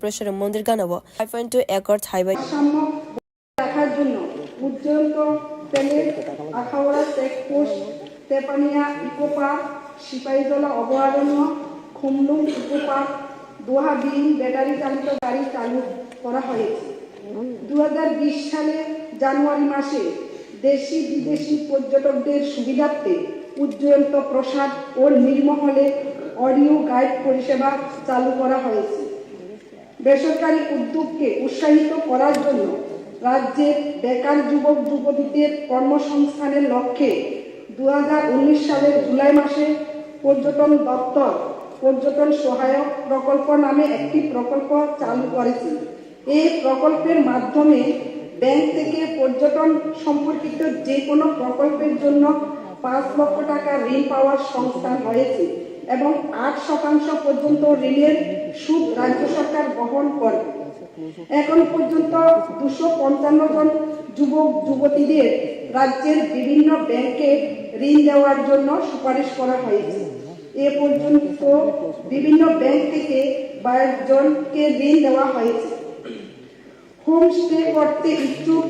প্রেসারে মন্দির গানাবো 5.2 acre highway রাখার জন্য উজ্জ্বল তেলের Akhaura checkpost, Tepania eco park, Sepahijala অভয়ারণ্য, খুমলুং ইকো পার্ক, দোহা বিল ব্যাটারি চালিত গাড়ি চালু করা হয়েছে। 2020 সালের জানুয়ারি মাসে দেশি বিদেশি পর্যটকদের সুবিধার্থে উজ্জ্বল প্রসাদ ও নির্মহলে অডিও গাইড পরিষেবা চালু করা হয়েছে। বেসরকারি উদ্যোগকে উৎসাহিত করার জন্য রাজ্যের বেকার যুবক যুবতীদের কর্মসংস্থানের লক্ষ্যে 2019 সালের জুলাই মাসে পর্যটন দপ্তর পর্যটন সহায়ক প্রকল্প নামে একটি প্রকল্প চালু করেছে। এই প্রকল্পের মাধ্যমে ব্যাংক থেকে পর্যটন সম্পর্কিত যে কোনো প্রকল্পের জন্য 5 লক্ষ টাকা ঋণ পাওয়ার সংস্থান হয়েছে এবং 8% পর্যন্ত ঋণের সুদ রাজ্য সরকার বহন করে। এখন পর্যন্ত 255 জন যুবক যুবতীদের রাজ্যের বিভিন্ন ব্যাংকে ঋণ দেওয়ার জন্য সুপারিশ করা হয়েছে। এ পর্যন্ত বিভিন্ন ব্যাংক থেকে 22 জনকে ঋণ দেওয়া হয়েছে। হোমস্টে করতে ইচ্ছুক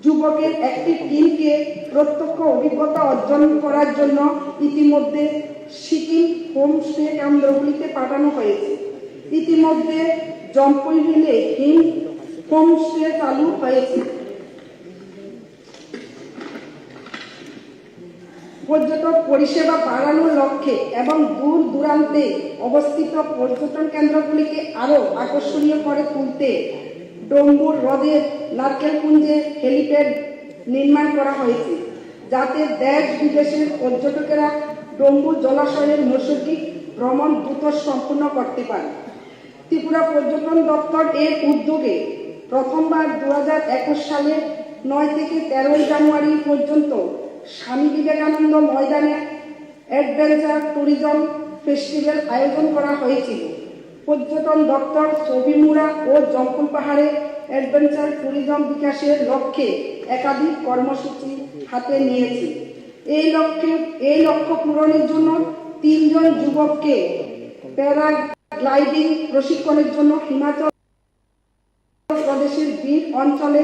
যুবকের একটি টিমকে প্রত্যক্ষ অভিজ্ঞতা অর্জন করার জন্য ইতিমধ্যে সিকিম হোমস্টে কেন্দ্রগুলিতে পাঠানো হয়েছে। ইতিমধ্যে জম্পইহিলে হোমস্টে চালু হয়েছে। পর্যটক পরিষেবা বাড়ানোর লক্ষ্যে এবং দূর দূরান্তে অবস্থিত পর্যটন কেন্দ্রগুলিকে আরও আকর্ষণীয় করে তুলতে ডম্বুর হ্রদের নারকেলকুঞ্জে হেলিপ্যাড নির্মাণ করা হয়েছে, যাতে দেশ বিদেশের পর্যটকেরা ডম্বুর জলাশয়ের নৈসর্গিক ভ্রমণ দ্রুত সম্পূর্ণ করতে পারে। ত্রিপুরা পর্যটন দপ্তর এর উদ্যোগে প্রথমবার 2021 সালে 9 থেকে 13 জানুয়ারি পর্যন্ত স্বামী বিবেকানন্দ ময়দানে অ্যাডভেঞ্চার ট্যুরিজম ফেস্টিভ্যাল আয়োজন করা হয়েছিল। পর্যটন দপ্তর ছবিমুড়া ও জম্পুল পাহাড়ে অ্যাডভেঞ্চার ট্যুরিজম বিকাশের লক্ষ্যে একাধিক কর্মসূচি হাতে নিয়েছে। এই লক্ষ্য পূরণের জন্য 3 জন যুবককে প্যারাগ্লাইডিং প্রশিক্ষণের জন্য হিমাচল প্রদেশের বীর অঞ্চলে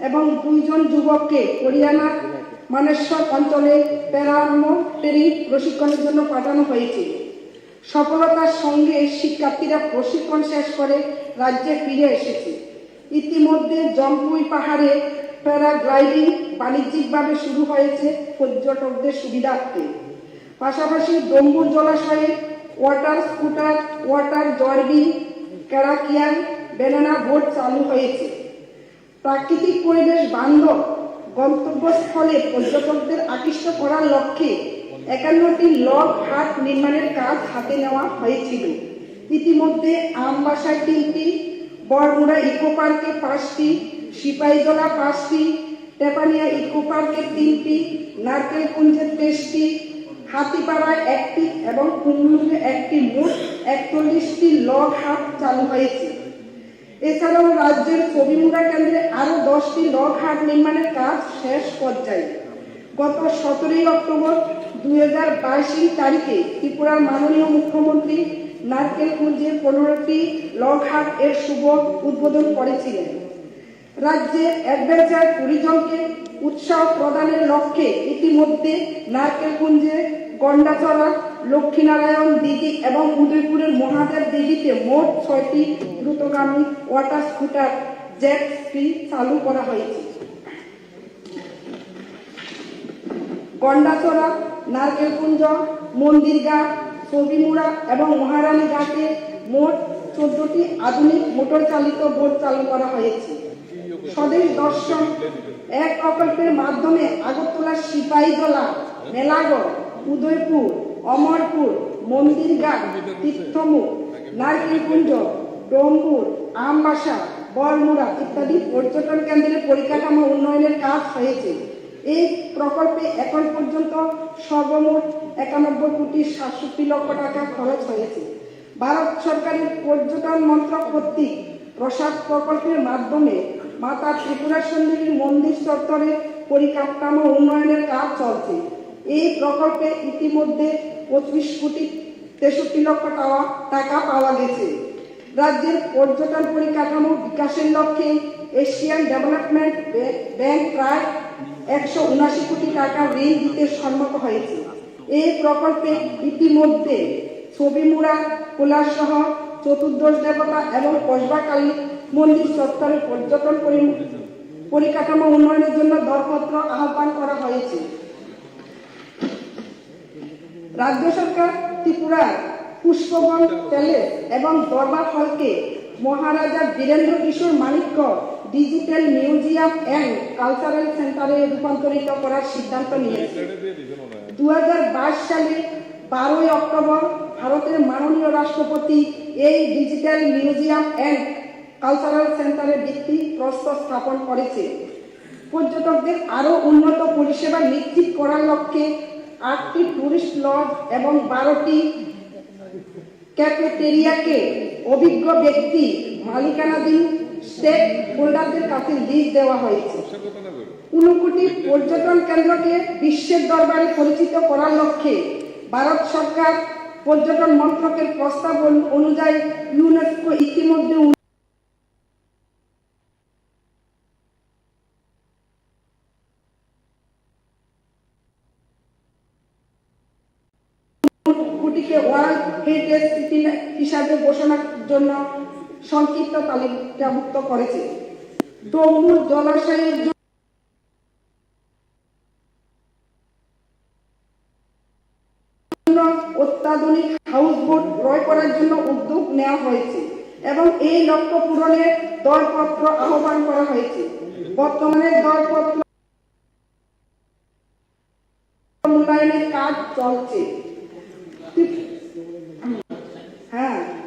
এবং 2 জন যুবককে হরিয়ানার মানেশ্বর অঞ্চলে প্যারামোটরি প্রশিক্ষণের জন্য পাঠানো হয়েছে। সফলতার সঙ্গে শিক্ষার্থীরা প্রশিক্ষণ শেষ করে রাজ্যে ফিরে এসেছে। ইতিমধ্যে জম্পুই পাহাড়ে প্যারাগ্লাইডিং বাণিজ্যিকভাবে শুরু হয়েছে পর্যটকদের সুবিধার্থে। পাশাপাশি ডম্বুর জলাশয়ে ওয়াটার স্কুটার, ওয়াটার জর্বিং, ক্যারাকিয়ান, ব্যানানা বোট চালু হয়েছে। প্রাকৃতিক পরিবেশ বান্ধব গন্তব্যস্থলে পর্যটকদের আকৃষ্ট করার লক্ষ্যে 51টি লগ হাট নির্মাণের কাজ হাতে নেওয়া হয়েছিল। ইতিমধ্যে আমবাসায় 3টি, বরমুড়া ইকো পার্কে 5টি, সিপাহীজলা 5টি, তেপানিয়া ইকো পার্কে 3টি, নারকেলকুঞ্জে 23টি, হাতিপাড়ায় 1টি এবং খুমলুঙে 1টি, মোট 41টি লগ হাট চালু হয়েছে। এছাড়াও রাজ্যের ছবিমুড়া কেন্দ্রে আরও 10টি লগ হাট নির্মাণের কাজ শেষ পর্যায়ে। গত 17 অক্টোবর 2022 তারিখে ত্রিপুরার মাননীয় মুখ্যমন্ত্রী নারকেলকুঞ্জে 15টি লগ হাট এর শুভ উদ্বোধন করেছিলেন। রাজ্যের অ্যাডভেঞ্চার ট্যুরিজমকে উৎসাহ প্রদানের লক্ষ্যে ইতিমধ্যে নারকেলকুঞ্জে, গন্ডাচড়া, লক্ষ্মীনারায়ণ দিঘি এবং উদয়পুরের মহাদেব দিঘিতে মোট 6টি দ্রুতগামী ওয়াটার স্কুটার জেট স্কি চালু করা হয়েছে। গন্ডাচড়া, নারকেলকুঞ্জ, মন্দিরঘাট, ছবিমুড়া এবং মহারানী ঘাটে মোট 14টি আধুনিক মোটর চালিত বোট চালু করা হয়েছে। স্বদেশ দর্শন এক প্রকল্পের মাধ্যমে আগরতলার সিপাহীজলা, মেলাগড়, উদয়পুর, অমরপুর, মন্দিরঘাট, তীর্থমুখ, নারকেলকুঞ্জ, ডম্বুর, আমবাসা, বরমুড়া ইত্যাদি পর্যটন কেন্দ্রের পরিকাঠামো উন্নয়নের কাজ হয়েছে। এই প্রকল্পে এখন পর্যন্ত সর্বমোট 91 কোটি 67 লক্ষ টাকা খরচ হয়েছে। ভারত সরকারের পর্যটন মন্ত্রক কর্তৃক প্রসাদ প্রকল্পের মাধ্যমে মাতা ত্রিপুরা সুন্দরীর মন্দির চত্বরে পরিকাঠামো উন্নয়নের কাজ চলছে। এই প্রকল্পে ইতিমধ্যে 25 কোটি 63 লক্ষ টাকা পাওয়া গেছে। রাজ্যের পর্যটন পরিকাঠামো বিকাশের লক্ষ্যে এশিয়ান ডেভেলপমেন্ট ব্যাংক প্রায় 179 কোটি টাকা ঋণ দিতে সম্মত হয়েছে। এই প্রকল্পে ইতিমধ্যে ছবিমুড়া, কৈলাসসহ চতুর্দশ দেবতা এবং কসবাকালী মন্দির চত্বরে পর্যটন পরিকাঠামো উন্নয়নের জন্য দরপত্র আহ্বান করা হয়েছে। রাজ্য সরকার ত্রিপুরার পুষ্পবন প্যালেস এবং দরবার হলকে Maharaja Birendra Kishore Manikya digital museum and cultural সেন্টারে রূপান্তরিত করার সিদ্ধান্ত নিয়েছে। 2022 সালে 12 অক্টোবর ভারতের মাননীয় রাষ্ট্রপতি এই ডিজিটাল মিউজিয়াম অ্যান্ড কালচারাল সেন্টারের ভিত্তিপ্রস্তর স্থাপন করেছে। পর্যটকদের আরও উন্নত পরিষেবা নিশ্চিত করার লক্ষ্যে 8টি টুরিস্ট লজ এবং 12টি ক্যাফেটেরিয়াকে অভিজ্ঞ ব্যক্তি মালিকানাধীন স্টেক হোল্ডারদের কাছে লিজ দেওয়া হয়েছে। 50টি পর্যটন কেন্দ্রকে বিশ্বের দরবারে পরিচিত করার লক্ষ্যে ভারত সরকার পর্যটন মন্ত্রকের প্রস্তাব অনুযায়ী ইউনেস্কো ইতিমধ্যে ওয়ার্ল্ড হেরিটেজ সিটি হিসাবে ঘোষণার জন্য সংক্ষিপ্ত তালিকাভুক্ত করেছে। ডোমুর জলাশয়ের জন্য অত্যাধুনিক হাউসবোট ক্রয় করার জন্য উদ্যোগ নেওয়া হয়েছে এবং এই লক্ষ্য পূরণের দরপত্র আহ্বান করা হয়েছে। বর্তমানে দরপত্র মূল্যায়নের কাজ চলছে।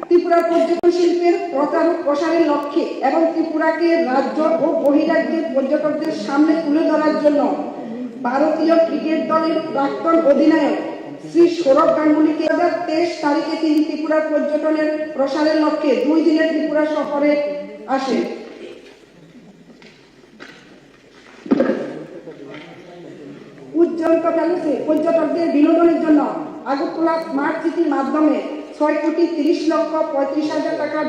ত্রিপুরার পর্যটন শিল্পের প্রচার ও প্রসারের লক্ষ্যে এবং ত্রিপুরাকে রাজ্য ও বহিরাজ্যের পর্যটকদের সামনে তুলে ধরার জন্য ভারতীয় ক্রিকেট দলের প্রাক্তন অধিনায়ক শ্রী সৌরভ গাঙ্গুলিকে 2023 তারিখে তিনি ত্রিপুরার পর্যটনের প্রসারের লক্ষ্যে 2 দিনের ত্রিপুরা সফরে আসেন। উজ্জ্বল প্যালেসে পর্যটকদের বিনোদনের জন্য আগরতলা স্মার্ট সিটির মাধ্যমে 6,30,35,000 টাকা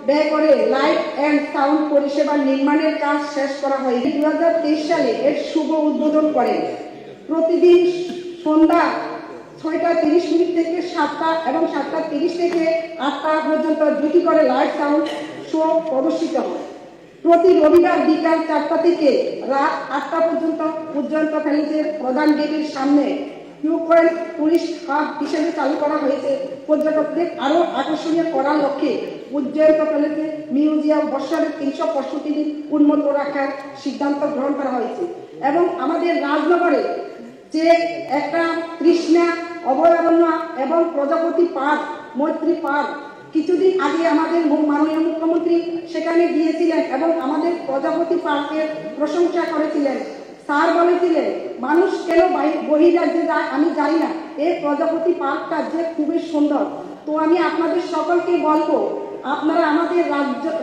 ব্যয় করে লাইট অ্যান্ড সাউন্ড পরিষেবা নির্মাণের কাজ শেষ করা হয়। 2023 সালে এর শুভ উদ্বোধন করেন। প্রতিদিন সন্ধ্যা 6:30 থেকে 7টা এবং 7:30 থেকে 8টা পর্যন্ত 2টি করে লাইট সাউন্ড শো প্রদর্শিত হয়। প্রতি রবিবার বিকাল 4টা থেকে রাত 8টা পর্যন্ত উজ্জ্বল প্যালেসের প্রধান গেটের সামনে টুরিস্ট হাব হিসেবে চালু করা হয়েছে। পর্যটকদের আরো আকর্ষণীয় করার লক্ষ্যে উজ্জ্বল প্যালেসে মিউজিয়াম বছরের 365 দিন উন্মুক্ত রাখার সিদ্ধান্ত গ্রহণ করা হয়েছে এবং আমাদের রাজনগরে যে একটা তৃষ্ণা অভয়ারণ্য এবং প্রজাপতি পার্ক, মৈত্রী পার্ক, কিছুদিন আগে আমাদের মাননীয় মুখ্যমন্ত্রী সেখানে গিয়েছিলেন এবং আমাদের প্রজাপতি পার্কের প্রশংসা করেছিলেন। স্যার বলেছিলেন মানুষ কেন বহিরাজ্যে যায় আমি জানি না, এই প্রজাপতি পার্কটা যে খুবই সুন্দর। তো আমি আপনাদের সকলকে বলবো আপনারা আমাদের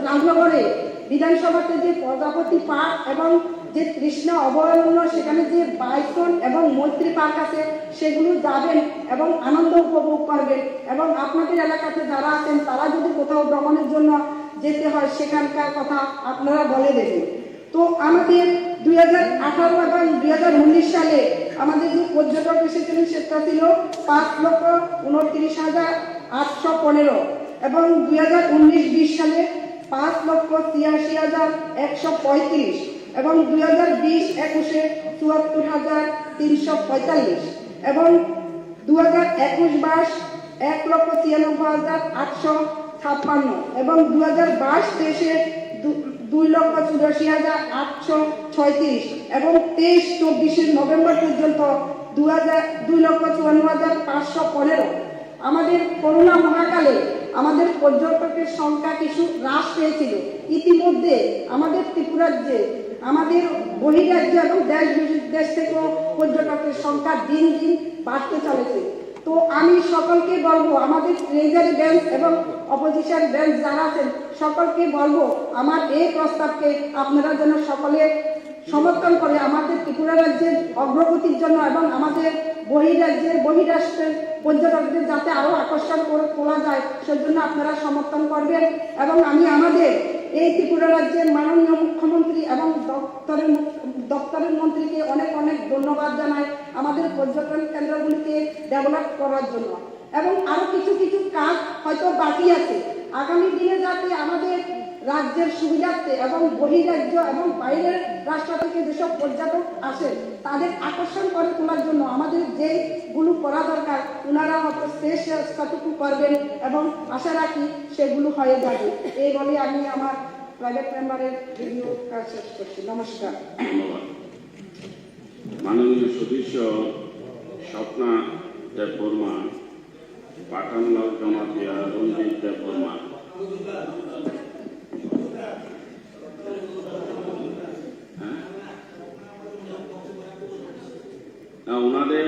রাজনগরে বিধানসভাতে যে প্রজাপতি পার্ক এবং যে তৃষ্ণা অভয়ারণ্য সেখানে যে বাইসন এবং মৈত্রী পার্ক আছে সেগুলো যাবেন এবং আনন্দ উপভোগ করবেন এবং আপনাদের এলাকাতে যারা আছেন তারা যদি কোথাও ভ্রমণের জন্য যেতে হয় সেখানকার কথা আপনারা বলে দেবেন। তো আমাদের 2018 এবং 2019 সালে আমাদের যে পর্যটক এসেছিলেন সেটা ছিল 5,29,815 এবং 2019-20 সালে 5,86,135 এবং 2020-21-এ 74,345 এবং 2021-22 1,96,856 এবং 2022-23-এ 2,84,836 এবং 23-24 নভেম্বর পর্যন্ত 2,54,515। আমাদের করোনা মহাকালে আমাদের পর্যটকের সংখ্যা কিছু হ্রাস পেয়েছিল। ইতিমধ্যে আমাদের ত্রিপুরাজ্যে আমাদের বহিরাজ্য এবং দেশ থেকেও পর্যটকের সংখ্যা দিন দিন বাড়তে চলেছে। তো আমি সকলকে বলবো আমাদের ট্রেজারি বেঞ্চ এবং অপোজিশন বেঞ্চ যারা আছেন সকলকে বলবো আমার এই প্রস্তাবকে আপনারা যেন সকলে সমর্থন করে আমাদের ত্রিপুরা রাজ্যের অগ্রগতির জন্য এবং আমাদের বহিরাষ্ট্রের পর্যটকদের যাতে আরো আকর্ষণ করে তোলা যায় সেজন্য আপনারা সমর্থন করবেন। এবং আমি আমাদের এই ত্রিপুরা রাজ্যের মাননীয় মুখ্যমন্ত্রী এবং দপ্তরের মন্ত্রীকে অনেক অনেক ধন্যবাদ জানাই আমাদের পর্যটন কেন্দ্রগুলিকে ডেভেলপ করার জন্য। এবং আরো কিছু কিছু কাজ হয়তো বাকি আছে, আগামী দিনে যাতে আমাদের রাজ্যের সুবিধার্থে এবং বহিরাজ্য এবং বাইরের রাষ্ট্র থেকে যেসব পর্যটক আসেন তাদের আকর্ষণ করে তোলার জন্য আমাদের যেগুলো করা দরকার ওনারা হয়তো চেষ্টাটুকু করবেন এবং আশা রাখি সেগুলো হয়ে যাবে। এই বলে আমি আমার প্রাইভেট মেম্বারের ভিডিও কাজ শেষ করছি। নমস্কার। মাননীয় সদস্য স্বপ্না দেববর্মা, পাঠানলাল জমাতিয়া, রঞ্জিত দেববর্মা। ওনাদের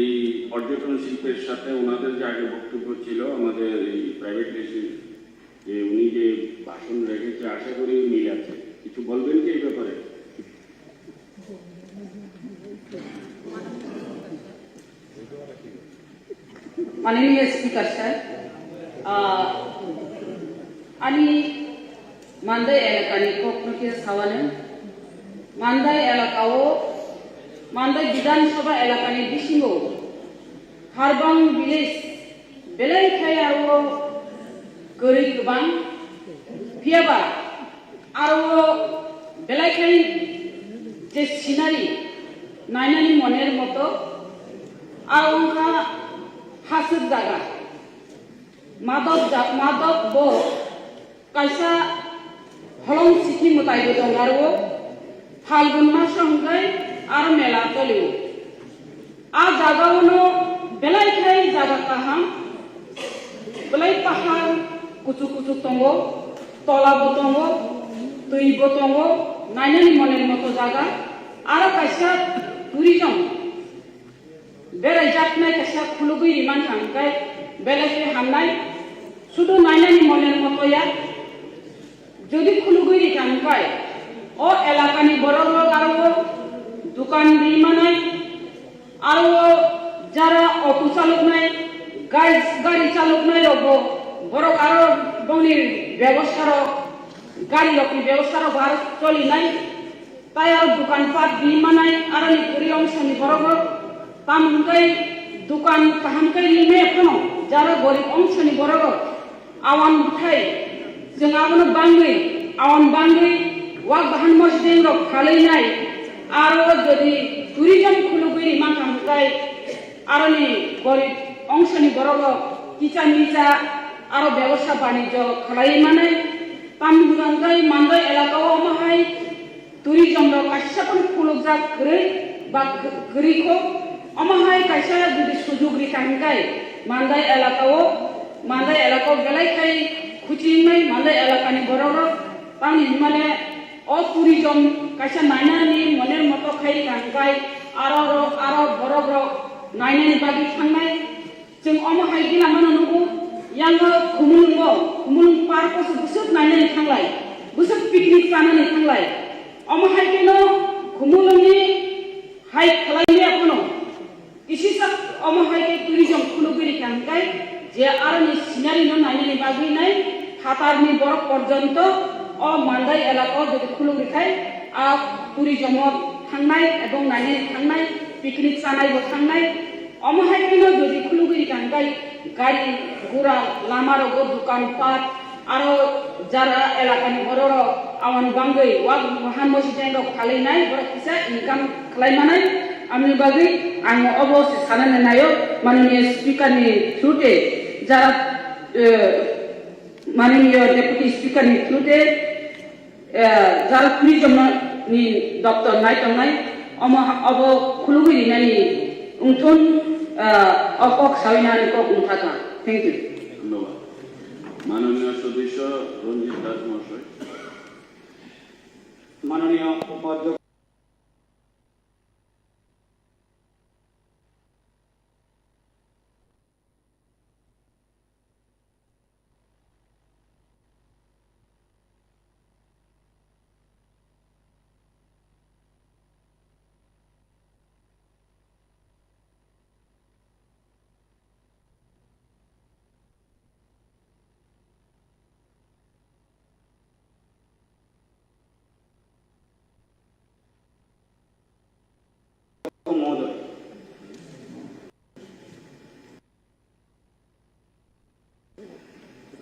এই পর্যটন শিল্পের সাথে ওনাদের যে আগে বক্তব্য ছিল আমাদের এই প্রাইভেট যে উনি যে ভাষণ রেখেছে আশা করি মিল আছে। কিছু বলবেন কি এই ব্যাপারে? माननीय स्पीकर सर, अनि मानदाय एलाकानि क'क्राझार सावानो मानदाय एलाकाओ मानदाय बिधान सभा एलाकानि बिसिङाव हारबां विलेज बेलायखाय आरो गोरै गोबां फियाबा आरो बेलायखाय जे सिनारि नायनानि मनेर मतो आरो उनका हासुद जागा मादक बो कैसा हलम सिखी मुतायबो दं आरो फाल्गुन मास हंगाय आरो मेला तलियो आ जागावनो बेलायखाय जागा काहां बेलाय पाहाड़ कुचु कुचु दंगो तलाबो दंगो दैबो दंगो नायनानि मनेर मतो जागा आरो कैसा टुरिजम बेरायजाथनाय कैसा खुलुगैरि मानथांखाय बेलायखाय हामनाय शुधु नायनानि मनेर मतोया যদি খুলুগৈরি থাকায় ও এলাকানি বড় লোক আরো দোকান দিমানাই আরো যারা অটো চালক নাই গাড়ি চালক নাই রব বড় আরো বনির ব্যবস্থার গাড়ি রকম ব্যবস্থার ভার চলি নাই তাই আর দোকানপাট দিমানাই আর নিপুরি অংশনি বড় তামকাই দোকান কাহামকাই লিমে এখনো যারা গরিব অংশনি বড় আওয়ান উঠাই जों आबनो बांगै आवन बांगै वाक बाहान मस्जिद रक खालैनाय आरो जदि टुरिजम खुलुगैरि मानथांखाय आरोनि गरीब अंशनि बरग किसान निजा आरो व्यवसाय बाणिज्य खालायमानै तामगांगाय मानदाय एलाकाओ माहाय टुरिजम रक काइसाखौ खुलुगजा गरै बा गरैखौ अमाहाय काइसा जदि सुजुग रिखांगाय मानदाय एलाकाओ बेलायखाय खुचिंनाय मानदाय एलाकानि बरग तांनि माने अ टुरिजम काइसा नायनानि मनेर मतो खाय खांगाय आरो बरग नायनानि बागै थांनाय जों अमाहाय गिना माननोगौ यांगो खुमुलुं पार्कआव बुसुब नायनानि थांलाय बुसुब पिकनिक जानानै थांलाय अमाहाय केनो खुमुलुंनि हाय खालायनो आपनो किसिसा अमाहाय के टुरिजम खुलुगैरि खांगाय जे आरोनि सिनारि न नायनानि बागै नाय हातारनि बरफ पर्यन्त अ मानदाय एलाकाओ जदि खुलुगैखाय आ टुरिजम थांनाय एबं नायनानि थांनाय पिकनिक जानायबो थांनाय अमाहाय केनो जदि खुलुगैरि खांगाय गाड़ी घोड़ा लामा रगो दुकान पाट आरो जारा एलाकानि बरर आवन बांगै वाक महान मस्जिद रक खालायनाय बरक किसा इनकाम खालायमानाय आमनि बागै आं अबश्य साननानै नायो माननीय स्पीकारनि थ्रुते जारा माननीय डेपुटी स्पीकारनि थ्रुते जारा टुरिजमनि दप्तर नायथांनाय अब खुलुगैरिनायनि उंथन अकक साविनानि कक उंथाका। Thank you. ধন্যবাদ। মাননীয় সদস্য রঞ্জিত দাস মহাশয়। মাননীয় উপাধ্যক্ষ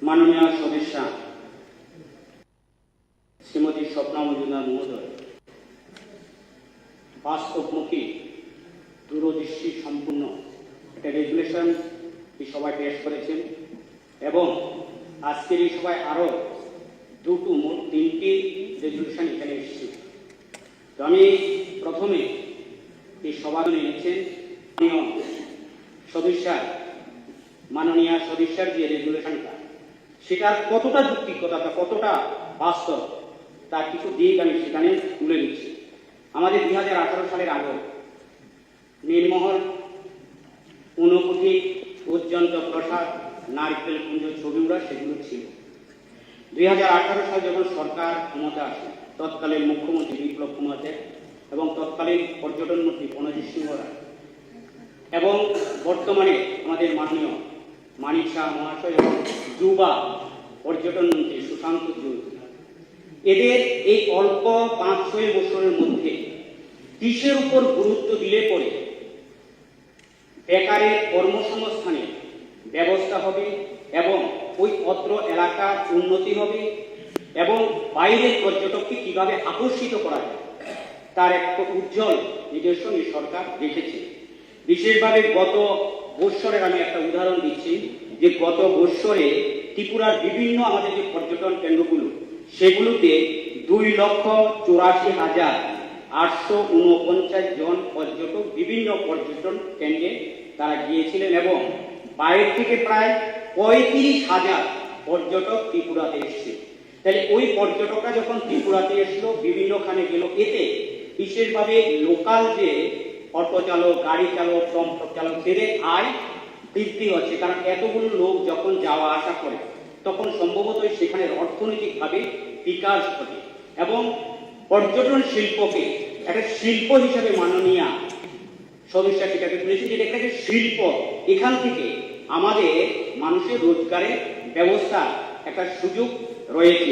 মাননীয় সদস্যা শ্রীমতী স্বপ্না মজুমদার মহোদয় বাস্তবমুখী দূরদৃষ্টি সম্পূর্ণ একটা রেজুলেশন এই সভায় পেশ করেছেন এবং আজকের এই সভায় আরও মোট 3টি রেজুলেশন এখানে এসেছে। তো আমি প্রথমে এই সভা এনেছেন মাননীয় সদস্যার যে রেজুলেশনটা সেটার কতটা যুক্তিকতা বা কতটা বাস্তব তার কিছু দিক আমি সেখানে তুলে দিচ্ছি। আমাদের 2018 সালের আগে নীলমহল, ঊনকোটি পর্যন্ত প্রসাদ, নারকেল কুঞ্জ, ছবিউড়া সেগুলো ছিল। 2018 সালে যখন সরকার ক্ষমতা আসে, তৎকালীন মুখ্যমন্ত্রী বিপ্লব কুমার দেব এবং তৎকালীন পর্যটন মন্ত্রী প্রণজিৎ সিংহ রায় এবং বর্তমানে আমাদের মাননীয় মানিক শাহ মহাশয় এবং যুবা পর্যটন মন্ত্রী সুশান্ত চৌধুরী, এদের এই অল্প 5-6 বছরের মধ্যে কিসের উপর গুরুত্ব দিলে পরে বেকারের কর্মসংস্থানের ব্যবস্থা হবে এবং ওই অত্র এলাকার উন্নতি হবে এবং বাইরের পর্যটককে কিভাবে আকর্ষিত করা যায় তার একটা উজ্জ্বল নিদর্শন এই সরকার রেখেছে। বিশেষভাবে গত বৎসরের আমি একটা উদাহরণ দিচ্ছি যে গত বৎসরে ত্রিপুরার বিভিন্ন আমাদের যে পর্যটন কেন্দ্রগুলো সেগুলোতে 2,84,849 জন পর্যটক বিভিন্ন পর্যটন কেন্দ্রে তারা গিয়েছিলেন এবং বাইরে থেকে প্রায় 35,000 পর্যটক ত্রিপুরাতে এসছে। তাহলে ওই পর্যটকরা যখন ত্রিপুরাতে এসলো, বিভিন্নখানে গেল, এতে বিশেষভাবে লোকাল যে অটো চালক, গাড়ি চালক, টমটম চালক এদের আয় বৃদ্ধি হচ্ছে। কারণ এতগুলো লোক যখন যাওয়া আসা করে তখন সম্ভবত সেখানে অর্থনৈতিকভাবে বিকাশ ঘটে এবং পর্যটন শিল্পকে একটা শিল্প হিসেবে মাননীয় সদস্যা সেটাকে তুলেছে, যেটা একটা শিল্প। এখান থেকে আমাদের মানুষের রোজগারের ব্যবস্থা একটা সুযোগ রয়েছে।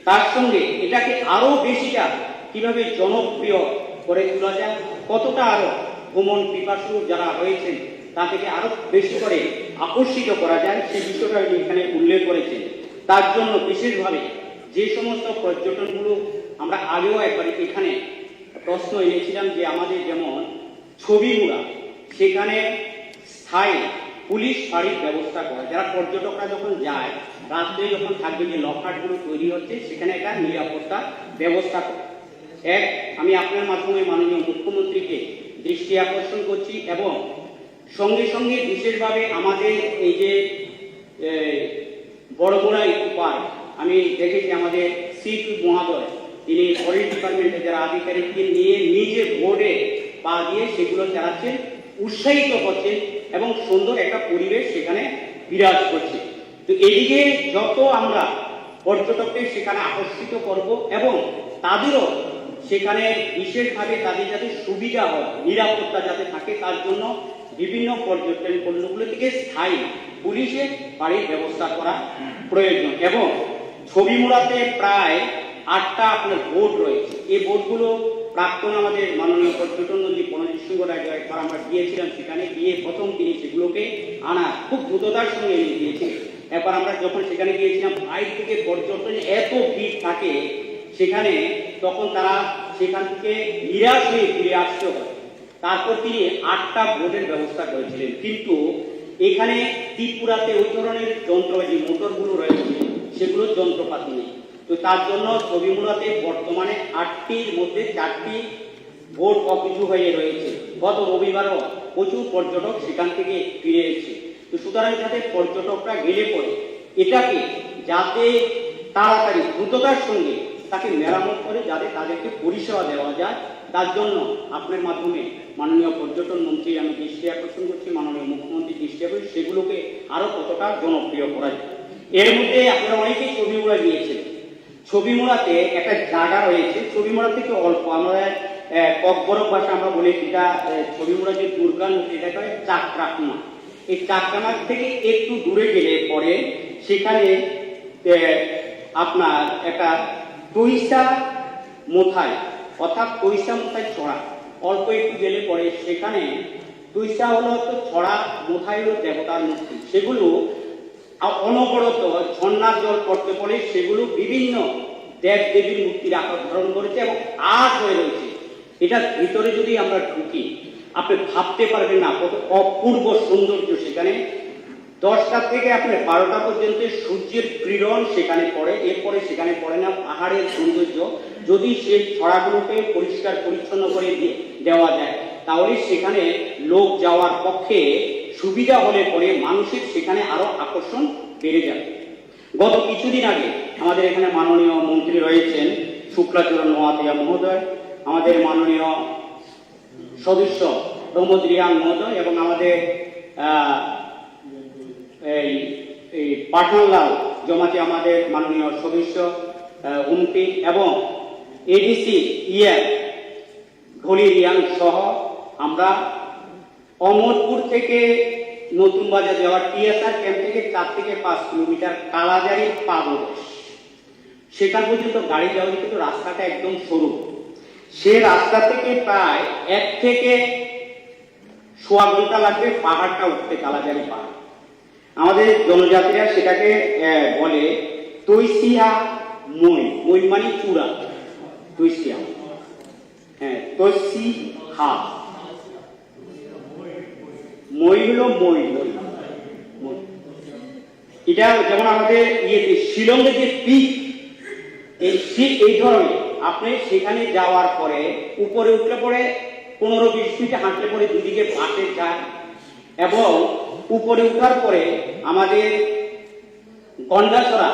তার সঙ্গে এটাকে আরো বেশিটা কিভাবে জনপ্রিয় করে তোলা যায়, কতটা আরো ভ্রমণ পিপাসু যারা রয়েছেন তা থেকে আরো বেশি করে আকর্ষিত করা যায় সেই বিষয়টা এখানে উল্লেখ করেছেন। তার জন্য বিশেষভাবে যে সমস্ত পর্যটনগুলো আমরা আগেও একবার এখানে প্রশ্ন এনেছিলাম যে আমাদের যেমন ছবিমুড়া, সেখানে স্থায়ী পুলিশ ফাঁড়ির ব্যবস্থা করা, যারা পর্যটকরা যখন যায় রাত্রে যখন থাকবে যে লকহাটগুলো তৈরি হচ্ছে সেখানে একটা নিরাপত্তা ব্যবস্থা করা। আমি আপনার মাধ্যমে মাননীয় মুখ্যমন্ত্রীকে দৃষ্টি আকর্ষণ করছি এবং সঙ্গে সঙ্গে বিশেষভাবে আমাদের এই যে বড়গোড়া ইকো পার্ক, আমি দেখেছি আমাদের সিপি মহোদয় তিনি ফরেস্ট ডিপার্টমেন্টের যারা আধিকারিককে নিয়ে নিজে বোর্ডে পা দিয়ে সেগুলো চালাচ্ছেন, উৎসাহিত করছেন এবং সুন্দর একটা পরিবেশ সেখানে বিরাজ করছে। তো এদিকে যত আমরা পর্যটকদের সেখানে আকর্ষিত করব এবং তাদেরও সেখানে বিশেষভাবে তাদের যাতে সুবিধা হয়, নিরাপত্তা যাতে থাকে, তার জন্য বিভিন্ন পর্যটন কেন্দ্রগুলো থেকে স্থায়ী পুলিশের বাড়ির ব্যবস্থা করা প্রয়োজন। এবং ছবিমুড়াতে প্রায় 8টা আপনার বোর্ড রয়েছে। এই বোর্ডগুলো প্রাক্তন আমাদের মাননীয় পর্যটন মন্ত্রী প্রণজিৎ সিংহ রায় একবার আমরা গিয়েছিলাম, সেখানে গিয়ে প্রথম তিনি সেগুলোকে আনা খুব দ্রুততার সঙ্গে এনে দিয়েছিলেন। এবার আমরা যখন সেখানে গিয়েছিলাম বাইরে থেকে পর্যটনে এত ভিড় থাকে সেখানে, তখন তারা সেখান থেকে নিরাশ হয়ে ফিরে আসতে হয়। তারপর তিনি 8টা বোর্ডের ব্যবস্থা করেছিলেন, কিন্তু এখানে ত্রিপুরাতে ওই ধরনের যন্ত্রপাতি মোটরগুলো রয়েছে সেগুলোর যন্ত্রপাতি নেই। তো তার জন্য ছবিমুড়াতে বর্তমানে 8টির মধ্যে 4টি বোর্ড অকেজু হয়ে রয়েছে। গত রবিবারও প্রচুর পর্যটক সেখান থেকে ফিরে এসেছে। তো সুতরাং যাতে পর্যটকরা গেলে পরে এটাকে যাতে তাড়াতাড়ি দ্রুততার সঙ্গে তাকে মেরামত করে যাতে তাদেরকে পরিষেবা দেওয়া যায়, তার জন্য আপনার মাধ্যমে মাননীয় পর্যটন মন্ত্রী আমি দৃষ্টি আকর্ষণ করছি, মাননীয় মুখ্যমন্ত্রী দৃষ্টি আকর্ষণ, সেগুলোকে আরো কতটা জনপ্রিয় করা যায়। এর মধ্যে আপনারা অনেকেই ছবিমুড়া গিয়েছেন। ছবিমুড়াতে একটা জায়গা রয়েছে, ছবিমুড়া থেকে অল্প, আমরা ককবরক ভাষা আমরা বলি, এটা ছবিমুড়া যে দুর্গা নদী, এটা চাকরাকমা। এই চাকরামার থেকে একটু দূরে গেলে পরে সেখানে আপনার একটা তৈসা মোথায়, অর্থাৎ তৈসা মোথায় ছড়া, অল্প একটু গেলে পরে সেখানে তৈসা হলো তো ছড়া, মোথায় হলো দেবতার মূর্তি। সেগুলো অনবরত ঝর্ণার জল পড়তে পড়ে সেগুলো বিভিন্ন দেব দেবীর মূর্তির আকার ধারণ করেছে এবং আজ হয়ে রয়েছে। এটার ভিতরে যদি আমরা ঢুকি আপনি ভাবতে পারবেন না কত অপূর্ব সৌন্দর্য সেখানে। 10টা থেকে আপনার 12টা পর্যন্ত সূর্যের কিরণ সেখানে পড়ে, এরপরে সেখানে পড়ে না পাহাড়ের সৌন্দর্য। যদি সেই ছড়াগুলোকে পরিষ্কার পরিচ্ছন্ন করে দেওয়া যায় তাহলে সেখানে লোক যাওয়ার পক্ষে সুবিধা হলে পরে মানুষের সেখানে আরো আকর্ষণ বেড়ে যাবে। গত কিছুদিন আগে আমাদের এখানে মাননীয় মন্ত্রী রয়েছেন শুক্লাচরণ নোয়াতিয়া মহোদয়, আমাদের মাননীয় সদস্য প্রমোদ রিয়াং মহোদয় এবং আমাদের এই পাঠানলাল জমাতি আমাদের মাননীয় সদস্য উমপি এবং এডিসি ঘলি রিয়াং সহ আমরা অমরপুর থেকে নতুন বাজার যাওয়ার টিএসআর ক্যাম্প থেকে 4 থেকে 5 কিলোমিটার কালাজারি পাদদেশ, সেখান পর্যন্ত গাড়ি যাওয়া কিন্তু রাস্তাটা একদম সরু। সে রাস্তা থেকে প্রায় 1 থেকে 1.25 ঘন্টা লাগবে পাহাড়টা উঠতে, কালাজারি পাহাড়। আমাদের জনজাতিরা সেটাকে বলে তৈসিয়া মই, মই মানে চূড়া, তৈসিয়া, হ্যাঁ তৈসিহা, মই হলো মই। এটা যেমন আমাদের ইয়েতে শিলংয়ের যে পিক, এই ধরনের আপনি সেখানে যাওয়ার পরে উপরে উঠলে পরে 15-20 মিনিট হাঁটলে পরে দুদিকে বাঁশের ঝাড় এবং উপরে উঠার পরে আমাদের গন্ডাছড়া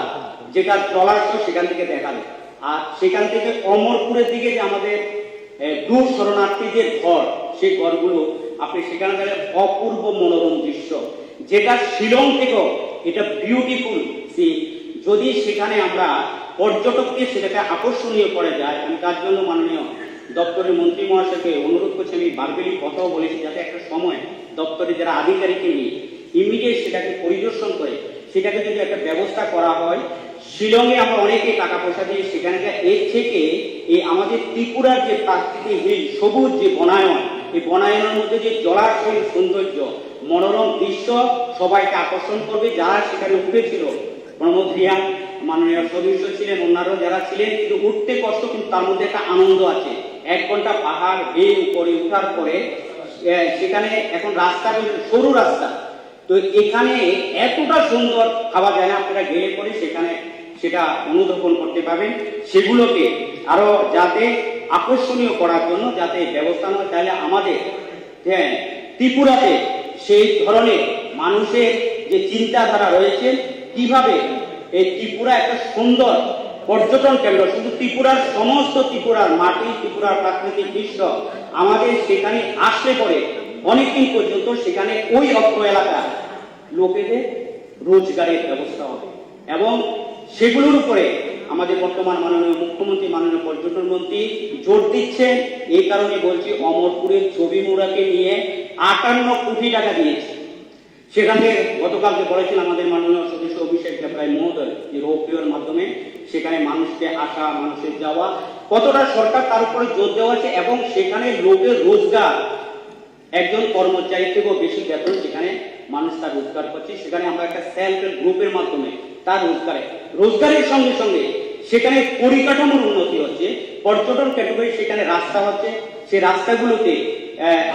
যেটা জলাশয় সেখান থেকে দেখা যায়। আর সেখান থেকে অমরপুরের দিকে যে আমাদের দূর শরণার্থীদের ঘর, সেই ঘরগুলো আপনি সেখানে গেলে অপূর্ব মনোরম দৃশ্য, যেটা শিলং থেকেও এটা বিউটিফুল সিন। যদি সেখানে আমরা পর্যটককে সেটাকে আকর্ষণীয় করে যায়, আমি তার জন্য মাননীয় দপ্তরের মন্ত্রী মহাশয়কে অনুরোধ করছি, আমি বারবেলি কথাও বলেছি যাতে একটা সময় দপ্তরে যারা আধিকারিককে নিয়ে ইমিডিয়েট সেটাকে পরিদর্শন করে সেটাকে যদি একটা ব্যবস্থা করা হয়। শিলংয়ে আমরা অনেকে টাকা পয়সা দিয়ে সেখানে এর থেকে এই আমাদের ত্রিপুরার যে প্রাকৃতিক হিল সবুজ যে বনায়ন, এই বনায়নের মধ্যে যে জলাশয়ের সৌন্দর্য, মনোরম দৃশ্য সবাইকে আকর্ষণ করবে। যারা সেখানে উঠেছিল, প্রমোদ রিয়াং মাননীয় সদস্য ছিলেন, অন্যান্য যারা ছিলেন, কিন্তু উঠতে কষ্ট কিন্তু তার মধ্যে একটা আনন্দ আছে। 1 ঘন্টা পাহাড় বেয়ে উপরে উঠার পরে সেখানে এখন রাস্তা সরু রাস্তা, তো এখানে এতটা সুন্দর খাওয়া যায় না, আপনারা গেলে পরে সেখানে সেটা অনুধাবন করতে পারবেন। সেগুলোকে আরো যাতে আকর্ষণীয় করার জন্য যাতে ব্যবস্থা নেওয়া, তাহলে আমাদের ত্রিপুরাতে সেই ধরনের মানুষের যে চিন্তাধারা রয়েছে, কিভাবে এই ত্রিপুরা একটা সুন্দর পর্যটন কেন্দ্র, শুধু ত্রিপুরার সমস্ত ত্রিপুরার মাটি, ত্রিপুরার প্রাকৃতিক দৃশ্য আমাদের সেখানে আসলে পরে অনেকদিন পর্যন্ত সেখানে ওই অত্র এলাকা লোকেদের রোজগারের ব্যবস্থা হবে এবং সেগুলোর উপরে আমাদের বর্তমান মাননীয় মুখ্যমন্ত্রী, মাননীয় পর্যটন মন্ত্রী জোর দিচ্ছেন। এই কারণে বলছি, অমরপুরের ছবি মুড়াকে নিয়ে 58 কোটি টাকা দিয়েছে। সেখানে গতকালকে বলেছিলেন আমাদের মাননীয় সদস্য অভিষেক দেবরায় মহোদয় যে রোপওয়ের মাধ্যমে সেখানে মানুষকে আসা, মানুষের যাওয়া কতটা সরকার তার উপরে জোর দেওয়া আছে এবং সেখানে লোকের রোজগার, একজন কর্মচারী থেকেও বেশি বেতন সেখানে মানুষ তার রোজগার করছে। সেখানে আমরা একটা সেলফ হেল্প গ্রুপের মাধ্যমে তার রোজগারের সঙ্গে সঙ্গে সেখানে পরিকাঠামোর উন্নতি হচ্ছে, পর্যটন ক্যাটাগরি সেখানে রাস্তা হচ্ছে, সেই রাস্তাগুলোতে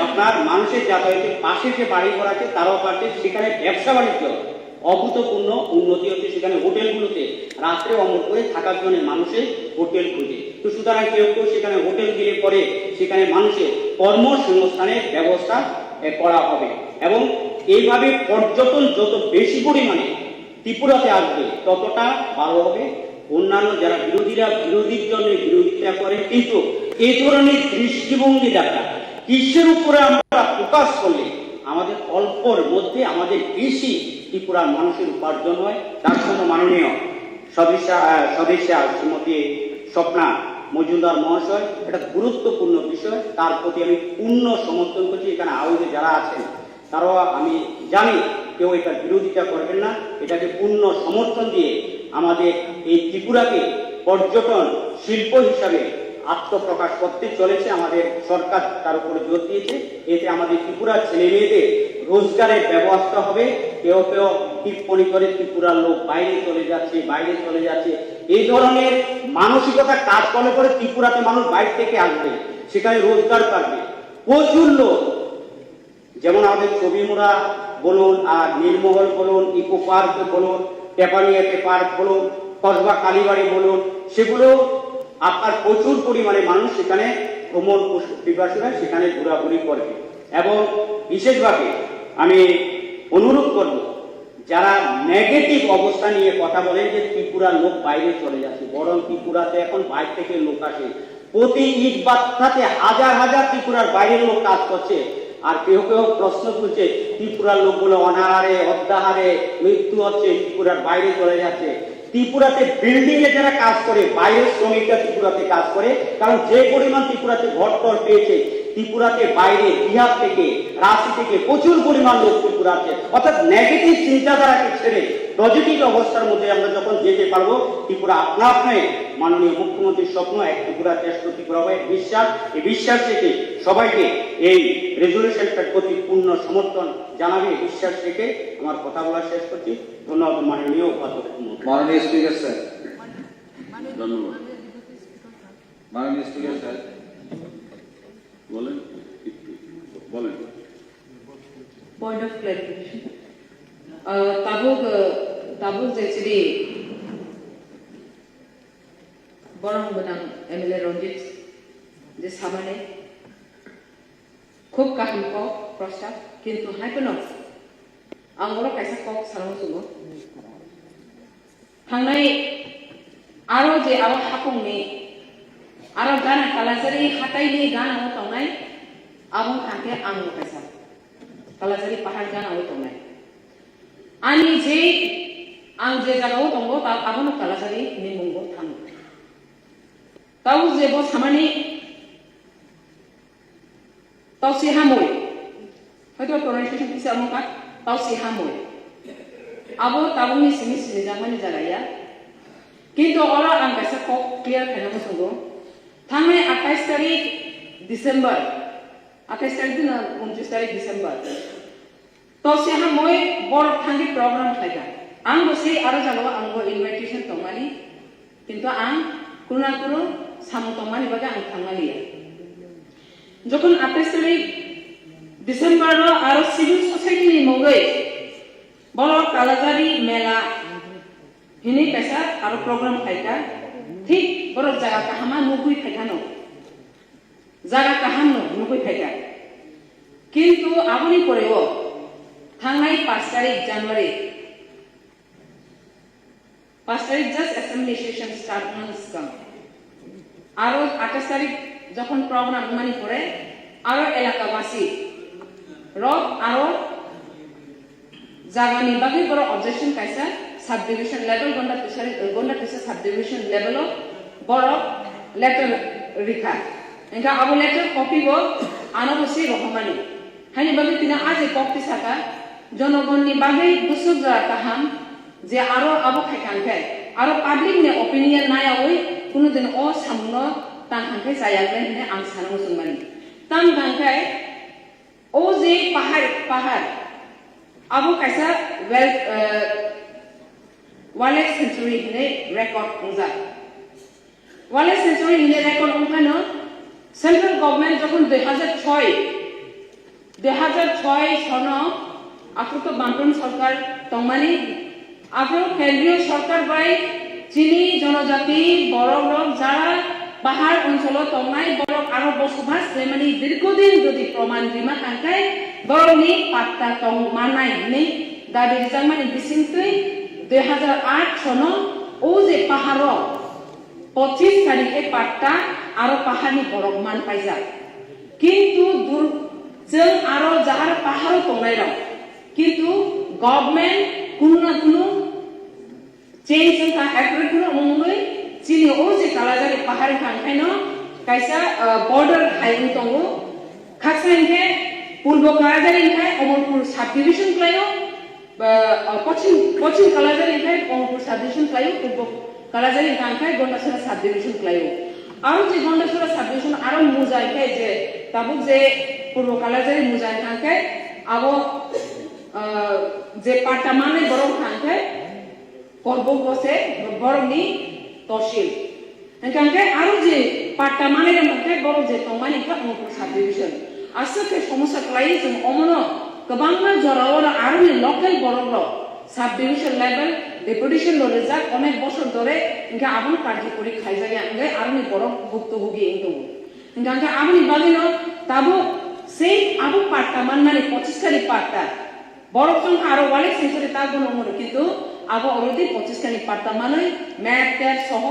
আপনার মানুষের যাতায়াতের পাশে যে বাড়ি ঘর আছে তারাও পাচ্ছে, সেখানে ব্যবসা বাণিজ্য অভূতপূর্ণ উন্নতি হচ্ছে। সেখানে হোটেলগুলোতে রাত্রে অমর করে থাকার জন্য মানুষের হোটেল খুঁজে, তো সুতরাং কেউ কেউ সেখানে হোটেল দিলে পরে সেখানে মানুষের কর্মসংস্থানের ব্যবস্থা করা হবে এবং এইভাবে পর্যটন যত বেশি পরিমাণে ত্রিপুরাতে আসবে ততটা ভালো হবে। অন্যান্য যারা বিরোধীরা বিরোধীর জন্য বিরোধিতা করে, কিন্তু এই ধরনের দৃষ্টিভঙ্গি দেখা কৃষির উপরে আমরা ফোকাস করলে আমাদের অল্পর মধ্যে আমাদের বেশি ত্রিপুরার মানুষের উপার্জন হয়। তার জন্য মাননীয় সদস্যা শ্রীমতী স্বপ্না মজুমদার মহাশয় এটা গুরুত্বপূর্ণ বিষয়, তার প্রতি আমি পূর্ণ সমর্থন করছি। এখানে আউটে যারা আছেন তারাও আমি জানি কেউ এটা বিরোধিতা করবেন না, এটাকে পূর্ণ সমর্থন দিয়ে আমাদের এই ত্রিপুরাকে পর্যটন শিল্প হিসাবে আত্মপ্রকাশ করতে চলেছে। আমাদের সরকার তার উপরে জোর দিয়েছে, এতে আমাদের ত্রিপুরার ছেলে মেয়েদের রোজগারের ব্যবস্থা হবে। কেউ কেউ টিপ্পণী করে ত্রিপুরার লোক বাইরে চলে যাচ্ছে এই ধরনের মানসিকতা কাজ করলে পরে ত্রিপুরাতে মানুষ বাইরে থেকে আসবে, সেখানে রোজগার পাবে। প্রচুর লোক, যেমন আমাদের ছবিমুড়া বলুন, আর নীলমহল বলুন, ইকো পার্ক বলুন, টেপানিয়াতে পার্ক বলুন, কসবা কালীবাড়ি বলুন, সেগুলো আপনার প্রচুর পরিমাণে মানুষ সেখানে ভ্রমণ পিপাসুরা সেখানে ঘোরাঘুরি করে। এবং বিশেষভাবে আমি অনুরোধ করব, যারা নেগেটিভ অবস্থা নিয়ে কথা বলেন যে ত্রিপুরার লোক বাইরে চলে যাচ্ছে, বরং ত্রিপুরাতে এখন বাইরে থেকে লোক আসে। প্রতি ইট বাচ্চাতে হাজার হাজার ত্রিপুরার বাইরের লোক কাজ করছে। আর কেউ কেউ প্রশ্ন তুলছে ত্রিপুরার লোকগুলো অনাহারে অত্যাহারে মৃত্যু হচ্ছে, ত্রিপুরার বাইরে চলে যাচ্ছে। ত্রিপুরাতে বিল্ডিং এ যারা কাজ করে, বাইরের শ্রমিকরা ত্রিপুরাতে কাজ করে, কারণ যে পরিমাণ ত্রিপুরাতে ঘরটর পেয়েছে, ত্রিপুরাতে বাইরে বিহার থেকে রাঁচি থেকে প্রচুর পরিমাণ লোক ত্রিপুরা আছে। অর্থাৎ নেগেটিভ চিন্তাধারাকে ছেড়ে পজিটিভ অবস্থার মধ্যে আমরা যখন যেতে পারবো, ত্রিপুরা আপনা আপনি মাননীয় মুখ্যমন্ত্রীর স্বপ্ন এক ত্রিপুরা শ্রেষ্ঠ ত্রিপুরা হবে বিশ্বাস। এই বিশ্বাস থেকে সবাইকে এই রেজলিউশনটার প্রতি পূর্ণ সমর্থন জানাবে বিশ্বাস রেখে আমার কথা বলা শেষ করছি। ধন্যবাদ মাননীয় উপাধ্যক্ষ। মাননীয় স্পিকার স্যার। ধন্যবাদ। মাননীয় স্পিকার স্যার বলেন বলেন। Point of clarification. Tabuk actually Borong benang MLA Ronjit যে সামানে খুব কাহিম কক প্রস্তাব কিন্তু হাইপনো Angola kaisa kok sarang sugo थांनाय आरो जे आरो हाफुंनि आरो गाना कालाजारि हाथायनि गानाव थांनाय आबुं थांखे आं काisa कालाजारि पाहाड़ गानाव थांनाय आंनि जे आं जे जागाव दंगो ता आबुं कालाजारि नि मुंगो थाङो ताव जेबो सामानि तावसि हामय हयतो प्रनाउन्सिएसन किसा मुका तावसि हामय आबो ताबुंनि सिनि सिनि जामानि जालाया किन्तु अरा आं काisa कक क्लियर खालामनो संगो थांनाय 28 तारिख डिसेम्बर 28 तारिख दिन 29 तारिख डिसेम्बर तावसि हामय बर थांगि प्रोग्राम खायगा आं बसे आरो जागाव आंगो इनभाइटेसन तंमानि किन्तु आं कुना कुनु सामु तंमानि बागे आं थांमालिया যখন 28 তারিখ ডিসেম্বর আর সিভিল সোসাইটি মঙ্গই বড় কালাজারি মেলা হিনি কাইসা আর প্রোগ্রাম খাইকা ঠিক বড় জায়গা কাহামা নুগুই খাইখানো জায়গা কাহাম নুগুই খাইকা কিন্তু আবনি পরেও থাংনাই 5 তারিখ জানুয়ারি 5 তারিখ জাস্ট অ্যাসেম্বলি সেশন স্টার্ট মানসকাম আর 28 তারিখ যখন প্রোগ্রাম মানি পড়ে আরো এলাকাবাসী রব আরো জাগানি বাকি বড় অবজেকশন কাইসা সাব ডিভিশন লেভেল গন্ডা টিসা সাব ডিভিশন লেভেল বড় লেটার রিখা এঙ্কা আবু লেটার কপি গো আনবসি রহমানি হানি বাকি তিনা আজে কপি সাকা জনগণনি বাকি বুসুক যা কাহাম যে আরো আবু খাইখানখাই আরো পাবলিক নে অপিনিয়ন নাই ওই কোনদিন ও সামনো तां खांखाय जायागोन होननानै आं सानो मुसलमानि तां खांखाय ओ जे पहाड़ आबो कायसा वाइल्ड सेंचुरी होननाय रेकर्ड खुंजा वाइल्ड सेंचुरी होननाय रेकर्ड ओंखानो सेंट्रल गभर्नमेंट যখন 2006 সনো आफुतो बांटन सरकार तंमानि आफु केंद्रीय सरकार बाय चीनी जनजाति बरफ लोक যারা পাহাড় অঞ্চল তংনাই বরক আরো বসবাস যেমানি দীর্ঘদিন যদি প্রমাণ দিমা কানকাই বরনি পাত্তা তং মানাই নে দাবি জামানি বিসিংতৈ 2008 সন ও যে পাহাড় 25 তারিখে পাত্তা আরো পাহাড়নি বরক মান পাইজা কিন্তু जों आरो जाहार पाहाड़ तंनाय राव किन्तु गभर्नमेंट कुनु कुनु चेंज का एक्ट कुनु मंगै चीनी ओ जे कालाजारि पाहाड़ खानखायनो कायसा बॉर्डर हाइवे दंगो खाकसाइनखे पूर्व कालाजारिनिफ्राय अमरपुर साब डिविजन क्लायो पश्चिम कालाजारिनिफ्राय अमरपुर साब डिविजन क्लायो पूर्व कालाजारि खानखाय गंडासरा साब डिविजन क्लायो आरो जे गंडासरा साब डिविजन आरो मुजाइखाय जे ताबुक जे पूर्व कालाजारि मुजाइ खानखाय आबो যে পাটা মানে বরং থাকতে করব বসে বরংনি তহসিল এখানকে আরো যে পাটা মানে মধ্যে বড় যে তমানি কা অনুকূল সাব ডিভিশন আসলে সমস্যা ক্লাই जों অমনো गोबांना জরাও আরো লোকাল বড় সাব ডিভিশন লেভেল ডেপুটেশন লরেজা অনেক বছর ধরে ইনকা আবন কার্যকরী খাইজাগে আঙ্গে আরো বড় ভুক্তভোগী ইনদো ইনকা আবনি বাগিনো তাবো সেই আবু পাটা মানে 25 কারি পাটা বড় সংখ্যা আরো ওয়ালে সেন্সারে তাগো নম্বর কিন্তু আবো অলরেডি 25 কারি পাটা মানে ম্যাপ ট্যাব সহ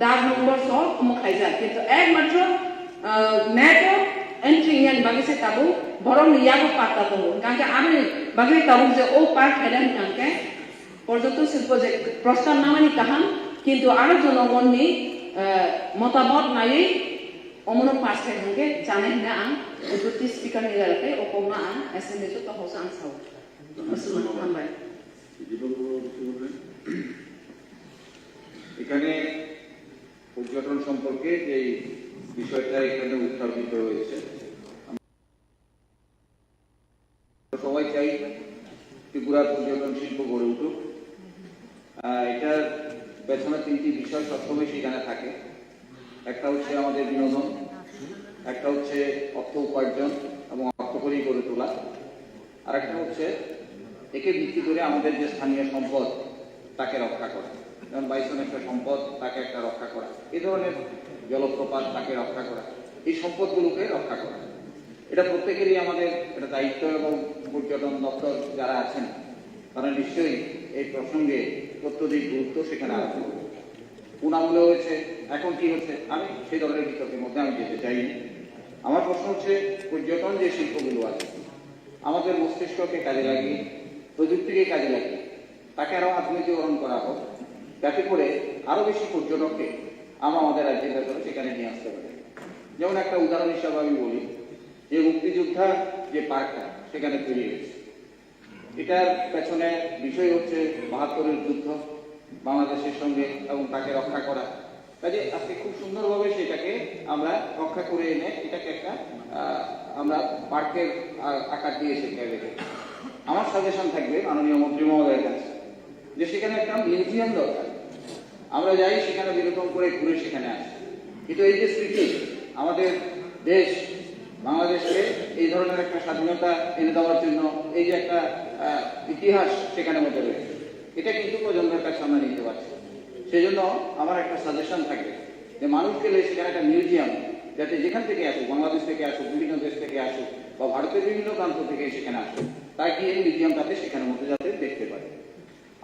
দাগ নম্বর সহ খাইজা কিন্তু একমাত্র ম্যাপও এন্ট্রি ইয়ান বাগিসে তাবো বড় ইয়াগো পাটা তো কারণ আমি বাগি তাবো যে ও পার্ট হেডান কানকে পর্যটন শিল্প যে প্রস্তাব নামানি কাহাম কিন্তু আরো জনগণনি মতামত নাই অমনো পাস খাইকে জানে না আং ডেপুটি স্পিকার নিলাতে অকমা আং এসএমএস তো হসা আং সাউ হামবাই এখানে পর্যটন সম্পর্কে যে বিষয়টা এখানে উত্থাপিত হয়েছে সবাই চাই ত্রিপুরার পর্যটন শিল্প গড়ে উঠুক এটার পেছনে তিনটি বিষয় সবসময় সেখানে থাকে একটা হচ্ছে আমাদের বিনোদন একটা হচ্ছে অর্থ উপার্জন এবং অর্থকরী গড়ে তোলা আর একটা হচ্ছে একে ভিত্তি করে আমাদের যে স্থানীয় সম্পদ তাকে রক্ষা করা যেমন বাইসন একটা সম্পদ তাকে একটা রক্ষা করা এই ধরনের জলপ্রপাত তাকে রক্ষা করা এই সম্পদগুলোকে রক্ষা করা এটা প্রত্যেকেরই আমাদের একটা দায়িত্ব এবং পর্যটন দপ্তর যারা আছেন তারা নিশ্চয়ই এই প্রসঙ্গে অত্যধিক গুরুত্ব সেখানে আরোপ করবে কোন আমলে হয়েছে এখন কি হচ্ছে আমি সেই ধরনের বিতর্কের মধ্যে আমি যেতে চাইনি আমার প্রশ্ন হচ্ছে পর্যটন যে শিল্পগুলো আছে আমাদের মস্তিষ্ককে কাজে লাগিয়ে প্রযুক্তিকে কাজে লাগিয়ে তাকে আরো আধুনিকীকরণ করা হোক যাতে করে আরো বেশি পর্যটককে আমরা আমাদের রাজ্যের ভেতরে সেখানে নিয়ে আসতে পারি যেমন একটা উদাহরণ হিসাবে আমি বলি যে মুক্তিযোদ্ধা যে পার্কটা সেখানে তৈরি হয়েছে এটার পেছনে বিষয় হচ্ছে ৭২-এর যুদ্ধ বাংলাদেশের সঙ্গে এবং তাকে রক্ষা করা কাজে আজকে খুব সুন্দরভাবে সেটাকে আমরা রক্ষা করে এনে এটাকে একটা আমরা পার্কের আকার দিয়ে সেখানে রেখে আমার সাজেশন থাকবে মাননীয় মন্ত্রী মহোদয়ের কাছে যে সেখানে একটা মিউজিয়াম দরকার আমরা যাই সেখানে বিনোদন করে ঘুরে সেখানে আসি কিন্তু এই যে স্মৃতি আমাদের দেশ বাংলাদেশকে এই ধরনের একটা স্বাধীনতা এনে দেওয়ার জন্য এই যে একটা ইতিহাস সেখানে মধ্যে রয়েছে এটা কিন্তু প্রজন্মের কাছে আমরা নিতে পারছি সেই জন্য আমার একটা সাজেশন থাকবে যে মানুষ গেলে সেখানে একটা মিউজিয়াম যাতে যেখান থেকে আসুক বাংলাদেশ থেকে আসুক বিভিন্ন দেশ থেকে আসুক বা ভারতের বিভিন্ন প্রান্ত থেকে সেখানে আসুক তাই কি এই মিউজিয়ামটাতে সেখানে মধ্যে যাতে দেখতে পারে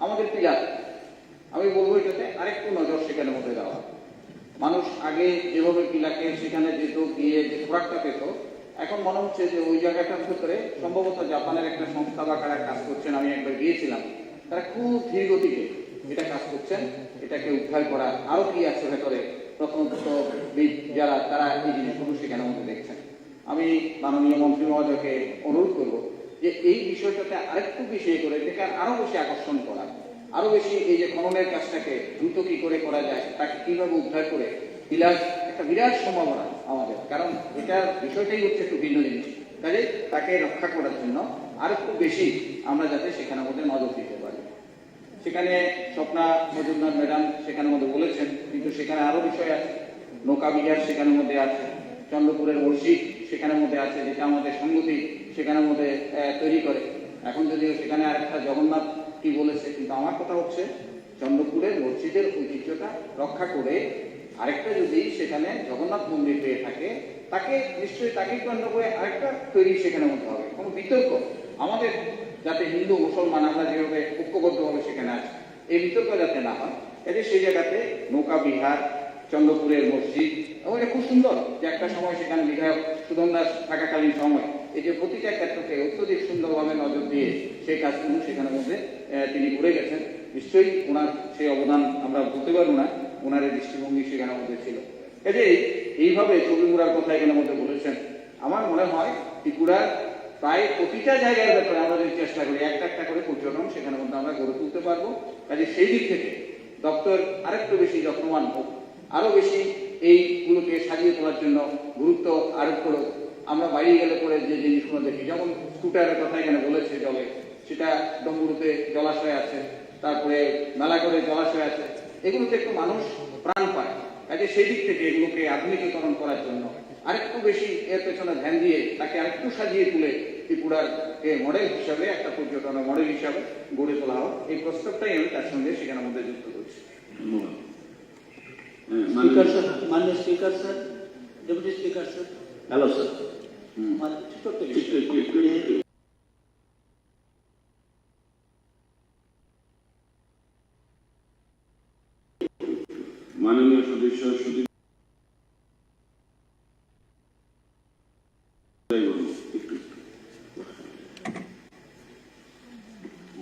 আমাদের পিলার আমি বলবো এটাতে আরেকটু নজর সেখানে মধ্যে দেওয়া মানুষ আগে যেভাবে পিলাকে সেখানে যেত গিয়ে যে খোরাকটা পেত এখন মনে হচ্ছে যে ওই জায়গাটার ভেতরে সম্ভবত জাপানের একটা সংস্থা বা কারা কাজ করছেন আমি একবার গিয়েছিলাম তারা খুব ধীর গতিতে এটা কাজ করছেন এটাকে উদ্ধার করা আরো কি আছে ভেতরে প্রথমত যারা তারা এই জিনিসগুলো সেখানে মধ্যে দেখছেন আমি মাননীয় মন্ত্রী মহোদয়কে অনুরোধ করবো যে এই বিষয়টাতে আরেকটু বেশি করে এটাকে আরো বেশি আকর্ষণ করা আরো বেশি এই যে খননের কাজটাকে দ্রুত কি করে করা যায় তাকে কিভাবে উদ্ধার করে পিলার একটা বিরাট সম্ভাবনা আমাদের কারণ এটার বিষয়টাই হচ্ছে একটু ভিন্ন জিনিস কাজে তাকে রক্ষা করার জন্য আর একটু বেশি আমরা যাতে সেখানে মধ্যে নজর দিতে পারি সেখানে স্বপ্না মজুমদার ম্যাডাম সেখানে মধ্যে বলেছেন কিন্তু সেখানে আরো বিষয় আছে নৌকা বিহার সেখানের মধ্যে আছে চন্দ্রপুরের মসজিদ সেখানের মধ্যে আছে যেটা আমাদের সংগতি সেখানের মধ্যে তৈরি করে এখন যদিও সেখানে আরেকটা জগন্নাথ কি বলেছে কিন্তু আমার কথা হচ্ছে চন্দ্রপুরের মসজিদের ঐতিহ্যটা রক্ষা করে আরেকটা যদি সেখানে জগন্নাথ মন্দির হয়ে থাকে তাকে নিশ্চয়ই তাকে কেন্দ্র করে আরেকটা তৈরি সেখানে মধ্যে হবে কোনো বিতর্ক আমাদের যাতে হিন্দু মুসলমান আমরা যেভাবে ঐক্যবদ্ধভাবে সেখানে আছে এই বিতর্ক যাতে না হয় এতে সেই জায়গাতে নৌকা বিহার চন্দ্রপুরের মসজিদ এবং এটা খুব সুন্দর যে একটা সময় সেখানে বিধায়ক সুধন দাস থাকাকালীন সময় এই যে প্রতিটা ক্ষেত্রকে অত্যধিক সুন্দরভাবে নজর দিয়ে সেই কাজগুলো সেখানের মধ্যে তিনি করে গেছেন নিশ্চয়ই ওনার সেই অবদান আমরা বলতে পারবো না ওনার দৃষ্টিভঙ্গি সেখানের মধ্যে ছিল এতে এইভাবে ছবি মুড়ার কথা এখানের মধ্যে বলেছেন আমার মনে হয় ত্রিপুরার প্রায় প্রতিটা জায়গার ব্যাপারে আমরা যদি চেষ্টা করি একটা একটা করে পর্যটন সেখানের মধ্যে আমরা গড়ে তুলতে পারবো কাজে সেই দিক থেকে দপ্তর আরেকটু বেশি যত্নবান হোক আরো বেশি এইগুলোকে সাজিয়ে তোলার জন্য গুরুত্ব আরোপ করুক আমরা বাইরে গেলে পরে যে জিনিসগুলো দেখি যেমন স্কুটারের কথা এখানে বলেছে জলে সেটা ডম্বুরুতে জলাশয় আছে, তারপরে মেলাগড়ে জলাশয় আছে, এগুলোতে একটু মানুষ প্রাণ পায়। কাজে সেই দিক থেকে এগুলোকে আধুনিকীকরণ করার জন্য আরেকটু বেশি এর পেছনে ধ্যান দিয়ে তাকে আরেকটু সাজিয়ে তুলে ত্রিপুরার মডেল হিসাবে, একটা পর্যটনের মডেল হিসাবে গড়ে তোলা হোক, এই প্রস্তাবটাই আমি তার সঙ্গে সেখানে মধ্যে যুক্ত করছি। স্পিকার স্যার, মাননীয় speaker sir, deputy speaker sir, hello sir. মাননীয় সদস্য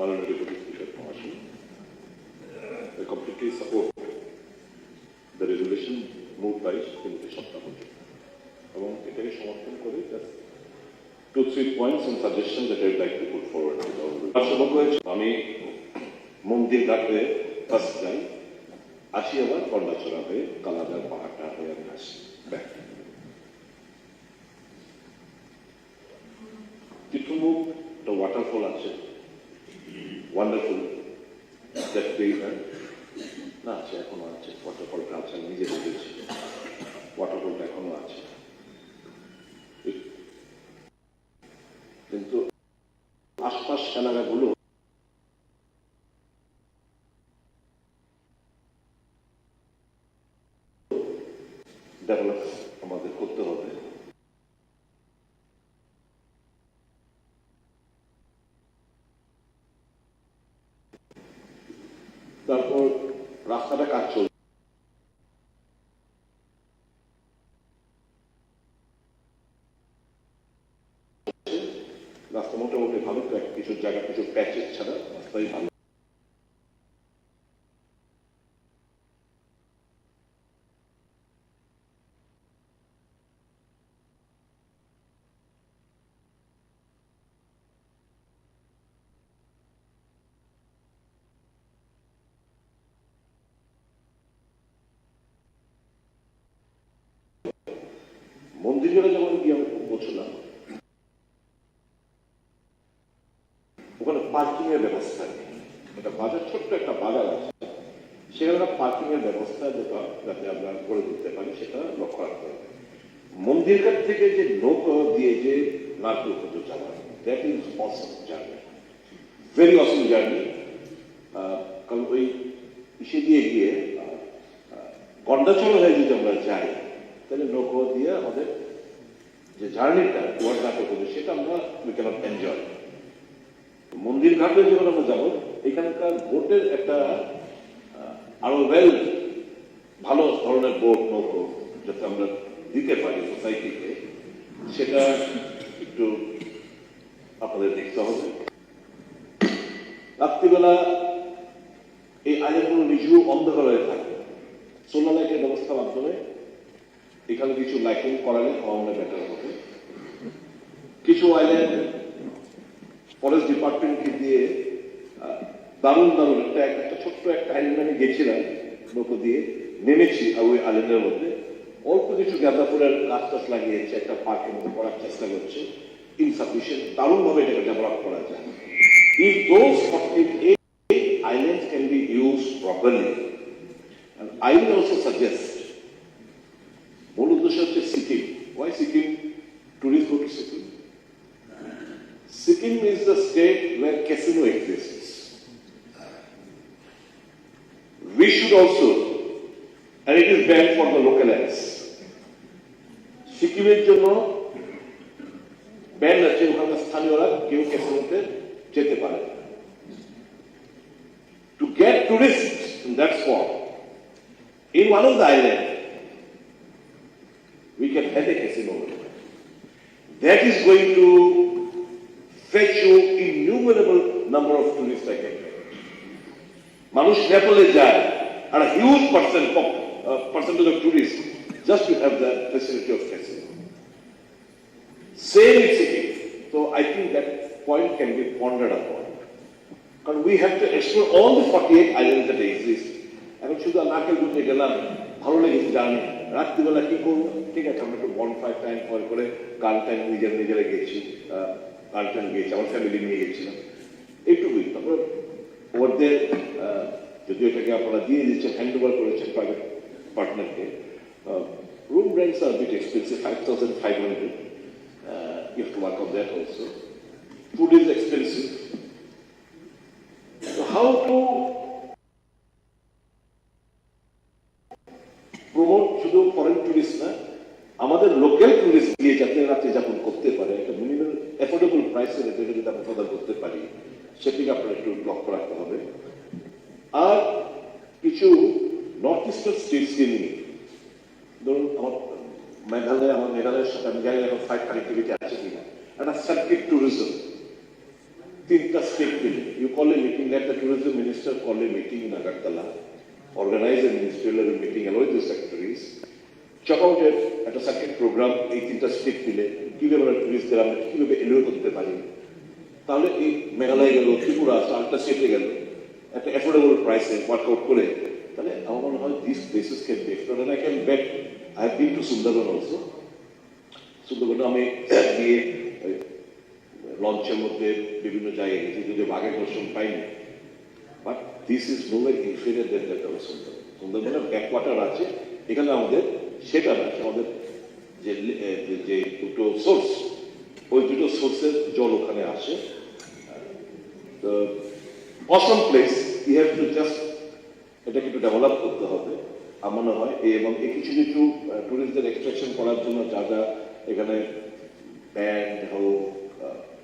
Honorable Deputy Speaker Commission, I completely support the resolution moved by Shrimati Saptamurti. এবং এটাকে সমর্থন করে two, 3 points and suggestions that I would like to put forward. আমি মন্দির ঘাট হয়ে ফার্স্ট যাই, আসি আবার কন্যাচড়া হয়ে কালাদার পাহাড়টা হয়ে আমি আসি ব্যাক। তীর্থমুখ একটা ওয়াটারফল আছে, ওয়ান্ডারফুল, দ্যাট না আছে, এখনো আছে ওয়াটারফলটা আছে, আমি নিজে দেখেছি ওয়াটারফলটা এখনো আছে, কিন্তু আশপাশ এলাকাগুলো ডেভেলপ আমাদের করতে হবে। তারপর রাস্তাটা কাজ চলছে, রাস্তা মোটামুটি ভালো, কিছু জায়গা কিছু প্যাচেস ছাড়া রাস্তাই ভালো। মন্দিরে যেমন গিয়ে আমি পৌঁছলাম, ওখানে পার্কিং এর ব্যবস্থা নেই। একটা বাজার, ছোট্ট একটা বাজার আছে, সেখানে একটা পার্কিং এর ব্যবস্থা যাতে আমরা গড়ে তুলতে পারি সেটা লক্ষ্য রাখতে হবে। মন্দির ঘাট থেকে যে নৌকা দিয়ে যে নারকেল পর্যন্ত যাওয়া, that is Assam journey, very Assam journey. কারণ ওই ইসে দিয়ে গিয়ে গন্ডাচল হয়ে যদি আমরা যাই, তাহলে নৌকা দিয়ে আমাদের যে জার্নিটা টুয়ার্ড নারকেল পর্যন্ত সেটা আমরা উই ক্যানট এনজয়। মন্দির ঘাটে যখন আমরা যাবো, এখানকার বোটের একটা আরো ভালো ধরনের বোট নৌকো যাতে আমরা দিতে পারি সোসাইটিকে, সেটা একটু আপনাদের দেখতে হবে। রাত্রিবেলা এই আইল্যান্ডগুলো নিজেও অন্ধকার হয়ে থাকে, সোলার লাইটের ব্যবস্থার মাধ্যমে এখানে কিছু লাইটিং করালে আমার বেটার হবে। কিছু আইল্যান্ড ফরেস্ট ডিপার্টমেন্টকে দিয়ে দারুণ একটা ছোট্ট একটা আইল্যান্ড আমি গেছিলাম, নৌকো দিয়ে নেমেছি ওই আইল্যান্ডের মধ্যে, অল্প কিছু গাঁদা ফুলের গাছ টাছ লাগিয়েছে, একটা পার্কের মধ্যে করার চেষ্টা করছে, ইনসাফিসিয়েন্ট, দারুণ ভাবে এটাকে ডেভেলপ করা যায়। If those 48 islands can be used properly, and I will also suggest, মূল উদ্দেশ্য হচ্ছে Sikkim. Why Sikkim? Tourists go to Sikkim. Sikkim is the state where casino exists. We should also, and it is banned for the locals. সিকিমের জন্য ban আছে, ওখানে স্থানীয়রা কেউ ক্যাসিনোতে যেতে পারে। To get tourists in that spot, in one of the islands, we can have a casino. That is going to fetch you innumerable number of tourists again. মানুষ নেপালে যায়, and a huge percentage of tourists just to have the facility of casino. Same in Sikkim. So I think that point can be pondered upon. Because we have to explore all the 48 islands that exist. এখন শুধু নারকেল গুড়তে গেলাম, ভালো লেগেছে জানি, রাত্রিবেলা কি করবো, ঠিক আছে আমরা একটু বনফায়ার টাইম করে গান টাইম নিজেরা গেছি, গান টাইম গিয়েছি, আমার ফ্যামিলি নিয়ে গেছিলাম। এইটুকুই। তারপর ওদের যদি এটাকে আপনারা দিয়ে দিচ্ছেন, হ্যান্ড ওভার করেছেন প্রাইভেট পার্টনারকে, room rents are a bit expensive, 5,500. You have to work on that also. Food is expensive. So how to promote শুধু ফরেন টুরিস্ট না, আমাদের লোকাল টুরিস্ট গিয়ে যাতে রাত্রি যাপন করতে পারে একটা মিনিমাম অ্যাফোর্ডেবল প্রাইসের রেটে যদি আমরা প্রদান করতে পারি, সেটিকে আপনার একটু লক্ষ্য রাখতে হবে। আর কিছু নর্থ ইস্টার্ন স্টেটসকে নিয়ে, ধরুন আমার মেঘালয়ের সাথে আমি জানি এখন ফ্লাইট কানেক্টিভিটি আছে কিনা, একটা সার্কিট ট্যুরিজম, 3টা স্টেট মিলে you call a meeting, let the tourism minister call a meeting in Agartala, organize a ministerial meeting along with the secretaries, check out একটা সার্কিট প্রোগ্রাম, এই 3টা স্টেট মিলে কিভাবে আমরা টুরিস্টদের আমরা কিভাবে এলিওর করতে পারি। তাহলে এই মেঘালয় গেল, ত্রিপুরা, 4টা স্টেটে গেল, একটা অ্যাফোর্ডেবল প্রাইসে ওয়ার্কআউট করে, তাহলে আমার মনে হয় this places can be explored. I can bet I have been to Sundarban also. সুন্দরবনে আমি গিয়ে লঞ্চের মধ্যে বিভিন্ন জায়গায় গেছি, যদি বাঘের দর্শন পাইনি, but this is nowhere inferior than that of Sundarban. সুন্দরবনের ব্যাকওয়াটার আছে, এখানে আমাদের সেটা না, আমাদের যে দুটো সোর্স, ওই দুটো সোর্সের জল ওখানে আসে। তো awesome place, you have to just এটাকে একটু ডেভেলপ করতে হবে আমার মনে হয়। এবং এই কিছু কিছু টুরিস্টদের এক্সট্রাকশন করার জন্য যা যা এখানে ব্যান্ড হোক,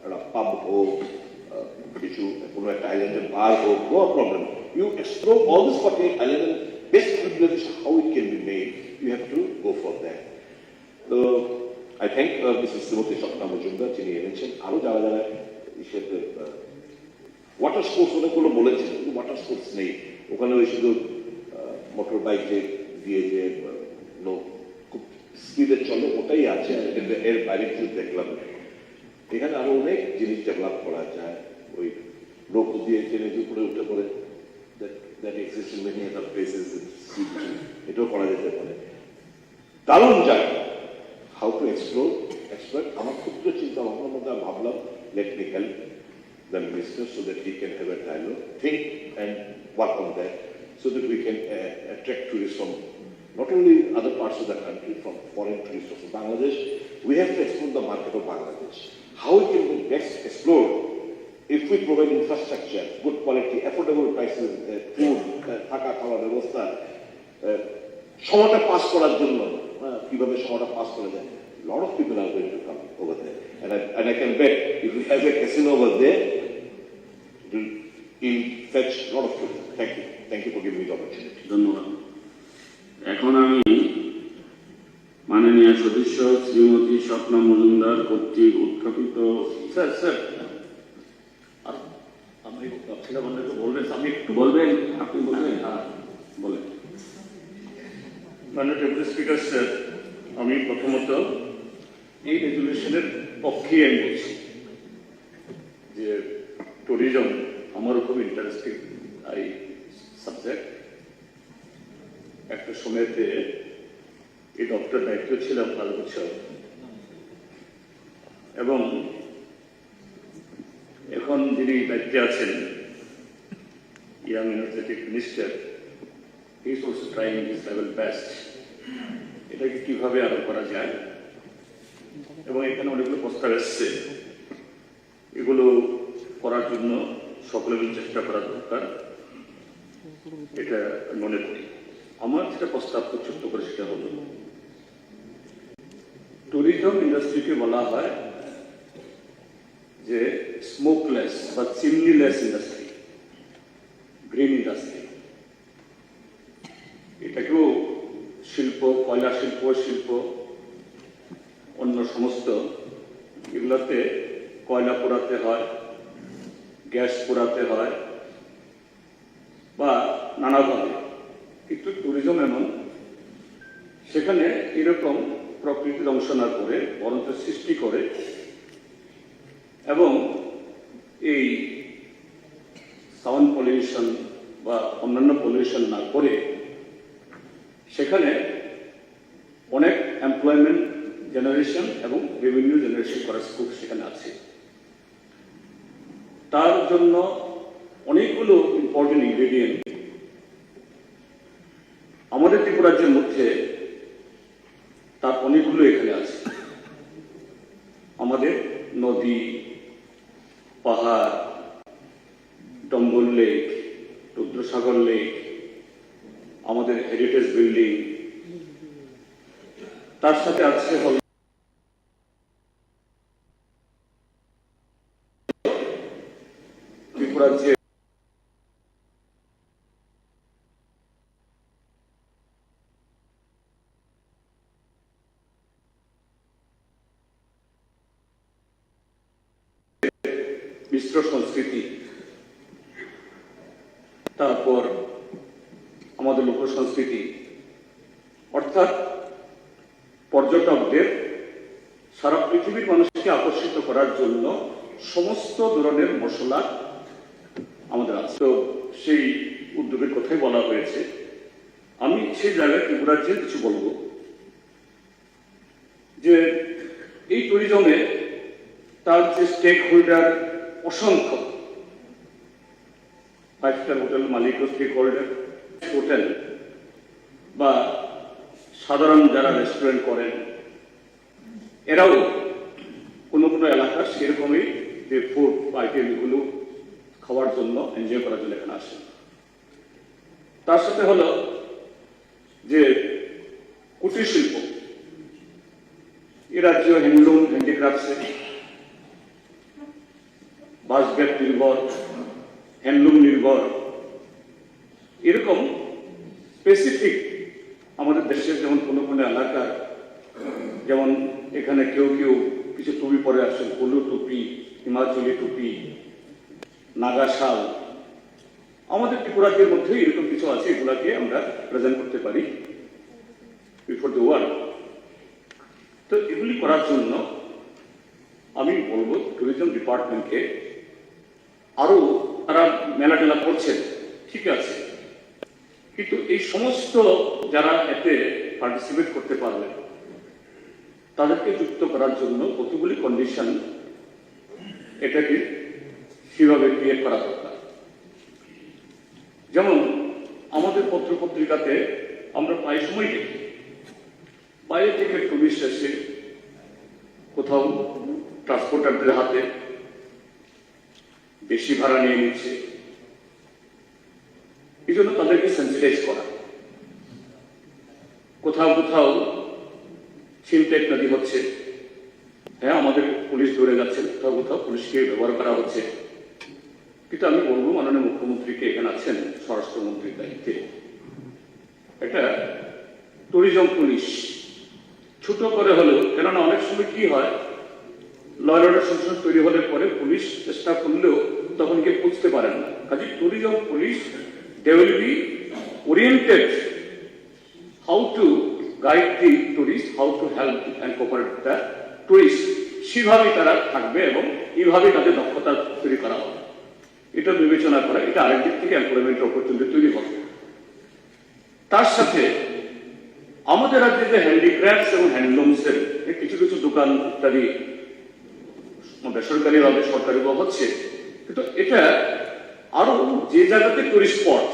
একটা পাব হোক, কিছু কোনো একটা আইল্যান্ডের বার হোক, no problem, you explore all this 48 island and best implementation how it can be made, you have to go for that. তো I thank Mrs Shrimati Swapna Majumdar, যিনি এনেছেন। আরো যারা যারা হিসেবে ওয়াটার স্পোর্টস অনেকগুলো বলেছেন, কিন্তু ওয়াটার স্পোর্টস নেই ওখানে। ওই শুধু মোটর বাইক দিয়ে যে খুব স্পিডে চলে ওটাই আছে, এর বাইরে কিছু দেখলাম। এখানে আরো অনেক জিনিস ডেভেলপ করা যায়, ওই লোক দিয়ে ট্রেনে উপরে উঠে পড়ে এটাও করা যেতে পারে। দারুণ জায়গা, হাউ টু এক্সপ্লোর। আমার ক্ষুদ্র চিন্তা ভাবনার মধ্যে আমি ভাবলাম, let me help the minister so that he can have a dialogue, think and work on that, so that we can attract tourists from not only other parts of the country, from foreign tourists from Bangladesh. We have to explore the market of Bangladesh. How it can be best explored if we provide infrastructure, good quality, affordable prices, food, থাকা খাওয়ার ব্যবস্থা, সময়টা pass করার জন্য কিভাবে সময়টা pass করা যায়। lot of people are going to come over there, and I can bet if we have a casino over there, it will fetch a lot of people. Thank you for giving me the opportunity. ধন্যবাদ। এখন আমি মাননীয় সদস্য শ্রীমতী স্বপ্না মজুমদার কর্তৃক উত্থাপিত। Sir আমি বলবেন, আমি একটু বলবেন, আপনি বলবেন? হ্যাঁ বলেন। মাননীয় ডেপুটি স্পিকার স্যার, আমি প্রথমত এই রেজুলেশনের পক্ষে আমি বলছি যে ট্যুরিজম আমারও খুব ইন্টারেস্টিং এই সাবজেক্ট। একটা সময়তে এই ডক্টর দায়িত্ব ছিলাম 5 বছর, এবং এখন যিনি দায়িত্বে আছেন young energetic minister, he is also trying his level best এটাকে কিভাবে আরো করা যায়। এবং এখানে অনেকগুলো প্রস্তাব এসছে, এগুলো করার জন্য সকলে মিলে চেষ্টা করা দরকার, এটা মনে করি। আমার যেটা প্রস্তাব ছোট্ট করে সেটা হলো, ট্যুরিজম ইন্ডাস্ট্রিকে বলা হয় যে স্মোকলেস বা চিমনিলেস ইন্ডাস্ট্রি, গ্রিন ইন্ডাস্ট্রি। এটাকেও শিল্প, কয়লা শিল্প, অন্য সমস্ত এগুলোতে কয়লা পোড়াতে হয়, গ্যাস পোড়াতে হয় বা নানাভাবে। কিন্তু ট্যুরিজম এমন, সেখানে এরকম প্রকৃতি ধ্বংস না করে বরঞ্চ সৃষ্টি করে, এবং এই সাউন্ড পলিউশন বা অন্যান্য পলিউশন না করে সেখানে অনেক এমপ্লয়মেন্ট জেনারেশন এবং রেভিনিউ জেনারেশন করার স্কোপ সেখানে আছে। তার জন্য অনেকগুলো ইম্পর্টেন্ট ইনগ্রেডিয়েন্ট আমাদের ত্রিপুরা রাজ্যের মধ্যে, তার অনেকগুলো এখানে আছে। আমাদের নদী, পাহাড়, ডম্বল লেক, রুদ্রসাগর লেক, আমাদের হেরিটেজ বিল্ডিং, তার সাথে আছে হল ত্রিপুরার যে মিশ্র সংস্কৃতি, তারপর আমাদের লোক সংস্কৃতি, অর্থাৎ পর্যটকদের সারা পৃথিবীর মানুষকে আকর্ষিত করার জন্য সমস্ত ধরনের মশলা আমাদের আছে। তো সেই উদ্যোগের কথাই বলা হয়েছে। আমি সেই জায়গায় ত্রিপুরা রাজ্যে কিছু বলবো যে এই ট্যুরিজমে তার যে স্টেক হোল্ডার অসংখ্য, 5 স্টার হোটেল মালিকও স্টেক হোল্ডার, হোটেল বা সাধারণ যারা রেস্টুরেন্ট করেন এরাও কোনো কোনো এলাকার সেরকমই যে ফুড আইটেমগুলো খাওয়ার জন্য, এনজয় করার জন্য এখানে আসেন। তার সাথে হলো যে কুটির শিল্প, এ রাজ্য হ্যান্ডলুম, হ্যান্ডিক্রাফটসে বাঁশবেত নির্ভর, হ্যান্ডলুম নির্ভর, এরকম স্পেসিফিক আমাদের দেশের যেমন কোনো কোনো এলাকার, যেমন এখানে কেউ কেউ কিছু টুপি পরে আসেন, হলু টুপি, হিমাচলি টুপি, নাগা শাল, আমাদের ত্রিপুরাজ্যের মধ্যে এরকম কিছু আছে, এগুলাকে আমরা প্রেজেন্ট করতে পারি বিফোর দ্য ওয়ার্ল্ড। তো এগুলি করার জন্য আমি বলবো ট্যুরিজম ডিপার্টমেন্টকে আরো, তারা মেলা টেলা করছেন ঠিক আছে, কিন্তু এই সমস্ত যারা এতে পার্টিসিপেট করতে পারবে তাদেরকে যুক্ত করার জন্য কতগুলি কন্ডিশন এটাকে সেভাবে ক্রিয়েট করা দরকার। যেমন আমাদের পত্র পত্রিকাতে আমরা প্রায় সময় দেখি বাইরে থেকে টুরিস্ট এসে কোথাও ট্রান্সপোর্টারদের হাতে বেশি ভাড়া নিয়ে নিচ্ছে, এই জন্য তাদেরকে সেন্সিটাইজ করা। কোথাও কোথাও ছিনতাই ইত্যাদি হচ্ছে, হ্যাঁ আমাদের পুলিশ ধরে যাচ্ছে, কোথাও কোথাও পুলিশকে ব্যবহার করা হচ্ছে। কিন্তু আমি বলবো মাননীয় মুখ্যমন্ত্রীকে, এখানে আছেন স্বরাষ্ট্রমন্ত্রীর দায়িত্বে, এটা ট্যুরিজম পুলিশ ছোট করে হলেও, কেননা অনেক সময় কি হয়, ল অ্যান্ড অর্ডার সিচুয়েশন তৈরি হলে পরে পুলিশ চেষ্টা করলেও তখন গিয়ে বুঝতে পারেন না। কাজে tourism police they will be oriented how to guide the tourist, how to help and cooperate the tourist, সেভাবেই তারা থাকবে এবং এইভাবেই তাদের দক্ষতা তৈরি করা হবে। এটা বিবেচনা করা, এটা আরেক দিক থেকে এমপ্লয়মেন্ট অপরচুনিটি তৈরি হবে। তার সাথে আমাদের রাজ্যে যে হ্যান্ডিক্রাফটস এবং হ্যান্ডলুমসের কিছু কিছু দোকান ইত্যাদি বেসরকারিভাবে সরকারিভাবে হচ্ছে, কিন্তু এটা আরো যে জায়গাতে টুরিস্ট স্পট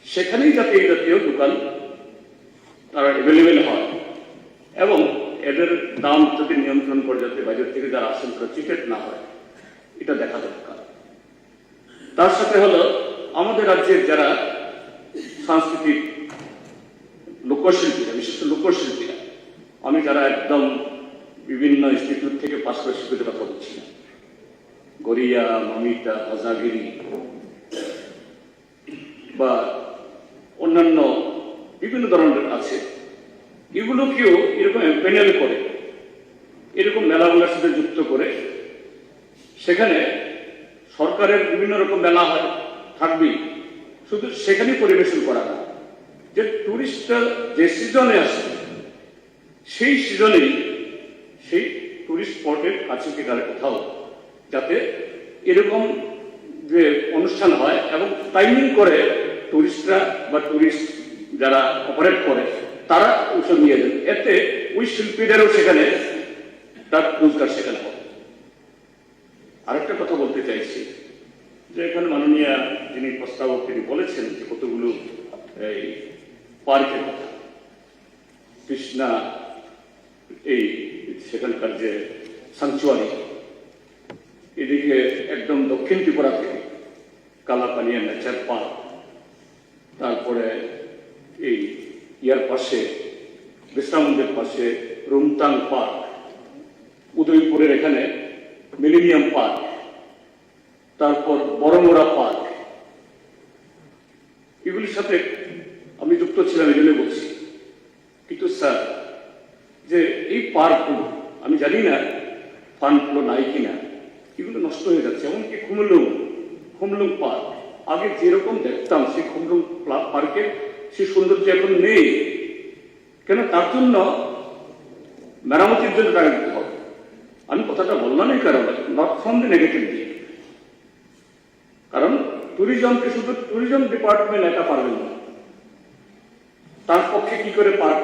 সেখানেই যাতে এই জাতীয় দোকান তারা অ্যাভেলেবেল হয় এবং এদের দাম যাতে নিয়ন্ত্রণ করে, যাতে বাইরের থেকে যারা আসেন তারা চিটেড না হয়, এটা দেখা দরকার। তার সাথে হলো আমাদের রাজ্যের যারা সাংস্কৃতিক লোকশিল্পীরা, বিশেষ করে লোকশিল্পীরা, আমি যারা একদম বিভিন্ন ইনস্টিটিউট থেকে পাশ করে শিল্পীদের কথা বলছি না, গড়িয়া, মামিতা, হাজাগিরি বা অন্যান্য বিভিন্ন ধরনের আছে, এগুলোকেও এরকম প্যানেল করে, এরকম মেলাগুলোর সাথে যুক্ত করে, সেখানে সরকারের বিভিন্ন রকম মেলা হয়, থাকবেই, শুধু সেখানেই পরিবেশন করা না, যে টুরিস্টরা যে সিজনে আসে সেই সিজনেই সেই টুরিস্ট স্পটের কাছে কি তারা কোথাও যাতে এরকম যে অনুষ্ঠান হয় এবং টাইমিং করে টুরিস্টরা বা টুরিস্ট যারা অপারেট করে তারা ওসব নিয়ে যান, এতে ওই শিল্পীদেরও সেখানে তার রোজগার সেখানে হবে। আরেকটা কথা বলতে চাইছি, যে এখানে মাননীয় যিনি প্রস্তাবক তিনি বলেছেন যে কতগুলো এই পার্কের কথা, কৃষ্ণা এই সেখানকার যে সাংচুয়ারি, এদিকে একদম দক্ষিণ ত্রিপুরা থেকে কালাপানিয়া নেচার পার্ক, তারপরে এই ইয়ার পাশে বিশ্রামন্দির পাশে রুমতাং পার্ক, উদয়পুরের এখানে মিলেনিয়াম পার্ক, তারপর বড়মোড়া পার্ক, এগুলির সাথে আমি যুক্ত ছিলাম, এই জন্য বলছি। কিন্তু স্যার, যে এই পার্কগুলো আমি জানি না ফান্ডগুলো নাই কিনা, এগুলো নষ্ট হয়ে যাচ্ছে। এমনকি খুমলুং পার্ক, আগে যেরকম দেখতাম সেই খুমলুং পার্কের সেই সৌন্দর্য এখন নেই। কেন? তার জন্য মেরামতির জন্য টাকা দিতে হবে। আমি কথাটা বললাম এই কারণে, নট ফ্রম দ্য নেগেটিভ দিক। কারণ ট্যুরিজমকে শুধু ট্যুরিজম ডিপার্টমেন্ট একা পারবেন না, তার পক্ষে কি করে পার্ক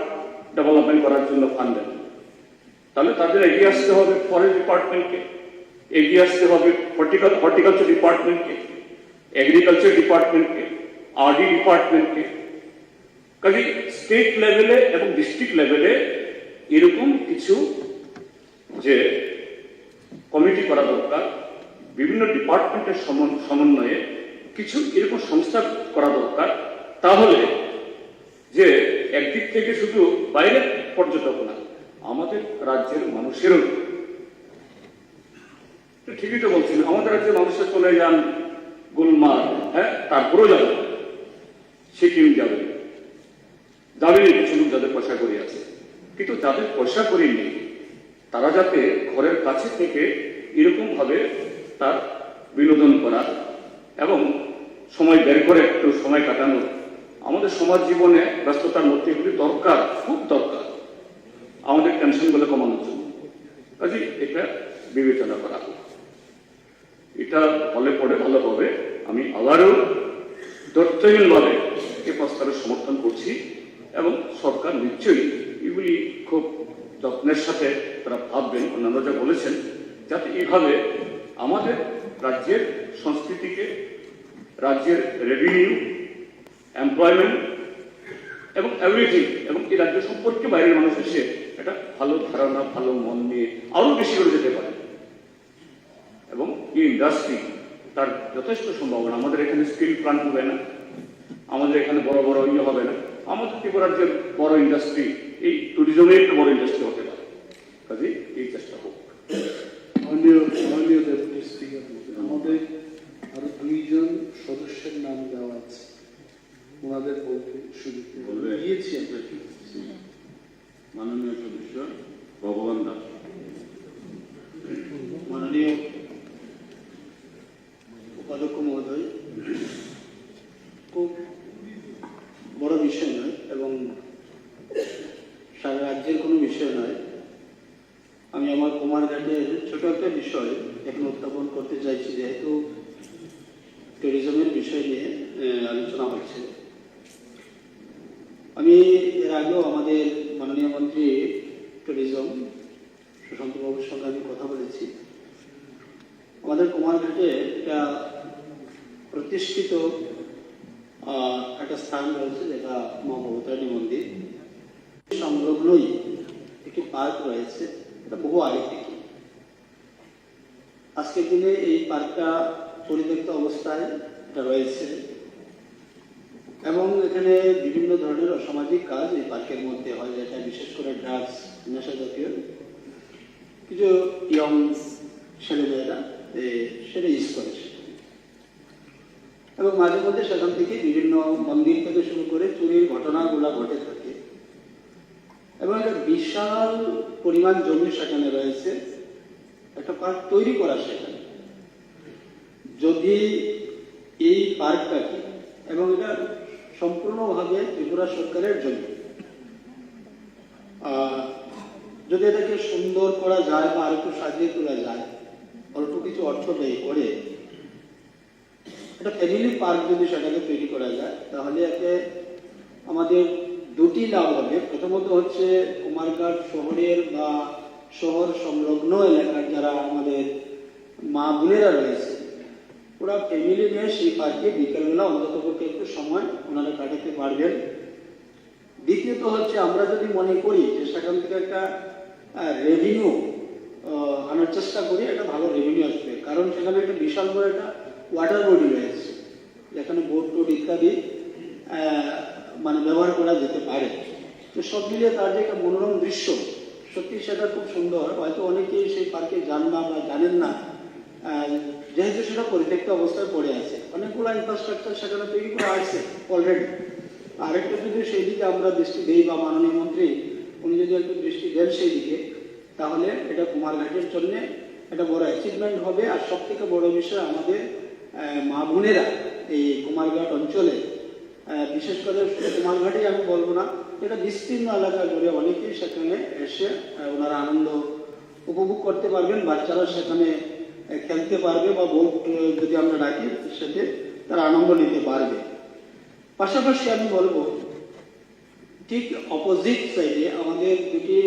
ডেভেলপমেন্ট করার জন্য ফান্ড দেন। তাহলে তাদের এগিয়ে আসতে হবে ফরেস্ট ডিপার্টমেন্টকে, এগিয়ে আসতে হবে হর্টিকালচার ডিপার্টমেন্টকে, এগ্রিকালচার ডিপার্টমেন্টকে, আরডি ডিপার্টমেন্টকে। কাজে স্টেট লেভেলে এবং ডিস্ট্রিক্ট লেভেলে এরকম কিছু যে কমিটি করা দরকার, বিভিন্ন ডিপার্টমেন্টের সমন্বয়ে কিছু এরকম সংস্থা করা দরকার। তাহলে যে একদিক থেকে শুধু বাইরের পর্যটক না, আমাদের রাজ্যের মানুষেরও, ঠিকই তো বলছেন, আমাদের রাজ্যের মানুষের চলে যান গুলমার্গ, হ্যাঁ, তারপরেও যাবেন, সিকিম যাবেন, যাবেনই কিছু লোক যাদের পয়সা করে আছে। কিন্তু যাদের পয়সা করে নেই, তারা যাতে ঘরের কাছে থেকে এরকম ভাবে তার বিনোদন করা এবং সময় বের করে একটু সময় কাটানো, আমাদের সমাজ জীবনে ব্যস্ততার মধ্যে এগুলি দরকার, খুব দরকার আমাদের টেনশনগুলো কমানোর জন্য। কাজে এটা বিবেচনা করা হোক, এটা হলে পরে ভালো হবে। আমি আবারও তথ্যহীনভাবে এই প্রস্তাবের সমর্থন করছি এবং সরকার নিশ্চয়ই এগুলি খুব যত্নের সাথে তারা ভাববেন, অন্যান্য যা বলেছেন, যাতে এইভাবে আমাদের রাজ্যের সংস্কৃতিকে, রাজ্যের রেভিনিউ, এমপ্লয়মেন্ট এবং এভরিথিং, এবং এই রাজ্য সম্পর্কে বাইরের মানুষ এসে একটা ভালো ধারণা, ভালো মন নিয়ে আরো বেশি করে যেতে পারে। এবং এই ইন্ডাস্ট্রি তার যথেষ্ট সম্ভাবনা। আমাদের এখানে স্টিল প্লান্ট হবে না, আমাদের এখানে বড় বড় ইয়ে হবে না, আমাদের ত্রিপুরার যে বড় ইন্ডাস্ট্রি, এই ট্যুরিজমের একটা বড় ইন্ডাস্ট্রি হতে পারে। কাজে এই চেষ্টা হোক। ডেপুটি স্পিকার, আমাদের আরো 2 জন সদস্যের নাম দেওয়া আছে, ওনাদের বলতে শুরু দিয়েছি আমরা। মাননীয় সদস্য ভগবান দাস। মাননীয় উপাধ্যক্ষ মহোদয়, খুব বড় বিষয় নয় এবং সারা রাজ্যের কোনো বিষয় নয়। আমি আমার কুমারঘাটের ছোট একটা বিষয় এখন উত্থাপন করতে চাইছি, যেহেতু ট্যুরিজমের বিষয় নিয়ে আলোচনা হচ্ছে। আমি এর আগেও আমাদের মাননীয় মন্ত্রী ট্যুরিজম সুশান্ত বাবুর সঙ্গে আমি কথা বলেছি। আমাদের কুমারঘাটে একটা প্রতিষ্ঠিত একটা স্থান রয়েছে, যেটা মা ভবতারিণী মন্দির সংলগ্নই একটি পার্ক রয়েছে। এটা বহু আগে থেকে, আজকের দিনে এই পার্কটা পরিত্যক্ত অবস্থায় এটা রয়েছে এবং এখানে বিভিন্ন ধরনের অসামাজিক কাজ এই পার্কের মধ্যে হয়, যেটা বিশেষ করে ড্রাগস, নেশা জাতীয় কিছু ইয়ং ছেলেমেয়েরা সেটা ইউজ করে, এবং মাঝে মধ্যে সেখান থেকে বিভিন্ন মন্দির থেকে শুরু করে চুরির ঘটনাগুলো ঘটে থাকে। এবং একটা বিশাল পরিমাণ জমি সেখানে রয়েছে, একটা পার্ক তৈরি করা সেখানে। যদি এই পার্কটাকে, এবং এটা সম্পূর্ণভাবে ত্রিপুরা সরকারের জন্য, যদি এটাকে সুন্দর করা যায় বা আর একটু সাজিয়ে তোলা যায়, অল্প কিছু অর্থ ব্যয় করে একটা ফ্যামিলি পার্ক যদি সেটাকে তৈরি করা যায়, তাহলে এতে আমাদের 2টি লাভ হবে। প্রথমত হচ্ছে কুমারঘাট শহরের বা শহর সংলগ্ন এলাকার যারা আমাদের মা বোনেরা রয়েছে, পুরো ফ্যামিলি নিয়ে সেই পার্কে বিকেলবেলা অন্তত পক্ষে একটু সময় ওনারা কাটাতে পারবেন। দ্বিতীয়ত হচ্ছে, আমরা যদি মনে করি যে সেখান থেকে একটা রেভিনিউ আনার চেষ্টা করি, একটা ভালো রেভিনিউ আসবে, কারণ সেখানে একটা বিশাল বড় একটা ওয়াটার বডি রয়েছে যেখানে বোট টোট ইত্যাদি মানে ব্যবহার করা যেতে পারে। তো সব মিলিয়ে তার যে একটা মনোরম দৃশ্য, সত্যি সেটা খুব সুন্দর। হয়তো অনেকেই সেই পার্কে যান না বা জানেন না, যেহেতু সেটা পরিত্যক্ত অবস্থায় পড়ে আছে। অনেকগুলো ইনফ্রাস্ট্রাকচার সেখানে তৈরি করা আছে অলরেডি। আরেকটা যদি সেই দিকে আমরা দৃষ্টি দিই বা মাননীয় মন্ত্রী উনি যদি একটু দৃষ্টি দেন সেই দিকে, তাহলে এটা কুমারঘাটের জন্য একটা বড় অ্যাচিভমেন্ট হবে। আর সব থেকে বড় বিষয়, আমাদের মা বোনেরা এই কুমারঘাট অঞ্চলে, বিশেষ করে শুধু কুমারঘাটেই আমি বলবো না, এটা বিস্তীর্ণ এলাকা জুড়ে অনেকেই সেখানে এসে ওনারা আনন্দ উপভোগ করতে পারবেন। বাচ্চারা সেখানে খেলতে পারবে বা বোট যদি আমরা রাখি সেটা তারা আনন্দ নিতে পারবে। পাশাপাশি আমি বলবো, ঠিক অপোজিট সাইডে আমাদের দুটি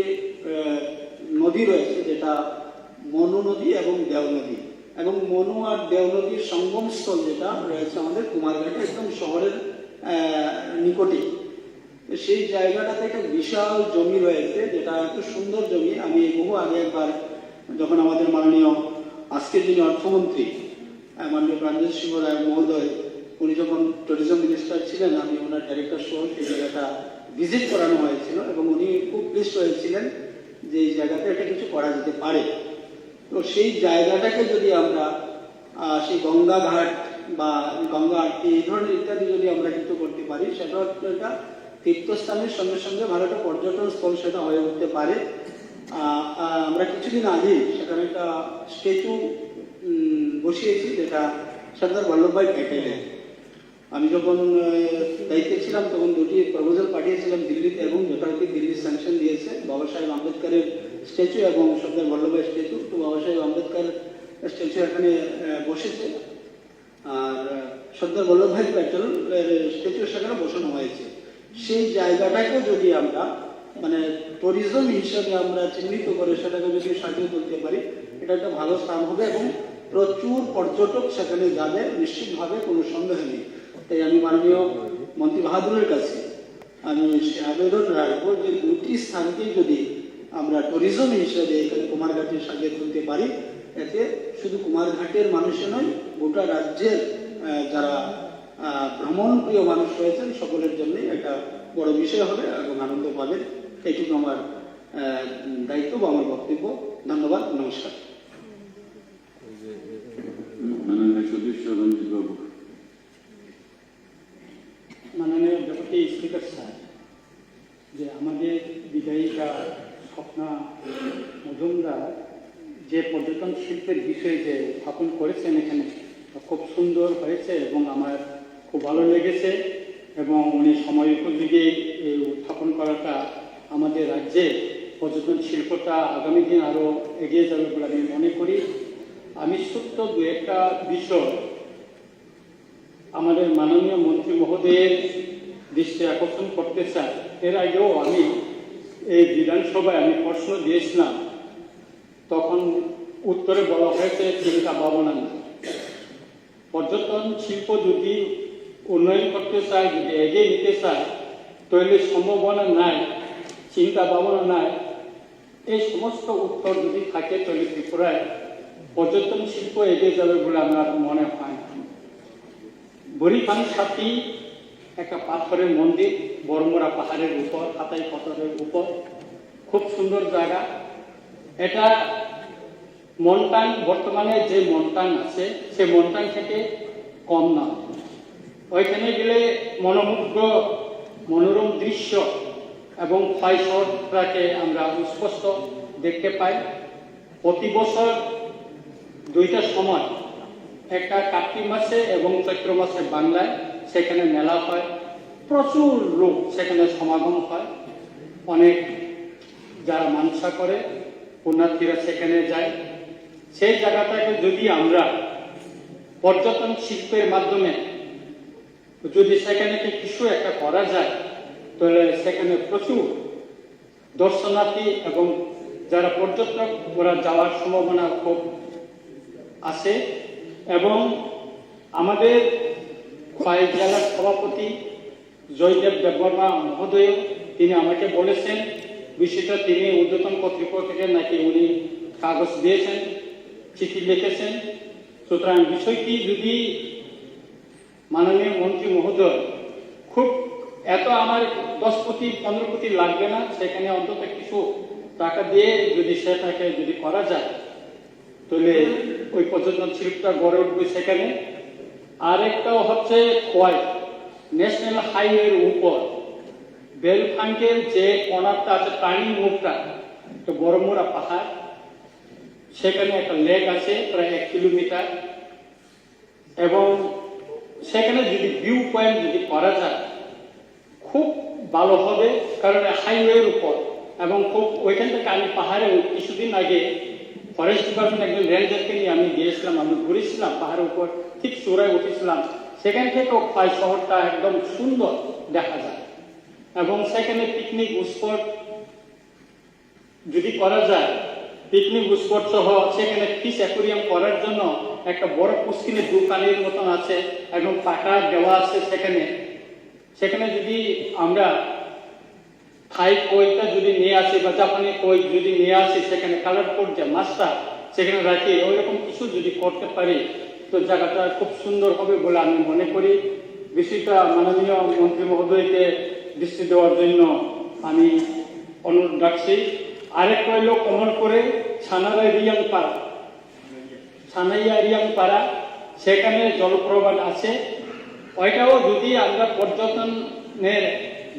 নদী রয়েছে, যেটা মনু নদী এবং দেও নদী, এবং মনু আর দেও নদীর সঙ্গমস্থল যেটা রয়েছে আমাদের কুমারঘাটে একদম শহরের নিকটে। সেই জায়গাটাতে একটা বিশাল জমি রয়েছে, যেটা এত সুন্দর জমি। আমি বহু আগে একবার যখন আমাদের মাননীয় আজকের যিনি অর্থমন্ত্রী মাননীয় প্রাঞ্জল সিংহ রায় মহোদয়, উনি যখন ট্যুরিজম মিনিস্টার ছিলেন, আমি ওনার ডাইরেক্টর সহ সেই জায়গাটা ভিজিট করানো হয়েছিল এবং উনি খুব প্লিজড হয়েছিলেন যে এই জায়গাতে একটা কিছু করা যেতে পারে। তো সেই জায়গাটাকে যদি আমরা সেই গঙ্গা ঘাট বা গঙ্গা আরতি এই ধরনের ইত্যাদি যদি আমরা কিছু করতে পারি, সেটা একটা তীর্থস্থানের সঙ্গে সঙ্গে ভালো একটা পর্যটন স্থল সেটা হয়ে উঠতে পারে। আমরা কিছুদিন আগে সেখানে একটা স্ট্যাচু বসিয়েছি, যেটা সর্দার বল্লভভাই প্যাটেলের। আমি যখন দায়িত্বে ছিলাম তখন দুটি প্রপোজাল পাঠিয়েছিলাম দিল্লিতে, এবং যথারীতি দিল্লি স্যাংশন দিয়েছে। বাবা সাহেব আম্বেদকরের স্ট্যাচু এবং সর্দার বল্লভভাই স্ট্যাচু। তো বাবা সাহেব আম্বেদকর স্ট্যাচু এখানে বসেছে, আর সর্দার বল্লভভাই প্যাটেলের স্ট্যাচু সেখানে বসানো হয়েছে। সেই জায়গাটাকে যদি আমরা মানে ট্যুরিজম হিসাবে আমরা চিহ্নিত করে সেটাকে যদি সাজিয়ে তুলতে পারি, এটা একটা ভালো স্থান হবে এবং প্রচুর পর্যটক সেখানে যাবে নিশ্চিতভাবে, কোনো সন্দেহ নেই। তাই আমি মাননীয় মন্ত্রী বাহাদুরের কাছে আমি আবেদন রাখবো যে দুটি স্থানকেই যদি আমরা ট্যুরিজম হিসেবে এখানে কুমারঘাটে সাজিয়ে তুলতে পারি, এতে শুধু কুমারঘাটের মানুষে নয়, গোটা রাজ্যের যারা ভ্রমণ প্রিয় মানুষ রয়েছেন সকলের জন্যই একটা বড় বিষয় হবে এবং আনন্দ পাবেন। এইটুকু আমার দায়িত্ব বা আমার বক্তব্য। ধন্যবাদ, নমস্কার। মাননীয় ডেপুটি স্পিকার স্যার, যে আমাদের বিধায়িকা স্বপ্না মজুমদার যে পর্যটন শিল্পের বিষয়ে যে স্থাপন করেছেন এখানে, খুব সুন্দর হয়েছে এবং আমার খুব ভালো লেগেছে। এবং উনি সময় উপযোগী এই উত্থাপন করাটা আমাদের রাজ্যে পর্যটন শিল্পটা আগামী দিন আরও এগিয়ে যাবে বলে আমি মনে করি। আমি ছোট্ট দু একটা বিষয় আমাদের মাননীয় মন্ত্রী মহোদয়ের দৃষ্টি আকর্ষণ করতে চাই। এর আগেও আমি এই বিধানসভায় আমি প্রশ্ন দিয়েছিলাম, তখন উত্তরে বলা হয়েছে চিন্তা ভাবনা না। পর্যটন শিল্প যদি উন্নয়ন করতে চায়, যদি এগিয়ে নিতে চায়, তাহলে সম্ভাবনা নাই, চিন্তা ভাবনা নাই, এই সমস্ত উত্তর যদি থাকে তাহলে ত্রিপুরায় পর্যটন শিল্প এগিয়ে যাবে বলে আমার মনে হয়। বরিপান সাথী একটা পাথরের মন্দির, বড়মরা পাহাড়ের উপর, কাতাই পাথরের উপর, খুব সুন্দর জায়গা। এটা মনটান, বর্তমানে যে মনটান আছে সে মনটান থেকে কম না। ওইখানে গেলে মনোমুগ্ধ মনোরম দৃশ্য এবং ক্ষয়শরটাকে আমরা স্পষ্ট দেখতে পাই। প্রতি বছর দুইটা সময়, একটা কার্তিক মাসে এবং চৈত্র মাসে বাংলায় সেখানে মেলা হয়, প্রচুর লোক সেখানে সমাগম হয়। অনেক যারা মানসা করে পুণ্যার্থীরা সেখানে যায়। সেই জায়গাটাকে যদি আমরা পর্যটন শিল্পের মাধ্যমে যদি সেখানে কিছু একটা করা যায়, তাহলে সেখানে প্রচুর দর্শনার্থী এবং যারা পর্যটক ওরা যাওয়ার সম্ভাবনা খুব আছে। এবং আমাদের খোয়াই জেলার সভাপতি জয়দেব দেববর্মা মহোদয় তিনি আমাকে বলেছেন বিষয়টা তিনি ঊর্ধ্বতন কর্তৃপক্ষকে নাকি উনি কাগজ দিয়েছেন, চিঠি লিখেছেন। সুতরাং বিষয়টি যদি মাননীয় মন্ত্রী মহোদয় খুব এত আমার 10 কোটি 15 কোটি লাগবে না, সেখানে অন্তত কিছু টাকা দিয়ে যদি সেটাকে যদি করা যায় তাহলে ওই পর্যটন শিল্পটা গড়ে উঠবে সেখানে। আরেকটা হচ্ছে খোয়াই ন্যাশনাল হাইওয়ের উপর বেলফাঙ্কের যে কোনারটা আছে টার্নিং মুখটা, একটা বড়মোড়া পাহাড়, সেখানে একটা লেক আছে প্রায় 1 কিলোমিটার, এবং সেখানে যদি ভিউ পয়েন্ট যদি করা যায় খুব ভালো হবে, কারণ হাইওয়ের উপর এবং খুব ওইখান থেকে আমি পাহাড়ে কিছুদিন আগে ফরেস্ট ডিপার্টমেন্ট একজন রেঞ্জারকে নিয়ে আমি গিয়েছিলাম, আমি ঘুরেছিলাম পাহাড়ের উপর, ঠিক চূড়ায় উঠেছিলাম, সেখান থেকেও খোয়াই শহরটা একদম সুন্দর দেখা যায়। এবং সেখানে পিকনিক স্পট যদি করা যায়, পিকনিক স্পট সহ সেখানে ফিশ অ্যাকোরিয়াম করার জন্য একটা বড় পুষ্কিনের দোকানের মতন আছে এবং পাকা দেওয়া আছে সেখানে যদি আমরা থাই কইটা যদি নিয়ে আসি বা জাপানি কই যদি নিয়ে আসি, সেখানে কালার কোড যে মাছটা সেখানে রাখি, ওইরকম কিছু যদি করতে পারি তো জায়গাটা খুব সুন্দর হবে বলে আমি মনে করি। বিষয়টা মাননীয় মন্ত্রী মহোদয়কে দৃষ্টি দেওয়ার জন্য আমি অনুরোধ রাখছি। আরেকটা হইল কমন করে ছানাইয়া রিয়াং পাড়া, সেখানে জলপ্রপাত আছে, ওইটাও যদি আমরা পর্যটনের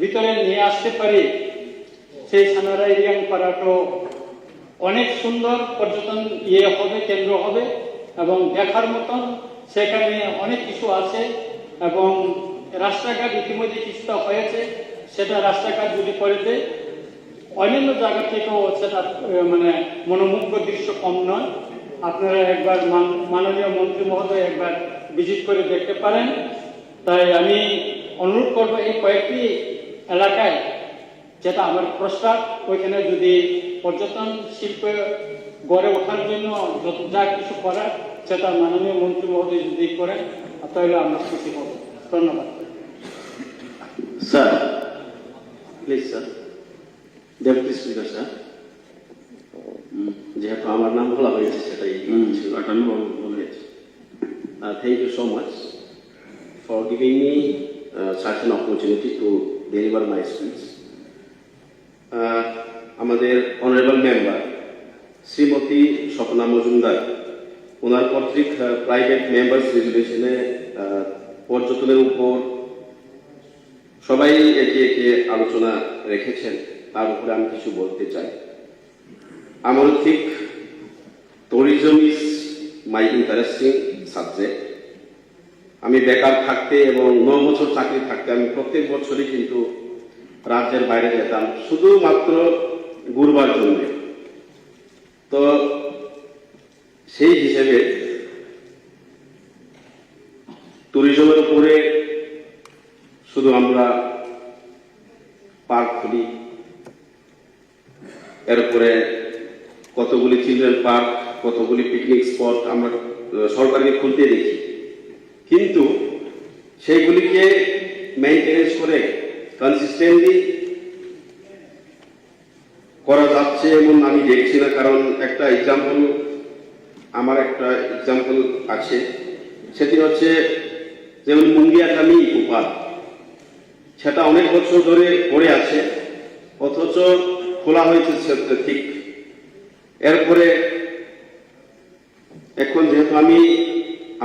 ভিতরে নিয়ে আসতে পারি, সেই ছানারাই রিয়াং পাড়াটাও অনেক সুন্দর পর্যটন হবে, কেন্দ্র হবে এবং দেখার মতন সেখানে অনেক কিছু আছে। এবং রাস্তাঘাট ইতিমধ্যে কিছুটা হয়েছে, সেটা রাস্তাঘাট যদি করে দেয় অন্যান্য জায়গা থেকেও সেটা মানে মনোমুগ্ধ দৃশ্য কম নয়। আপনারা একবার মাননীয় মন্ত্রী মহোদয় একবার ভিজিট করে দেখতে পারেন। তাই আমি অনুরোধ করবো এই কয়েকটি এলাকায় যেটা আমার প্রস্তাব, ওইখানে যদি পর্যটন শিল্প গড়ে ওঠার জন্য যত যা কিছু করার সেটা মাননীয় মন্ত্রী মহোদয় যদি করেন তাহলে আমরা খুশি হব। ধন্যবাদ। Sir please sir, deputy speaker sir, যেহেতু আমার নাম বলা হয়েছে সেটাই thank you so much for giving me such an opportunity to deliver my speech. আমাদের অনারেবল মেম্বার শ্রীমতী স্বপ্না মজুমদার ওনার কর্তৃক প্রাইভেট মেম্বার্স রেজুলেশনে পর্যটনের উপর সবাই একে একে আলোচনা রেখেছেন, তার উপরে আমি কিছু বলতে চাই। আমার ঠিক tourism is my interesting subject. আমি বেকার থাকতে এবং 9 বছর চাকরি থাকতে আমি প্রত্যেক বছরই কিন্তু রাজ্যের বাইরে যেতাম শুধুমাত্র ঘুরবার জন্য। তো সেই হিসেবে ট্যুরিজমের উপরে শুধু আমরা পার্ক খুলি, এরপরে কতগুলি চিলড্রেন পার্ক, কতগুলি পিকনিক স্পট আমরা সরকারকে খুলতে দেখি, কিন্তু সেইগুলিকে মেইনটেনেন্স করে কনসিস্টেন্টলি করা যাচ্ছে এমন আমি দেখছি না। কারণ আমার একটা এক্সাম্পল আছে, সেটি হচ্ছে যেমন মুঙ্গিয়াখালী ইকো পার্ক, সেটা অনেক বছর ধরে পড়ে আছে, অথচ খোলা হয়েছে ঠিক। এরপরে এখন যেহেতু আমি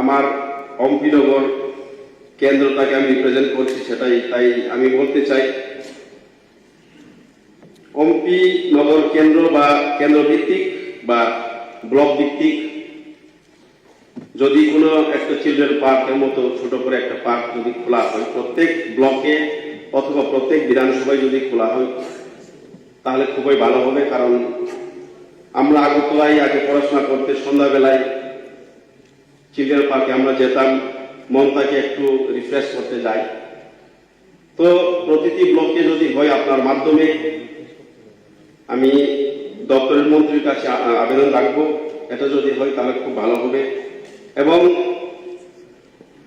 আমার অম্পিনগর কেন্দ্রটাকে আমি রিপ্রেজেন্ট করছি, তাই আমি বলতে চাই অম্পি নগর কেন্দ্র বা কেন্দ্র ভিত্তিক বা ব্লক ভিত্তিক যদি কোনো একটা চিলড্রেন পার্কের মতো ছোট করে একটা পার্ক যদি খোলা হয় প্রত্যেক ব্লকে অথবা প্রত্যেক বিধানসভায় যদি খোলা হয় তাহলে খুবই ভালো হবে। কারণ আমরা আগরতলায় আগে পড়াশোনা করতে সন্ধ্যাবেলায় চিলড্রেন পার্কে আমরা যেতাম, মনটাকে একটু রিফ্রেশ করতে যাই। তো প্রতিটি ব্লকে যদি হয় আপনার মাধ্যমে আমি দপ্তরের মন্ত্রীর কাছে আবেদন রাখবো, এটা যদি হয় তাহলে খুব ভালো হবে। এবং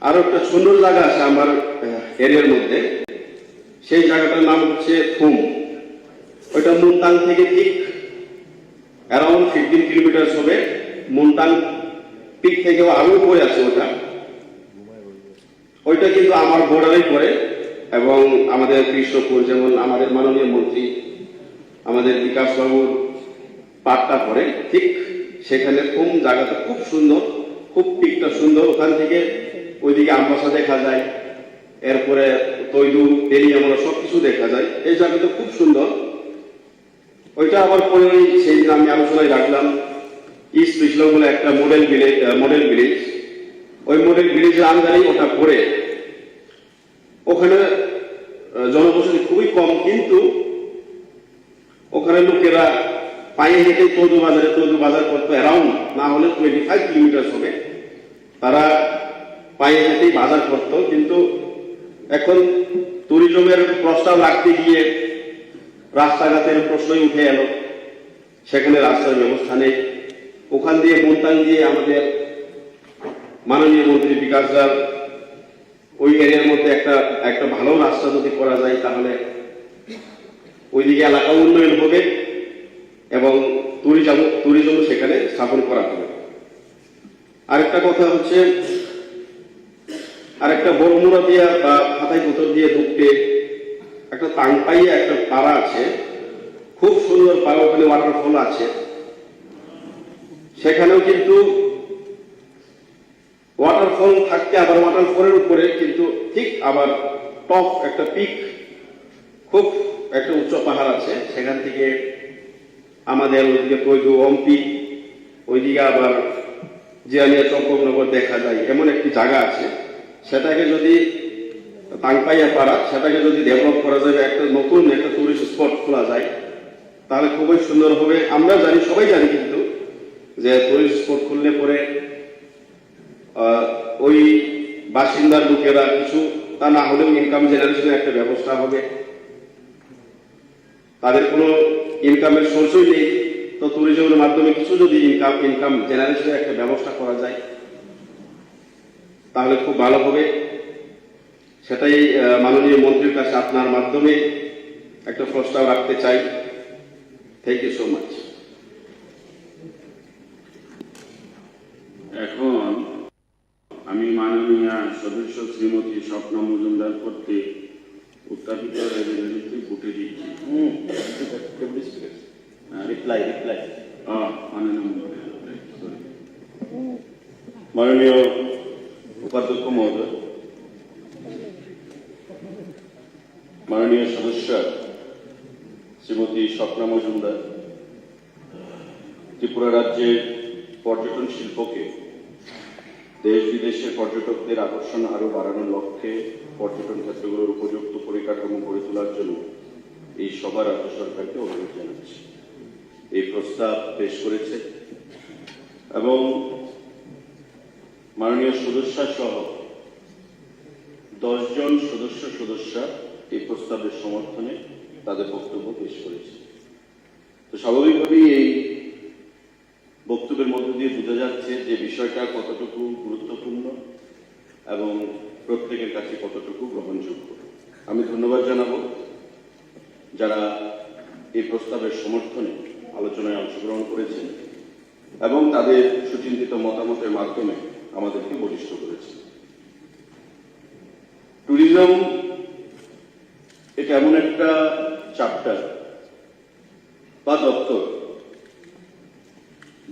আরো একটা সুন্দর জায়গা আছে আমার এরিয়ার মধ্যে, সেই জায়গাটার নাম হচ্ছে থুম। ওইটা মুনতাং থেকে ঠিক অ্যারাউন্ড 15 কিলোমিটার হবে। মুনতাং পিক থেকেও আরো উপরে আছে ওইটা কিন্তু আমার বর্ডারেই পড়ে। এবং আমাদের কৃষ্ণপুর, যেমন আমাদের মাননীয় মন্ত্রী আমাদের বিকাশ বাবুর পাটটা পড়ে, ঠিক সেখানে থুম জায়গাটা খুব সুন্দর, খুব পিকটা সুন্দর। ওখান থেকে ওইদিকে আমবাসা দেখা যায়, এরপরে তৈদু তেলি আমরা সবকিছু দেখা যায়। এই জায়গাটা খুব সুন্দর। ওইটা আবার পরে সেই দিন আমি আলোচনায় রাখলাম ইস্ট বিশলং বলে একটা মডেল ভিলেজ। ওই মডেল ভিলেজের আন্ডারেই ওটা পড়ে। ওখানে জনবসতি খুবই কম, কিন্তু ওখানে লোকেরা পায়ে হেঁটে তৈদু বাজার করতো। অ্যারাউন্ড না হলে 25 কিলোমিটার হবে, তারা পায়ে হেঁটেই বাজার করতো। কিন্তু এখন ট্যুরিজমের প্রস্তাব রাখতে গিয়ে রাস্তাঘাটের প্রশ্নই উঠে এলো, সেখানে রাস্তার ব্যবস্থা নেই। ওখান দিয়ে মুনতাং দিয়ে আমাদের মাননীয় মন্ত্রী বিকাশ দার ওই এরিয়ার মধ্যে একটা ভালো রাস্তা যদি করা যায়, তাহলে ওইদিকে এলাকা উন্নয়ন হবে এবং ট্যুরিজমও সেখানে স্থাপন করা হবে। আরেকটা কথা হচ্ছে, আরেকটা বড়মুড়া দিয়া বা ফাতাই পুতর দিয়ে ঢুকতে একটা তাংপাইয়া একটা পাড়া আছে, খুব সুন্দর পাড়া। ওখানে ওয়াটারফল আছে, সেখানেও কিন্তু ওয়াটারফল থাকতে আবার ওয়াটারফলের উপরে কিন্তু ঠিক আবার টপ একটা পিক, খুব একটা উচ্চ পাহাড় আছে। সেখান থেকে আমাদের ওইদিকে তৈদু অম্পি, ওইদিকে আবার জিয়ানিয়া চম্পকনগর দেখা যায়। এমন একটি জায়গা আছে, সেটাকে যদি তাংপাইয়া পাড়া, সেটাকে যদি ডেভেলপ করা যায়, একটা নতুন একটা টুরিস্ট স্পট খোলা যায়, তাহলে খুবই সুন্দর হবে। আমরা জানি, সবাই জানি কিন্তু, যে টুরিস্ট স্পট খুললে পরে ওই বাসিন্দার লোকেরা কিছু তা না হলেও ইনকাম জেনারেশনের একটা ব্যবস্থা হবে। তাদের কোনো ইনকামের সোর্সই নেই, তো ট্যুরিজমের মাধ্যমে কিছু যদি ইনকাম জেনারেশনের একটা ব্যবস্থা করা যায়, তাহলে খুব ভালো হবে। সেটাই মাননীয় মন্ত্রীর কাছে আপনার মাধ্যমে একটা প্রস্তাব রাখতে চাই। Thank you so much. এখন আমি মাননীয় সদস্য শ্রীমতী স্বপ্না মজুমদার কর্তৃক উত্থাপিত রেজুলেশনটি ভোটে দিচ্ছি। মাননীয় উপাধ্যক্ষ মহোদয়, মাননীয় সদস্য শ্রীমতী স্বপ্না মজুমদার, ত্রিপুরা রাজ্যের পর্যটন শিল্পকে দেশ বিদেশের পর্যটকদের আকর্ষণ আরো বাড়ানোর লক্ষ্যে পর্যটন ক্ষেত্রগুলোর উপযুক্ত পরিকাঠামো গড়ে তোলার জন্য এই সভা রাজ্য সরকারকে অনুরোধ জানাচ্ছি। এই প্রস্তাব পেশ করেছে এবং মাননীয় সদস্য সহ 10 জন সদস্যা এই প্রস্তাবের সমর্থনে তাদের বক্তব্য পেশ করেছে। তো স্বাভাবিকভাবেই এই বক্তব্যের মধ্য দিয়ে বোঝা যাচ্ছে যে বিষয়টা কতটুকু গুরুত্বপূর্ণ এবং প্রত্যেকের কাছে কতটুকু গ্রহণযোগ্য। আমি ধন্যবাদ জানাবো যারা এই প্রস্তাবের সমর্থনে আলোচনায় অংশগ্রহণ করেছেন এবং তাদের সুচিন্তিত মতামতের মাধ্যমে আমাদেরকে বলিষ্ঠ করেছে। ট্যুরিজম এটা এমন একটা চ্যাপ্টার বা দপ্তর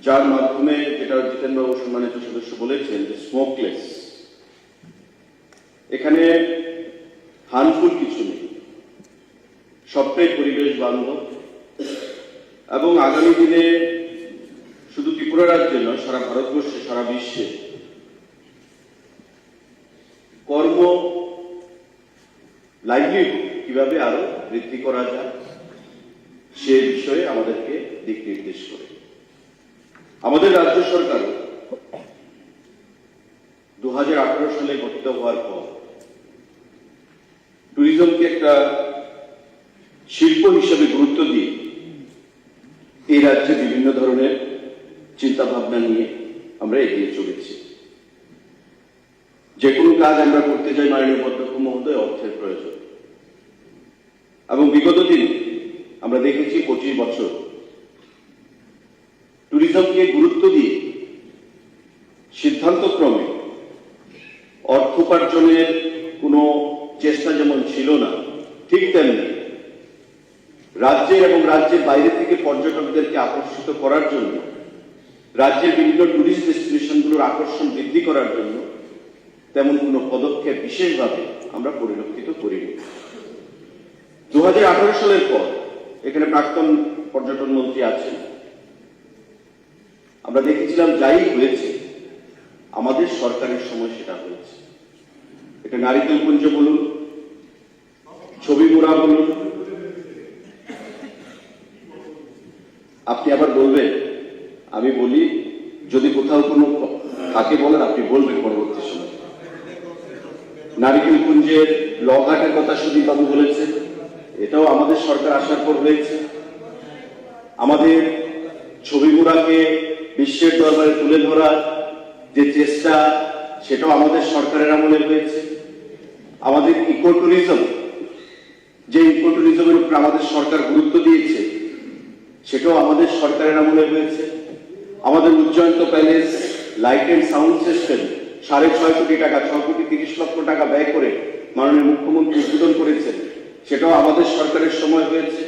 যার মাধ্যমে, যেটা জিতেনবাবু সম্মানিত সদস্য বলেছেন, যে স্মোকলেস, এখানে হার্মফুল কিছু নেই, সবটাই পরিবেশ বান্ধব এবং আগামী দিনে শুধু ত্রিপুরা রাজ্যে নয়, সারা ভারতবর্ষে, সারা বিশ্বে কর্ম, লাইভলিহুড কিভাবে আরো বৃদ্ধি করা যায় সে বিষয়ে আমাদেরকে দিক নির্দেশ করে। আমাদের রাজ্য সরকার 2018 সালে গঠিত হওয়ার পর ট্যুরিজমকে একটা শিল্প হিসেবে গুরুত্ব দিয়ে এই রাজ্যে বিভিন্ন ধরনের চিন্তা ভাবনা নিয়ে আমরা এগিয়ে চলেছি। যে কোনো কাজ আমরা করতে চাই মাননীয় অধ্যক্ষ মহোদয়, অর্থের প্রয়োজন। এবং বিগত দিন আমরা দেখেছি 25 বছর ট্যুরিজমকে গুরুত্ব দিয়ে সিদ্ধান্তক্রমে অর্থ উপার্জনের কোনো চেষ্টা যেমন ছিল না, ঠিক তেমনি রাজ্যের এবং রাজ্যের বাইরে থেকে পর্যটকদেরকে আকর্ষিত করার জন্য, রাজ্যের বিভিন্ন ট্যুরিস্ট ডেস্টিনেশনগুলোর আকর্ষণ বৃদ্ধি করার জন্য তেমন কোনো পদক্ষেপ বিশেষভাবে আমরা পরিলক্ষিত করিনি। 2018 সালের পর এখানে প্রাক্তন পর্যটন মন্ত্রী আছেন, আমরা দেখেছিলাম যাই হয়েছে আমাদের সরকারের সময় সেটা হয়েছে। এটা নারিকেলকুঞ্জ বলুন, ছবিমুড়া বলুন, আপনি আবার বলবেন, আমি বলি যদি কোথাও কোনো থাকে বলেন, আপনি বলবেন পরবর্তী সময়। নারিকেলকুঞ্জের লঘাটের কথা সুদীপ বাবু বলেছেন, এটাও আমাদের সরকার আসার পর হয়েছে। আমাদের ছবিমুড়াকে বিশ্বের দরবারে তুলে ধরার যে চেষ্টা, সেটাও আমাদের সরকারের আমলে হয়েছে। আমাদের ইকো ট্যুরিজম, যে ইকো ট্যুরিজমের উপর আমাদের সরকার গুরুত্ব দিয়েছে, সেটাও আমাদের সরকারের আমলে হয়েছে। আমাদের Ujjayanta palace light and sound system 6.5 কোটি টাকা, 6 কোটি 30 লক্ষ টাকা ব্যয় করে মাননীয় মুখ্যমন্ত্রী উদ্বোধন করেছেন, সেটাও আমাদের সরকারের সময় হয়েছে।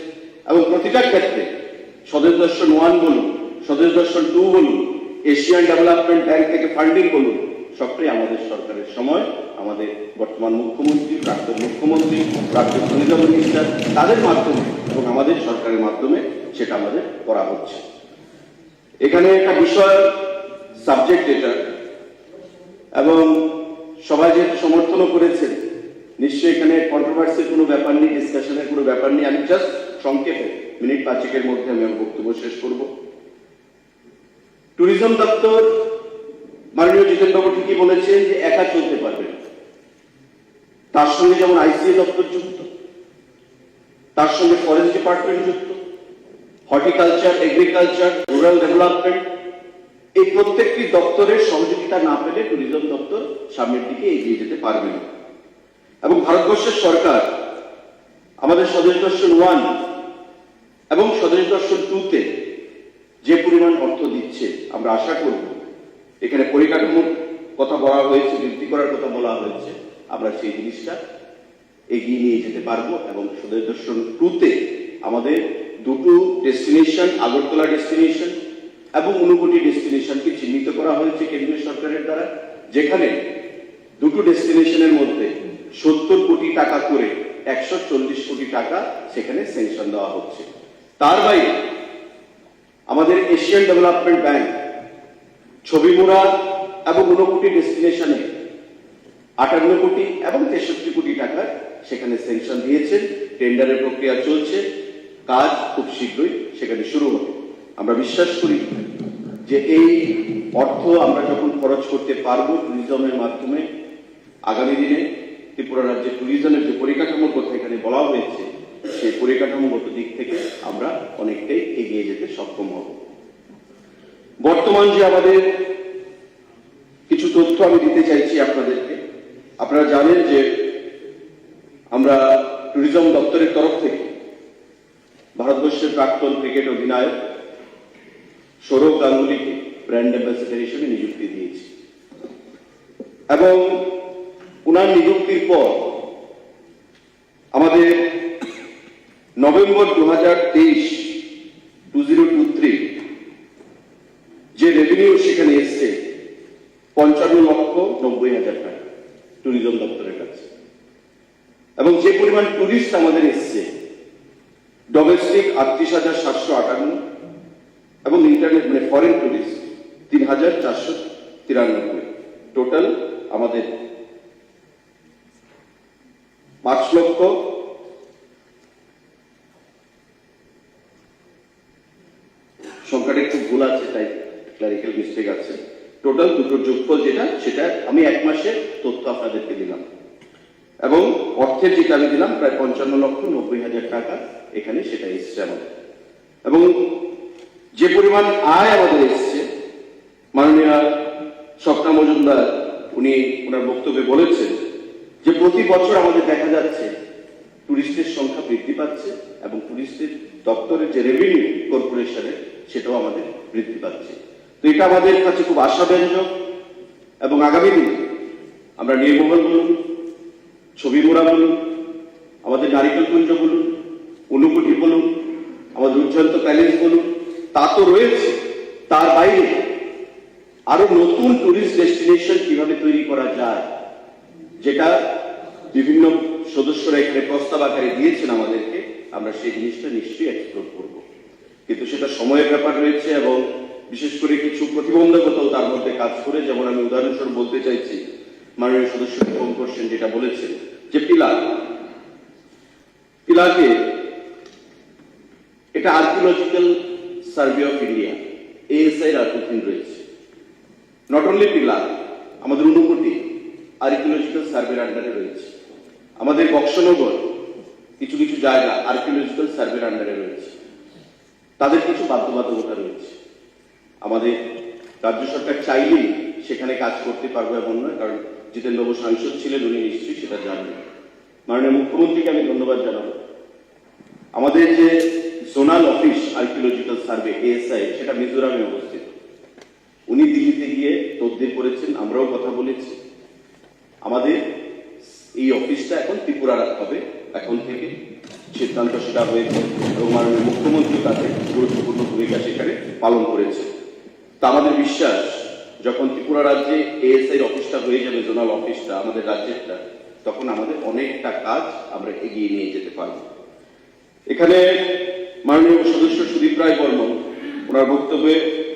এবং প্রতিটা ক্ষেত্রে স্বদেশ দর্শন 1 বলুন, স্বদেশ দর্শন 2 বলুন, এশিয়ান ডেভেলপমেন্ট ব্যাংক থেকে ফান্ডিং বলুন, সবটাই আমাদের সরকারের সময় আমাদের বর্তমান মুখ্যমন্ত্রী, প্রাক্তন মুখ্যমন্ত্রী, প্রাক্তন ট্যুরিজম মিনিস্টার, তাদের মাধ্যমে এবং আমাদের সরকারের মাধ্যমে সেটা আমাদের করা হচ্ছে। এখানে একটা বিষয় সাবজেক্ট এটা, এবং সবাই যেহেতু সমর্থনও করেছেন, নিশ্চয়ই এখানে কন্ট্রোভার্সির কোনো ব্যাপার নেই, ডিসকাশনের কোনো ব্যাপার নেই। আমি জাস্ট সংক্ষেপে মিনিট 5 মধ্যে আমি আমার বক্তব্য শেষ করব। ট্যুরিজম দপ্তর মাননীয় জিতেন্দ্রবাবু ঠিকই বলেছেন যে একা চলতে পারবে না। তার সঙ্গে যেমন আইসিএ দপ্তর যুক্ত, তার সঙ্গে ফরেস্ট ডিপার্টমেন্ট যুক্ত, হর্টিকালচার, এগ্রিকালচার, রুরাল ডেভেলপমেন্ট, এই প্রত্যেকটি দপ্তরের সহযোগিতা না পেলে ট্যুরিজম দপ্তর সামনের দিকে এগিয়ে যেতে পারবে না। এবং ভারতবর্ষের সরকার আমাদের স্বদেশ দর্শন 1 এবং স্বদেশ দর্শন 2-তে যে পরিমাণ অর্থ দিচ্ছে, আমরা আশা করব এখানে পরিকাঠামোর কথা বলা হয়েছে, বৃদ্ধি করার কথা বলা হয়েছে, আমরা সেই জিনিসটা এগিয়ে নিয়ে যেতে পারবো। এবং স্বদেশ দর্শন 2-তে আমাদের 2টো ডেস্টিনেশন, আগরতলা ডেস্টিনেশন এবং ঊনকোটি ডেস্টিনেশনকে চিহ্নিত করা হয়েছে কেন্দ্রীয় সরকারের দ্বারা, যেখানে 2টো ডেস্টিনেশনের মধ্যে 70 কোটি টাকা করে 140 কোটি টাকা সেখানে স্যাংশন দেওয়া হচ্ছে। তার বাইরে আমাদের এশিয়ান ডেভেলপমেন্ট ব্যাংক ছবিমুড়া এবং ঊনকোটি ডেস্টিনেশনে 58 কোটি এবং 63 কোটি টাকা সেখানে স্যাংশন দিয়েছেন। টেন্ডারের প্রক্রিয়া চলছে, কাজ খুব শীঘ্রই সেখানে শুরু হবে। আমরা বিশ্বাস করি যে এই অর্থ আমরা যখন খরচ করতে পারবো ট্যুরিজমের মাধ্যমে, আগামী দিনে ত্রিপুরা রাজ্যের ট্যুরিজমের যে পরিকাঠামোর কথা এখানে বলা হয়েছে, সেই পরিকাঠামোগত দিক থেকে আমরা অনেকটাই এগিয়ে যেতে সক্ষম হব। বর্তমান যে আমাদের কিছু তথ্য আমি দিতে চাইছি আপনাদেরকে, আপনারা জানেন যে আমরা ট্যুরিজম দপ্তরের তরফ থেকে ভারতবর্ষের প্রাক্তন ক্রিকেট অধিনায়ক সৌরভ গাঙ্গুলিকে ব্র্যান্ড অ্যাম্বাসেডর হিসেবে নিযুক্তি দিয়েছি। এবং ওনার নিযুক্তির পর আমাদের নভেম্বর 2023 যে রেভিনিউ সেখানে এসছে 55,90,000 টাকা ট্যুরিজম দপ্তরের কাছে। এবং যে পরিমাণ টুরিস্ট আমাদের এসছে, ডোমেস্টিক 38,758 এবং ইন্টারনেট মানে ফরেন টুরিস্ট 3,493, টোটাল আমাদের 5 লক্ষ সংখ্যাটা একটু ভুল আছে, তাই ক্লারিক্যাল মিস্টেক আছে। টোটাল দুটোর যোগফল যেটা, সেটা আমি 1 মাসের তথ্য আপনাদেরকে দিলাম। এবং অর্থের যেটা আমি দিলাম প্রায় 55,90,000 টাকা এখানে সেটা এসছে আমাদের। এবং যে পরিমাণ আয় আমাদের এসছে, মাননীয় স্বপ্না মজুমদার উনি ওনার বক্তব্যে বলেছেন যে প্রতি বছর আমাদের দেখা যাচ্ছে টুরিস্টের সংখ্যা বৃদ্ধি পাচ্ছে এবং টুরিস্টের দপ্তরের যে রেভিনিউ কর্পোরেশনের সেটাও আমাদের বৃদ্ধি পাচ্ছে। তো এটা আমাদের কাছে খুব আশাব্যঞ্জক এবং আগামী দিনে আমরা নীরমহল বলুন, ছবি মোড়া বলুন, আমাদের নারিকেলকুঞ্জ বলুন, অনুকুটি বলুন, আমাদের উজ্জয়ন্ত প্যালেস বলুন, তা তো রয়েছে, তার বাইরে আরো নতুন টুরিস্ট ডেস্টিনেশন কিভাবে তৈরি করা যায়, যেটা বিভিন্ন সদস্যরা এখানে প্রস্তাব আকারে দিয়েছেন আমাদেরকে, আমরা সেই জিনিসটা নিশ্চয়ই এক্সপ্লোর করব। কিন্তু সেটা সময়ের ব্যাপার রয়েছে এবং বিশেষ করে কিছু প্রতিবন্ধকতাও তার মধ্যে কাজ করে। যেমন আমি উদাহরণস্বরূপ বলতে চাইছি, মাননীয় সদস্য কঙ্কর সেন যেটা বলেছেন যে পিলারকে এটা archaeological survey of India ASI এর আর্কিওলজি রয়েছে। নট অনলি পিলার, আমাদের অনুকুটি আর্কিওলজিক্যাল সার্ভের আন্ডারে রয়েছে। আমাদের বক্সনগর কিছু কিছু জায়গা আর্কিওলজিক্যাল সার্ভের আন্ডারে রয়েছে। তাদের কিছু বাধ্যবাধকতা রয়েছে। আমাদের রাজ্য সরকার চাইলেই সেখানে কাজ করতে পারবে এমন নয়, কারণ জিতেন্দ্রবাবু সাংসদ ছিলেন, উনি নিশ্চয়ই সেটা জানবেন। মাননীয় মুখ্যমন্ত্রীকে আমি ধন্যবাদ জানাবো। আমাদের যে zonal office archaeological survey ASI সেটা মিজোরামে অবস্থিত। উনি দিল্লিতে গিয়ে তদবির করেছেন, আমরাও কথা বলেছি। আমাদের এই অফিসটা এখন ত্রিপুরা হবে, এখন থেকে সিদ্ধান্ত সেটা হয়েছে এবং মাননীয় মুখ্যমন্ত্রী তাদের গুরুত্বপূর্ণ ভূমিকা সেখানে পালন করেছে। তা আমাদের বিশ্বাস যখন ত্রিপুরা রাজ্যে ASI অফিসটা হয়ে যাবে, জোনাল অফিসটা আমাদের রাজ্যেরটা, তখন আমাদের অনেকটা কাজ আমরা এগিয়ে নিয়ে যেতে পারব। এখানে মাননীয় সদস্য সুদীপ রায় বর্মন ওনার বক্তব্যে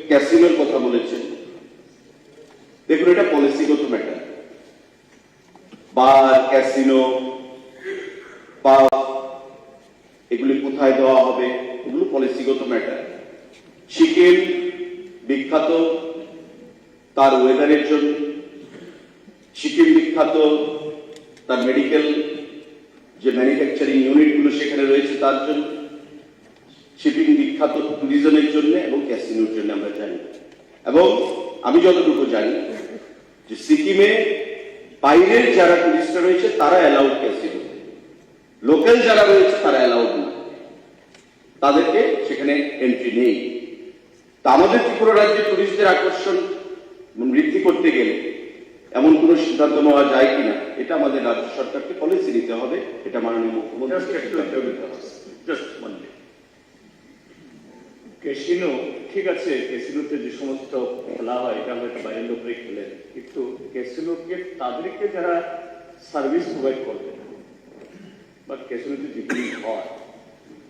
ক্যাসিনোর কথা বলেছেন। দেখুন, এটা পলিসিগত ম্যাটার। বার, ক্যাসিনো, পাব এগুলি কোথায় দেওয়া হবে এগুলো পলিসিগত ম্যাটার। সিকিম বিখ্যাত তার ওয়েদারের জন্য, সিকিম বিখ্যাত তার মেডিকেল যে ম্যানুফ্যাকচারিং ইউনিটগুলো সেখানে রয়েছে তার জন্য, শিপিং বিখ্যাত ট্যুরিজমের জন্য এবং ক্যাসিনোর জন্য আমরা জানি। এবং আমি যতটুকু জানি যে সিকিমে বাইরের যারা টুরিস্টরা রয়েছে তারা অ্যালাউড ক্যাসিনো, লোকাল যারা রয়েছে তারা অ্যালাউড না, তাদেরকে সেখানে এন্ট্রি নেই। তা আমাদের ত্রিপুরা রাজ্যে টুরিস্টদের আকর্ষণ বৃদ্ধি করতে গেলে এমন কোন সিদ্ধান্ত নেওয়া যায় কিনা, এটা আমাদের রাজ্য সরকারকে পলিসি নিতে হবে। এটা মাননীয় মুখ্যমন্ত্রী ক্যাসিনো ঠিক আছে, ক্যাসিনোতে যে সমস্ত খেলা হয় এটা হয়তো বাইরের লোকরাই খেলেন, কিন্তু ক্যাসিনোকে তাদেরকে যারা সার্ভিস প্রোভাইড করবে বা ক্যাসিনোতে যেগুলি হয়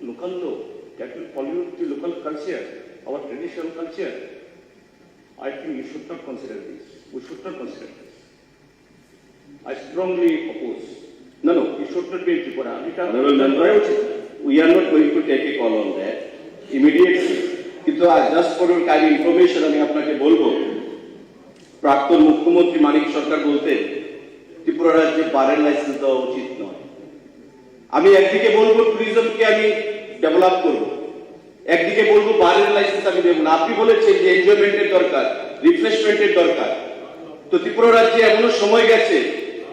লোকাল লোক, that will pollute the local culture, our traditional culture. I think you should not consider this. We should not consider this. I strongly oppose. No, you should not be in Tripura. Honorable Member, we are not going to take a call on that immediately. কিন্তু just for your kind information আমি আপনাকে বলবো, প্রাক্তন মুখ্যমন্ত্রী মানিক সরকার বলতেন ত্রিপুরা রাজ্যে বারের licence দেওয়া উচিত নয়। আমি একদিকে বলবো ট্যুরিজমকে আমি ডেভেলপ করবো, একদিকে বলবো বারের লাইসেন্স আমি দেবো না। আপনি বলেছেন যে এনজয়মেন্টের দরকার, রিফ্রেশমেন্টের দরকার। তো ত্রিপুরা রাজ্যে এমনও সময় গেছে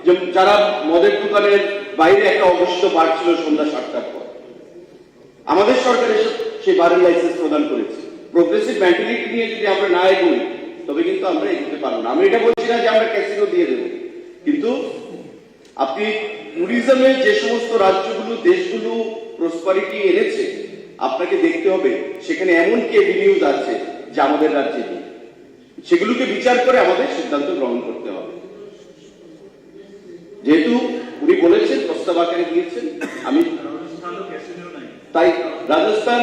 যে যারা মদের দোকানের বাইরে একটা অবস্থিত বার ছিল সন্ধ্যা 7টার পর, আমাদের সরকার এসে সেই বারের লাইসেন্স প্রদান করেছে। প্রোগ্রেসিভ মেন্টালিটি নিয়ে যদি আমরা না এগোই তবে কিন্তু আমরা এগোতে পারবো না। আমি এটা বলছি না যে আমরা ক্যাসিনো দিয়ে দেবো, কিন্তু আপনি ট্যুরিজমে যে সমস্ত রাজ্যগুলো দেশগুলো প্রসপারিটি এনেছে আপনাকে দেখতে হবে সেখানে এমন কি এভিনিউজ আছে যা আমাদের রাজ্যে নেই, সেগুলোকে বিচার করে আমাদের সিদ্ধান্ত গ্রহণ করতে হবে। যেহেতু উনি বলেছেন, প্রস্তাব আকারে দিয়েছেন, আমি তাই রাজস্থান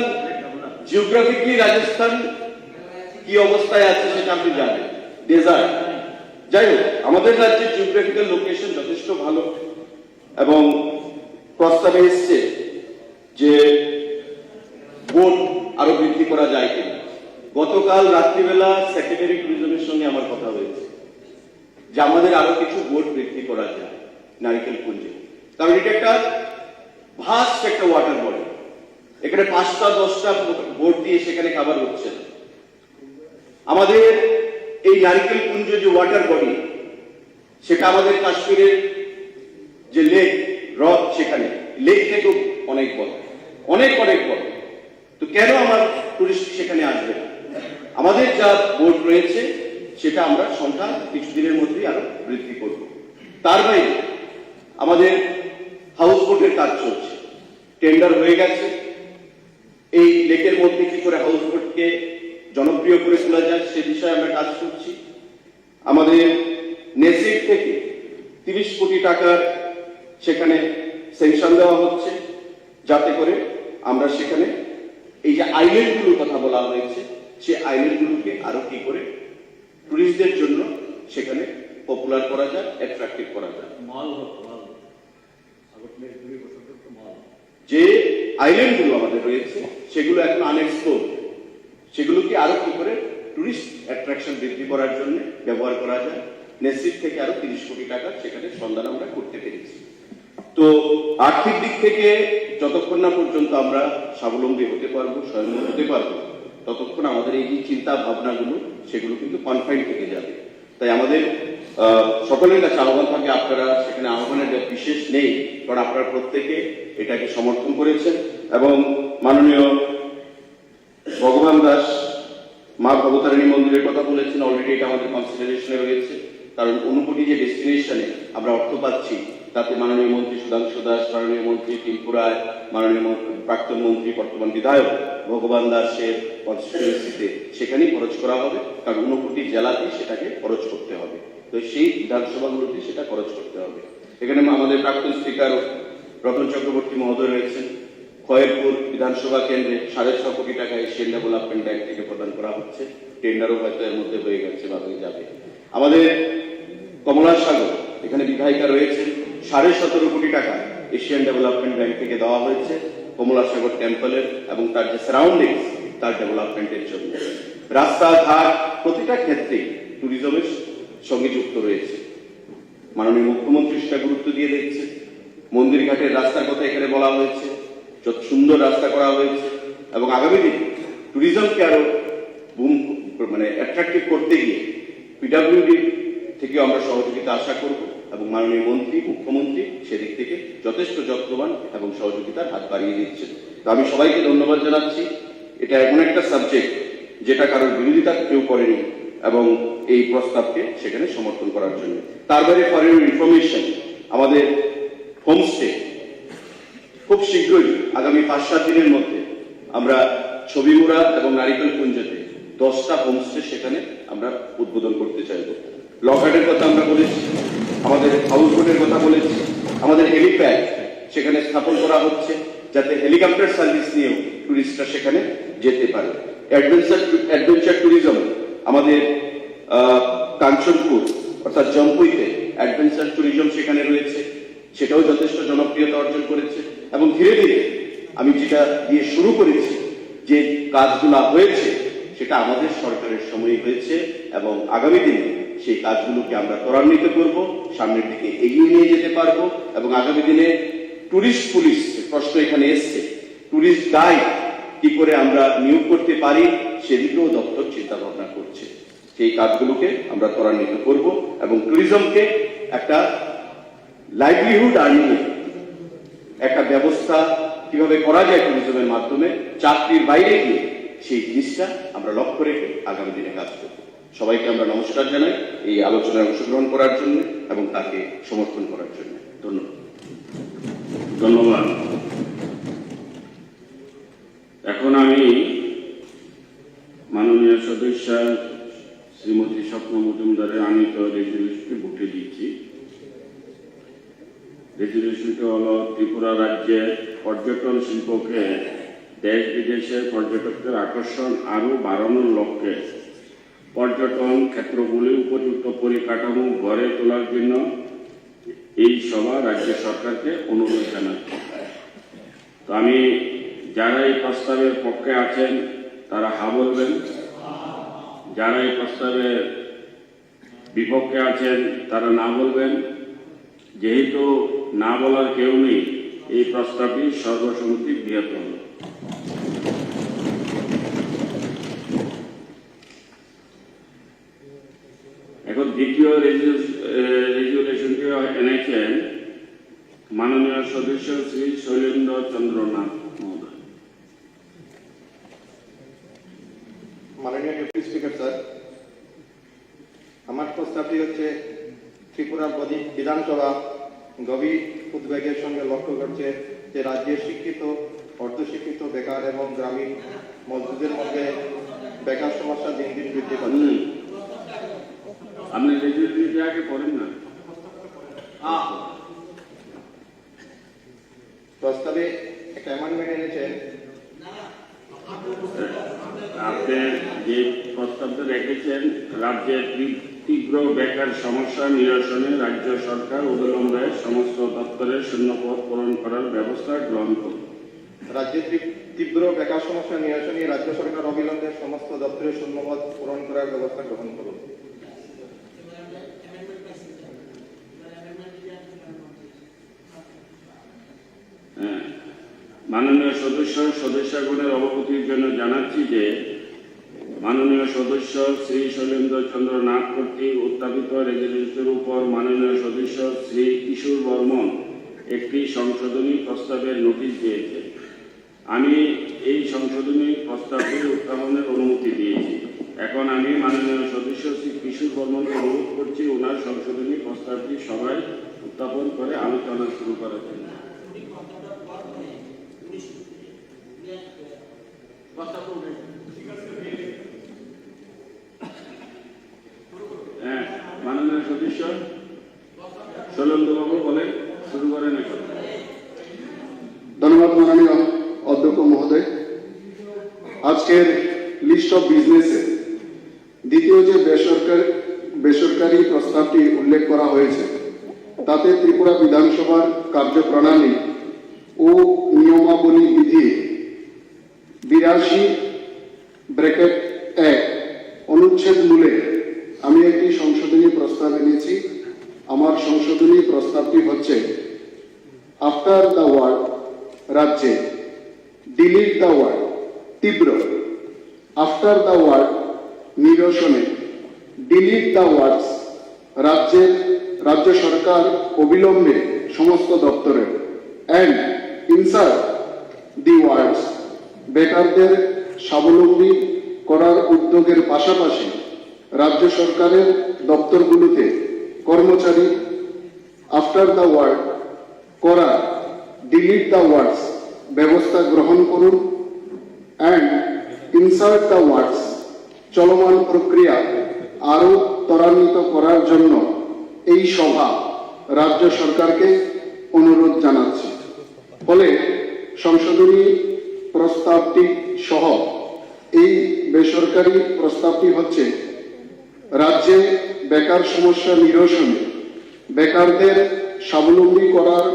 জিওগ্রাফিক্যালি রাজস্থান কি অবস্থায় আছে সেটা আপনি জানেন, ডেজার্ট। যাই হোক, আমাদের রাজ্যের জিওগ্রাফিক্যাল লোকেশন যথেষ্ট ভালো এবং প্রস্তাবে এসছে যে বোট আরো বৃদ্ধি করা যায় কিনা। গতকাল রাত্রিবেলা সেক্রেটারি ট্যুরিজমের সঙ্গে আমার কথা হয়েছে যে আমাদের আরো কিছু বোট বৃদ্ধি করা যায় নারিকেল কুঞ্জে, কারণ এটা একটা ভাস্ট একটা ওয়াটার বডি। এখানে 5টা-10টা বোট দিয়ে সেখানে খাবার হচ্ছে না। আমাদের এই নারিকেল কুঞ্জ যে ওয়াটার বডি সেটা আমাদের কাশ্মীরের যে লেক হ্রদ, সেখানে লেক থেকেও অনেক বড়, অনেক বড়। তো কেন আমার টুরিস্ট সেখানে আসবে? আমাদের যা বোট রয়েছে সেটা আমরা সংখ্যা কিছুদিনের মধ্যেই আরো বৃদ্ধি করব। তার বাইরে আমাদের হাউস বোটের কাজ চলছে, টেন্ডার হয়ে গেছে। এই লেকের মধ্যে কি করে হাউস বোটকে জনপ্রিয় করে তোলা যায় সে বিষয়ে আমরা কাজ করছি। আমাদের নেসিড থেকে 30 কোটি টাকার সেখানে স্যাংশন দেওয়া হচ্ছে, যাতে করে আমরা সেখানে এই যে আইল্যান্ডগুলোর কথা বলা হয়েছে, সেই আইল্যান্ডগুলোকে আরো কি করে টুরিস্টদের জন্য সেখানে পপুলার করা যায়, অ্যাট্রাক্টিভ করা যায়। যে আইল্যান্ডগুলো আমাদের রয়েছে সেগুলো এখন আনএক্সপ্লোর, সেগুলোকে আরো কি করে টুরিস্ট অ্যাট্রাকশন বৃদ্ধি করার জন্য ব্যবহার করা যায়। নেসিড থেকে আরো 30 কোটি টাকা সেখানে সন্ধান আমরা করতে পেরেছি। তো আর্থিক দিক থেকে যতক্ষণ না পর্যন্ত আমরা স্বাবলম্বী হতে পারবো, স্বয়ং হতে পারবো, ততক্ষণ আমাদের এই যে চিন্তা ভাবনাগুলো সেগুলো কিন্তু কনফাইন থেকে যাবে। তাই আমাদের সকলের কাছে আহ্বান থাকে, আপনারা সেখানে আহ্বানের বিশেষ নেই, কারণ আপনারা প্রত্যেকে এটাকে সমর্থন করেছেন। এবং মাননীয় ভগবান দাস মা ভবতারিণী মন্দিরের কথা বলেছেন, অলরেডি এটা আমাদের কনসিডারেশনে রয়েছে। কারণ 50 কোটি যে ডেস্টিনেশনে আমরা অর্থ পাচ্ছি, তাতে মাননীয় মন্ত্রী সুধাংশু দাস, মাননীয় মন্ত্রী টিঙ্কু রায়, মাননীয় প্রাক্তন মন্ত্রী বর্তমান বিধায়ক ভগবান দাসের কনস্টিটুয়েন্সিতে সেখানেই খরচ করা হবে। কারণ 50 কোটি জেলাতে সেটাকে খরচ করতে হবে, তো সেই বিধানসভাগুলোতে সেটা খরচ করতে হবে। এখানে আমাদের প্রাক্তন স্পিকার রতন চক্রবর্তী মহোদয় রয়েছেন। খয়েরপুর বিধানসভা কেন্দ্রে 6.5 কোটি টাকা এশিয়ান ডেভেলপমেন্ট ব্যাংক থেকে প্রদান করা হচ্ছে। টেন্ডারও হয়তো এর মধ্যে হয়ে গেছে বা হয়ে যাবে। আমাদের কমলা সাগর এখানে বিধায়িকা রয়েছেন, 17.5 কোটি টাকা এশিয়ান ডেভেলপমেন্ট ব্যাংক থেকে দেওয়া হয়েছে কমলা সাগর টেম্পলের এবং তার যে সারাউন্ডিংস তার ডেভেলপমেন্টের জন্য। রাস্তাঘাট প্রতিটা ক্ষেত্রে ট্যুরিজমের সঙ্গে যুক্ত রয়েছে। মাননীয় মুখ্যমন্ত্রী সেটা গুরুত্ব দিয়ে দেখছে। মন্দির ঘাটের রাস্তার কথা এখানে বলা হয়েছে, যত সুন্দর রাস্তা করা হয়েছে। এবং আগামী দিনে ট্যুরিজমকে আরো অ্যাট্রাক্টিভ করতে গিয়ে পিডব্লিউডি থেকে আমরা সহযোগিতা আশা করব এবং মাননীয় মন্ত্রী মুখ্যমন্ত্রী সেদিক থেকে যথেষ্ট যত্নবান এবং সহযোগিতার হাত বাড়িয়ে দিচ্ছেন। তো আমি সবাইকে ধন্যবাদ জানাচ্ছি। এটা এমন একটা সাবজেক্ট যেটা কারোর বিরোধিতা কেউ করেনি এবং এই প্রস্তাবকে সেখানে সমর্থন করার জন্য। তার বাইরে ফর ইউর ইনফরমেশন, আমাদের হোমস্টে খুব শীঘ্রই আগামী 5-7 দিনের মধ্যে আমরা ছবিমুড়া এবং নারিকেল কুঞ্জতে 10টা হোমস্টে সেখানে আমরা উদ্বোধন করতে চাইব। লকহাটের কথা আমরা বলেছি, আমাদের হাউস বোটের কথা বলেছি, আমাদের হেলিপ্যাড সেখানে স্থাপন করা হচ্ছে যাতে হেলিকপ্টার সার্ভিস নিয়েও টুরিস্টরা সেখানে যেতে পারে। অ্যাডভেঞ্চার ট্যুরিজম আমাদের কাঞ্চনপুর অর্থাৎ জম্পুইতে অ্যাডভেঞ্চার ট্যুরিজম সেখানে রয়েছে, সেটাও যথেষ্ট জনপ্রিয়তা অর্জন করেছে। এবং ধীরে ধীরে আমি যেটা দিয়ে শুরু করেছি, যে কাজগুলো হয়েছে সেটা আমাদের সরকারের সময় হয়েছে এবং আগামী দিনে সেই কাজগুলোকে আমরা ত্বরান্বিত করব, সামনের দিকে এগিয়ে নিয়ে যেতে পারবো। এবং আগামী দিনে টুরিস্ট পুলিশ প্রশ্ন এখানে এসছে, টুরিস্ট গাইড কি করে আমরা নিয়োগ করতে পারি সেদিকেও দপ্তর চিন্তা ভাবনা করছে। সেই কাজগুলোকে আমরা ত্বরান্বিত করব এবং ট্যুরিজমকে একটা লাইভলিহুড আর্নিং একটা ব্যবস্থা কিভাবে করা যায় ট্যুরিজমের মাধ্যমে, চাকরির বাইরে গিয়ে সেই জিনিসটা আমরা লক্ষ্য রেখে আগামী দিনে কাজ করব। সবাইকে আমরা নমস্কার জানাই এই আলোচনায় অংশগ্রহণ করার জন্য এবং তাকে সমর্থন করার জন্য। ধন্যবাদ। ধন্যবাদ। এখন আমি মাননীয় সদস্য শ্রীমতী স্বপ্ন মজুমদারের আনিত রেজলিউশনকে ভোটে দিচ্ছি। রেজলিউশনটি হল ত্রিপুরা রাজ্যে পর্যটন শিল্পকে দেশ বিদেশের পর্যটকদের আকর্ষণ আরো বাড়ানোর লক্ষ্যে পর্যটন ক্ষেত্রগুলি উপযুক্ত পরিকাঠামো গড়ে তোলার জন্য এই সভা রাজ্য সরকারকে অনুরোধ জানাচ্ছি। তো আমি যারা এই প্রস্তাবের পক্ষে আছেন তারা হা বলবেন, যারা এই প্রস্তাবের বিপক্ষে আছেন তারা না বলবেন। যেহেতু না বলার কেউ নেই, এই প্রস্তাবটি সর্বসম্মতি গৃহীত হল। এখন দ্বিতীয় রেজলিউশন এনেছেন মাননীয় সদস্য শ্রী শৈলেন্দ্র চন্দ্রনাথ মহোদয়। মাননীয় ডেপুটি স্পিকার স্যার, আমার প্রস্তাবটি হচ্ছে ত্রিপুরা বিধানসভা গভীর উদ্বেগের সঙ্গে লক্ষ্য করছে যে রাজ্যের শিক্ষিত, অর্ধশিক্ষিত, বেকার এবং গ্রামীণ মজদুরদের মধ্যে বেকার সমস্যা দিন দিন বৃদ্ধি পাচ্ছে। আপনি রেজুলেশনটা আগে পড়েন না। প্রস্তাবে একটা অ্যামেন্ডমেন্ট এনেছেন। আপনি যে প্রস্তাবটা রেখেছেন, রাজ্যের তীব্র বেকার সমস্যা নিরসনে রাজ্য সরকার অবিলম্বে সমস্ত দপ্তরের শূন্যপদ পূরণ করার ব্যবস্থা গ্রহণ করুন। রাজ্যের তীব্র বেকার সমস্যা নিরসনে রাজ্য সরকার অবিলম্বে সমস্ত দপ্তরের শূন্যপদ পূরণ করার ব্যবস্থা গ্রহণ করুন। মাননীয় সদস্যগণের অবগতির জন্য জানাচ্ছি যে মাননীয় সদস্য শ্রী শৈলেন্দ্র চন্দ্র নাথ কর্তৃক উত্থাপিত রেজুলেশনের উপর মাননীয় সদস্য শ্রী কিশোর বর্মন একটি সংশোধনী প্রস্তাবের নোটিশ দিয়েছে। আমি এই সংশোধনী প্রস্তাবটি উত্থাপনের অনুমতি দিয়েছি। এখন আমি মাননীয় সদস্য শ্রী কিশোর বর্মনকে অনুরোধ করছি ওনার সংশোধনী প্রস্তাবটি সবাই উত্থাপন করে আলোচনা শুরু করার জন্য। হ্যাঁ, মাননীয় সদস্য শৈলেন্দ্রবাবু বলেন, শুরু করেন এখন। ধন্যবাদ মাননীয় অধ্যক্ষ মহোদয়। আজকের লিস্ট অফ বিজনেসে দ্বিতীয় যে বেসরকারি প্রস্তাবটি উল্লেখ করা হয়েছে তাতে ত্রিপুরা বিধানসভার কার্যপ্রণালী ও নিয়মাবলী বিধি 82(1) অনুচ্ছেদ মূলে আমি একটি সংশোধনী প্রস্তাব এনেছি। আমার সংশোধনী প্রস্তাবটি হচ্ছে আফটার দ্য ওয়ার্ড রাজ্যে ডিলিট দ্য ওয়ার্ড তীব্র, আফটার দ্য ওয়ার্ড নিরসনে ডিলিট দ্য ওয়ার্ডস রাজ্য সরকার অবিলম্বে সমস্ত দপ্তরের অ্যান্ড ইনসার্ট দি ওয়ার্ডস বেকারদের স্বাবলম্বী করার উদ্যোগের পাশাপাশি রাজ্য সরকারের দপ্তরগুলোতে কর্মচারী আফটার দ্য ওয়ার্ড করা ডিলিট দ্য ওয়ার্ডস ব্যবস্থা গ্রহণ করুন অ্যান্ড ইনসার্ট দ্য ওয়ার্ডস চলমান প্রক্রিয়া আরও ত্বরান্বিত করার জন্য এই সভা রাজ্য সরকারকে অনুরোধ জানাচ্ছে। ফলে সংশোধনী প্রস্তাবটি সহ এই বেসরকারি প্রস্তাবটি হচ্ছে রাজ্যে বেকার সমস্যা নিরসনে বেকারদের স্বাবলম্বী করার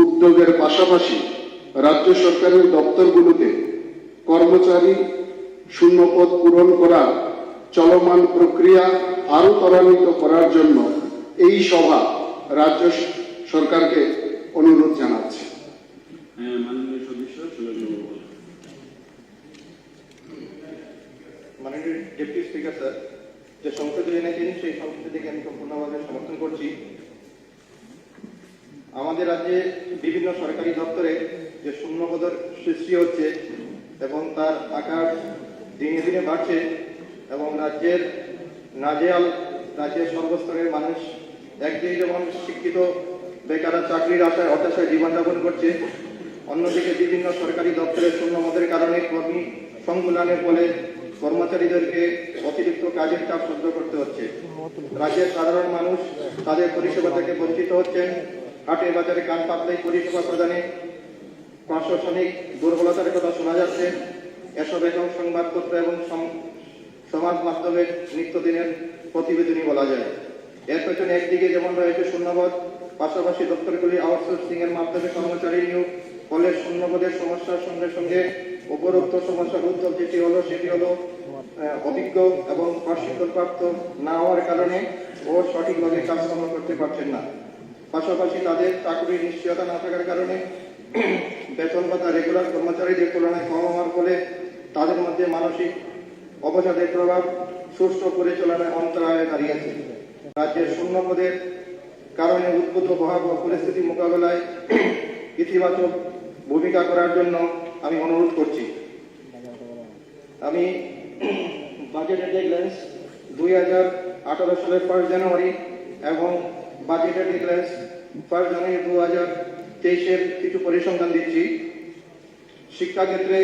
উদ্যোগের পাশাপাশি রাজ্য সরকারের দপ্তরগুলোতে কর্মচারী শূন্যপদ পূরণ করা চলমান প্রক্রিয়া আরও ত্বরান্বিত করার জন্য এই সভা রাজ্য সরকারকে অনুরোধ জানাচ্ছে। মাননীয় সদস্য শৈলেন্দ্রবাবু। মাননীয় ডেপুটি স্পিকার স্যার, যে সংশোধনী এনেছেন সেই সংশোধনীকে আমি সম্পূর্ণভাবে সমর্থন করছি। আমাদের রাজ্যে বিভিন্ন সরকারি দপ্তরে যে শূন্যপদের সৃষ্টি হচ্ছে এবং তার আকার দিনে দিনে বাড়ছে এবং রাজ্যের সর্বস্তরের মানুষ একদিকে যেমন শিক্ষিত বেকাররা চাকরির আশায় হতাশায় জীবনযাপন করছে, অন্যদিকে বিভিন্ন সরকারি দপ্তরের শূন্যপদের কারণে কর্মী সংকুলানের ফলে কর্মচারীদেরকে অতিরিক্ত কাজের চাপ সহ্য করতে হচ্ছে। রাজ্যের সাধারণ মানুষ তাদের পরিষেবা থেকে বঞ্চিত হচ্ছেন। হাটে বাজারে কান পাতলাই পরিষেবা প্রদানে প্রশাসনিক দুর্বলতার কথা শোনা যাচ্ছে। এসব এখন সংবাদপত্র এবং সমাজ মাধ্যমের নিত্যদিনের প্রতিবেদনই বলা যায়। এর পেছনে একদিকে যেমন রয়েছে শূন্যপদ, পাশাপাশি দপ্তরগুলি আউটসোর্সিং এর মাধ্যমে কর্মচারী নিয়োগ, ফলে শূন্যপদের সমস্যার সঙ্গে সঙ্গে উপরোক্ত সমস্যার উদ্যোগ সেটি হলো অভিজ্ঞ এবং প্রশিক্ষণপ্রাপ্ত না হওয়ার কারণে ও সঠিকভাবে কাজকর্ম করতে পারছেন না। পাশাপাশি তাদের চাকরির নিশ্চয়তা না থাকার কারণে বেতন ভাতা রেগুলার কর্মচারীদের তুলনায় কম হওয়ার ফলে তাদের মধ্যে মানসিক অবসাদের প্রভাব সুষ্ঠু পরিচালনায় অন্তরায়ে দাঁড়িয়েছে। রাজ্যের শূন্যপদের কারণে উদ্ভূত ভয়াবহ পরিস্থিতি মোকাবেলায় ইতিবাচক ভূমিকা করার জন্য আমি অনুরোধ করছি। আমি বাজেটের ডেডলাইন্স 2018 সালের 1 জানুয়ারি এবং বাজেটের ডেডলাইন্স 1 জানুয়ারি 2023 কিছু পরিসংখ্যান দিচ্ছি। শিক্ষাক্ষেত্রে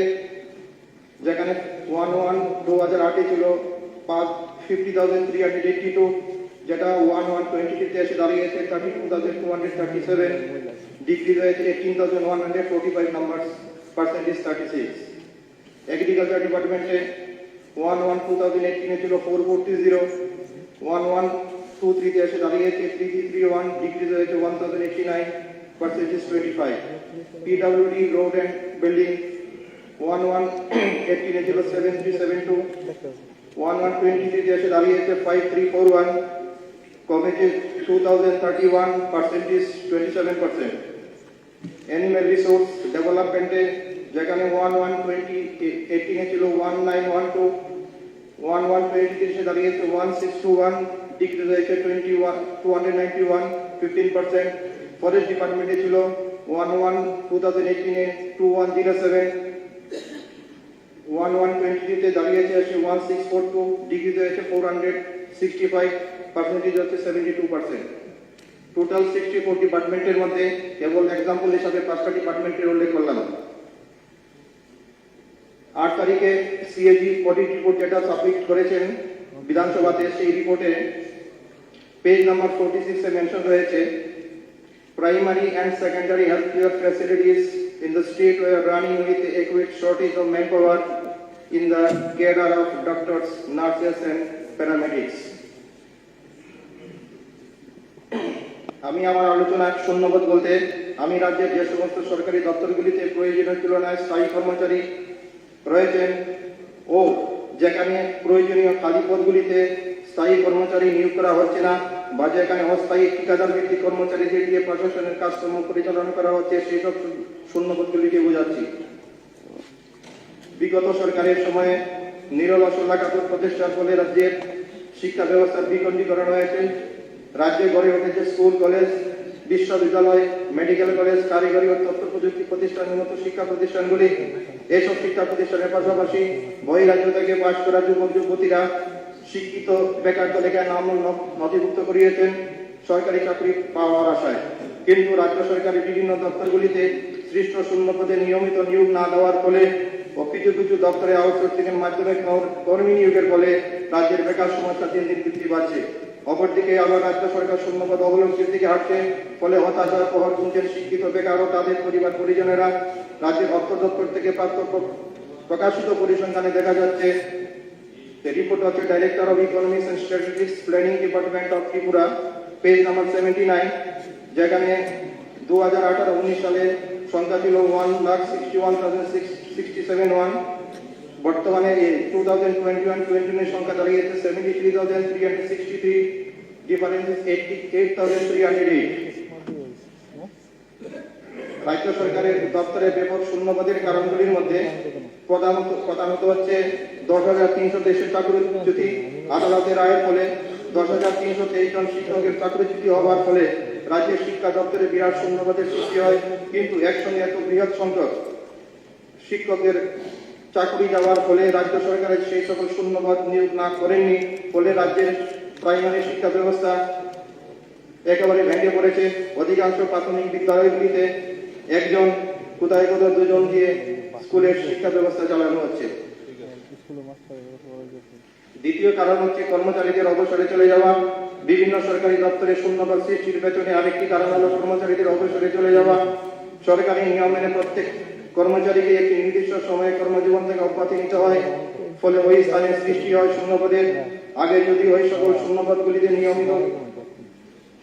যেখানে 2008 ছিল 50,382, যেটা 2023 এসে দাঁড়িয়েছে 32,237, ডিক্রিজ হয়েছে 18,145 নাম্বার, পার্সেন্টেজ 36। এগ্রিকালচার ডিপার্টমেন্টে 2018 ছিল 440, 2023 এসে দাঁড়িয়েছে 3331, ডিক্রিজ হয়েছে 1089, percentage 25। PWD road and building 2018 ছিল 7372, 2023 এসে দাঁড়িয়েছে 5341, কমেছে 2031, পার্সেন্টেজ 27%। অ্যানিম্যাল রিসোর্স ডেভেলপমেন্টে যেখানে 2018 ছিল 1912, 2023 এসে দাঁড়িয়েছে 1621, ডিক্রিজ হয়েছে 291, 15%। ফরেস্ট ডিপার্টমেন্টে ছিল 2018 2107, 2023 দাঁড়িয়েছে 1642, ডিক্রিজ হয়েছে 465, পার্সেন্টেজ হচ্ছে 72%। টোটাল 64 ডিপার্টমেন্টের মধ্যে কেবল এক্সাম্পল হিসাবে 5টা ডিপার্টমেন্টের উল্লেখ করলাম। 8 তারিখে সিএজি অডিট রিপোর্ট যেটা সাবমিট করেছেন বিধানসভাতে, সেই রিপোর্টে পেজ নাম্বার 46 এ মেনশন রয়েছে, primary and secondary healthcare facilities in the state were running with adequate shortage of manpower in the cadre of doctors, nurses and paramedics. আমি আমার আলোচনায় শূন্যপদ বলতে আমি রাজ্যের যে সমস্ত সরকারি দপ্তরগুলিতে প্রয়োজনীয় তুলনায় স্থায়ী কর্মচারী রয়েছেন ও যেখানে প্রয়োজনীয় খালি পদগুলিতে স্থায়ী কর্মচারী নিয়োগ করা হচ্ছে না বা যেখানে অস্থায়ী ঠিকাদার ভিত্তিক কর্মচারীদের দিয়ে প্রশাসনের কাজকর্ম পরিচালনা করা হচ্ছে, সেই সব শূন্যপদগুলিকে বোঝাচ্ছি। বিগত সরকারের সময়ে নিরলস লাগাতার প্রচেষ্টার ফলে রাজ্যের শিক্ষা ব্যবস্থার বিকেন্দ্রীকরণ হয়েছে। রাজ্যে গড়ে উঠেছে স্কুল, কলেজ, বিশ্ববিদ্যালয়, মেডিকেল কলেজ, কারিগরি ও তথ্য প্রযুক্তি প্রতিষ্ঠানের মতো শিক্ষা প্রতিষ্ঠানগুলি। এইসব শিক্ষা প্রতিষ্ঠানের পাশাপাশি বহিরাজ্য থেকে পাশ করা যুবক যুবতীরা শিক্ষিত বেকার তালিকায় নাম নথিভুক্ত করিয়েছেন সরকারি চাকরি পাওয়ার আশায়। কিন্তু রাজ্য সরকারের বিভিন্ন দপ্তরগুলিতে সৃষ্ট শূন্যপদে নিয়মিত নিয়োগ না দেওয়ার ফলে ও কিছু কিছু দপ্তরে আউটসোর্সিং এর মাধ্যমে কর্মী নিয়োগের ফলে রাজ্যের বেকার সমস্যা দিন দিন বৃদ্ধি পাচ্ছে। অপরদিকে আবার রাজ্য সরকার শূন্যপদ অবলম্বনের দিকে হাঁটছে, ফলে হতাশার প্রহর গুনছেন শিক্ষিত বেকার ও তাদের পরিবার পরিজনেরা। রাজ্যের অর্থ দপ্তর থেকে প্রকাশিত পরিসংখ্যানে দেখা যাচ্ছে, রিপোর্ট হচ্ছে director of economics and strategic planning department of Tripura, page number 79, যেখানে 2018-19 সালে সংখ্যা ছিল 1,61,671, বর্তমানে 2021-22 সংখ্যা দাঁড়িয়েছে 73,363, ডিফারেন্স ইজ 88,308। রাজ্য সরকারের দপ্তরে ব্যাপক শূন্যপদের কারণগুলির মধ্যে প্রধানত হচ্ছে 10,323 চাকরিচ্যুতি আদালতের রায়ের ফলে 10,323 জন শিক্ষকের চাকরিচ্যুতি হওয়ার ফলে রাজ্যের শিক্ষা দপ্তরে বিরাট শূন্যপদের সৃষ্টি হয়। কিন্তু একসঙ্গে এত বৃহৎ সংখ্যক শিক্ষকের চাকরি যাওয়ার ফলে রাজ্য সরকারের সেই সকল শূন্যপদ নিয়োগ না করেননি, ফলে রাজ্যের প্রাইমারি শিক্ষা ব্যবস্থা একেবারে ভেঙে পড়েছে। অধিকাংশ প্রাথমিক বিদ্যালয়গুলিতে একজন, কোথায় কোথাও দুজন দিয়ে স্কুলের শিক্ষা ব্যবস্থা চালানো হচ্ছে। দ্বিতীয় কারণ হচ্ছে কর্মচারীদের অবসরে চলে যাওয়া। বিভিন্ন সরকারি দপ্তরে শূন্যপদ সৃষ্টির পেছনে আরেকটি কারণ হলো কর্মচারীদের অবসরে চলে যাওয়া। সরকারি নিয়ম মেনে প্রত্যেক কর্মচারীকে একটি নির্দিষ্ট সময়ে কর্মজীবন থেকে অব্যাহতি নিতে হয়, ফলে ওই স্থানে সৃষ্টি হয় শূন্যপদের। আগে যদি ওই সকল শূন্যপদগুলিতে নিয়মিত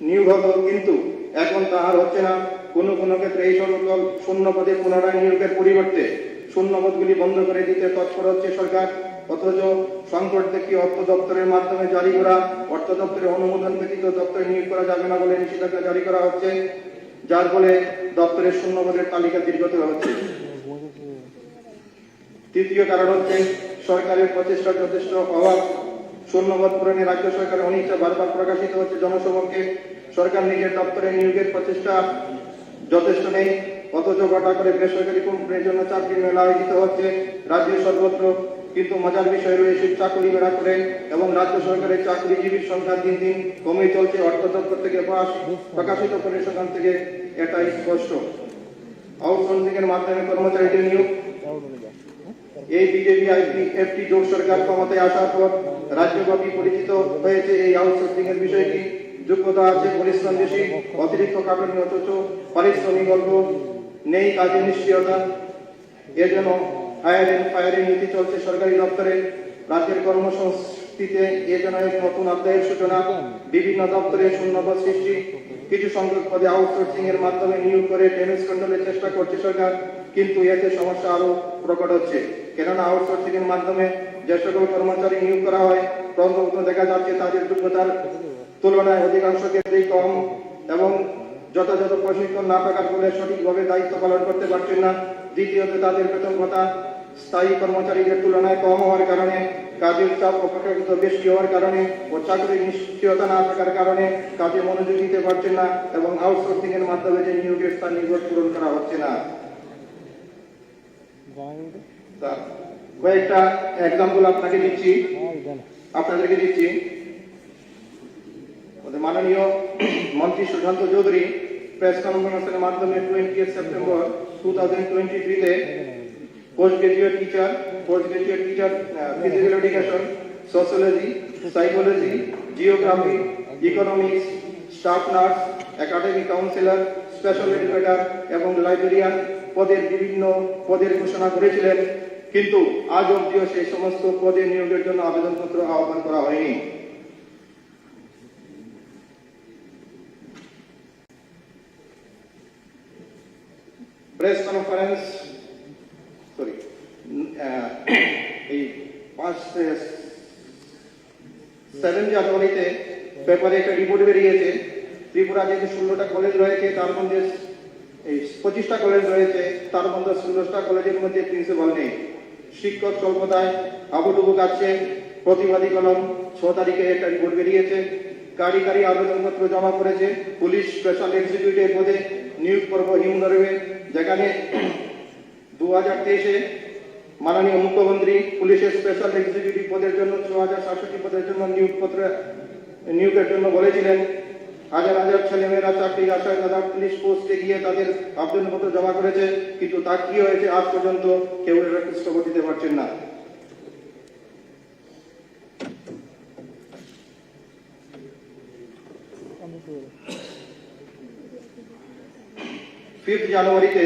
নিয়োগ হতো, কিন্তু এখন তাহার হচ্ছে না। কোনো কোনো ক্ষেত্রে এই সকল শূন্যপদে পুনরায় নিয়োগের পরিবর্তে শূন্যপদগুলি বন্ধ করে দিতে তৎপর হচ্ছে সরকার। অথচ সংকট দেখিয়ে অর্থ দপ্তরের মাধ্যমে জারি করা অর্থ দপ্তরের অনুমোদন ব্যতীত দপ্তরে নিয়োগ করা যাবে না বলে নিষেধাজ্ঞা জারি করা হচ্ছে, যার ফলে দপ্তরের শূন্যপদের তালিকা দীর্ঘতর হচ্ছে। তৃতীয় কারণ হচ্ছে সরকারের প্রচেষ্টা যথেষ্ট অভাব। শূন্যপদ পূরণে রাজ্য সরকারের অনিচ্ছা বারবার প্রকাশিত হচ্ছে জনসমক্ষে। সরকার নিজের দপ্তরে নিয়োগের প্রচেষ্টা যথেষ্ট নেই, অথচ ঘটা করে বেসরকারি কোম্পানির জন্য চাকরির মেলা আয়োজিত হচ্ছে রাজ্যের সর্বত্র। কিন্তু মজার বিষয় রয়েছে চাকরি মেলা করে এবং রাজ্য সরকারের চাকরিজীবীর সংখ্যা দিন দিন কমে চলছে। অর্থ দপ্তর থেকে প্রকাশিত পরিসংখ্যান থেকে এটাই স্পষ্ট। আউটসোর্সিং এর মাধ্যমে কর্মচারীদের নিয়োগ। এই বিজেপি আইপিএফটি জোট সরকার ক্ষমতায় আসার পর রাজ্যব্যাপী পরিচিত হয়েছে এই আউটসোর্সিং এর বিষয়টি। যোগ্যতা আছে, পরিশ্রম বেশি, অতিরিক্ত খাটুনি, অথচ পারিশ্রমিক অল্প, নেই কাজের নিশ্চয়তা। এজন্য হায়ার এন্ড ফায়ারিং নীতি চলছে সরকারি দপ্তরে। রাজ্যের কর্মসংস্কৃতিতে এজন্য এক নতুন অধ্যায়ের সূচনা। বিভিন্ন দপ্তরে শূন্যপদ সৃষ্টি, কিছু সংখ্যক পদে আউটসোর্সিং এর মাধ্যমে নিয়োগ করে ড্যামেজ কন্ট্রোলের চেষ্টা করছে সরকার। কিন্তু এতে সমস্যা আরো প্রকট হচ্ছে, কেননা আউটসোর্সিং এর মাধ্যমে যে সকল কর্মচারী নিয়োগ করা হয় প্রথমত দেখা যাচ্ছে তাদের যোগ্যতার তুলনায় অধিকাংশ ক্ষেত্রেই কম এবং যথাযথ প্রশিক্ষণ না থাকার ফলে সঠিকভাবে দায়িত্ব পালন করতে পারছেন না। দ্বিতীয়ত তাদের বেতন ভাতা স্থায়ী কর্মচারীদের তুলনায় কম হওয়ার কারণে, কাজের চাপ অপেক্ষাকৃত বেশি হওয়ার কারণে ও চাকরির নিশ্চয়তা না থাকার কারণে কাজে মনোযোগ দিতে পারছেন না এবং আউটসোর্সিং এর মাধ্যমে যে নিয়োগের স্থান নিয়োগ পূরণ করা হচ্ছে না। কয়েকটা এক্সাম্পল আপনাদেরকে দিচ্ছি। মাননীয় মন্ত্রী সুশান্ত চৌধুরী প্রেস কনফারেন্সের মাধ্যমে 20 সেপ্টেম্বর 2023 তে post graduate teacher physical education, sociology, psychology, geography, economics, staff nurse, academic councillor, special educator এবং লাইব্রেরিয়ান পদের বিভিন্ন পদের ঘোষণা করেছিলেন। কিন্তু আজ অবধিও সেই সমস্ত পদে নিয়োগের জন্য আবেদনপত্র আহ্বান করা হয়নি। প্রেস কনফারেন্স এই 7 জানুয়ারিতে পেপারে একটা রিপোর্ট বেরিয়েছে। ত্রিপুরা যেহেতু 16টা কলেজ রয়েছে, তার মধ্যে এই 25টা কলেজ রয়েছে, তার মধ্যে 16টা কলেজের মধ্যে প্রিন্সিপাল নেই। শিক্ষক স্বল্পতায় আবুডুবু কাটছে। প্রতিবাদী কলম 6 তারিখে একটা রিপোর্ট বেরিয়েছে। কারি আবেদনপত্র জমা করেছে। পুলিশ স্পেশাল এক্সিকিউটিভ পদে নিয়োগ পর্ব হিমনরওয়ে, যেখানে 2023-এ মাননীয় মুখ্যমন্ত্রী পুলিশের স্পেশাল এক্সিকিউটিভ পদের জন্য 6067 পদের জন্য নিয়োগের জন্য বলেছিলেন। হাজার হাজার ছেলেমেয়েরা চাকরির আশায় দাদাক পুলিশ পোস্টে গিয়ে তাদের আবেদনপত্র জমা করেছে, কিন্তু তা কি হয়েছে আজ পর্যন্ত কেউ এর খোঁজখবর দিতে পারছেন না। 5 জানুয়ারিতে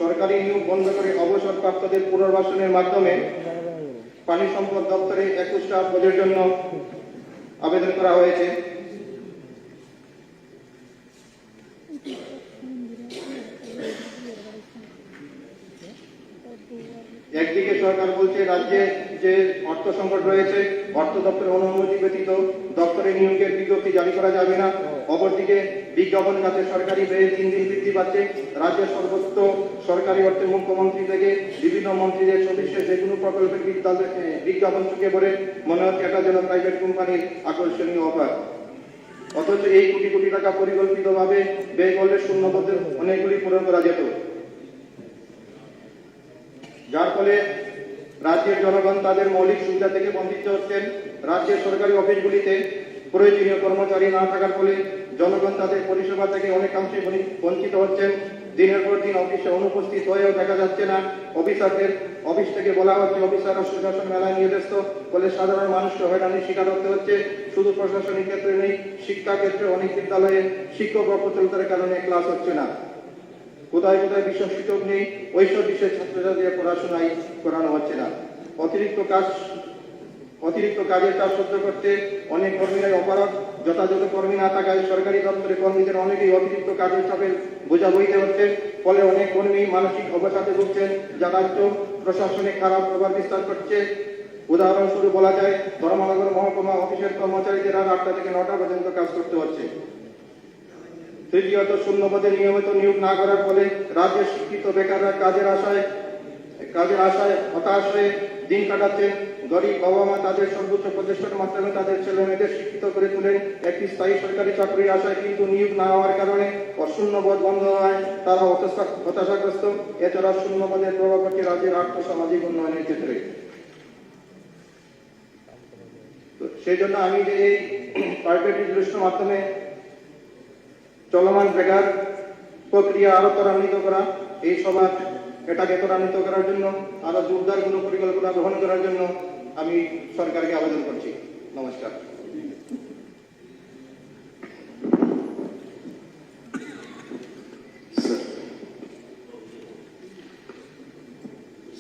সরকারি নিয়োগ বন্ধ করে অবসরপ্রাপ্তদের পুনর্বাসনের মাধ্যমে পানি সম্পদ দপ্তরে 21টা পদের জন্য আবেদন করা হয়েছে। একদিকে সরকার বলছে রাজ্যে যে অর্থ সংকট রয়েছে, অর্থ দপ্তরের অনুমতি ব্যতীত দপ্তরে নিয়োগের বিজ্ঞপ্তি জারি করা যাবে না। অপরদিকে বিজ্ঞাপন খাতে সরকারি ব্যয় দিন দিন বৃদ্ধি পাচ্ছে। রাজ্যের সর্বত্র সরকারি অর্থে মুখ্যমন্ত্রী থেকে বিভিন্ন মন্ত্রীদের সদস্যের যে কোনো প্রকল্পের বিজ্ঞাপন চুকে পড়ে মনে হচ্ছে এটা যেন প্রাইভেট কোম্পানির আকর্ষণীয় অফার। অথচ এই কোটি কোটি টাকা পরিকল্পিতভাবে ব্যয় করলে শূন্যপদের অনেকগুলি পূরণ করা যেত, যার ফলে রাজ্যের জনগণ তাদের মৌলিক সুবিধা থেকে বঞ্চিত হচ্ছেন। রাজ্যের সরকারি অফিসগুলিতে প্রয়োজনীয় কর্মচারী না থাকার ফলে জনগণ তাদের পরিষেবা থেকে অনেকাংশে বঞ্চিত হচ্ছেন। দিনের পর দিন অফিসে অনুপস্থিত হয়েও দেখা যাচ্ছে না। অফিসারদের অফিস থেকে বলা হচ্ছে অফিসার ও সুশাসন মেলায় নিয়ে ব্যস্ত, ফলে সাধারণ মানুষকে হয়রানির শিকার হতে হচ্ছে। শুধু প্রশাসনিক ক্ষেত্রে নেই, শিক্ষা ক্ষেত্রে অনেক বিদ্যালয়ে শিক্ষক অপচলতার কারণে ক্লাস হচ্ছে না। কোথায় কোথায় বিষয় শিক্ষক নেই, ওইসব বিষয়ে ছাত্রছাত্রীদের পড়াশোনায় করানো হচ্ছে না। অতিরিক্ত কাজের চাপ সহ্য করতে অনেক কর্মীরাই অপারগ। যথাযথ কর্মী না থাকায় সরকারি দপ্তরে কর্মীদের অনেকেই অতিরিক্ত কাজের চাপের বোঝা বইতে হচ্ছে। ফলে অনেক কর্মী মানসিক অবসাদে ভুগছেন, যা রাজ্য প্রশাসনে খারাপ প্রভাব বিস্তার করছে। উদাহরণস্বরূপ বলা যায়, ধর্মনগর মহকুমা অফিসের কর্মচারীদের আর 8টা থেকে 9টা পর্যন্ত কাজ করতে হচ্ছে। তৃতীয়ত, শূন্যপদে নিয়মিত নিয়োগ না করার ফলে রাজ্যের শিক্ষিত বেকাররা কাজের আশায় হতাশ হয়ে দিন কাটাচ্ছেন। গরিব বাবা মা তাদের সর্বোচ্চ প্রচেষ্টার মাধ্যমে তাদের ছেলে মেয়েদের শিক্ষিত করে তুলেন একটি স্থায়ী সরকারি চাকরির আশায়, কিন্তু নিয়োগ না হওয়ার কারণে শূন্যপদ বন্ধ হয়, তারা হতাশাগ্রস্ত। এছাড়া শূন্যপদের প্রভাব পড়ছে রাজ্যের আর্থ সামাজিক উন্নয়নের ক্ষেত্রে। সেই জন্য আমি যে এই প্রাইভেট রেজুলেশনের মাধ্যমে চলমান বেকার প্রক্রিয়া আরো ত্বরান্বিত করা, এই সভা এটাকে ত্বরান্বিত করার জন্য আরো জোরদার কোনো পরিকল্পনা গ্রহণ করার জন্য আমি সরকারকে আবেদন করছি। নমস্কার।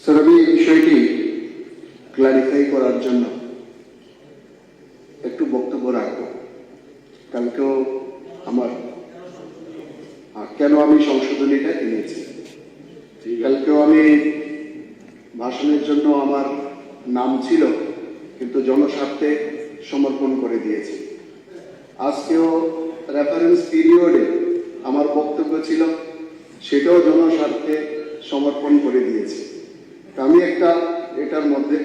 স্যার, আমি এই বিষয়টি ক্লারিফাই করার জন্য একটু বক্তব্য রাখবো। কালকেও আমার কেন আমি সংশোধনীটা এনেছি, কালকেও আমি ভাষণের জন্য আমার নাম ছিল, কিন্তু জনস্বার্থে সমর্পণ করে দিয়েছি। আজকেও রেফারেন্স পিরিয়ডে আমার বক্তব্য ছিল, সেটাও জনস্বার্থে সমর্পণ করে দিয়েছি। আমি এটার মধ্যে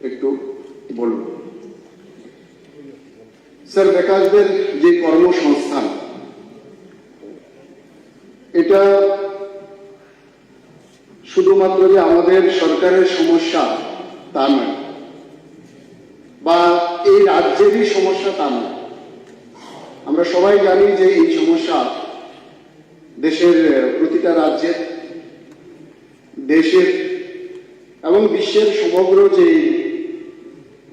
একটু বলব। স্যার, বেকারদের যে কর্মসংস্থান, এটা শুধুমাত্র যে আমাদের সরকারের সমস্যা তা নয়, বা এই রাজ্যেরই সমস্যা তা নয়। আমরা সবাই জানি যে এই সমস্যা দেশের প্রতিটা রাজ্যের, দেশের এবং বিশ্বের সমগ্র যে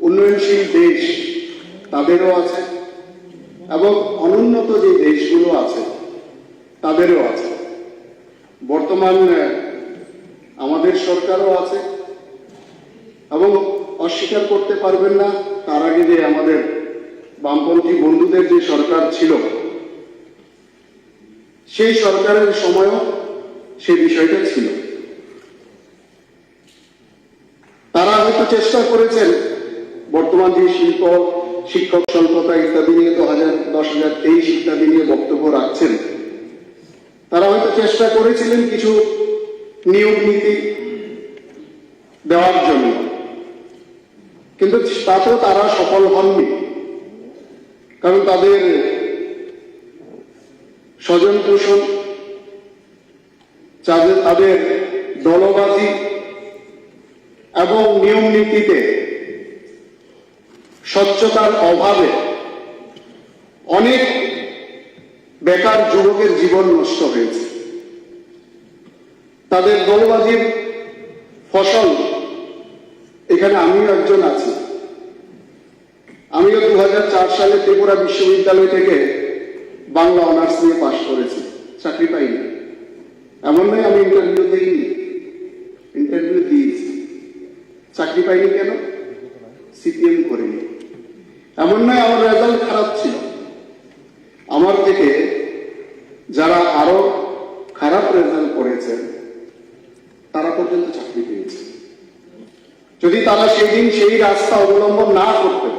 উন্নয়নশীল দেশ তাদেরও আছে, এবং অনুন্নত যে দেশগুলো আছে তাদেরও আছে। বর্তমান আমাদের সরকারও আছে, এবং অস্বীকার করতে পারবেন না তার আগে যে আমাদের বামপন্থী বন্ধুদের যে সরকার ছিল, সেই সরকারের সময়ও সেই বিষয়টা ছিল। তারা হয়তো চেষ্টা করেছেন বর্তমান যে শিল্প, শিক্ষক স্বল্পতা ইত্যাদি নিয়ে 2023 ইত্যাদি নিয়ে বক্তব্য রাখছেন, তারা হয়তো চেষ্টা করেছিলেন কিছু নিয়োগ নীতি দেওয়ার জন্য, কিন্তু তাতেও তারা সফল হননি। কারণ তাদের স্বজন পোষণ, তাদের দলবাজি এবং নিয়ম নীতিতে স্বচ্ছতার অভাবে অনেক বেকার যুবকের জীবন নষ্ট হয়েছে। তাদের দলবাজির ফসল এখানে আমিও একজন আছি। আমিও 2004 সালে ত্রিপুরা বিশ্ববিদ্যালয় থেকে বাংলা অনার্স নিয়ে পাশ করেছি, চাকরি পাইনি। এমন নয় আমি ইন্টারভিউ দিইনি, ইন্টারভিউ দিয়েছি, চাকরি পাইনি। কেন? সিপিএম করিনি। এমন নয় আমার রেজাল্ট খারাপ ছিল, আমার থেকে যারা আরো খারাপ রেজাল্ট করেছেন তারা পর্যন্ত চাকরি পেয়েছে। যদি তারা সেই দিন সেই রাস্তা অবলম্বন না করতেন,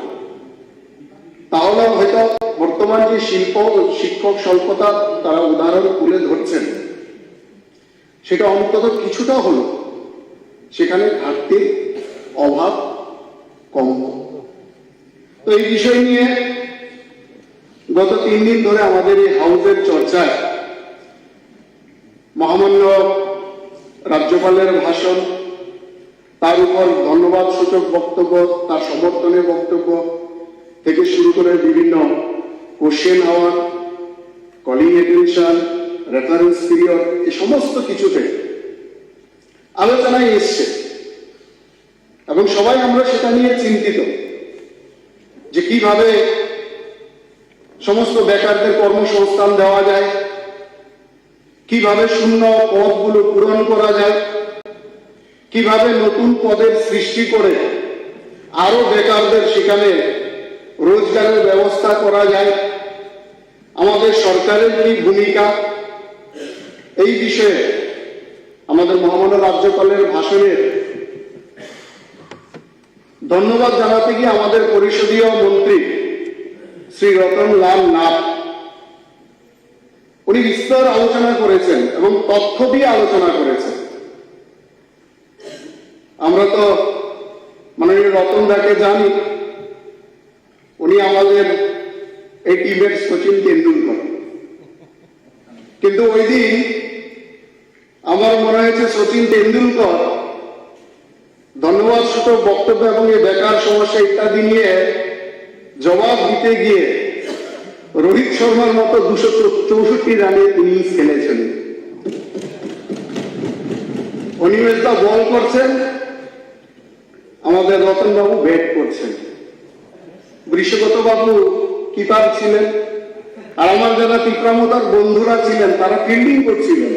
তাহলে হয়তো বর্তমান যে শিক্ষক স্বল্পতা তারা উদাহরণ তুলে ধরছেন, সেটা অন্তত কিছুটা হলো সেখানে ঘাটতির অভাব কম। তো এই বিষয় নিয়ে গত 3 দিন ধরে আমাদের এই হাউসের চর্চায় মহামান্য রাজ্যপালের ভাষণ, তার উপর ধন্যবাদ সূচক বক্তব্য, তার সমর্থনের বক্তব্য থেকে শুরু করে বিভিন্ন question hour, calling attention, reference period, এই সমস্ত কিছুতে আলোচনায় এসছে, এবং সবাই আমরা সেটা নিয়ে চিন্তিত যে কিভাবে সমস্ত বেকারদের কর্মসংস্থান দেওয়া যায়, কিভাবে শূন্য পদগুলো পূরণ করা যায়, কিভাবে নতুন পদের সৃষ্টি করে আরো বেকারদের সেখানে রোজগারের ব্যবস্থা করা যায়, আমাদের সরকারের কি ভূমিকা, এই বিষয়ে আমাদের মহামান্য রাজ্যপালের ভাষণের ধন্যবাদ জানাতে গিয়ে আমাদের পরিষদীয় মন্ত্রী শ্রী রতন লাল নাথ, উনি বিস্তর আলোচনা করেছেন এবং তথ্য দিয়ে আলোচনা করেছেন। আমরা তো মাননীয় রতন দাকে জানি, উনি আমাদের এই টিমের সচিন তেন্ডুলকর। কিন্তু ওই দিন আমার মনে হয়েছে সচিন তেন্ডুলকর ধন্যবাদ সূচক বক্তব্য এবং এই বেকার সমস্যা ইত্যাদি নিয়ে জবাব দিতে গিয়ে রোহিত শর্মার মতো 264 রানের ইনিংস খেলেছেন। অনিমেষ দা বল করছেন, আমাদের রতন বাবু ব্যাট করছেন, বৃষগত বাবু কিপার ছিলেন, আর আমার যারা তীব্রামতার বন্ধুরা ছিলেন তারা ফিল্ডিং করছিলেন।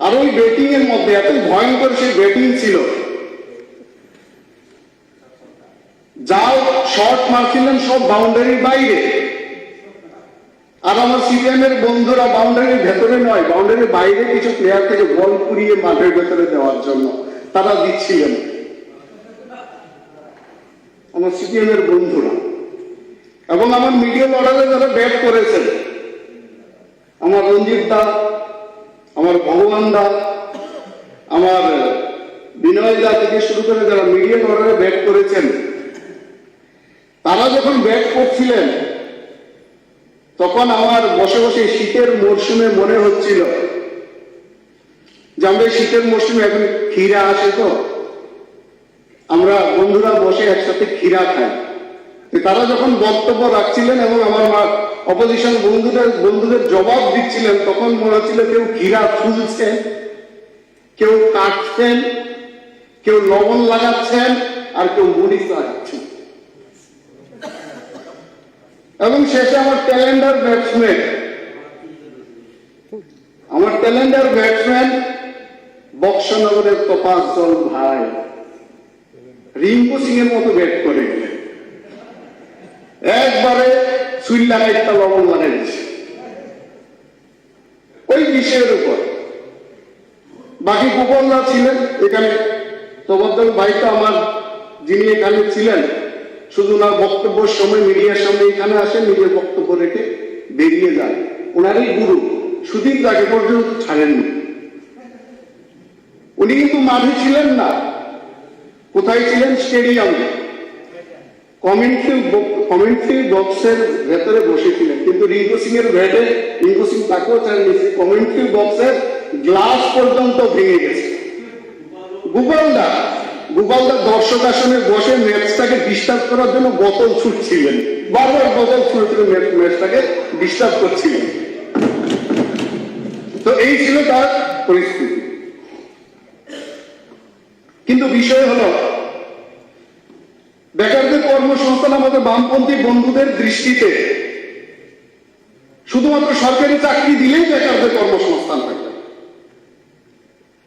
আর ওই ব্যাটিং এর মধ্যে এত ভয়ঙ্কর সেই ব্যাটিং ছিল, যাও শর্ট মারছিলেন সব বাউন্ডারির বাইরে, আর আমার সিপিএম এর বন্ধুরা বাউন্ডারির ভেতরে নয়, বাউন্ডারির বাইরে কিছু প্লেয়ার থেকে বল কুড়িয়ে মাঠের ভেতরে দেওয়ার জন্য তারা দিচ্ছিলেন। আমার সিপিএম এর বন্ধুরা এবং আমার মিডিয়াম অর্ডারে যারা ব্যাট করেছেন, আমার রঞ্জিত দা, আমার ভগবান দা, আমার বিনয় দা থেকে শুরু করে যারা মিডিয়াম অর্ডারে ব্যাট করেছেন, তারা যখন ব্যাট করছিলেন তখন আমার বসে বসে শীতের মরশুমে মনে হচ্ছিল যে আমরা শীতের মরশুমে এখন ক্ষীরা আসে, তো আমরা বন্ধুরা বসে একসাথে ক্ষীরা খাই। তারা যখন বক্তব্য রাখছিলেন এবং আমার অপোজিশন বন্ধুদের জবাব দিচ্ছিলেন, তখন মনে হচ্ছিল কেউ ক্ষীরা খুলছেন, কেউ কাটছেন, কেউ লবণ লাগাচ্ছেন, আর কেউ মরিচ লাগাচ্ছেন। এবং শেষে আমার ট্যালেন্টার ব্যাটসম্যান বক্সনগরের তপাস জল ভাই রিঙ্কু সিং এর মতো ব্যাট করে গেলেন, একবারে সুইল লাগাইটা লবণ লাগাই দিচ্ছে ওই বিষয়ের উপর। বাকি গোপালদা ছিলেন এখানে, তবদ্দল ভাইটা আমার যিনি এখানে ছিলেন, শুধু না বক্তব্যের সময় মিডিয়ার সামনে এখানে আসেন, মিডিয়ার বক্তব্য রেখে বেরিয়ে যান। ওনারই গুরু সুদীপ তাকে পর্যন্ত ছাড়েননি। উনি কিন্তু মাঠে ছিলেন না, কোথায় ছিলেন? স্টেডিয়ামে কমেন্ট্রি বক্সের ভেতরে বসেছিলেন। কিন্তু রিঙ্কু সিং এর ব্যাটে রিঙ্কু সিং তাকেও ছাড়েননি, কমেন্ট্রি বক্সের গ্লাস পর্যন্ত ভেঙে গেছে। গোপালদা দর্শক আসনে বসে ম্যাচটাকে ডিস্টার্ব করার জন্য বোতল ছুটছিলেন, বারবার বোতল ছুটছিলেন, ম্যাচটাকে ডিস্টার্ব করছিলেন। তো এই ছিল তার পরিস্থিতি। কিন্তু বিষয় হলো বেকারদের কর্মসংস্থান আমাদের বামপন্থী বন্ধুদের দৃষ্টিতে শুধুমাত্র সরকারি চাকরি দিলেই বেকারদের কর্মসংস্থান থাকবে,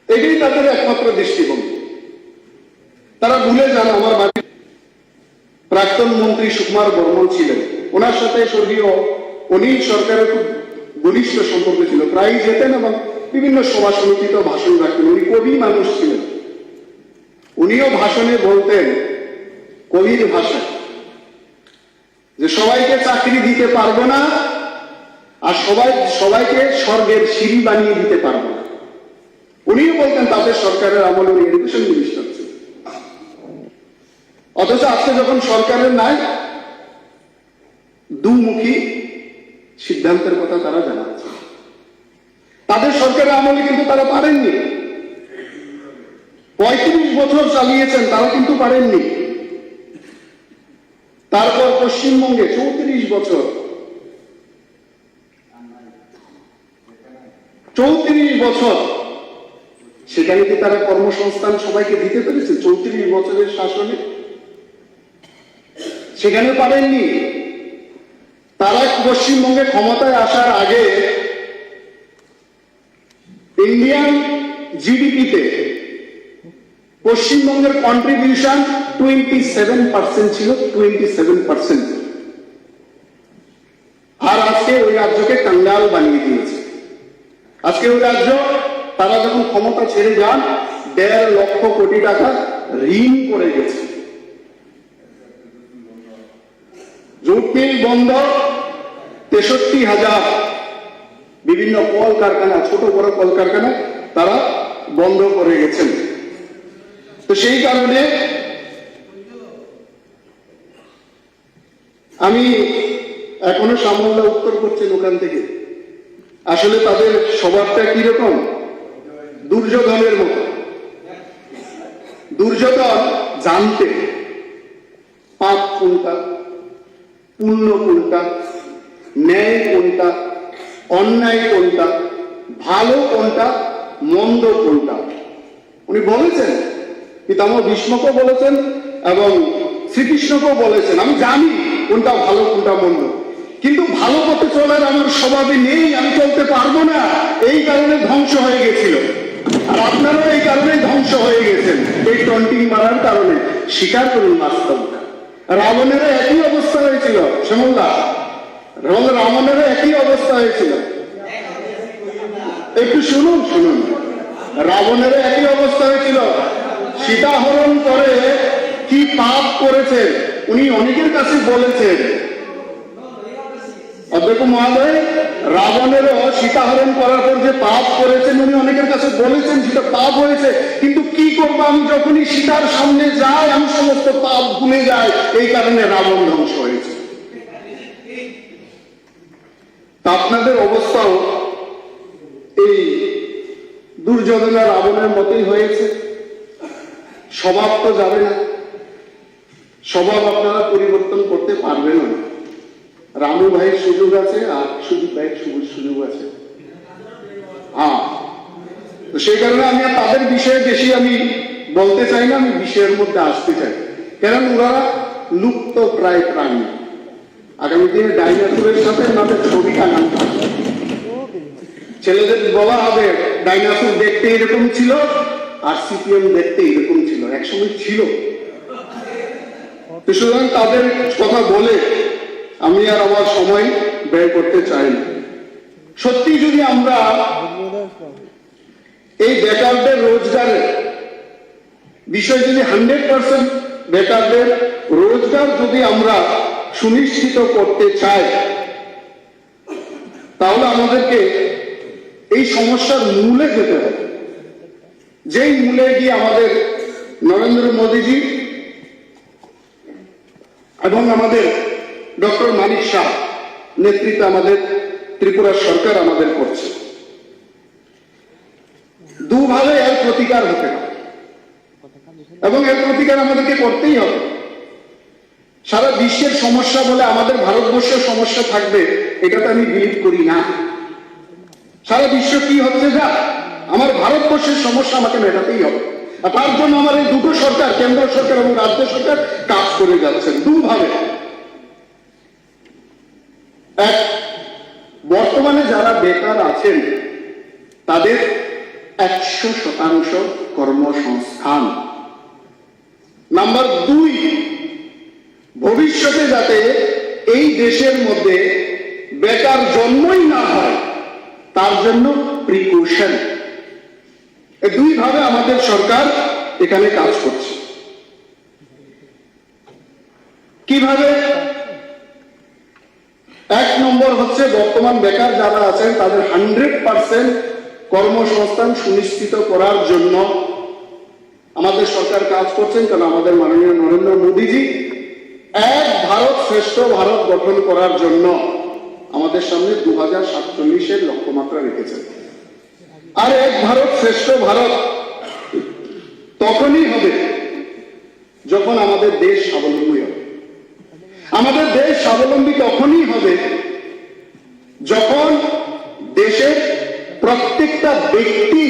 এটাই তাদের একমাত্র দৃষ্টিভঙ্গি। তারা ভুলে যান আমার বাড়ি প্রাক্তন মন্ত্রী সুকুমার বর্মন ছিলেন, ওনার সাথে স্বর্গীয় অনিল সরকারের খুব ঘনিষ্ঠ সম্পর্ক ছিল, প্রায়ই যেতেন এবং বিভিন্ন সভা সমিতিতে ভাষণ রাখতেন। উনি কবি মানুষ ছিলেন, উনিও ভাষণে বলতেন কবির ভাষায় যে সবাইকে চাকরি দিতে পারবো না, আর সবাইকে স্বর্গের সিঁড়ি বানিয়ে দিতে পারবো না। উনিও বলতেন তাদের সরকারের আমলে উনি এডুকেশন মিনিস্টার ছিলেন। অথচ আজকে যখন সরকারের নাই, দুমুখী সিদ্ধান্তের কথা তারা জানাচ্ছে। তাদের সরকারের আমলে কিন্তু তারা পারেননি, 35 বছর চালিয়েছেন, তারা কিন্তু পারেননি। তারপর পশ্চিমবঙ্গে 34 বছর, 34 বছর সেখানে কি তারা কর্মসংস্থান সবাইকে দিতে পেরেছে? 34 বছরের শাসনে সেখানে পারেননি। তারা পশ্চিমবঙ্গে ক্ষমতায় আসার আগে ইন্ডিয়ান জিডিপিতে পশ্চিমবঙ্গের কন্ট্রিবিউশন 27% ছিল, 27%। আর আজকে ওই রাজ্যকে কাঙ্গাল বানিয়ে দিয়েছে। আজকে ওই রাজ্য তারা যখন ক্ষমতা ছেড়ে যান 1.5 লক্ষ কোটি টাকা ঋণ করে গেছে। জুট মিল বন্ধ, 63,000 বিভিন্ন কলকারখানা, ছোট বড় কলকারখানা তারা বন্ধ করে গেছেন। সেই কারণে আমি এখনো সামল্লা উত্তর করছেন ওখান থেকে, আসলে তাদের স্বভাবটা কিরকম, দুর্যোধনের মতো। দুর্যোধন জানতে পাপ কোনটা, পুণ্য কোনটা, ন্যায় কোনটা, অন্যায় কোনটা, ভালো কোনটা, মন্দ কোনটা। উনি বলেছেন, পিতামহ ভীষ্মকেও বলেছেন এবং শ্রীকৃষ্ণকেও বলেছেন, আমি জানি কোনটা ভালো কোনটা মন্দ, কিন্তু ভালো পথে চলার আমার স্বভাবে নেই, আমি চলতে পারবো না, এই কারণে ধ্বংস হয়ে গেছিল। আর আপনারাও এই কারণে ধ্বংস হয়ে গেছেন, এই টন্টিং মারার কারণে। স্বীকার করুন বাস্তবটা। রাবণেরও একই অবস্থা হয়েছিল, শ্যামলদা, রাবণেরও একই অবস্থা হয়েছিল। একটু শুনুন শুনুন, রাবণেরও একই অবস্থা হয়েছিল। সীতাহরণ করে কি পাপ করেছেন উনি অনেকের কাছে বলেছেন। অধ্যক্ষ মহোদয়, রাবণেরও সীতাহরণ করার পর যে পাপ করেছেন উনি অনেকের কাছে বলেছেন, সেটা পাপ হয়েছে, কিন্তু কি করবো, আমি যখনই সীতার সামনে যাই আমি সমস্ত পাপ ভুলে যাই, এই কারণে রাবণ ধ্বংস হয়েছে। তা আপনাদের অবস্থাও এই দুর্যোধনা রাবণের মতোই হয়েছে। স্বভাব তো যাবে না, স্বভাব আপনারা পরিবর্তন করতে পারবেন না। রামু ভাইয়ের সুযোগ আছে আর সুদীপ ভাইয়ের সুযোগ আছে। হ্যাঁ, তো সেই কারণে আমি তাদের বিষয়ে বেশি আমি বলতে চাই না, আমি বিষয়ের মধ্যে আসতে চাই, কারণ ওরা লুপ্ত প্রায় প্রাণী। আগামী দিনে ডাইনোসরের সাথে ওনাদের ছবি টানানো থাকবে। ছেলেদের বলা হবে ডাইনোসর দেখতে এরকম ছিল আর সিপিএম দেখতে এরকম ছিল, একসময় ছিল। সুতরাং তাদের কথা বলে আমি আর আমার সময় ব্যয় করতে চাই না। সত্যি যদি আমরা এই বেকারদের রোজগারের বিষয় যদি 100% বেকারদের রোজগার যদি আমরা সুনিশ্চিত করতে চাই, তাহলে আমাদেরকে এই সমস্যার মূলে যেতে হবে। যেই মূলে গিয়ে আমাদের নরেন্দ্র মোদীজি এবং আমাদের ডক্টর মানিক শাহ নেতৃত্বে আমাদের ত্রিপুরা সরকার আমাদের করছে, দুভাবে এর প্রতিকার হতে হবে এবং এর প্রতিকার আমাদেরকে করতেই হবে। সারা বিশ্বের সমস্যা বলে আমাদের ভারতবর্ষের সমস্যা থাকবে এটাতে আমি বিলিভ করি না। সারা বিশ্ব কি হচ্ছে যা, আমার ভারতবর্ষের সমস্যা আমাকে মেটাতেই হবে। আর তার জন্য আমার এই দুটো সরকার, কেন্দ্র সরকার এবং রাজ্য সরকার কাজ করে যাচ্ছেন দুভাবে। এক, বর্তমানে যারা বেকার আছেন তাদের 100% কর্মসংস্থান। নাম্বার 2, ভবিষ্যতে যাতে এই দেশের মধ্যে বেকার জন্মই না হয় তার জন্য প্রিকশন। এই দুইভাবে আমাদের সরকার এখানে কাজ করছে। কিভাবে? 1 নম্বর হচ্ছে বর্তমান বেকার যারা আছেন তাদের 100% কর্মসংস্থান সুনিশ্চিত করার জন্য আমাদের সরকার কাজ করছেন। কারণ আমাদের মাননীয় নরেন্দ্র মোদীজি এক ভারত শ্রেষ্ঠ ভারত গঠন করার জন্য আমাদের সামনে 2047-এর লক্ষ্যমাত্রা রেখেছেন। আর এক ভারত শ্রেষ্ঠ ভারত তখনই হবে যখন আমাদের দেশ স্বাবলম্বী হবে। আমাদের দেশ স্বাবলম্বী তখনই হবে যখন দেশের প্রত্যেকটা ব্যক্তি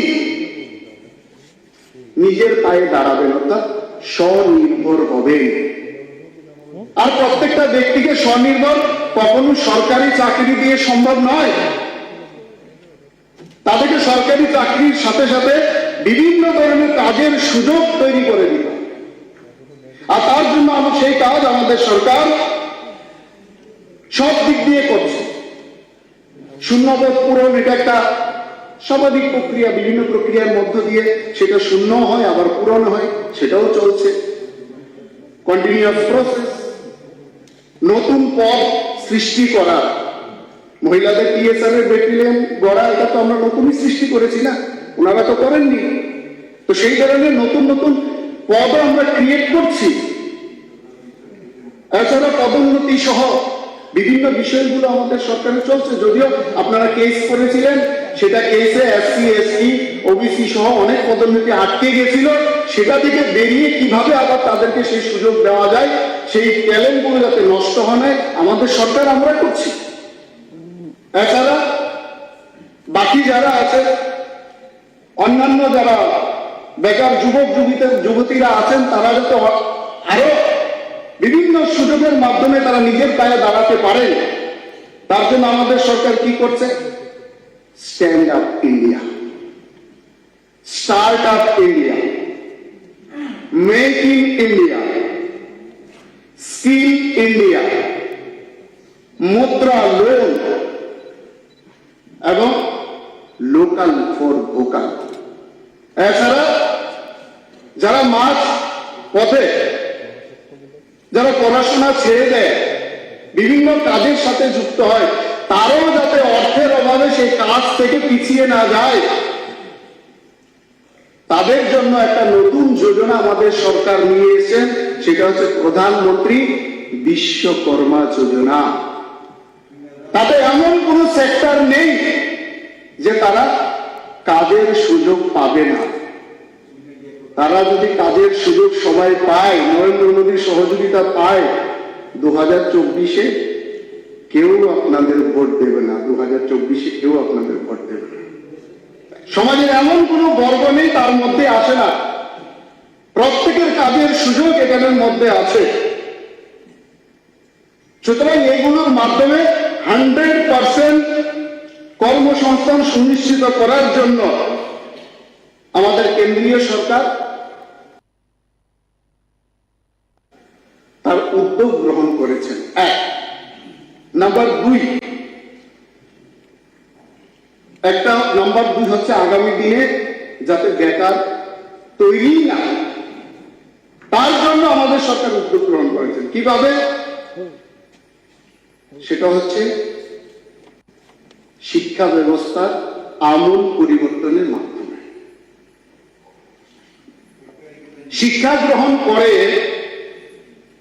নিজের পায়ে দাঁড়াবেন, অর্থাৎ স্বনির্ভর হবেন। আর প্রত্যেকটা ব্যক্তিকে স্বনির্ভর কখনো সরকারি চাকরি দিয়ে সম্ভব নয়। তাদেরকে সরকারি চাকরির সাথে সাথে বিভিন্ন ধরনের কাজের সুযোগ তৈরি করে দিতে হবে। আর তার জন্য সেই কাজ আমাদের সরকার সব দিক দিয়ে করছে। শূন্যপদ পূরণ এটা একটা স্বাভাবিক প্রক্রিয়া, বিভিন্ন প্রক্রিয়ার মধ্য দিয়ে সেটা শূন্য হয় আবার পূরণ হয়, সেটাও চলছে, কন্টিনিউয়াস প্রসেস। নতুন পদ সৃষ্টি করা, মহিলাদের টিএসআর এর ব্যাটালিয়ন গড়া, এটা তো আমরা নতুনই সৃষ্টি করেছি না, ওনারা তো করেননি। তো সেই ধরনের নতুন নতুন পদও আমরা ক্রিয়েট করছি। এছাড়া পদোন্নতি সহ বিভিন্ন বিষয়গুলো আমাদের সরকারে চলছে। যদিও আপনারা কেস করেছিলেন, সেটা কেসে এসসি এসটি ওবিসি সহ অনেক পদোন্নতি আটকে গেছিল। সেটা থেকে বেরিয়ে কিভাবে আবার তাদেরকে সেই সুযোগ দেওয়া যায়, সেই ট্যালেন্টগুলো যাতে নষ্ট হয় আমাদের সরকার আমরা করছি। এছাড়া বাকি যারা আছে, অন্যান্য যারা বেকার যুবক যুবতীরা আছেন, তারা যাতে আরো বিভিন্ন সুযোগের মাধ্যমে তারা নিজের পায়ে দাঁড়াতে পারে, তার জন্য আমাদের সরকার কি করছে? Stand up India, start up India, make in India, skill India, মুদ্রা লোন এবং লোকাল ফর ভোকাল। এছাড়া যারা মাঝ পথে যারা পড়াশোনা ছেড়ে দেয়, বিভিন্ন কাজের সাথে যুক্ত হয়, তারাও যাতে অর্থের অভাবে সেই কাজ থেকে পিছিয়ে না যায়, তাদের জন্য একটা নতুন যোজনা আমাদের সরকার নিয়ে এসেছেন। সেটা হচ্ছে প্রধানমন্ত্রী বিশ্বকর্মা যোজনা। তাতে এমন কোন সেক্টর নেই যে তারা কাজের সুযোগ পাবে না। তারা যদি কাজের সুযোগ সবাই পায়, নরেন্দ্র মোদীর সহযোগিতা পায়, 2024-এ কেউ আপনাদের ভোট দেবে না। 2024-এ কেউ আপনাদের ভোট দেবে না। সমাজের এমন কোন বর্গ নেই তার মধ্যে আসে না। প্রত্যেকের কাজের সুযোগ এখানের মধ্যে আছে। সুতরাং এগুলোর মাধ্যমে 100% কর্মসংস্থান সুনিশ্চিত করার জন্য আমাদের কেন্দ্রীয় সরকার তার উদ্যোগ গ্রহণ করেছেন। 1 নাম্বার 2 নাম্বার 2 হচ্ছে আগামী দিনে যাতে বেকার তৈরি না, তার জন্য আমাদের সরকার উদ্যোগ গ্রহণ করেছেন। কিভাবে? সেটা হচ্ছে শিক্ষা ব্যবস্থার আমূল পরিবর্তনের মাধ্যমে। শিক্ষা গ্রহণ করে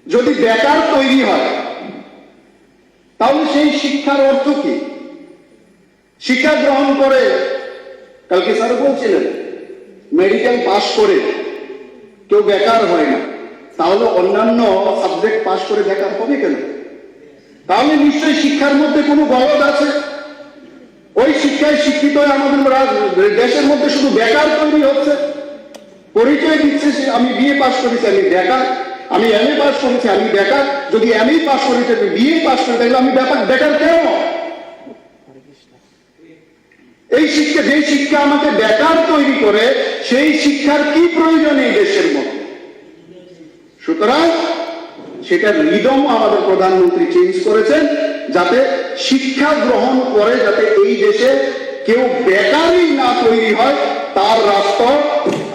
যদি বেকার তৈরি হয়, তাহলে সেই শিক্ষার অর্থ কি? শিক্ষা গ্রহণ করে, কালকে স্যার বলছিলেন, মেডিকেল পাশ করে কেউ বেকার হয় না, তাহলে অন্যান্য সাবজেক্ট পাশ করে বেকার হবে কেন? তাহলে নিশ্চয়ই শিক্ষার মধ্যে কোনো গলদ আছে। ওই শিক্ষায় শিক্ষিত হয়ে আমাদের দেশের মধ্যে শুধু বেকার তৈরি হচ্ছে। পরিচয় দিচ্ছে আমি বিএ পাস করেছি, আমি বেকার, আমি এমএ পাস করেছি, আমি বেকার। যদি এমএ পাস করেছি, আমি বিএ পাস করে থাকলে আমি বেকার কেন? এই শিক্ষা, যে শিক্ষা আমাকে বেকার তৈরি করে, সেই শিক্ষার কি প্রয়োজন এই দেশের মধ্যে? সুতরাং সেটার রিদম আমাদের প্রধানমন্ত্রী চেঞ্জ করেছেন, যাতে শিক্ষা গ্রহণ করে যাতে এই দেশে কেউ বেকারই না তৈরি হয়, তার রাস্তা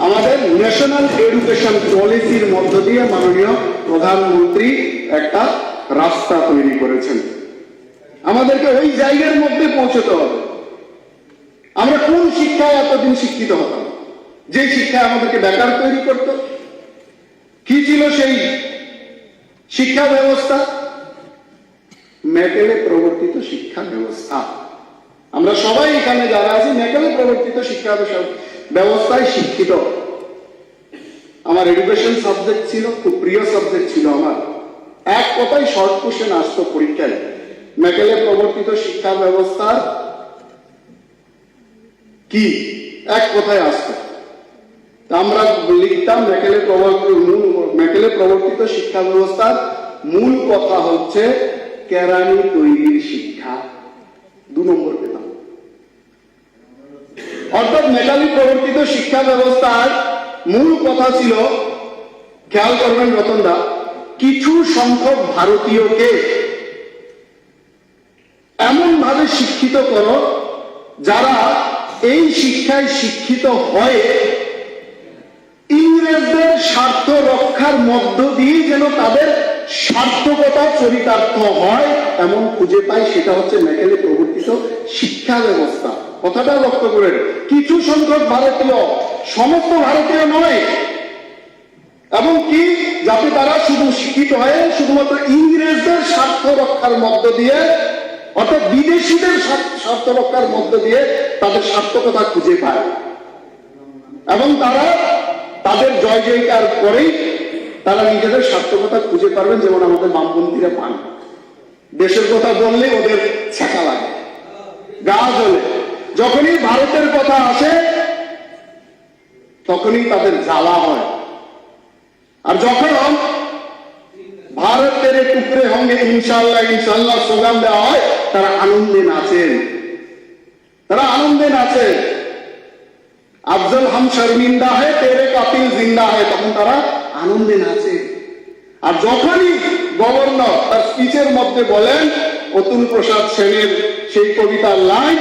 আমাদের ন্যাশনাল এডুকেশন পলিসির মধ্য দিয়ে মাননীয় প্রধানমন্ত্রী একটা রাস্তা তৈরি করেছেন। আমাদেরকে ওই জায়গার মধ্যে পৌঁছতে হবে। আমরা কোন শিক্ষায় এতদিন শিক্ষিত হতাম, যে শিক্ষায় আমাদেরকে বেকার তৈরি করত? কি ছিল সেই শিক্ষা ব্যবস্থা? মেকেলে প্রবর্তিত শিক্ষা ব্যবস্থা। আমরা সবাই এখানে যারা আছি মেকেলে প্রবর্তিত শিক্ষা ব্যবস্থায় শিক্ষিত। আমার এডুকেশন সাবজেক্ট ছিল, খুব প্রিয় সাবজেক্ট ছিল আমার। এক কথায় শর্ট কোশ্চেন আসতো পরীক্ষায়, মেকেলে প্রবর্তিত শিক্ষা ব্যবস্থার কি, এক কথায় আসতো। আমরা লিখতাম মেকেলে প্রবর্তিত শিক্ষা ব্যবস্থার মূল কথা হচ্ছে কেরানি তৈরির শিক্ষা। 2 নম্বর পেতাম। অর্থাৎ মেকালি প্রবর্তিত শিক্ষা ব্যবস্থার মূল কথা ছিল, খেয়াল করবেন রতনদা, কিছু সংখ্যক ভারতীয়কে এমন ভাবে শিক্ষিত করো যারা এই শিক্ষায় শিক্ষিত হয়ে ইংরেজদের স্বার্থ রক্ষার মধ্য দিয়ে যেন তাদের সার্থকতা চরিতার্থ হয় এমন খুঁজে পাই। সেটা হচ্ছে মেকেলে প্রবর্তিত শিক্ষা ব্যবস্থা। কথাটা লক্ষ্য করেন, কিছু সংখ্যক ভারতীয়, সমস্ত ভারতীয় নয়, এবং কি যাতে তারা শুধু শিক্ষিত হয়ে শুধুমাত্র ইংরেজদের স্বার্থ রক্ষার মধ্য দিয়ে অর্থাৎ বিদেশিদের স্বার্থ রক্ষার মধ্য দিয়ে তাদের সার্থকতা খুঁজে পায় এবং তারা তাদের জয় জয়কার করেই তারা নিজেদের সার্থকতা খুঁজে পারবেন, যেমন আমাদের বামপন্থীরা পান। দেশের কথা বললে ওদের ছ্যাঁকা লাগে, গা জ্বলে। যখনই ভারতের কথা আসে তখনই তাদের জ্বালা হয়। আর যখন ভারত তেরে টুকরে হোঙ্গে ইনশাল্লাহ ইনশাল্লাহ স্লোগান দেওয়া হয়, তারা আনন্দে নাচেন, তারা আনন্দে নাচেন। আফজল হাম শর্মিন্দা হয় তেরে কাতিল জিন্দা হয়, তখন তারা আনন্দে নাচে। আর যখনই গভর্নর তার স্পিচের মধ্যে বলেন অতুল প্রসাদ সেনের সেই কবিতার লাইন,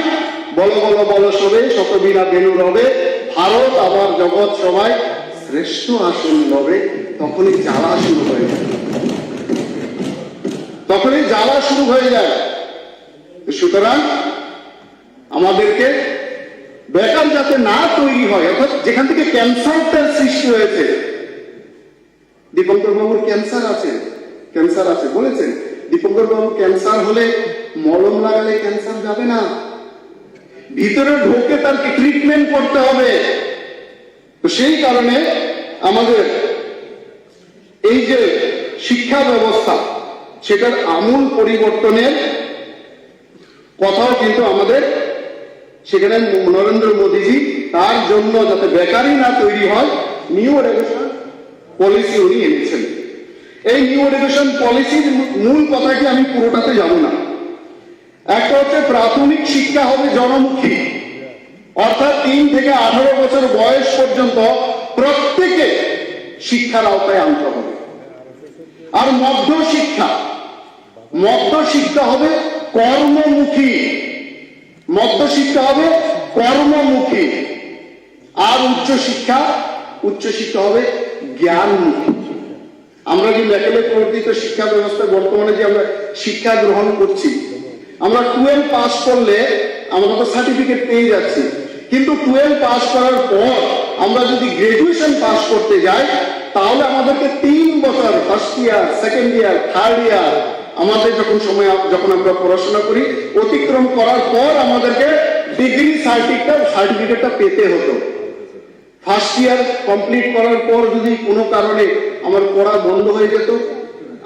বলো বলো বলো সবে শতবীণা বেনু রবে, ভারত আবার জগৎ সবাই শ্রেষ্ঠ আসন লবে, তখনই জ্বালা শুরু হয়ে যায়, তখনই জ্বালা শুরু হয়ে যায়। সুতরাং আমাদেরকে বেকার যাতে না তৈরি হয়, অর্থাৎ যেখান থেকে ক্যান্সারটার সৃষ্টি হয়েছে, দীপঙ্কর বাবুর ক্যান্সার আছে বলেছেন, দীপঙ্কর বাবু ক্যান্সার হলে মলম লাগালে ক্যান্সার যাবে না, ভিতরে ঢোকে তার ট্রিটমেন্ট করতে হবে। তো সেই কারণে আমাদের এই যে শিক্ষা ব্যবস্থা, সেটার আমূল পরিবর্তনের কথাও কিন্তু আমাদের সেখানে নরেন্দ্র মোদীজি তার জন্য যাতে বেকারই না তৈরি হয় নিউ এডুকেশন পলিসি উনি এনেছেন। এই নিউ এডুকেশন পলিসির মূল কথা কি আমি পুরোটাতে যাব না। একটা হচ্ছে প্রাথমিক শিক্ষা হবে জনমুখী, অর্থাৎ 3 থেকে 18 বছর বয়স পর্যন্ত প্রত্যেকে শিক্ষার আওতায় আনতে হবে। আর মধ্য শিক্ষা হবে কর্মমুখী, আর উচ্চ শিক্ষা হবে জ্ঞানমুখী। আমরা যে লেখালে প্রবর্তিত শিক্ষা ব্যবস্থা বর্তমানে যে আমরা শিক্ষা গ্রহণ করছি, আমরা 12 পাস করলে আমরা তো সার্টিফিকেট পেয়ে যাচ্ছি, কিন্তু 12 পাস করার পর আমরা যদি গ্রাজুয়েশন পাস করতে যাই, তাহলে আমাদেরকে 3 বছর first year, second year, third year আমাদের যখন আমরা পড়াশোনা করি অতিক্রম করার পর আমাদেরকে ডিগ্রি সার্টিফিকেটটা পেতে হতো। ফার্স্ট ইয়ার কমপ্লিট করার পর যদি কোনো কারণে আমার পড়া বন্ধ হয়ে যেত,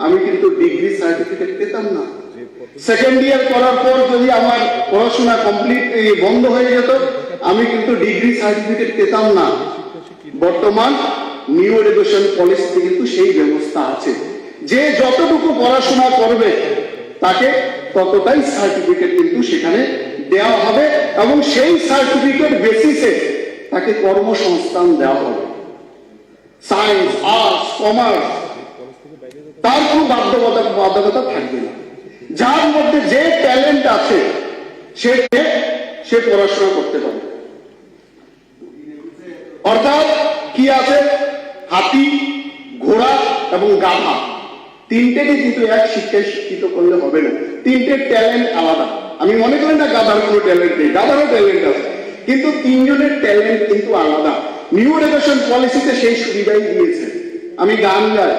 আমি কিন্তু ডিগ্রি সার্টিফিকেট পেতাম না। সেকেন্ড ইয়ার করার পর যদি আমার পড়াশোনা কমপ্লিট বন্ধ হয়ে যেত, আমি কিন্তু ডিগ্রি সার্টিফিকেট পেতাম না। বর্তমান নিউ এডুকেশন পলিসিতে কিন্তু সেই ব্যবস্থা আছে যে যতটুকু পড়াশোনা করবে তাকে ততটাই সার্টিফিকেট কিন্তু সেখানে দেওয়া হবে, এবং সেই সার্টিফিকেট বেসিসে তাকে কর্মসংস্থান দেওয়া হবে। সায়েন্স, আর্টস, কমার্স, তার কোনো বাধ্যবাধকতা থাকবে না। যার মধ্যে যে ট্যালেন্ট আছে সে পড়াশোনা করতে পারবে। অর্থাৎ কি আছে, হাতি, ঘোড়া এবং গাধা, তিনটেকে কিন্তু এক শিক্ষায় শিক্ষিত করলে হবে না। তিনটে ট্যালেন্ট আলাদা। আমি মনে করি না গাধার কোনো ট্যালেন্ট নেই, গাধারও ট্যালেন্ট আছে, কিন্তু তিনজনের ট্যালেন্ট কিন্তু আলাদা। নিউ এডুকেশন পলিসিতে সেই সুবিধাই দিয়েছে। আমি গান গাই,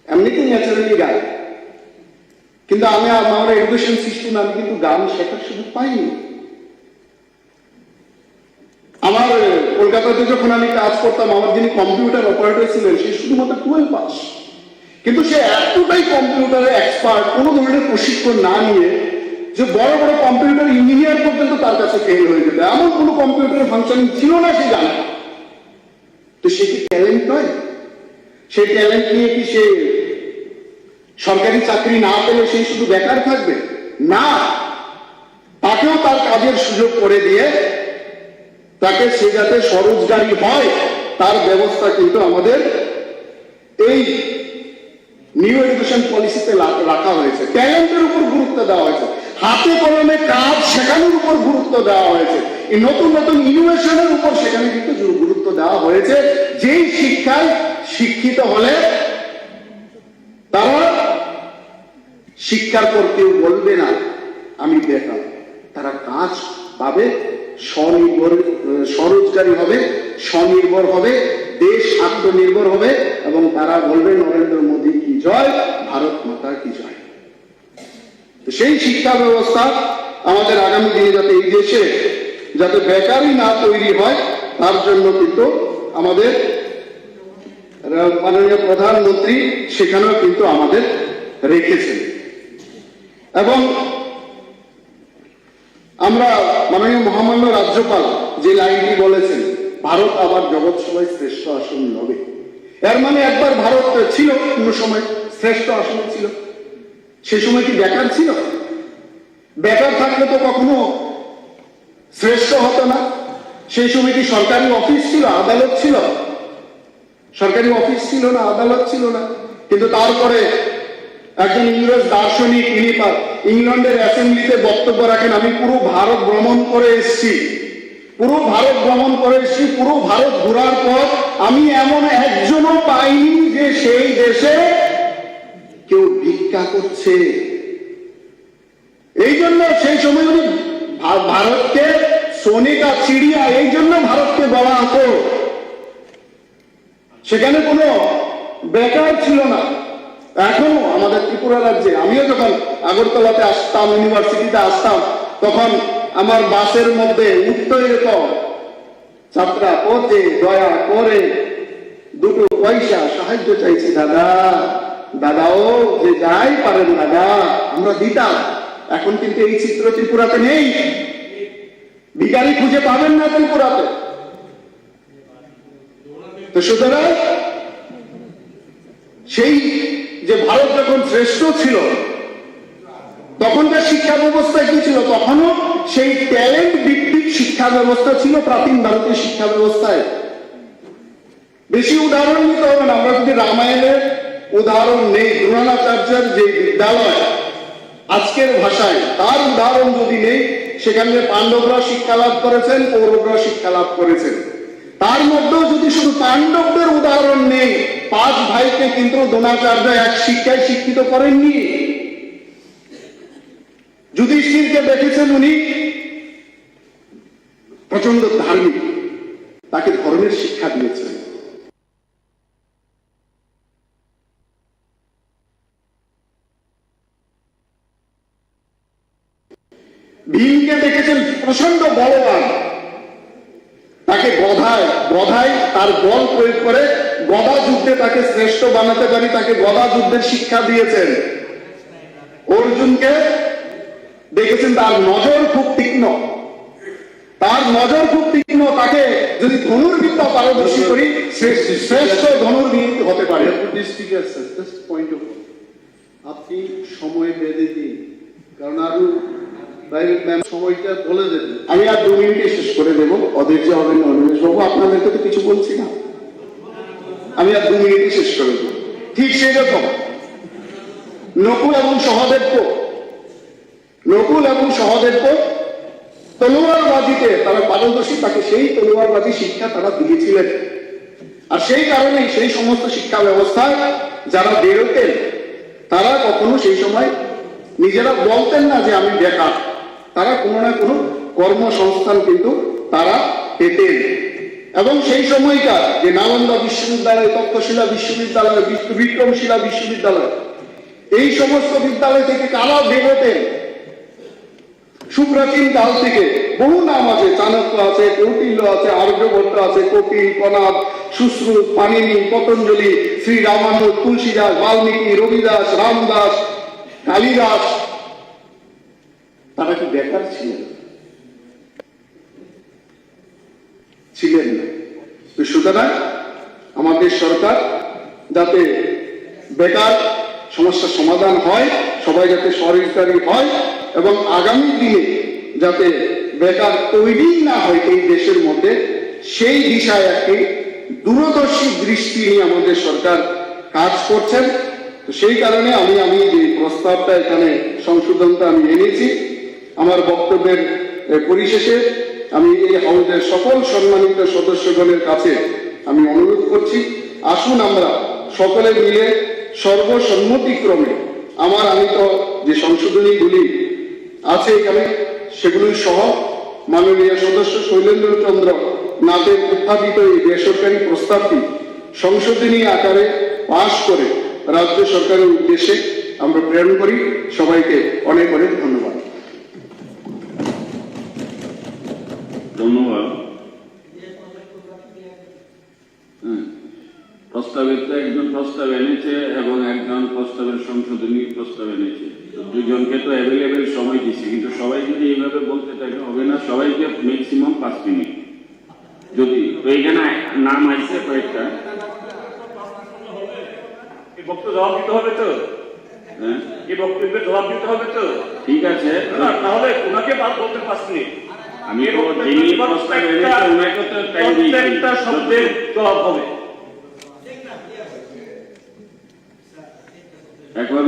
এমনিতেই ন্যাচারালি গাই, কিন্তু আমার এডুকেশন সিস্টেম আমি কিন্তু গান শেখার সুযোগ পাইনি। আমার কলকাতাতে যখন আমি কাজ করতাম, আমার যিনি কম্পিউটার অপারেটর ছিলেন সে শুধুমাত্র 12 পাস, কিন্তু সে এতটাই কম্পিউটারে এক্সপার্ট, কোনো ধরনের প্রশিক্ষণ না নিয়ে, যে বড় বড় কম্পিউটার ইঞ্জিনিয়ার পর্যন্ত তার কাছে ফেল হয়ে যেত। এমন কোনো কম্পিউটার ফাংশন ছিল না সে জানে। তো সে কি ট্যালেন্ট নয়? সেই ট্যালেন্ট নিয়ে কি সে সরকারি চাকরি না পেলে সেই শুধু বেকার থাকবে? না, তাকেও তার কাজের সুযোগ করে দিয়ে তাকে সে যাতে স্বরোজগারী হয় তার ব্যবস্থা কিন্তু আমাদের এই নিউ এডুকেশন পলিসিতে রাখা হয়েছে। ট্যালেন্টের উপর গুরুত্ব দেওয়া হয়েছে, হাতে কলমে কাজ শেখানোর উপর গুরুত্ব দেওয়া হয়েছে, এই নতুন নতুন ইনোভেশনের উপর সেখানে কিন্তু গুরুত্ব দেওয়া হয়েছে। যেই শিক্ষায় শিক্ষিত হলে তারা শিক্ষার পর কেউ বলবে না আমি বেকার, তারা কাজ পাবে, স্বরোজগারী হবে, স্বনির্ভর হবে, দেশ আত্মনির্ভর হবে এবং তারা বলবে নরেন্দ্র মোদী কি জয়, ভারত মাতা কি জয়। তো সেই শিক্ষা ব্যবস্থা আমাদের আগামী দিনে যাতে এই দেশে যাতে বেকারই না তৈরি হয়, তার জন্য কিন্তু আমাদের মাননীয় প্রধানমন্ত্রী সেখানেও কিন্তু আমাদের রেখেছেন। এবং আমরা মাননীয় মহামান্য রাজ্যপাল যে লাইনটি বলেছেন, ভারত আবার জগৎ সভায় শ্রেষ্ঠ আসন হবে, এর মানে একবার ভারত ছিল কোন সময় শ্রেষ্ঠ আসনে ছিল, সে সময় কি বেকার ছিল? বেকার থাকলে তো কখনো শ্রেষ্ঠ হতো না। সেই সময় কি সরকারি অফিস ছিল, আদালত ছিল? সরকারি অফিস ছিল না, আদালত ছিল না। কিন্তু তারপরে একজন ইংরেজ দার্শনিক তিনি ইংল্যান্ডের অ্যাসেম্বলিতে বক্তব্য রাখেন, আমি পুরো ভারত ভ্রমণ করে এসেছি, পুরো ভারত ভ্রমণ করে এসেছি, পুরো ভারত ঘোরার পর আমি এমন একজনও পাইনি যে সেই দেশে কেউ ভিক্ষা করছে। এই জন্য সেই সময় উনি ভারতকে সোনে কা চিড়িয়া এই জন্য ভারতকে বলা হতো, সেখানে কোনো বেকার ছিল না। এখনো আমাদের ত্রিপুরা রাজ্যে, আমিও যখন আগরতলাতে আসতাম, ইউনিভার্সিটিতে আসতাম, তখন আমার বাসের মধ্যে উঠতো এরকম ছাত্রা পথে দয়া করে দুটো পয়সা সাহায্য চাইছি, দাদা দাদাও যে যাই পারেন দাদা, আমরা দিতাম। এখন কিন্তু এই চিত্র ত্রিপুরাতে নেই, ভিখারি খুঁজে পাবেন না ত্রিপুরাতে। তো সুতরাং সেই যে ভারত যখন শ্রেষ্ঠ ছিল, তখনকার শিক্ষা ব্যবস্থা কি ছিল? তখনও সেই ট্যালেন্ট ভিত্তিক শিক্ষা ব্যবস্থা ছিল প্রাচীন ভারতীয় শিক্ষা ব্যবস্থায়। বেশি উদাহরণ নিতে হবে না, আমরা যদি রামায়ণের উদাহরণ নেই, দ্রোণাচার্যের যে বিদ্যালয় আজকের ভাষায়, তার উদাহরণ যদি নেই, সেখানে পাণ্ডবরা শিক্ষা লাভ করেছেন, কৌরবরা শিক্ষা লাভ করেছেন। তার মধ্যেও যদি শুধু পাণ্ডবদের উদাহরণ নেই, 5 ভাইকে কিন্তু দ্রোণাচার্য এক শিক্ষায় শিক্ষিত করেননি। যুধিষ্ঠিরকে দেখেছেন উনি প্রচন্ড ধার্মিক, তাকে ধর্মের শিক্ষা দিয়েছেন। ভীমকে দেখেছেন প্রচন্ড বলবান, তাকে গদায় তার বল প্রয়োগ করে গদা যুদ্ধে তাকে শ্রেষ্ঠ বানাতে পারি, তাকে গদা যুদ্ধের শিক্ষা দিয়েছেন। অর্জুনকে দেখেছেন তার নজর খুব তীক্ষ্ণ, তাকে যদি ধনুর্বিদ্যা পারদর্শী করি, শ্রেষ্ঠ ধনুর্বিদ হতে পারে। আপনি সময় বেঁধে দিন, কারণ আরো প্রাইভেট ম্যাম সময়টা বলে দেবেন। আমি আর 2 মিনিটে শেষ করে দেবো, অধৈর্য হবেন অনিমেষ বাবু, আপনাদেরকে তো কিছু বলছি না, আমি আর 2 মিনিটে শেষ করে দেবো। ঠিক সেই রকম নকুল এবং সহদেব তলোয়ারবাজিতে তারা পারদর্শী, তাকে সেই তলোয়ারবাজি শিক্ষা তারা দিয়েছিলেন। আর সেই কারণে সেই সমস্ত শিক্ষা ব্যবস্থায় যারা বেরোতেন, তারা কখনো সেই সময় নিজেরা বলতেন না যে আমি বেকার, তারা কোনো না কোনো কর্মসংস্থান কিন্তু তারা পেতেন। এবং সেই সময়কার যে নালন্দা বিশ্ববিদ্যালয়, তক্ষশিলা বিশ্ববিদ্যালয়, বিক্রমশিলা বিশ্ববিদ্যালয়, এই সমস্ত বিদ্যালয় থেকে কারা বেরোতেন? সুপ্রাচীন কাল থেকে বহু নাম আছে, চাণক্য আছে, কৌটিল্য আছে, আর্যভট্ট আছে, কপিল, কনাদ, সুশ্রুত, পাণিনি, পতঞ্জলি, শ্রী রামানুজ, তুলসীদাস, বাল্মীকি, রবিদাস, রামদাস, কালিদাস, তারা কি বেকার ছিলেন? না। তো সুতরাং আমাদের সরকার যাতে বেকার সমস্যার সমাধান হয়, সবাই যাতে স্বরোজগারী হয় এবং আগামী দিনে যাতে বেকার তৈরি না হয় এই দেশের মধ্যে, সেই দিশায় একটি দূরদর্শী দৃষ্টি নিয়ে আমাদের সরকার কাজ করছেন। তো সেই কারণে আমি যে প্রস্তাবটা এখানে সংশোধনটা আমি এনেছি, আমার বক্তব্যের পরিশেষে আমি এই হাউসের সকল সম্মানিত সদস্যগণের কাছে আমি অনুরোধ করছি, আসুন আমরা সকলে মিলে সর্বসম্মতিক্রমে আমি তো যে সংশোধনীগুলি আছে এখানে সেগুলি সহ মাননীয় সদস্য শৈলেন্দ্র চন্দ্র নাথের উত্থাপিত এই বেসরকারি প্রস্তাবটি সংশোধনী আকারে পাশ করে রাজ্য সরকারের উদ্দেশ্যে আমরা প্রেরণ করি। সবাইকে অনেক অনেক ধন্যবাদ। ধন্যবাদ। প্রস্তাবের তো একজন প্রস্তাব এনেছে এবং একজন প্রস্তাবের সংশোধনী প্রস্তাব এনেছে, দুজনকে তো অ্যাভেলেবেল সময় দিচ্ছে, কিন্তু সবাই যদি এইভাবে বলতে থাকে হবে না। সবাইকে ম্যাক্সিমাম 5 মিনিট যদি, তো এইখানে নাম আসছে কয়েকটা, বক্তব্য জবাব দিতে হবে তো, হ্যাঁ এই বক্তব্যের জবাব দিতে হবে তো, ঠিক আছে। তাহলে ওনাকে বাদ বলতে 5 মিনিট, আমি তো যিনি প্রস্তাব এনেছে ওনাকে তো টাইম দিয়েছি, প্রত্যেকটা শব্দের জবাব হবে। এখন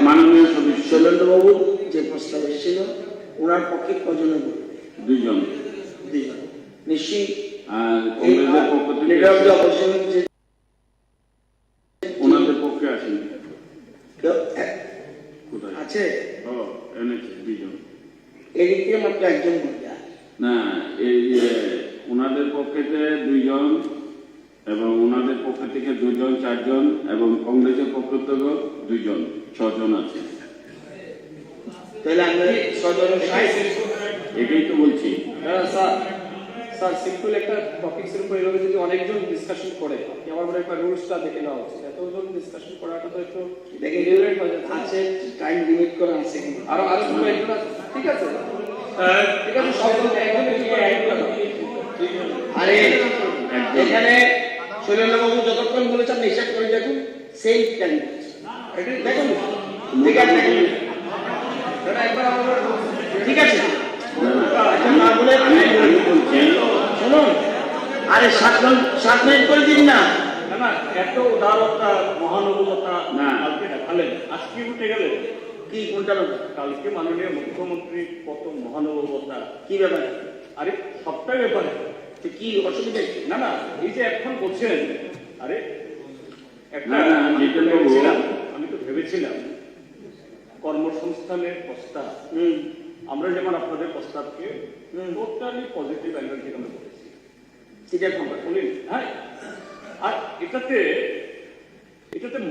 মাননীয় সদস্য শৈলেন্দ্রবাবু যে প্রস্তাব এসেছিল ওনার পক্ষে কজনের বলবে? 2 জন। নিশ্চয়ই আর কংগ্রেসের পক্ষ থেকে ওনাদের পক্ষে আসেনি আছে, এনেছে 2 জন। এদিক থেকে মাত্র একজন বলবে না, এই ওনাদের পক্ষেতে 2 জন এবং ওনাদের পক্ষ থেকে 2 জন, 4 জন এবং কংগ্রেসের পক্ষ থেকে 2 জন, 6 জন আছে। তাহলে আমরা 6 জন এটাই তো বলছি। স্যার সিম্পল একটা টপিক্সের উপর এভাবে যদি অনেকজন ডিসকাশন করে, আমার মনে হয় রুলসটা দেখে নেওয়া উচিত। এতজন ডিসকাশন করাটা তো একটু রেগুলেট হয়ে যাচ্ছে। আছে, টাইম লিমিট করা আছে, আরো দুটো একজন আছে, ঠিক আছে ঠিক আছে, সব আরে এখানে শৈলেন্দ্রবাবু যতক্ষণ বলেছেন হিসাব করে দেখুন, সেই টাইম দেখুন, ঠিক আছে ঠিক আছে না বলে শুনুন, আরে 7 মিনিট করে দিন না। না, এত উদারতা মহানুভবতা না কালকে দেখালেন, আজকে উঠে গেলেন কি কোনটা ব্যাপার? কালকে মাননীয় মুখ্যমন্ত্রী কত মহানুভবতা, কি ব্যাপারে? আরে সবটাই ব্যাপারে কি অসুবিধা? না না, এই যে এখন বলছেন, আরে একটা আমি তো ভেবেছিলাম কর্মসংস্থানের প্রস্তাব, আমরা যেমন আপনাদের প্রস্তাবকে টোটালি পজিটিভ অ্যাঙ্গেল থেকে আমরা করেছি, হ্যাঁ, আর এটাতে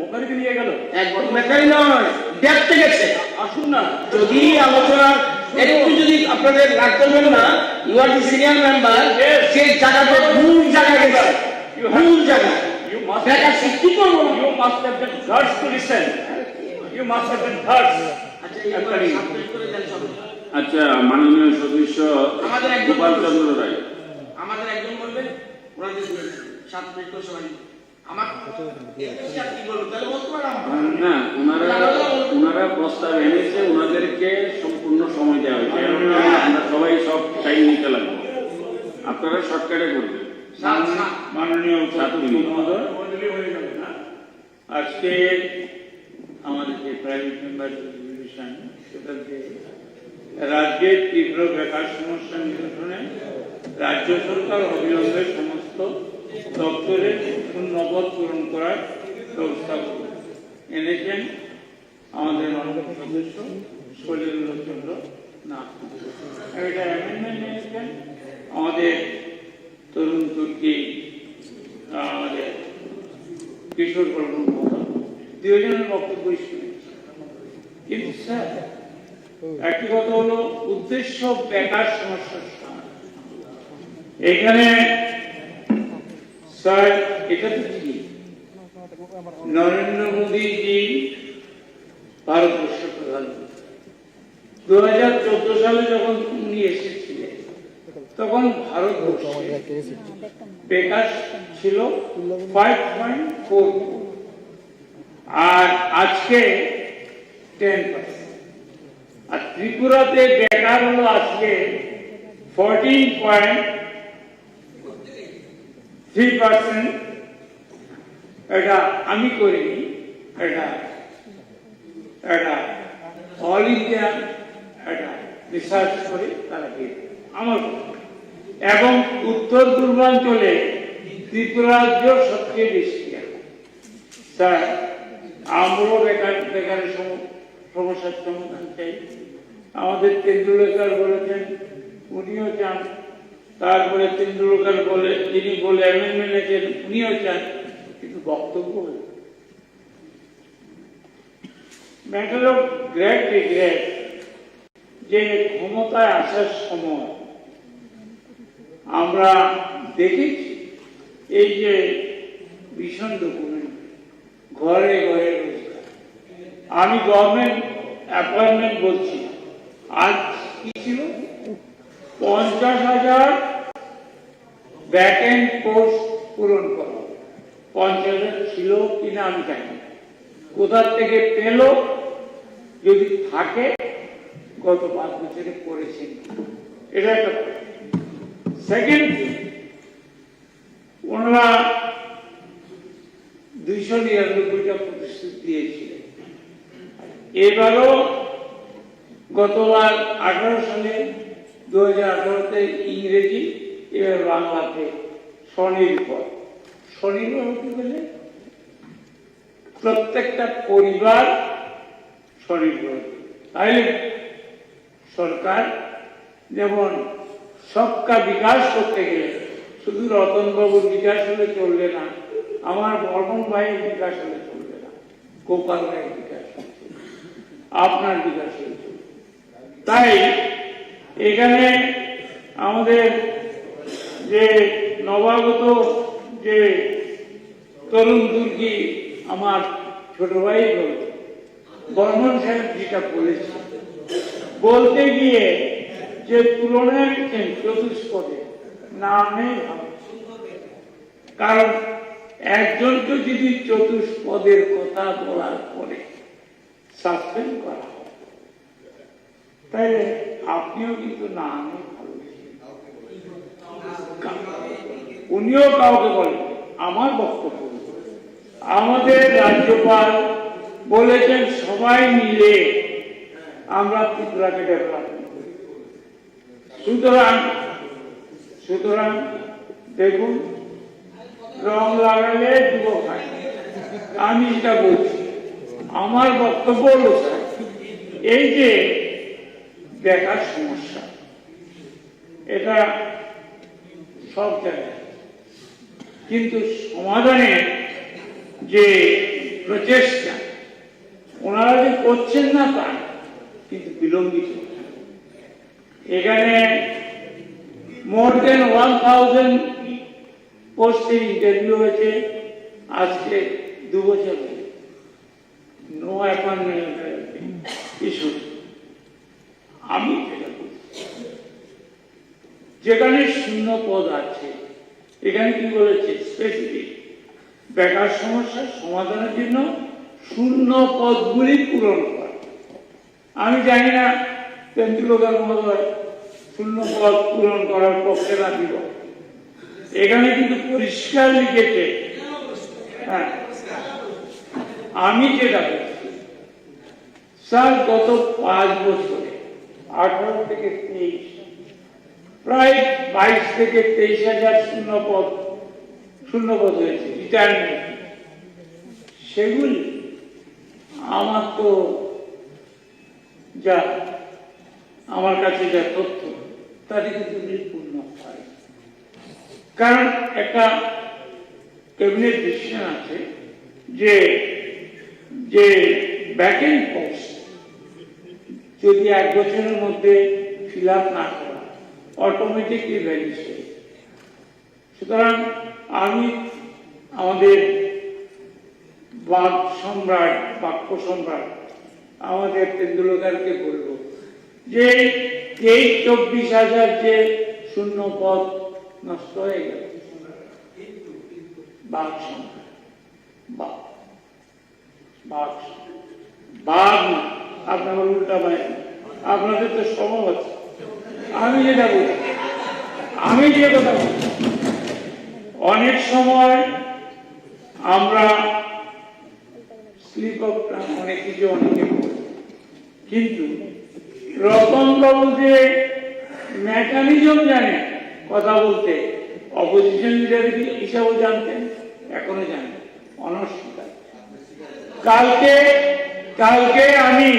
মোকারিকে নিয়ে গেল, একদম মেকারি নয়, দেখতে গেছে। আসুন না, যদি আলোচনা একটু যদি আপনাদের রাগ করবেন না, you are the senior member, সেই জায়গাতে ভুল জায়গা গেছে, ভুল জায়গা। You must have the guts to listen. You must have the guts. আচ্ছা, মাননীয় সদস্য গোপাল চন্দ্র রায়, আমাদের একজন বলবেন, ওনাদের 7 মিনিট করে সময় আমার কি বলবো তাহলে বলতে পারলাম না, ওনারা প্রস্তাব এনেছে, ওনাদেরকে সম্পূর্ণ সময় দেওয়া হয়েছে, আমরা সবাই সব টাইম নিতে লাগবে, আপনারা শর্টকাটে করবেন। মাননীয় মহোদয়, আজকে আমাদের যে প্রাইভেট মেম্বার ডিভিশন, সেটাতে রাজ্যের তীব্র বেকার সমস্যা নিরসনে রাজ্য সরকার অবিলম্বে সমস্ত দপ্তরের শূন্যপদ পূরণ করার ব্যবস্থা এনেছেন আমাদের মাননীয় সদস্য শৈলেন্দ্রচন্দ্র নাথ। এটা অ্যামেন্ডমেন্ট এনেছেন আমাদের তরুণ তুর্কি, আমাদের কিশোর বর্মন মহোদয়, 2 জনের বক্তব্য শুনেছি। কিন্তু স্যার, একটি কথা হলো উদ্দেশ্য বেকার সমস্যার সমাধান। এখানে স্যার এটা তো ঠিক, নরেন্দ্র মোদীজি ভারতবর্ষের প্রধানমন্ত্রী, 2014 সালে যখন উনি এসেছিলেন তখন ভারতবর্ষে বেকার ছিল 5.4 আর আজকে 10%, আর ত্রিপুরাতে বেকার হলো আজকে 14.3%। এটা আমি করিনি, এটা অল ইন্ডিয়া এটা রিসার্চ করে তারা আমার, এবং উত্তর পূর্বাঞ্চলে ত্রিপুরা রাজ্য সবচেয়ে বেশি। স্যার, আমরাও বেকারের সমস্যার সমাধান চাই। আমাদের তেন্ডুলকর বলেছেন, উনিও চান তারপরে তেন্ডুলকার বলে, তিনি বলে অ্যামেন্ডমেন্ট আছেন, উনিও চান, কিন্তু বক্তব্য ম্যাটার অফ গ্রেট রিগ্রেট যে ক্ষমতায় আসার সময় আমরা দেখেছি এই যে ভীষণ ডকুমেন্ট, ঘরে ঘরে রোজগার। আমি গভর্নমেন্ট অ্যাপয়েন্টমেন্ট বলছি, আজ কি ছিল 50,000 ভ্যাকেন্ট পোস্ট পূরণ করা। 50,000 ছিল কিনা আমি জানি না, কোথা থেকে পেল, যদি থাকে গত 5 বছরে করেছেন, এটা একটা। সেকেন্ড, ওনারা 299টা প্রতিশ্রুতি দিয়েছিলেন। এবারও গতবার 18 সালে 2018-তে ইংরেজি, এবার বাংলাতে স্বনির্ভর। স্বনির্ভর হতে গেলে প্রত্যেকটা পরিবার স্বনির্ভর। তাই সরকার যেমন সবকা বিকাশ করতে গেলে শুধু রতনবাবুর বিকাশ হলে চলবে না, আমার বর্মন ভাইয়ের বিকাশ হলে চলবে না, গোপাল ভাইয়ের বিকাশ হলে চলবে, আপনার বিকাশ হলে চলবে। তাই এখানে আমাদের যে নবাগত যে তরুণ দুর্গী, আমার ছোট ভাই বর্মন সাহেব যেটা বলেছে, বলতে গিয়ে যে তুলনায় চতুষ্পদে নামে, কারণ একজনকে যদি চতুষ্পদের কথা বলার পরে সাসপেন্ড করা হয়, তাহলে আপনিও কিন্তু নামে উনিও কাউকে বলেন। আমার বক্তব্য, আমাদের রাজ্যপাল বলেছেন সবাই মিলে আমরা ত্রিপুরাকে ডেভেলপমেন্ট করি। সুতরাং দেখুন, রং লাগালে যুবক হয়। আমি যেটা বলছি, আমার বক্তব্য হল এই যে দেখার সমস্যা, এটা সব জায়গায়, কিন্তু সমাধানের যে প্রচেষ্টা ওনারা যে করছেন না তা, কিন্তু বিলম্বিত। এখানে মোর দেন 1000 পোস্টের ইন্টারভিউ হয়েছে, আজকে 2 বছর নো অ্যাপয়েন্টমেন্ট ইস্যু। আমি যেখানে শূন্য পদ আছে, এখানে কি বলেছে, স্পেসিফিক বেকার সমস্যার সমাধানের জন্য শূন্য পদগুলি পূরণ করা। আমি জানি না তেন্ডুলকার মহোদয় শূন্য পদ পূরণ করার পক্ষে না দিব, এখানে কিন্তু পরিষ্কার লিখেছে। হ্যাঁ, আমি যেটা বলছি স্যার, গত 5 বছরে 18 থেকে 23 প্রায় 22 থেকে 23,000 শূন্য পদ হয়েছে রিটায়ারমেন্ট। সেগুলি আমার তো যা আমার কাছে যা তথ্য, তাতে কিন্তু পূর্ণ হয়। কারণ একটা ক্যাবিনেট ডিসিশন আছে যে যে ভ্যাকেন্ট পোস্ট যদি 1 বছরের মধ্যে ফিল আপ না করা, অটোমেটিকলি ভ্যানিশ হয়ে। সুতরাং আমি আমাদের বাক্য সম্রাট আমাদের তেন্ডুলকারকে বলবো যে 23-24,000 যে শূন্য পদ নষ্ট হয়ে গেল, বাঘ না, আপনার উল্টা ভাই, আপনাদের তো স্বভাব আছে। আমি যেটা বলছি, আমি যে কথা বলছি, অনেক সময় আমরা স্লিপ অফ টাং অনেক কিছু অনেকে বলি, কিন্তু রতনবাবু যে মেকানিজম জানে কথা বলতে, অপোজিশন লিডার হিসাবেও জানতেন, এখনো জানেন, অনস্বীকার। কালকে আমি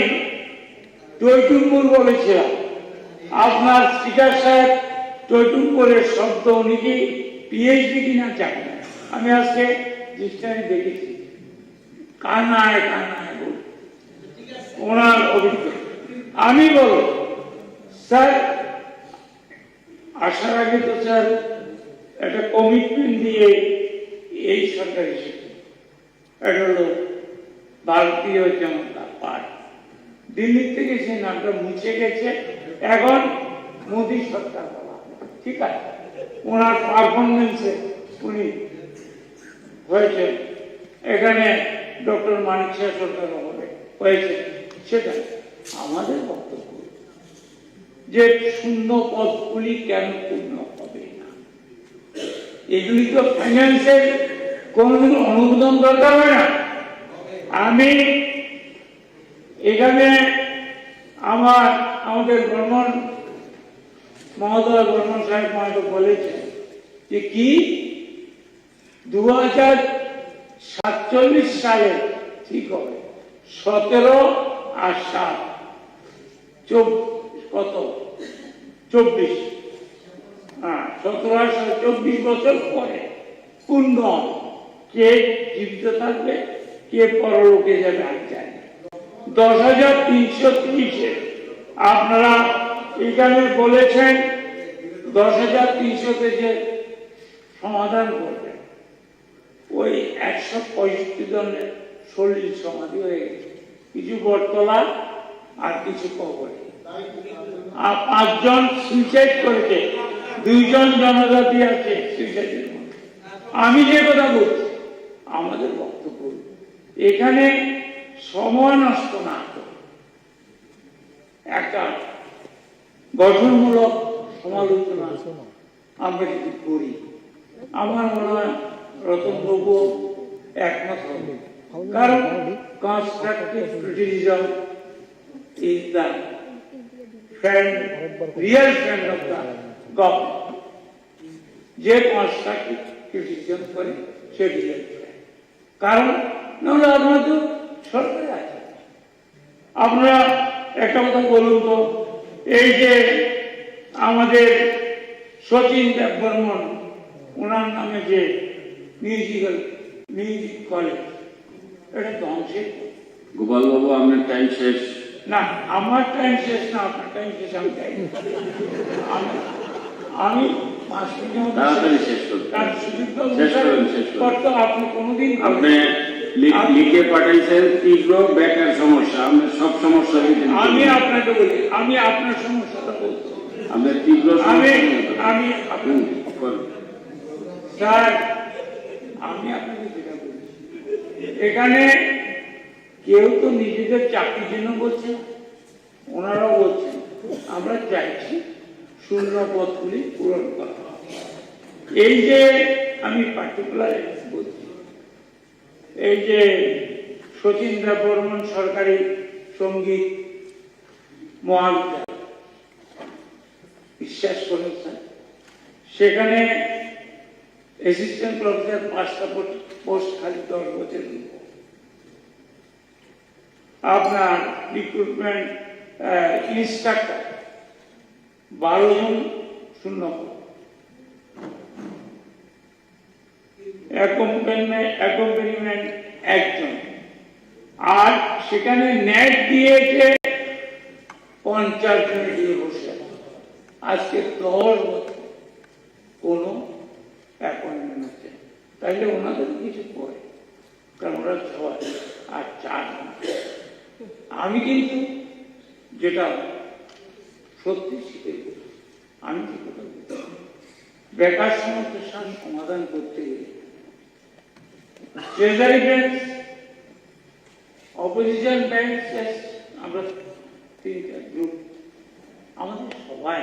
টৈটুম্বুর বলেছিলাম, আপনার স্পিকার সাহেব টৈটুম্বরের শব্দ উনি কি পিএইচডি কিনা জানি না। আমি আজকে দৃষ্টানে দেখেছি কান্নায় কান্নায় বল ওনার অভিজ্ঞতা। আমি বলব স্যার আসার আগে তো স্যার একটা কমিটমেন্ট দিয়ে এই সরকার এসেছে, এটা হলো ভারতীয় জনতা পার্টি। দিল্লি থেকে সেই নামটা মুছে গেছে, এখন মোদী সরকার বলা, ঠিক আছে। ওনার পারফরমেন্সে উনি হয়েছে, এখানে ডক্টর মানিক শাহ সরকার হয়েছে। সেটা আমাদের বক্তব্য যে শূন্য পদগুলি কেন পূর্ণ হবে না, এগুলি তো ফাইন্যান্সের কোনদিন অনুমোদন দরকার হয় না। আমি এখানে আমাদের বর্মন মহোদয়, বর্মন সাহেব মহোদয় বলেছেন যে কি 2047 সালে ঠিক হবে 17 আর 7 কত 24, হ্যাঁ 17 আর 24 বছর পরে পূর্ণ কে জীবিত থাকবে, কে পরলোকে যাবে আর জানি। 10,330 আপনারা এখানে বলেছেন 10,300 যে সমাধান করবে, ওই 165 জনের শরীর সমাধি হয়ে গেছে, কিছু বটতলা আর কিছু কবরে, আর 5 জন সুইসাইড করেছে, 2 জন জনজাতি আছে সুইসাইডের মধ্যে। আমি যে কথা বলছি, আমাদের বক্তব্য এখানে সময় নষ্ট না করে একটা গঠনমূলক সমালোচনা আমরা যদি করি, আমার মনে হয় রতনবাবু একমত হবে। কারণ constructive criticism is the friend, real friend of the government. যে কনস্ট্রাকটিভ ক্রিটিসিজম করে সে রিয়েল ফ্রেন্ড, কারণ নাহলে আপনার তো সরকার আছে। আপনারা একটা কথা বলুন তো, এই যে আমাদের শচীন দেববর্মন, ওনার নামে যে মিউজিক কলেজ, এটা ধ্বংসের। গোপাল বাবু, আপনার টাইম শেষ। না, আমার টাইম শেষ না, আপনার টাইম শেষ। আমি চাই আমি 5 মিনিট তাড়াতাড়ি শেষ করতে। আপনি কোনোদিন আপনি লিখে পাঠাইছেন তীব্র বেকার সমস্যা, আপনার সব সমস্যা। আমি আপনাকে বলি, আমি আপনার সমস্যাটা বলছি, আপনার তীব্র আমি স্যার, আমি আপনাকে যেটা বলছি, এখানে কেউ তো নিজেদের চাকরির জন্য বলছে, ওনারাও বলছেন আমরা চাইছি শূন্য পদগুলি পূরণ করা। এই যে আমি পার্টিকুলার বলছি, এই যে শচীন দেববর্মন সরকারি সঙ্গীত মহাবিদ্যালয়, বিশ্বাস করেন স্যার, সেখানে অ্যাসিস্ট্যান্ট প্রফেসর 5টা পোস্ট খালি 10 বছর। আপনার রিক্রুটমেন্ট ইন্সট্রাক্টর 12 জন শূন্য, অ্যাকম্পানিমেন্ট 1 জন, আর সেখানে নেট দিয়েছে 50 জন দিয়ে বসে। আজকে 10 বছর কোনো অ্যাপয়েন্টমেন্ট হচ্ছে, তাইলে ওনাদের কিছু করে, কারণ ওরা 6 আর 4। আমি কিন্তু যেটা সত্যি শিখে আমি কি কথা বলছি, বেকার সমস্যার সমাধান করতে গেলে ট্রেজারি ব্যাংক, অপোজিশন ব্যাংক, আমরা 3টা গ্রুপ, আমাদের সবাই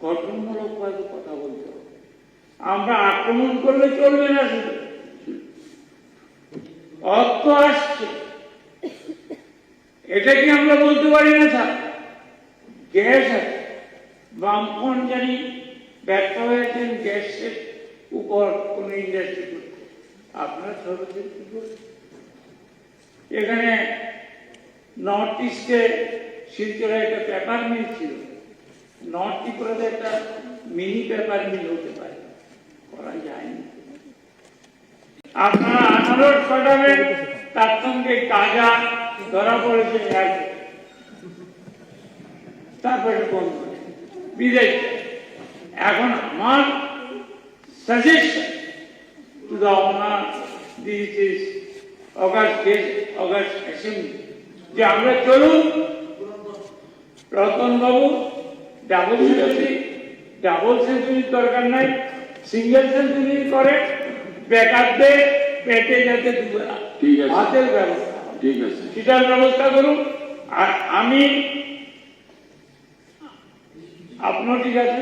গঠনমূলকভাবে কথা বলতে হবে। আমরা আক্রমণ করলে চলবে না, শুধু অর্থ আসছে এটা কি আমরা বলতে পারি না স্যার? গ্যাস আছে, বামফ্রন্ট জানি ব্যর্থ হয়েছেন গ্যাসের উপর কোন ইন্ডাস্ট্রি করতে, আপনারা সর্বশেষ কি করছেন? এখানে নর্থ ইস্টে শিলচরে একটা পেপার মিল ছিল, নর্থ ত্রিপুরাতে একটা মিনি পেপার মিল হতে পারে, করা যায়নি। আপনারা আনারস পাঠাবেন, তার সঙ্গে গাঁজা ধরা পড়েছে এক, তারপরে বন্ধ বিদেশ। এখন আমার suggestion to the honour this August assembly যে আমরা চলুন রতন বাবু ডাবল সেঞ্চুরির দরকার নাই, সিঙ্গেল সেঞ্চুরি করে বেকারদের পেটে যাতে দুবেলা ভাতের ব্যবস্থা, ঠিক আছে, সেটার ব্যবস্থা করুন। আর আমি আপনার ঠিক আছে,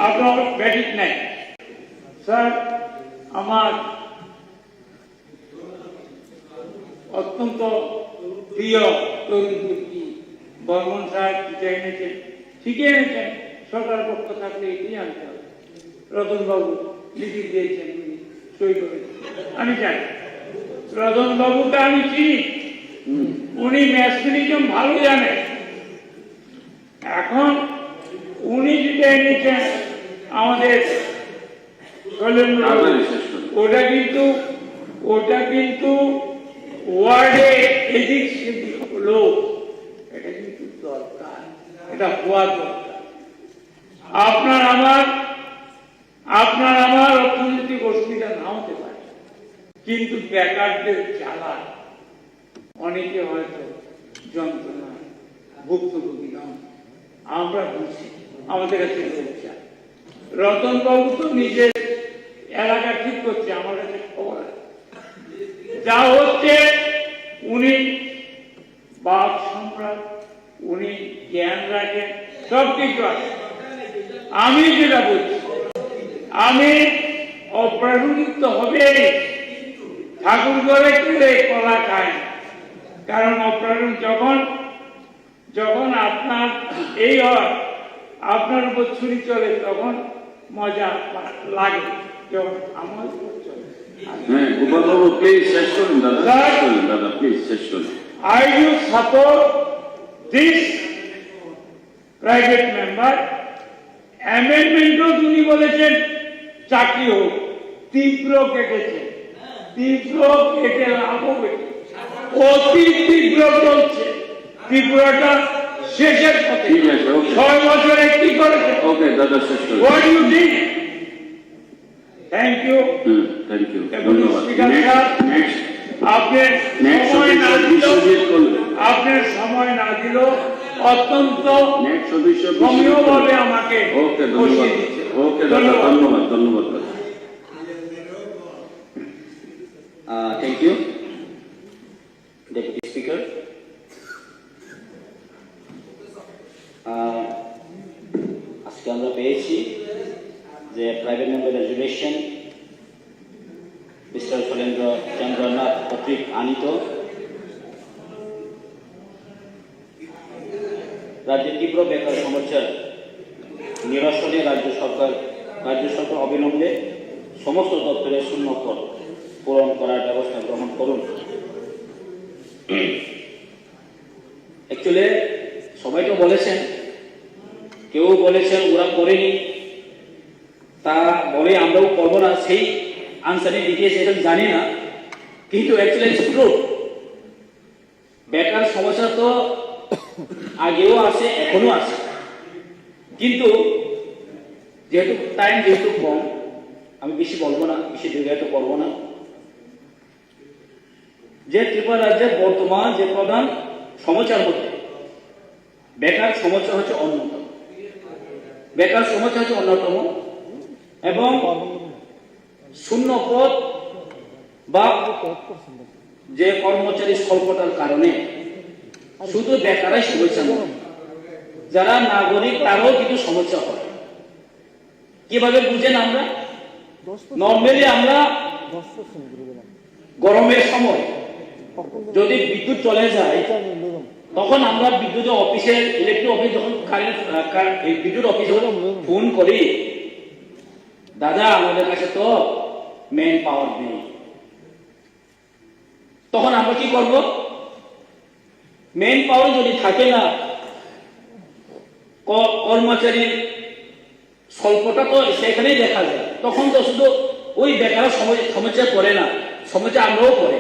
আপনার ব্যাটিক নাই স্যার। আমার অত্যন্ত প্রিয় তরুণ ব্যক্তি বর্মন সাহেব যেটা এনেছেন, শিখে এনেছেন, সরকার পক্ষ থাকলে এটি আনতে হবে। রতনবাবু লিখে দিয়েছেন, সই করেছেন, আমি জানি রতনবাবুকে আমি চিনি, উনি ম্যাথমেটিক্যাম ভালো জানেন। এখন উনি যেটা এনেছেন আমাদের ওটা কিন্তু ওয়ার্ডে এদিক সেদিক হলো, এটা কিন্তু দরকার, এটা হওয়া দরকার। আপনার আমার অর্থনৈতিক অসুবিধা না হতে পারে, কিন্তু বেকারদের জ্বালা অনেকে হয়তো যন্ত্রণা ভুক্তভোগী নন, আমরা বুঝি, আমাদের কাছে রতন বাবু তো নিজের এলাকা ঠিক করছে, আমার কাছে খবর আছে যা হচ্ছে। উনি বাপ সম্রাট, উনি জ্ঞান রাখেন, সবকিছু আছে। আমি যেটা বলছি, আমি অপ্রাসঙ্গিক হবে, ঠাকুর করে কেড়ে কলা খায়, কারণ অপ্রাসঙ্গিক যখন আপনার এই হয়, আপনার উপর ছুরি চলে, তখন মজা লাগে, যখন আমার উপর চলে। গোপালবাবু প্লিজ শেষ করুন দাদা, দাদা প্লিজ শেষ করুন। I do support this private member. অ্যামেন্ডমেন্টও তিনি বলেছেন চাকরি হোক, তীব্র কেটেছে, তীব্র কেটে লাভও কেটে অতি তীব্র চলছে, তীব্রটা শেষের পথে। 6 বছরে কি করেছে? ওকে দাদা শেষ করুন। What do you think? Thank you. Thank you, ধন্যবাদ। আপনার সময় না দিল অত্যন্ত সমীয়ভাবে আমাকে বসিয়ে দিচ্ছে। ধন্যবাদ, ধন্যবাদ। Thank you deputy speaker. আজকে আমরা পেয়েছি যে private member resolution mister Shailendra Chandranath কর্তৃক আনিত রাজ্যের তীব্র বেকার সমস্যার নিরসনে রাজ্য সরকার অবিলম্বে সমস্ত দপ্তরের শূন্য পদ পূরণ করার ব্যবস্থা গ্রহণ করুন। অ্যাকচুয়ালি সবাই তো বলেছেন, কেউ বলেছেন ওরা করেনি, তা বলে আমরাও করবো না, সেই আনসারে দিয়েছে, এটা জানি না, কিন্তু অ্যাকচুয়ালি ট্রু। বেকার সমস্যা তো আগেও আছে, এখনো আছে, কিন্তু যেহেতু কম, আমি বেশি বলবো না, বেশি দীর্ঘায়িত করবো না। যে ত্রিপুরা রাজ্যের বর্তমান যে প্রধান সমস্যার মধ্যে বেকার সমস্যা হচ্ছে অন্যতম, এবং শূন্য পদ বা যে কর্মচারী স্বল্পতার কারণে শুধু বেকারাই সমস্যা নয়, যারা নাগরিক তারও কিন্তু সমস্যা হয়। কিভাবে বুঝেন? আমরা নর্মালি আমরা গরমের সময় যদি বিদ্যুৎ চলে যায়, তখন আমরা বিদ্যুৎ অফিসের ইলেকট্রিক অফিস যখন বিদ্যুৎ অফিসে ফোন করি, দাদা আমাদের কাছে তো মেন পাওয়ার নেই, তখন আমরা কি করব? মেন পাওয়ার যদি থাকে না, কর্মচারীর স্বল্পটা তো সেখানেই দেখা যায়। তখন তো শুধু ওই বেকার সমস্যা পড়ে না, সমস্যা আমরাও পড়ে।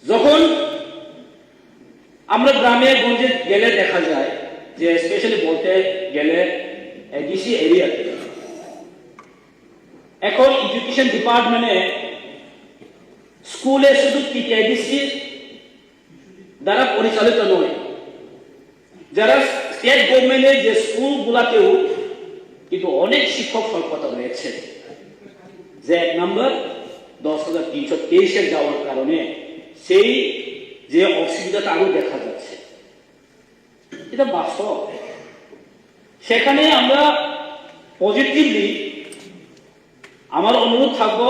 যখন আমরা গ্রামে গঞ্জে গেলে দেখা যায় যে স্পেশালি বলতে গেলে ডিসি এরিয়াতে এখন এডুকেশন ডিপার্টমেন্টে স্কুলে শুধু টিকেডিসি দ্বারা পরিচালিত নয়, যারা স্টেট গভর্নমেন্টের যে স্কুলগুলাতেও কিন্তু অনেক শিক্ষক স্বল্পতা রয়েছে, যে এক নম্বর 10,323 যাওয়ার কারণে সেই যে অসুবিধাটা আরো দেখা যাচ্ছে, এটা বাস্তব। সেখানে আমরা পজিটিভলি আমার অনুরোধ থাকবো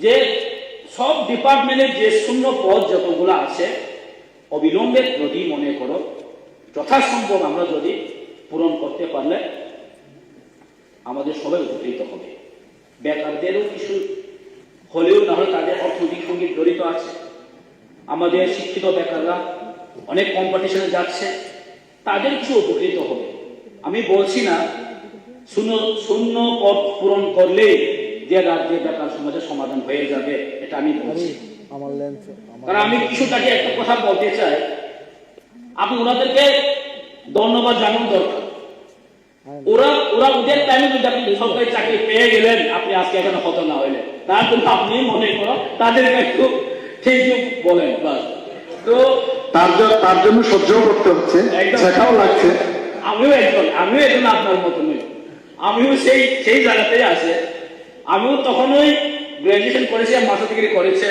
যে সব ডিপার্টমেন্টের যে শূন্য পদ যতগুলো আছে অবিলম্বে যদি মনে করো যথাসম্ভব আমরা যদি পূরণ করতে পারলে আমাদের সবাই উপকৃত হবে। বেকারদেরও কিছু হলেও না হলে তাদের অর্থনৈতিক সঙ্গে জড়িত আছে। আমাদের শিক্ষিত বেকাররা অনেক কম্পিটিশনে যাচ্ছে, তাদের কিছু উপকৃত হবে। আমি বলছি না শূন্য পদ পূরণ করলেই যে রাজ্যের বেকার সমাজের সমাধান হয়ে যাবে, এটা আমি বলছি। কারণ আমি কিছুটাকে একটা কথা বলতে চাই, আপনি ওনাদেরকে ধন্যবাদ জানানো দরকার। ওরা ওদের টাইমে যদি আপনি সরকারি চাকরি পেয়ে গেলেন, আপনি আজকে এখানে হতো না হইলে, তার জন্য আপনি মনে করো তাদেরকে একটু ঠিক বলেন বাস। তো তার জন্য সহ্য করতে হচ্ছে, শেখাও লাগছে। আমিও একজন আপনার মতো নই, আমিও সেই জায়গাতেই আছে। আমিও তখনই গ্রাজুয়েশন করেছি, মাস্টার ডিগ্রি করেছে,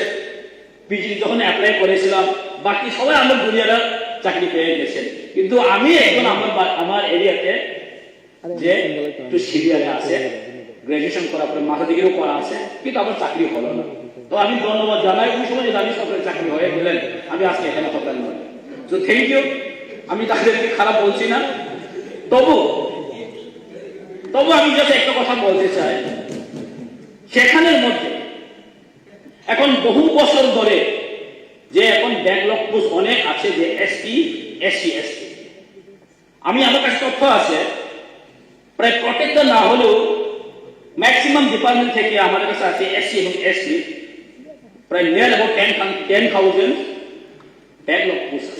পিজি যখন অ্যাপ্লাই করেছিলাম, বাকি সবাই আমার জুনিয়ররা চাকরি পেয়ে গেছে। কিন্তু আমি একজন আমার এরিয়াতে যে একটু সিরিয়ালে আছে, গ্রাজুয়েশন করার পরে মাস্টার ডিগ্রিও করা আছে, কিন্তু আমার চাকরি হলো না। তো আমি ধন্যবাদ জানাই ওই সময় যদি আমি সরকারি চাকরি হয়ে গেলেন, আমি আজকে এখানে হতাম নয়। তো থ্যাংক ইউ, আমি তাদেরকে খারাপ বলছি না। তবু আমি যাতে একটা কথা বলতে চাই, সেখানের মধ্যে এখন বহু বছর ধরে যে এখন ব্যাকলগ পোস্ট অনেক আছে, যে এসটি এসসি এসটি, আমি আমার কাছে তথ্য আছে প্রায় প্রত্যেকটা না হলেও ম্যাক্সিমাম ডিপার্টমেন্ট থেকে আমাদের কাছে আছে এসসি এবং এসটি প্রায় নিয়ার অ্যাবাউট 10,000 ব্যাকলগ পোস্ট।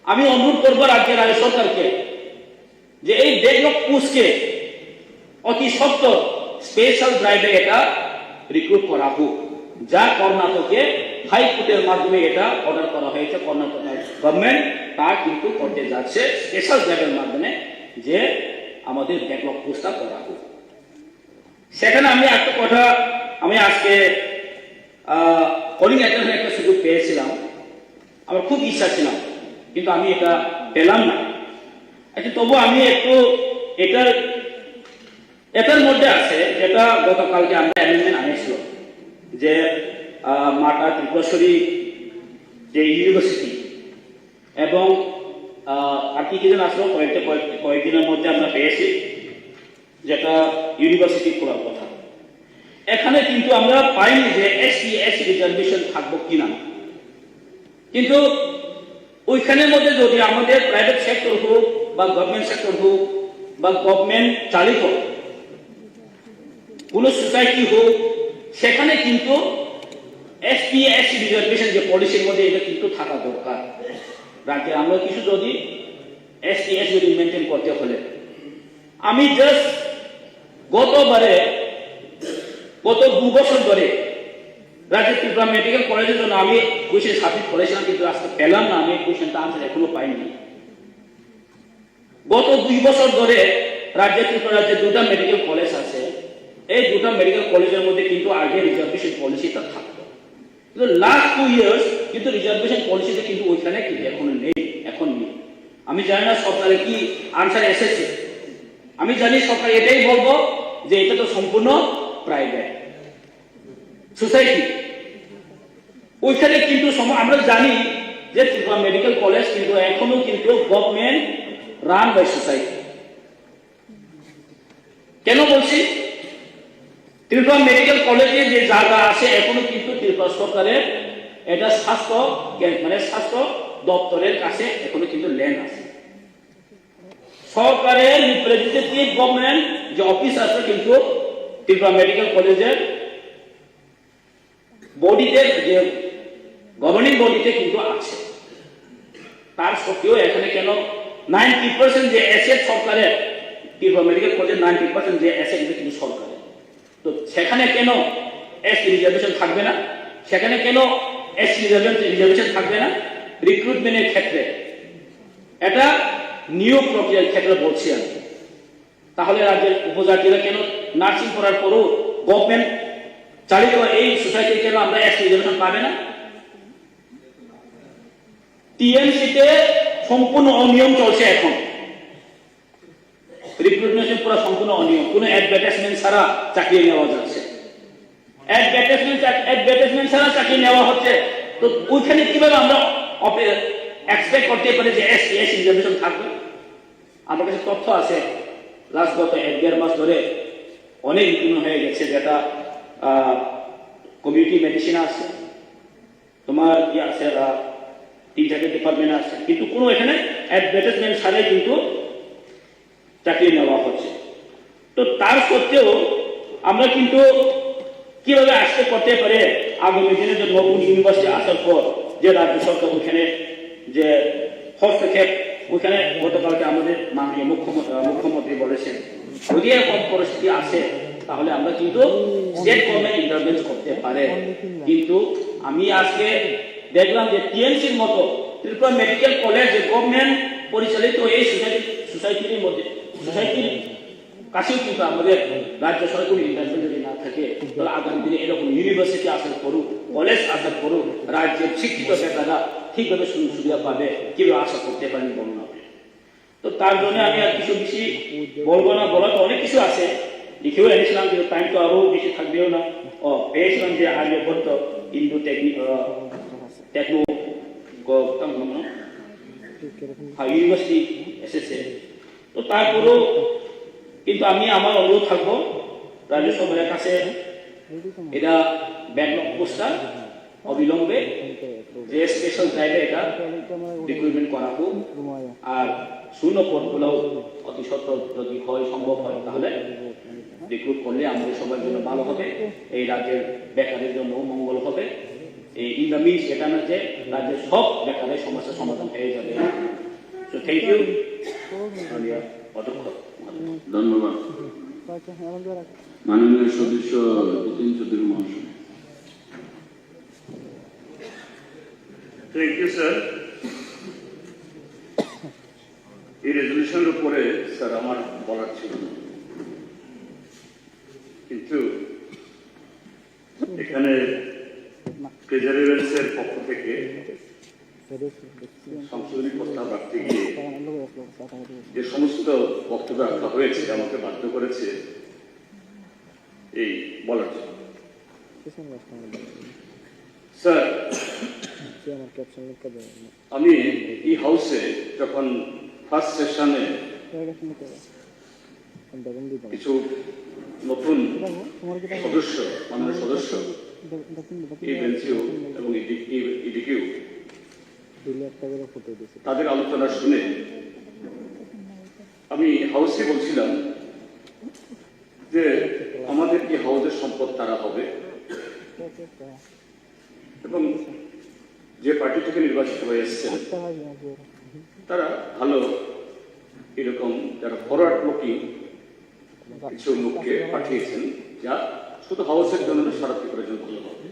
আমি অনুরোধ করবো রাজ্যের রাজ্য সরকারকে যে এই ব্যাকলগ পোস্টকে অতি সত্বর স্পেশাল ড্রাইভে এটা রিক্রুট করা হোক, যা কর্ণাটকে হাইকোর্টের মাধ্যমে এটা অর্ডার করা হয়েছে। কর্ণাটক গভর্নমেন্ট তা কিন্তু করতে যাচ্ছে স্পেশাল ড্রাইভের মাধ্যমে, যে আমাদের ব্যাকলগ পোস্টটা করা হোক। সেখানে আমি একটা কথা, আমি আজকে কলিং অ্যাটেন্ডেন্সের একটা সুযোগ পেয়েছিলাম, আমার খুব ইচ্ছা ছিলাম, কিন্তু আমি এটা পেলাম না। আচ্ছা, তবু আমি একটু এটার মধ্যে আছে, যেটা গতকালকে আমরা অ্যামেন্ডমেন্ট আনিয়েছিল, যে মাতা ত্রিপুরেশ্বরী যে ইউনিভার্সিটি এবং আর কি যেন আসলো কয়েকদিনের মধ্যে আমরা পেয়েছি, যেটা ইউনিভার্সিটি খোলার কথা। এখানে কিন্তু আমরা পাইনি যে এসসি এসটি রিজার্ভেশন থাকবো কিনা, কিন্তু ওইখানের মধ্যে যদি আমাদের প্রাইভেট সেক্টর হোক বা গভর্নমেন্ট সেক্টর হোক বা গভর্নমেন্ট চালিত কোন সোসাইটি হোক, সেখানে কিন্তু এসপি এসসি রিজার্ভেশন যে পলিসির মধ্যে এটা কিন্তু থাকা দরকার। রাজ্যে আমরা কিছু যদি এসপি এস যদি মেনটেন করতে হলে, আমি জাস্ট গত 2 বছর ধরে রাজ্যের ত্রিপুরা মেডিকেল কলেজের জন্য আমি কোয়েশ্চেন সাবমিট করেছিলাম, কিন্তু আজকে পেলাম না। আমি কোয়েশ্চেনটা আনসার এখনো পাইনি। গত 2 বছর ধরে রাজ্যের ত্রিপুরা রাজ্যে 2টা মেডিকেল কলেজ আছে, এই 2টা মেডিকেল কলেজের মধ্যে কিন্তু আগে রিজার্ভেশন পলিসিটা থাকতো, কিন্তু লাস্ট 2 ইয়ার্স কিন্তু রিজার্ভেশন পলিসিটা কিন্তু ওইখানে কিন্তু এখন নেই। আমি জানি না সরকারের কি আনসার এসেছে। আমি জানি সরকার এটাই বলবো যে এটা তো সম্পূর্ণ প্রাইভেট সোসাইটি। ওইখানে কিন্তু আমরা জানি যে ত্রিপুরা মেডিকেল কলেজ কিন্তু এখনো কিন্তু গভর্নমেন্ট রান বাই সোসাইটি। কেন বলছি? ত্রিপুরা মেডিকেল কলেজে যে জায়গা আছে এখনো কিন্তু ত্রিপুরা সরকারের এটা স্বাস্থ্য দপ্তরের কাছে এখনো কিন্তু ল্যান্ড আছে। সরকারের রিপ্রেজেন্টেটিভ গভর্নমেন্ট যে অফিস আছে কিন্তু ত্রিপুরা মেডিকেল কলেজের বডিতে, যে গভর্নিং বডিতে কিন্তু আছে। তার সত্ত্বেও এখানে কেন 90% যে অ্যাসেট সরকারের, ত্রিপুরা মেডিকেল কলেজের 90% যে অ্যাসেট কিন্তু সরকারের, তো সেখানে কেন এসটি রিজার্ভেশন থাকবে না? সেখানে কেন এসটি রিজার্ভেশন থাকবে না? রিক্রুটমেন্টের ক্ষেত্রে, এটা নিয়োগ প্রক্রিয়ার ক্ষেত্রে বলছি আমি। তাহলে রাজ্যের উপজাতিরা কেন নার্সিং করার পরও গভর্নমেন্ট চালিত এই সোসাইটি কেন আমরা এসটি রিজার্ভেশন পাবে না? টিএমসিতে সম্পূর্ণ অনিয়ম চলছে এখন, রিক্রুটমেন্ট পুরো সম্পূর্ণ অনিয়ম, কোনো অ্যাডভার্টাইজমেন্ট ছাড়া চাকরি নেওয়া যাচ্ছে, অ্যাডভার্টাইজমেন্ট ছাড়া চাকরি নেওয়া হচ্ছে। তো ওইখানে কিভাবে আমরা এক্সপেক্ট করতে পারি যে এসটি রিজার্ভেশন থাকবে? আমার কাছে তথ্য আছে, লাস্ট গত 1-1.5 মাস ধরে অনেক রিক্রুটমেন্ট হয়ে গেছে, যেটা কমিউনিটি মেডিসিন আছে, তোমার ইয়ে আছে, 3টা ডিপার্টমেন্ট আছে, কিন্তু কোনো এখানে অ্যাডভার্টাইজমেন্ট ছাড়াই কিন্তু চাকরি নেওয়া হচ্ছে। তো তার সত্ত্বেও আমরা কিন্তু কিভাবে আসতে করতে পারে আগামী দিনে যে নতুন ইউনিভার্সিটি আসার পর যে রাজ্য সরকার ওইখানে যে হস্তক্ষেপ, ওইখানে গতকালকে আমাদের মাননীয় মুখ্যমন্ত্রী বলেছেন যদি এরকম পরিস্থিতি আসে তাহলে আমরা কিন্তু স্টেট গভর্নমেন্ট ইন্টারভেন্স করতে পারে। কিন্তু আমি আজকে দেখলাম যে টিএমসির মতো ত্রিপুরা মেডিকেল কলেজ যে গভর্নমেন্ট পরিচালিত এই সোসাইটির মধ্যে, সোসাইটির কাছেও কিন্তু আমাদের রাজ্য সরকার ইন্টারভেন্স যদি না থাকে, তাহলে আগামী দিনে এরকম ইউনিভার্সিটি আসার করুক, কলেজ আসার করুক, রাজ্যের শিক্ষিত বেকাররা ঠিকভাবে সুবিধা পাবে, কিভাবে আশা করতে পারেন বলুন আপনি। তো তার জন্য আমি আর কিছু বেশি বলবো না, বলার তো অনেক কিছু আছে, লিখেও এনেছিলাম, কিন্তু টাইম তো আরো বেশি থাকবেও না। পেয়েছিলাম যে আর্যভট্ট ইন্দু টেকনো ইউনিভার্সিটি এসেছে। তো তারপরেও কিন্তু আমি আমার অনুরোধ থাকবো রাজ্য সরকারের কাছে, এটা ব্যাকলগ পোস্টার অবিলম্বে যে স্পেশাল ড্রাইভে এটা রিক্রুটমেন্ট করা হোক, আর শূন্য পদগুলো অতি সত্ত্বর যদি হয়, সম্ভব হয়, তাহলে রিক্রুট করলে আমাদের সবার জন্য ভালো হবে, এই রাজ্যের বেকারের জন্য মঙ্গল হবে। এই ইন দ্য মিনস এটা না যে রাজ্যের সব বেকারের সমস্যার সমাধান হয়ে যাবে। সো থ্যাংক ইউ অধ্যক্ষ। ধন্যবাদ মাননীয় সদস্য বিপিন চৌধুরী মহাশয়। Thank you sir. এই রেজলিউশনের উপরে স্যার আমার বলার ছিল না, কিন্তু এখানে প্রেজারেন্সের পক্ষ থেকে সংশোধনী প্রস্তাব রাখতে গিয়ে যে সমস্ত বক্তব্য রাখা হয়েছে আমাকে বাধ্য করেছে এই বলার জন্য। স্যার, আমি এই হাউসে যখন ফার্স্ট সেশনে কিছু নতুন সদস্য, মাননীয় সদস্য এই বেঞ্চেও এবং এদিকেও তাদের আলোচনা শুনে আমি হাউসে বলছিলাম যে আমাদের কি হাউসের সম্পদ তারা হবে, এবং যে পার্টি থেকে নির্বাচিত হয়ে এসছেন তারা ভালো এরকম যারা ফরওয়ার্ড লুকিং কিছু লোককে পাঠিয়েছেন, যা শুধু হাউসের জন্য সারা ত্রিপুরার জন্য ভালো হবে।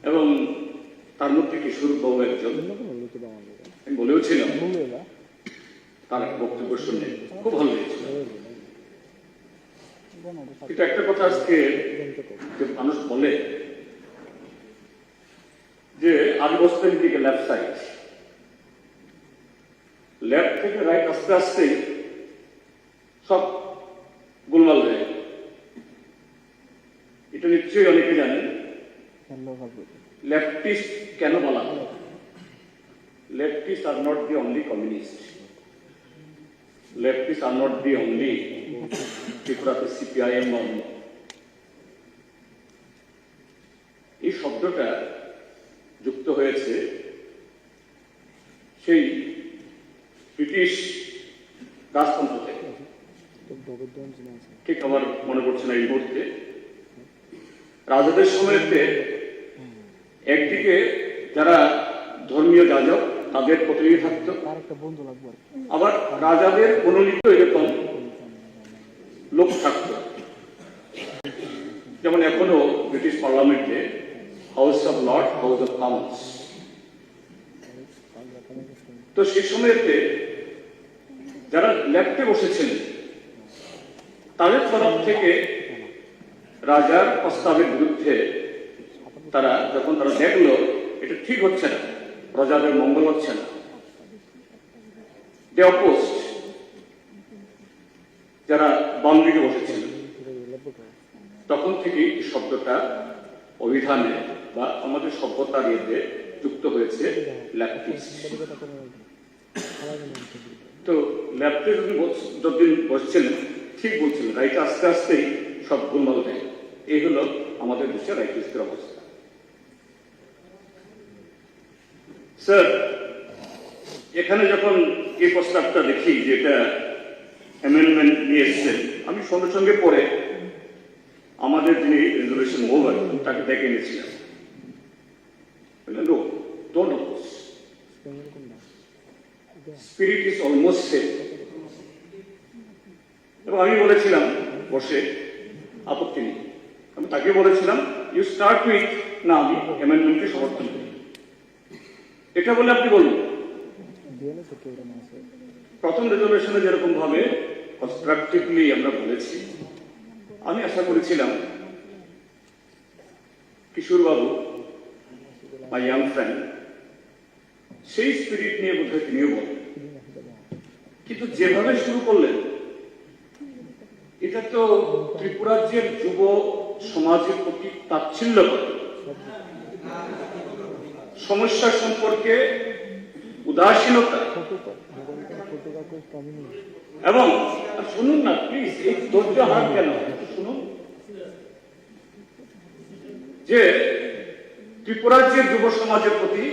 এবং তার মধ্যে কিশোর বাবু একজন, আমি বলেও ছিলাম, তার এক বক্তব্য শুনে খুব ভালো লেগেছিল। কিন্তু একটা কথা আজকে যে মানুষ বলে যে আদিবস্তের দিকে লেফট সাইড, লেফট থেকে রাইট আস্তে আস্তে সব গোলমাল হয়ে গেল। এটা নিশ্চয়ই অনেকে জানেন লেফটিস্ট কেন বলা হয়। Leftist are not the only communist, leftist are not the only ত্রিপুরাতে সিপিআইএম। এই শব্দটা যুক্ত হয়েছে সেই ব্রিটিশ রাজতন্ত্র থেকে, ঠিক আমার মনে পড়ছে না এই মুহূর্তে, রাজাদের সময়তে একদিকে যারা ধর্মীয় যাজক তাদের প্রতিনিধি থাকত, আবার রাজাদের মনোনীত এরকম লোক থাকত। যেমন এখনো ব্রিটিশ পার্লামেন্টে house of Lord, house of Commons. তো সেই সময়তে যারা লেফটে বসেছেন তাদের তরফ থেকে রাজার প্রস্তাবের বিরুদ্ধে যখন তারা দেখলো এটা ঠিক হচ্ছে না, প্রজাদের মঙ্গল হচ্ছে না, দে অপোজড। যারা বাম দিকে বসেছেন তখন থেকেই শব্দটা অভিধানে বা আমাদের সভ্যতার ইয়েতে যুক্ত হয়েছে লেফটিস্ট। তো লেফটে যতদিন বসছিলেন ঠিক বলছিলেন, রাইট আস্তে আস্তেই সব গোলমাল দেয়। এই হলো আমাদের দেশের রাইটিস্টের অবস্থা। স্যার, এখানে যখন এই প্রস্তাবটা দেখি যেটা অ্যামেন্ডমেন্ট নিয়ে এসছেন, আমি সঙ্গে সঙ্গে পরে আমাদের যিনি রেজলিউশন মোভার তাকে ডেকে এনেছিলাম। No, don't oppose, spirit is almost same. এবং আমি বলেছিলাম বসে আপত্তি নেই, আমি তাকে বলেছিলাম ইউ স্টার্ট উইথ, না আমি অ্যামেন্ডমেন্টকে সমর্থন করি, এটা বলে আপনি বলুন। প্রথম রেজলিউশনে যেরকম ভাবে কনস্ট্রাকটিভলি আমরা বলেছি, আমি আশা করেছিলাম কিশোর বাবু বা ইয়াং ফ্রেন্ড সেই স্পিরিট নিয়ে বোধহয় তিনিও বলেন, কিন্তু যেভাবে শুরু করলেন এটা তো ত্রিপুরাজ্যের যুব সমাজের প্রতি তাচ্ছিল্য করে, সমস্যা সম্পর্কে উদাসীনতা। এবং শুনুন না প্লিজ, এই ধৈর্য হারান কেন, শুনুন যে ত্রিপুরাজ্যের যুব সমাজের প্রতি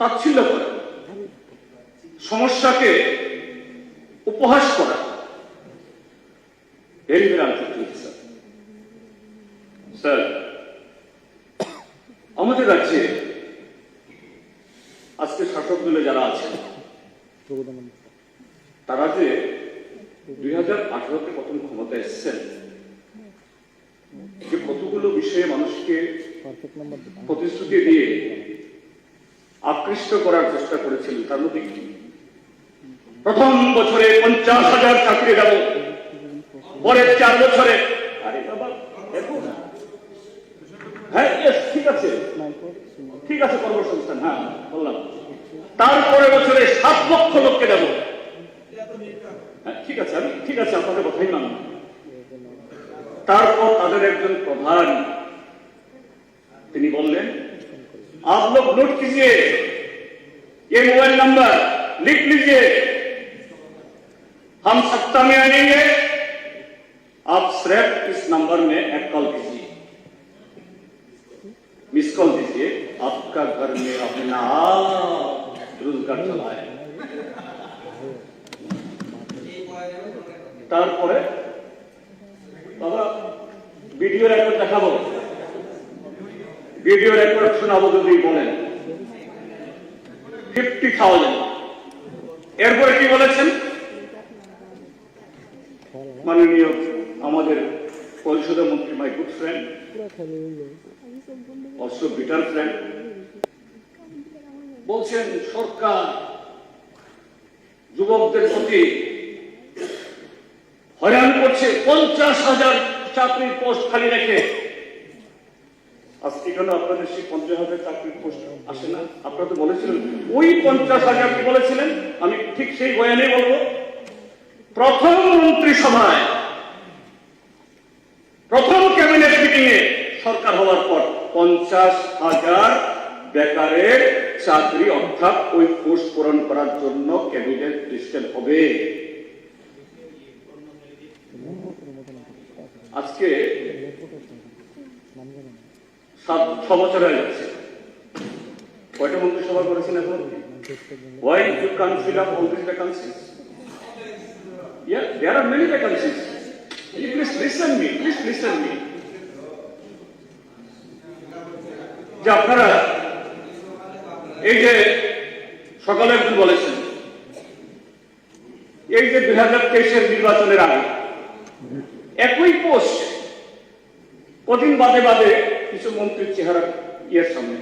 তাচ্ছিল্য করা, সমস্যাকে উপহাস করা, ভেরি ভেরি আনফর্চুনেট স্যার। আমাদের রাজ্যে আজকে শাসক দলে যারা আছেন তারা যে 2018-তে প্রথম ক্ষমতায় এসেছেন, যে কতগুলো বিষয়ে মানুষকে প্রতিশ্রুতি দিয়ে আকৃষ্ট করার চেষ্টা করেছিলেন, তার মধ্যে কি প্রথম বছরে 50,000 চাকরি দেব, পরের 4 বছরে, আরে বাবা দেখুন, হ্যাঁ ঠিক আছে ঠিক আছে, কর্মসংস্থান, হ্যাঁ বললাম, তারপরে বছরে 7 লক্ষ লোককে দেব, ঠিক আছে, আমি ঠিক আছে আপনাদের কথাই মানব। তারপর তাদের একজন প্রধান তিনি বললেন, आप लोग नोट कीजिए, ये मोबाइल नंबर लिख लीजिए, हम सत्ता में आएंगे, आप सिर्फ इस नंबर में एक कॉल कीजिए, मिस कॉल दीजिए, आपका घर में अपना रोजगार चला है। তারপরে বাবা ভিডিও রেকর্ড দেখাবো, ভিডিও রেকর্ড শোনাবো যদি বলেন 50,000। এরপরে কি বলেছেন মাননীয় আমাদের পরিষদের মন্ত্রী, মাই good friend, also bitter friend, বলছেন সরকার যুবকদের প্রতি হয়রান করছে, 50,000 চাকরির পোস্ট খালি রেখে। আজকে কেন আপনাদের সেই 50,000 চাকরির পোস্ট আসে না? আপনারা তো বলেছিলেন ওই 50,000 কি বলেছিলেন, আমি ঠিক সেই বয়ানে বলবো। প্রথম মন্ত্রিসভায়, প্রথম ক্যাবিনেট মিটিং এ সরকার হওয়ার পর 50,000 বেকারের চাকরি অর্থাৎ ওই পোস্ট পূরণ করার জন্য ক্যাবিনেট ডিসিশন হবে। আজকে 6 বছর হয়ে যাচ্ছে, কয়টা মন্ত্রিসভা করেছেন এখন? Why you can't fill up all these vacancies? Yeah, there are many vacancies. You please listen me. Please listen me. যে আপনারা এই যে সকালে একজন বলেছেন এই যে 2023-এর নির্বাচনের আগে একই পোস্ট কদিন বাদে বাদে কিছু মন্ত্রীর চেহারা ইয়ের সামনে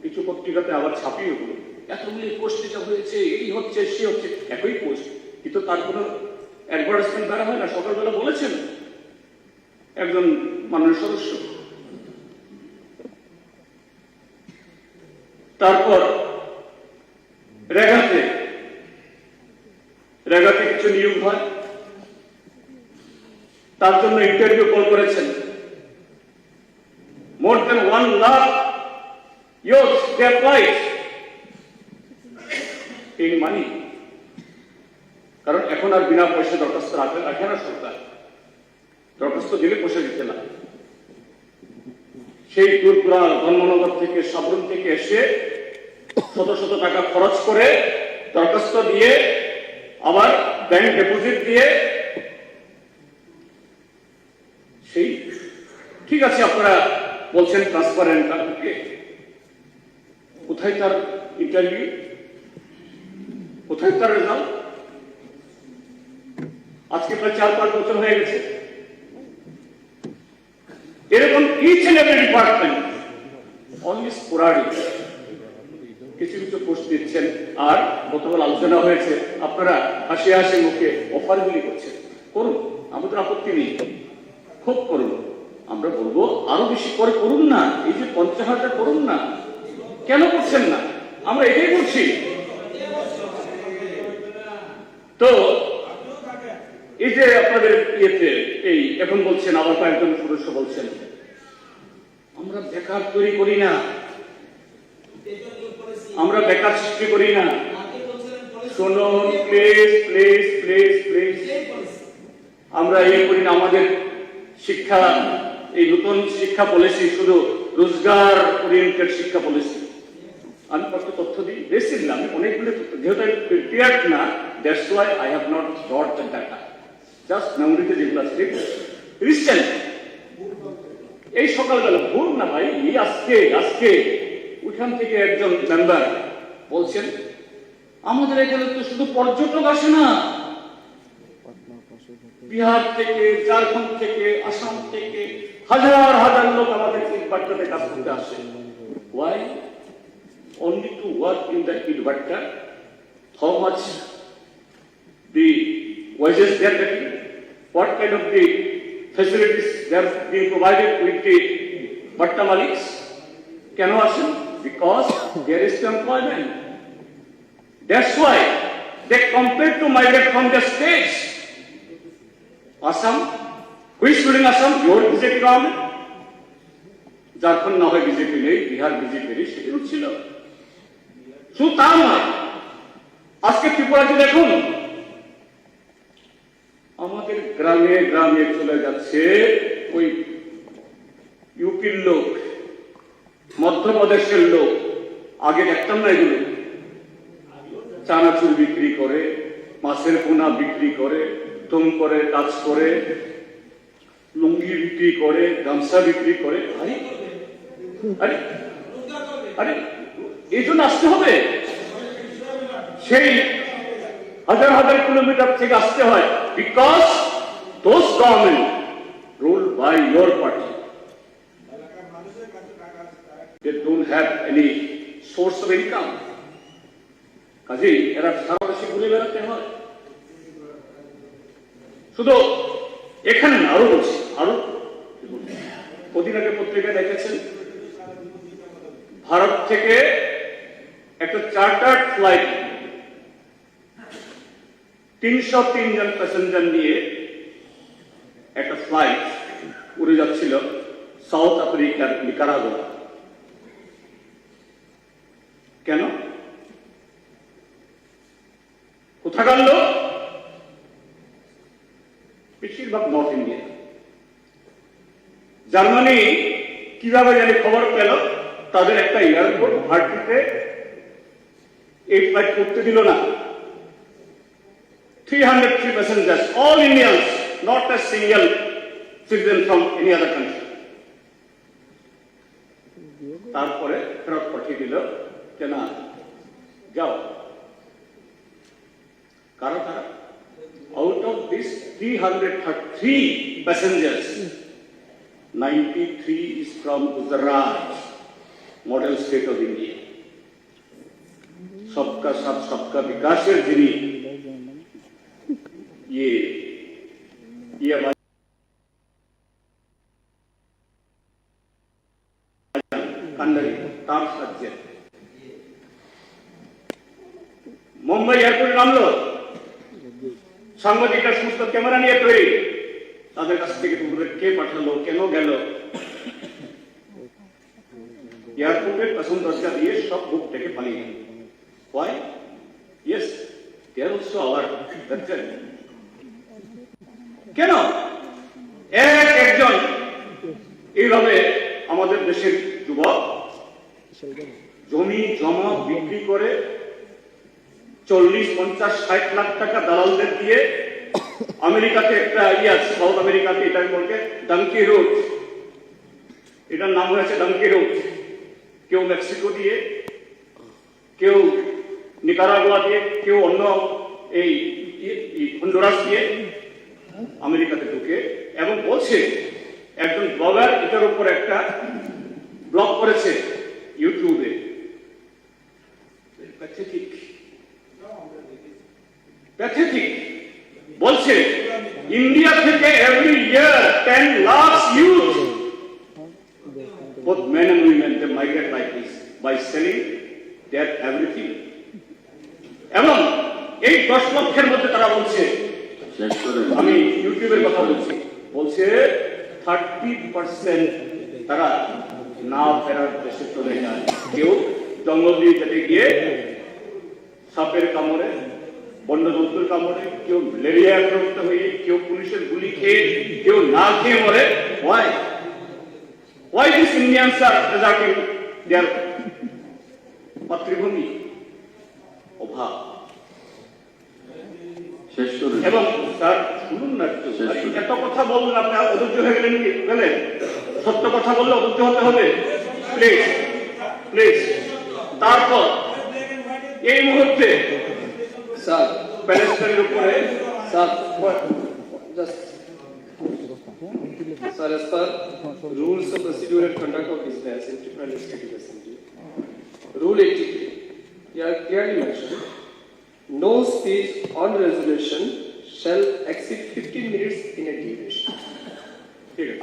কিছু পত্রিকাতে আবার ছাপিয়ে হলো এতগুলি পোস্ট এটা হয়েছে এই হচ্ছে সে হচ্ছে একই পোস্ট কিন্তু তার কোনো অ্যাডভার্টাইজমেন্ট দ্বারা হয় না। সকালবেলা বলেছেন একজন মাননীয় সদস্য, তারপর রেগাতে কিছু নিয়োগ হয়, তার জন্য ইন্টারভিউ কল করেছেন। মোর দেন 1 lakh youths they applied paying money, কারণ এখন আর বিনা পয়সা দরখাস্ত রাখে না সরকার, দরখাস্ত দিলে পয়সা দিতে না। সেই দূরপুরা ধর্মনগর থেকে সাবরুম থেকে এসে শত শত টাকা খরচ করে দরখাস্ত দিয়ে আবার ব্যাংক ডিপোজিট দিয়ে সেই ঠিক আছে আপনারা বলছেন ট্রান্সপারেন্ট, কোথায় তার ইন্টারভিউ, কোথায় তার রেজাল্ট? আজকে প্রায় 4-5 বছর হয়ে গেছে। এরকম each and every department only sporadic কিছু কিছু পোস্ট দিচ্ছেন। আর গতকাল আলোচনা হয়েছে আপনারা হাসি হাসি মুখে অফারগুলি করছেন, করুন, আমাদের আপত্তি নেই, খুব করুন। আমরা বলবো আরো বেশি করে করুন না, এই যে 50,000 করুন না, কেন করছেন না? আমরা এটাই করছি। তো এই যে আপনাদের ইয়েতে এই এখন বলছেন আবার কয়েকজন সদস্য বলছেন আমরা বেকার তৈরি করি না, আমরা বেকার সৃষ্টি করি না। শুনুন প্লিজ প্লিজ প্লিজ প্লিজ, আমরা ইয়ে করি না। আমাদের শিক্ষা, এই নতুন শিক্ষা পলিসি শুধু রোজগার ওরিয়েন্টেড শিক্ষা পলিসি। আমি কত তথ্য দিই, বেশি দিলাম, আমি অনেকগুলো তথ্য, যেহেতু আমি প্রিপেয়ার্ড না, that's why I have not got the data, just মেমোরিতে যেগুলো আছে রিসেন্ট। এই সকালবেলা ভুল না ভাই, এই আজকে ওইখান থেকে একজন মেম্বার বলছেন আমাদের এখানে তো শুধু পর্যটক আসে না, বিহার থেকে, ঝাড়খণ্ড থেকে, আসাম থেকে হাজার হাজার লোক আমাদের ইটভাট্টাতে কাজ করতে আসে। Why? Only to work in the ইটভাট্টা? How much the wages they are getting? What kind of the facilities they are being provided with the bhatta maliks? Can you ask? Because there is no employment. That's why they compare to migrate from the states. Assam, who is ruling Assam? Your BJP government. Jharkhand না হয় BJP নেই, বিহার বিজেপির সেটিও ছিল। শুধু তা নয়, আজকে ত্রিপুরাতে দেখুন আমাদের গ্রামে গ্রামে চলে যাচ্ছে ওই ইউপির লোক, মধ্যপ্রদেশের লোক, আগে দেখতাম না এগুলো, চানাচুর বিক্রি করে, মাছের পোনা বিক্রি করে, তুম করে, কাজ করে, লুঙ্গি বিক্রি করে, গামছা বিক্রি করে। আরে আরে এই জন্য আসতে হবে, সেই হাজার হাজার কিলোমিটার থেকে আসতে হয়। Because those government ruled by your party, they don't have any source of income. কাজেই এরা সারা দেশে ঘুরে বেড়াতে হয়। শুধু এখানে না, আরো বলছি, আরো কদিন আগে পত্রিকায় দেখেছেন ভারত থেকে একটা চার্টার্ড ফ্লাইট 303 জন প্যাসেঞ্জার নিয়ে একটা ফ্লাইট উড়ে যাচ্ছিল সাউথ আফ্রিকার নিকারাগুয়া। কেন? কোথাকার লোক? বেশিরভাগ নর্থ ইন্ডিয়া। জার্মানি কিভাবে জানি খবর পেল তাদের একটা এয়ারপোর্ট ভারতীতে এই ফ্লাইট করতে দিল না। 303 passengers, all Indians, not a single citizen from any other country. তারপরে ফেরত পাঠিয়ে দিল যে না যাও। কারণ তারা out of these 303 passengers, 93 is from Gujarat, model state of India. सबका साथ सबका विकासेर যিনি ये কান্ডারি তার সাহায্যে মুম্বাই এয়ারপোর্টে নামলো, সাংবাদিকরা সমস্ত ক্যামেরা নিয়ে তৈরি, তাদের কাছ থেকে কে পাঠালো, কেন গেল, এয়ারপোর্টের প্রথম দরজা দিয়ে সব বুক থেকে পালিয়ে গেল। Why? Yes, they are also our veteran. কেন একজন এইভাবে আমাদের দেশের যুবক জমি জমা বিক্রি করে 40, 50, 60 লাখ টাকা দালালদের দিয়ে আমেরিকাতে একটা আছে, সাউথ আমেরিকাতে এটার বলতে ডাঙ্কি রোড, এটার নাম হয়েছে ডাঙ্কি রোড। কেউ মেক্সিকো দিয়ে, কেউ নিকারাগুয়া দিয়ে, কেউ অন্য এই হন্ডুরাস দিয়ে আমেরিকাতে ঢুকে, এবং বলছে একজন ব্লগার এটার উপর একটা ব্লগ করেছে ইউটিউবে। প্যাথেটিক বলছে ইন্ডিয়া থেকে every year 10 lakh youth, both men and women, they migrate like this by selling their everything. এবং এই 10 লক্ষের মধ্যে তারা বলছে, আমি ইউটিউবের কথা বলছি, বলছে 30% তারা না ফেরার দেশে চলে যায়। কেউ জঙ্গল দিয়ে যেতে গিয়ে সাপের কামড়ে, বন্যজন্তুর কামড়ে, কেউ ম্যালেরিয়া আক্রান্ত হয়ে, কেউ পুলিশের গুলি খেয়ে, কেউ না খেয়ে মরে। Why these Indians are deserting their মাতৃভূমি? অভাব। এবং স্যার শুনুন না, এত কথা বলুন, আপনি অধৈর্য হয়ে গেলেন। সত্য কথা বললে অধৈর্য হতে হবে, প্লিজ প্লিজ। তারপর এই মুহূর্তে স্যার প্যালেস্টাইনের উপরে sir Sir, as per rules of procedure and conduct of business in Tripura Legislative Assembly, Rule 83, you have clearly mentioned, no speech on resolution shall exceed 15 minutes in a duration.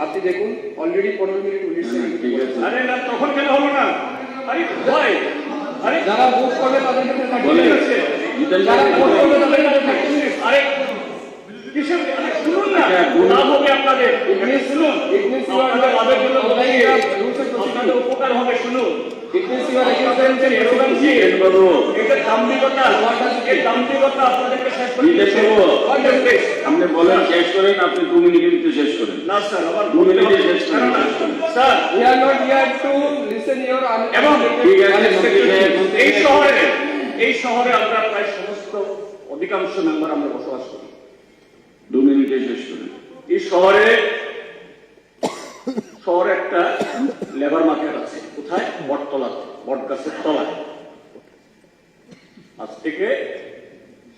আপনি দেখুন already 15 minute 19 second. আরে না, তখন কেন হলো না? আরে ভাই, আরে যারা ভোট করবে তাদের কাছে বলে আছে, যারা ভোট করবে তাদের কাছে 30 মিনিট। আরে কিসের? শুনুন না, লাভ হবে আপনাদের। শুনুন, আপনাদের লাভের জন্য বলছি, আপনাদের উপকার হবে। শুনুন, আপনি বলেন শেষ করেন, আপনি 2 মিনিটের ভিতরে শেষ করেন। না স্যার, আবার 2 মিনিটে শেষ করেন sir. We are not here to listen your এবং এই শহরে আমরা প্রায় সমস্ত অধিকাংশ মেম্বার আমরা বসবাস করি। 2 মিনিটে শেষ করেন। এই শহরে একটা লেবার মার্কেট আছে। কোথায়? বটতলাতে, বট গাছের তলায়। আজ থেকে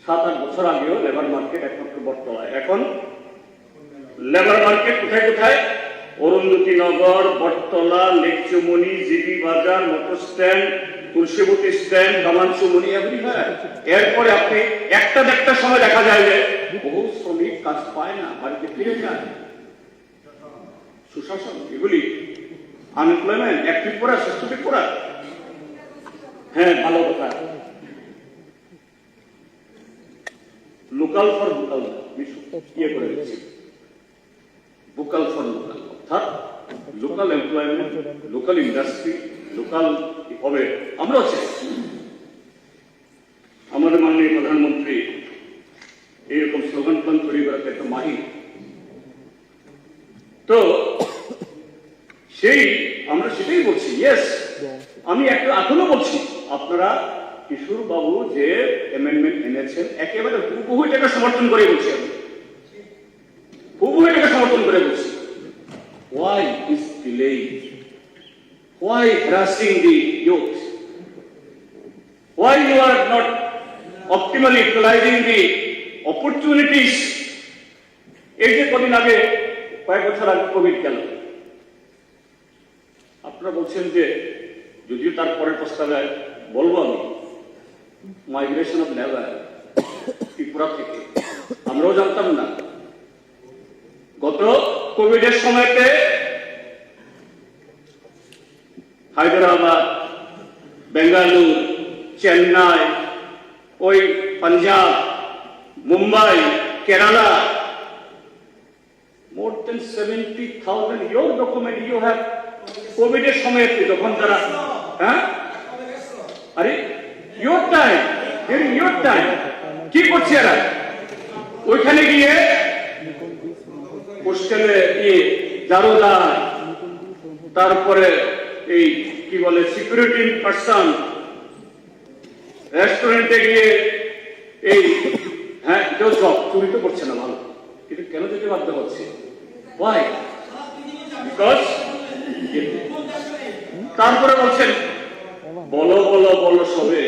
7-8 বছর আগেও লেবার মার্কেট একমাত্র বটতলায়। এখন লেবার মার্কেট কোথায় কোথায়? অরুন্ধতী নগর, বটতলা, লেকচুমনি, জিবি বাজার, মোটর স্ট্যান্ড, তুলসীবতী স্ট্যান্ড, কামানচুমনি, এভরিওয়্যার। এরপরে আপনি একটা সময় দেখা যায় যে বহু শ্রমিক কাজ পায় না, বাড়িতে ফিরে যায়। সুশাসন, এগুলি আনএমপ্লয়মেন্ট, অ্যাক্টিভ করা, সার্টিফিকেট করা, হ্যাঁ ভালো কথা। লোকাল ফর লোকাল করে দিচ্ছি, ভোকাল ফর লোকাল, অর্থাৎ local employment, local industry, local হবে। আমরাও চাই আমাদের মাননীয় প্রধানমন্ত্রী এইরকম স্লোগান প্লান তৈরি করাতে একটা মাহির। তো আমরা সেটাই বলছি। ইয়েস, আমি এখনো বলছি, আপনারা কিশোর বাবু যে অ্যামেন্ডমেন্ট এনেছেন একেবারে হুবহু এটাকে সমর্থন করে বলছি আমি, হুবহু এটাকে সমর্থন করে বলছি। Why is delay? Why harassing the youth? Why you are not optimally utilizing the opportunities? এই যে কদিন আগে কয়েক বছর আগে কোভিড গেল, আপনারা বলছেন যে যদিও তার পরের প্রস্তাবে বলবো আমি, মাইগ্রেশন অফ লেবার ত্রিপুরা থেকে, আমরাও জানতাম না। গত কোভিডের সময়তে হায়দ্রাবাদ, বেঙ্গালুরু, চেন্নাই, ওই Punjab, Mumbai, Kerala, more than 70,000 your document you have COVID এর সময়তে যখন তারা আরে your time during your time কি করছে এরা? ওইখানে গিয়ে হোস্টেলে জারোদার, তারপরে এই কি বলে সিকিউরিটি পার্সন, রেস্টুরেন্টে গিয়ে এই কেউ জব চুরি তো করছে না ভালো, কিন্তু কেন যেতে বাধ্য হচ্ছে? Why? Because তারপরে বলছেন বলো বলো বলো সবে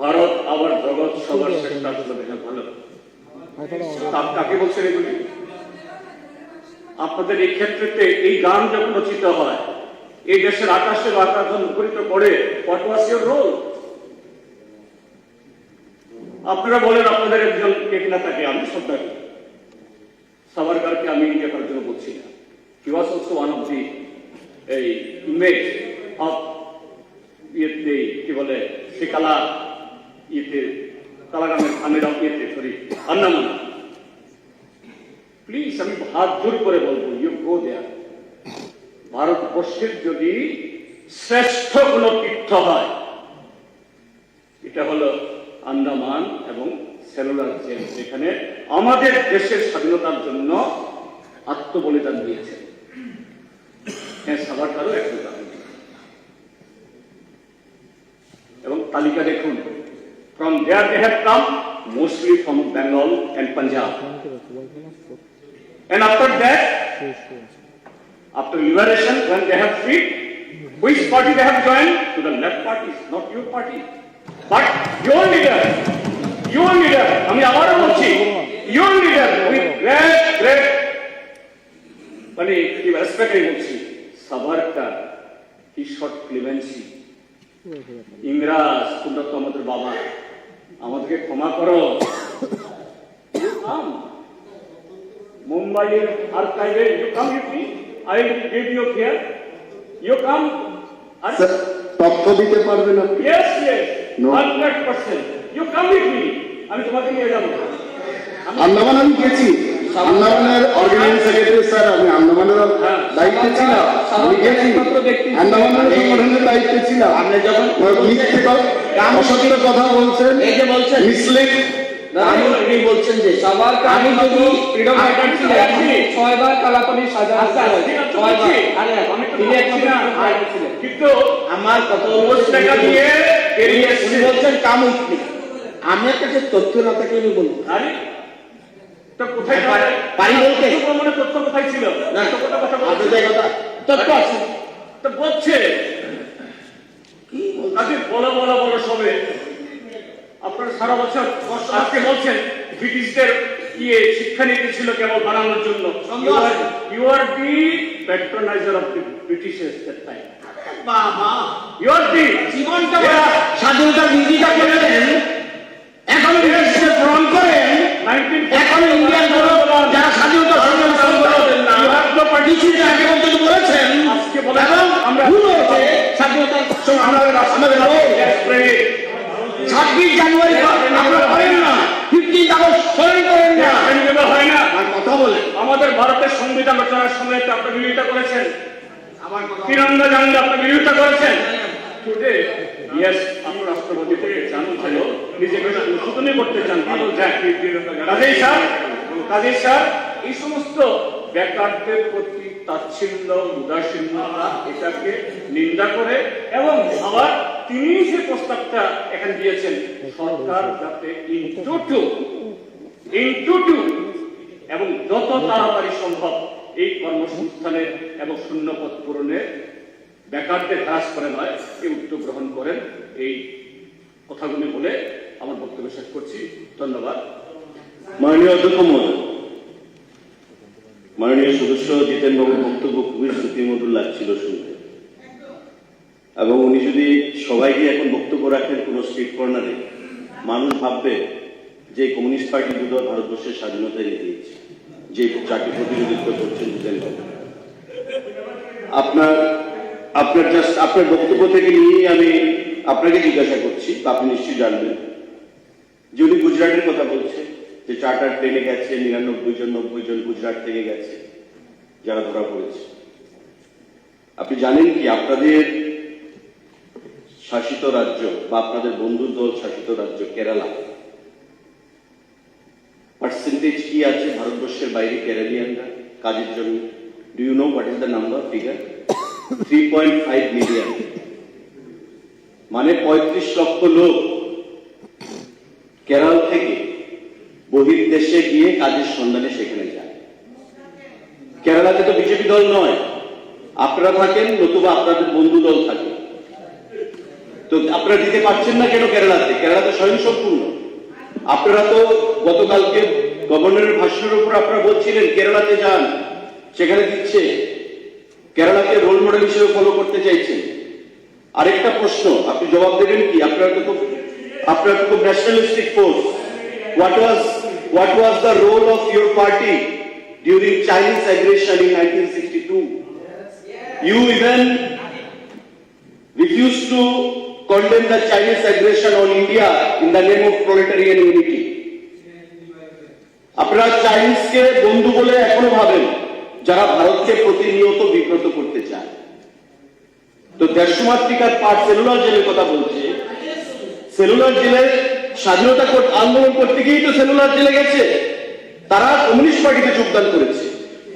ভারত আবার জগৎ সবার চেষ্টা করবে ভালো। কাকে বলছেন এগুলি? আপনাদের এই ক্ষেত্রে এই গান যখন রচিত হয়, এই দেশের আকাশে আকাশ মুখরিত করে, what was your role? আপনারা বলেন আপনাদের একজন কিনা থাকে, আমি শ্রদ্ধা করি সাভারকারকে, আমি ইন্ডিয়া করার জন্য বলছি না। He was also one of the image of ইয়েতে কি বলে শ্রীকালা ইয়েতে কালাগামের আমের ইয়েতে সরি আন্নামান। প্লিজ আমি হাত জোর করে বলবো, ইউ গো দেয়ার। ভারতবর্ষের যদি শ্রেষ্ঠ কোন তীর্থ হয় এটা হলো আন্দামান এবং সেলুলার জেল, যেখানে আমাদের দেশের স্বাধীনতার জন্য আত্মবলিদান দিয়েছে। হ্যাঁ, সাভারকারও এক এবং তালিকা দেখুন, from there they have come mostly from Bengal and Punjab, and after that, after liberation, when they have freed, which party they have joined? To the left party, not your party, but your leader, আমি আবারও বলছি, your leader with great মানে কি respect বলছি, Savarkar he showed clemency. ইংরাজ তোমরা তো আমাদের বাবা, আমাদেরকে ক্ষমা করো। মুম্বাইয়ের আর্কাইভে you come with me, I will give you here, you come. তথ্য দিতে পারবেন আপনি? Yes 100%, you come with me, আমি তোমাকে নিয়ে যাবো। আন্দামান আমি গেছি, আন্দামানের অর্গানাইজিং সেক্রেটারি স্যার, আমি আন্দামানের দায়িত্বে ছিলাম, আমি গেছি আন্দামানের সংগঠনের দায়িত্বে ছিলাম। আপনি যখন অসত্য কথা বলছেন, এই যে বলছেন মিসলিড, আপনি বলছেন যে সবার আমি যদি ফ্রিডম ফাইটার ছিলেন, 6 বার কালাপানি সাজা আছে, 6 বার। আরে আমি তো বলছি না, কিন্তু আমার কত টাকা দিয়ে উনি বলছেন কাম উঠনি, আমার কাছে তথ্য না থাকলে আমি বলবো। আরে তো কোথায় পারি বলতে মানে তথ্য কোথায় ছিল? না তো কথা আপনাদের কথা তথ্য আছে তো বলছে কি আজকে বলা সবে আপনারা সারা বছর আজকে বলছেন ব্রিটিশদের শিক্ষানীতি ছিল কেবল বানানোর জন্য। You are the patroniser of the Britishers that time. বাবা ইউ আর দি জীবনটা স্বাধীনতা নীতিটা করেছেন, এখন ব্রিটিশদের গ্রহণ করেন, এখন ইন্ডিয়ান যারা স্বাধীনতা সংগ্রাম করেন না, আগে পর্যন্ত বলেছেন আজকে বলেন আমরা ভুল হয়েছে স্বাধীনতা আমাদের 26 জানুয়ারি আমরা করেন না, 15 আগস্ট স্মরণ করেন না, হয় না কথা বলে। আমাদের ভারতের সংবিধান রচনার সময় তো আপনি বিরোধিতা করেছেন, তিরঙ্গা জানলে আপনি বিরোধিতা করেছেন। টুডে ইয়েস, আপনি রাষ্ট্রপতি থেকে জানুন হলো নিজেকে সংশোধনী করতে চান, ভালো যায়। কাজেই স্যার এই সমস্ত বেকারদের প্রতি তাচ্ছিল্য উদাসীনতা এটাকে নিন্দা করে এবং আবার তিনি যে প্রস্তাবটা এখানে দিয়েছেন, সরকার যাতে ইনটু টু এবং যত তাড়াতাড়ি সম্ভব এই কর্মসংস্থানের এবং শূন্যপদ পূরণের বেকারদের হ্রাস করে নয়, এই উদ্যোগ গ্রহণ করেন। এই কথাগুলি বলে আমার বক্তব্য শেষ করছি। ধন্যবাদ। মাননীয় অধ্যক্ষ মহোদয়, মাননীয় সদস্য জিতেন বাবুর বক্তব্য খুবই শ্রুতিমধুর লাগছিল শুনতে, এবং উনি যদি সবাইকে এখন বক্তব্য রাখেন কোনো স্ট্রিট কর্নারে, মানুষ ভাববে যে কমিউনিস্ট পার্টি দুদল ভারতবর্ষের স্বাধীনতা এনে দিয়েছে, যে চাকরি প্রতিনিধিত্ব করছেন জিতেন বাবু। আপনার বক্তব্য থেকে নিয়ে আমি আপনাকে জিজ্ঞাসা করছি, আপনি নিশ্চয়ই জানবেন যে উনি গুজরাটের কথা বলছেন, যে চার্টার প্লেনে গেছে 90 জন গুজরাট থেকে গেছে যারা ধরা পড়েছে। আপনি জানেন কি আপনাদের শাসিত রাজ্য বা আপনাদের বন্ধু দল শাসিত রাজ্য কেরালা পার্সেন্টেজ কি আছে ভারতবর্ষের বাইরে কেরালিয়ানরা কাজের জন্য? Do you know what is the number figure? 3.5 million, মানে 35 লক্ষ লোক কেরল থেকে বহির্দেশে গিয়ে কাজের সন্ধানে সেখানে যায়। কেরালাতে তো বিজেপি দল নয়, আপনারা থাকেন, নতুবা আপনাদের বন্ধু দল থাকে, তো আপনারা দিতে পারছেন না কেন কেরালাতে? কেরালাতে স্বয়ংসম্পূর্ণ। আপনারা তো গতকালকে গভর্নরের ভাষণের উপর আপনারা বলছিলেন কেরালাতে যান, সেখানে দিচ্ছে, কেরালাকে রোল মডেল হিসেবে ফলো করতে চাইছেন। আরেকটা প্রশ্ন আপনি জবাব দেবেন কি? আপনারা তো খুব nationalistic force. What was the role of your party during Chinese aggression in 1962? You even refused to condemn the Chinese aggression on India in the name of proletarian unity. আপনারা চাইনিজকে বন্ধু বলে এখনো ভাবেন, যারা ভারতকে প্রতিনিয়ত বিব্রত করতে চায়। তো 150 মাতৃকার পার্ট সেলুলার জেলের কথা বলছে, সেলুলার জেলের স্বাধীনতা আন্দোলন করতে গিয়েই তো সেলুলার জেলে গেছে, তারা কমিউনিস্ট পার্টিতে যোগদান করেছে।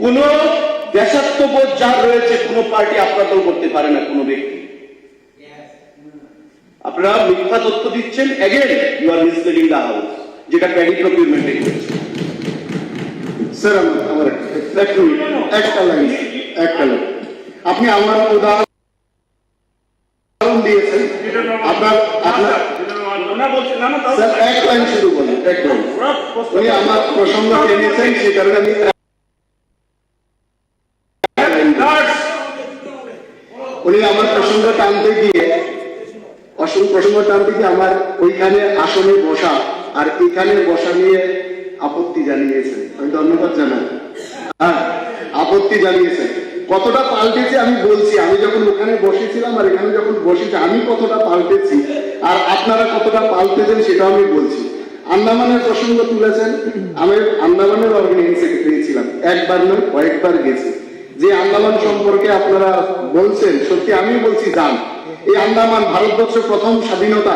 কোন দেশাত্মবোধ যার রয়েছে কোন পার্টি আপনাদেরও করতে পারে না, কোন ব্যক্তি। আপনারা মিথ্যা তথ্য দিচ্ছেন, again you are misleading the house, যেটা প্যাডি প্রকিউরমেন্টে করেছে। স্যার আমার একটা লাইন আপনি আমার উদাহরণ দিয়েছেন, আপনার এক লাইন শুধু বলেন, এক লাইন। উনি আমার প্রসঙ্গ টেনেছেন, সে কারণে আমি উনি আমার প্রসঙ্গ টানতে গিয়ে আমার ওইখানে আসনে বসা আর এখানে বসা নিয়ে আপত্তি জানিয়েছেন। আমি ধন্যবাদ জানাই। হ্যাঁ, আপত্তি জানিয়েছেন। কতটা পাল্টেছে আমি বলছি, আমি যখন ওখানে বসেছিলাম আর এখানে যখন বসেছি আমি কতটা পাল্টেছি আর আপনারা কতটা পাল্টেছেন সেটা আমি বলছি। আন্দামানের প্রসঙ্গ তুলেছেন, আমি আন্দামানের অর্গানাইজিং সেক্রেটারি ছিলাম, একবার নয় কয়েকবার গেছি। যে আন্দামান সম্পর্কে আপনারা বলছেন, সত্যি আমি বলছি যান। এই আন্দামান ভারতবর্ষ প্রথম স্বাধীনতা,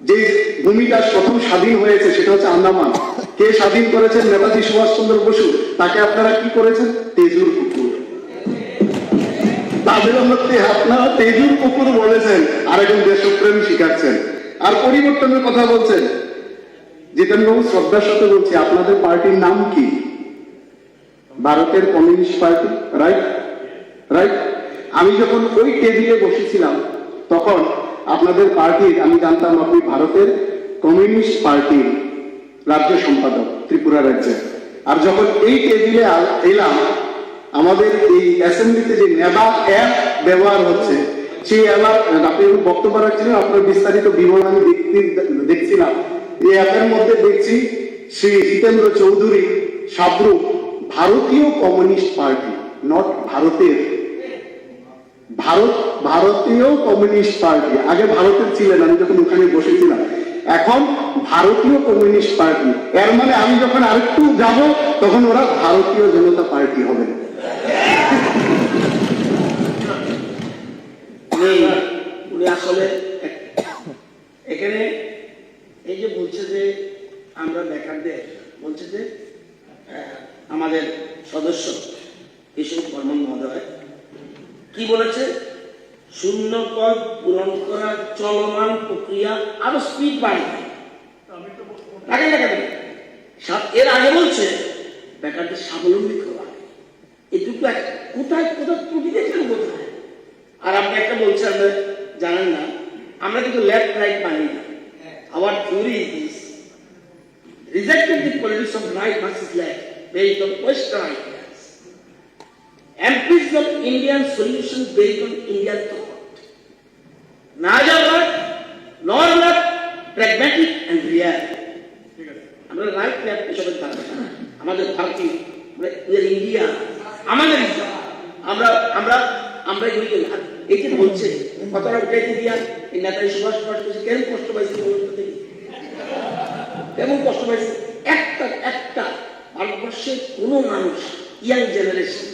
যে ভূমিটা প্রথম স্বাধীন হয়েছে সেটা হচ্ছে আন্দামান। কে স্বাধীন করেছেন? নেতাজি সুভাষচন্দ্র বসু। তাকে আপনারা কি করেছেন? তেজুর কুকুর। তাদের মধ্যে আপনারা তেজুর কুকুর বলেছেন আর এখন দেশপ্রেম শিখাচ্ছেন আর পরিবর্তনের কথা বলছেন। জিতেন বাবু, শ্রদ্ধার সাথে বলছি, আপনাদের পার্টির নাম কি? ভারতের কমিউনিস্ট পার্টি, রাইট? রাইট। আমি যখন ওই টেবিলে বসেছিলাম তখন আপনাদের পার্টির, আমি জানতাম আপনি ভারতের কমিউনিস্ট পার্টির রাজ্য সম্পাদক ত্রিপুরা রাজ্যে। আর যখন এই টেবিলে এলাম, আমাদের এই অ্যাসেম্বলিতে যে নেবা অ্যাপ ব্যবহার হচ্ছে, সেই আপনি বক্তব্য রাখছিলেন, আপনার বিস্তারিত বিবরণ আমি দেখছিলাম। এই অ্যাপের মধ্যে দেখছি শ্রী জিতেন্দ্র চৌধুরী সাবরু, ভারতীয় কমিউনিস্ট পার্টি, নট ভারতের, ভারতীয় কমিউনিস্ট পার্টি। আগে ভারতের ছিলেন, আমি যখন ওখানে বসেছিলাম, এখন ভারতীয় কমিউনিস্ট পার্টি। এর মানে আমি যখন আরেকটু যাব তখন ওরা ভারতীয় জনতা পার্টি হবে। উনি আসলে এখানে এই যে বলছে যে আমরা বেকারদের, বলছে যে আমাদের সদস্য কিশোর বর্মন মহোদয় কি বলেছে শূন্য পদ পূরণ করার চলমান প্রক্রিয়া আরো স্পিড বাড়বে। এর আগে বলছে বেকারদের স্বাবলম্বী করা, এটুকু কোথায় কোথায় ত্রুটি দেখলেন কোথায়? আর আপনি একটা বলছেন জানেন না, আমরা কিন্তু লেফট রাইট মানি না। Our theory is rejected the politics of right versus left based on Western ideas, embrace of Indian solutions based on Indian thought, neither right nor left, pragmatic and real. আমরা right left এসবের ধারণা না, আমাদের ভারতীয় India, আমাদের আমরা আমরা আমরা এগুলি এই যে বলছে কথাটা উঠাইতে দিয়া এই নেতাজি সুভাষ কেন কষ্ট পাইছে কেমন কষ্ট পাইছে? একটা ভারতবর্ষের কোন মানুষ, ইয়াং জেনারেশন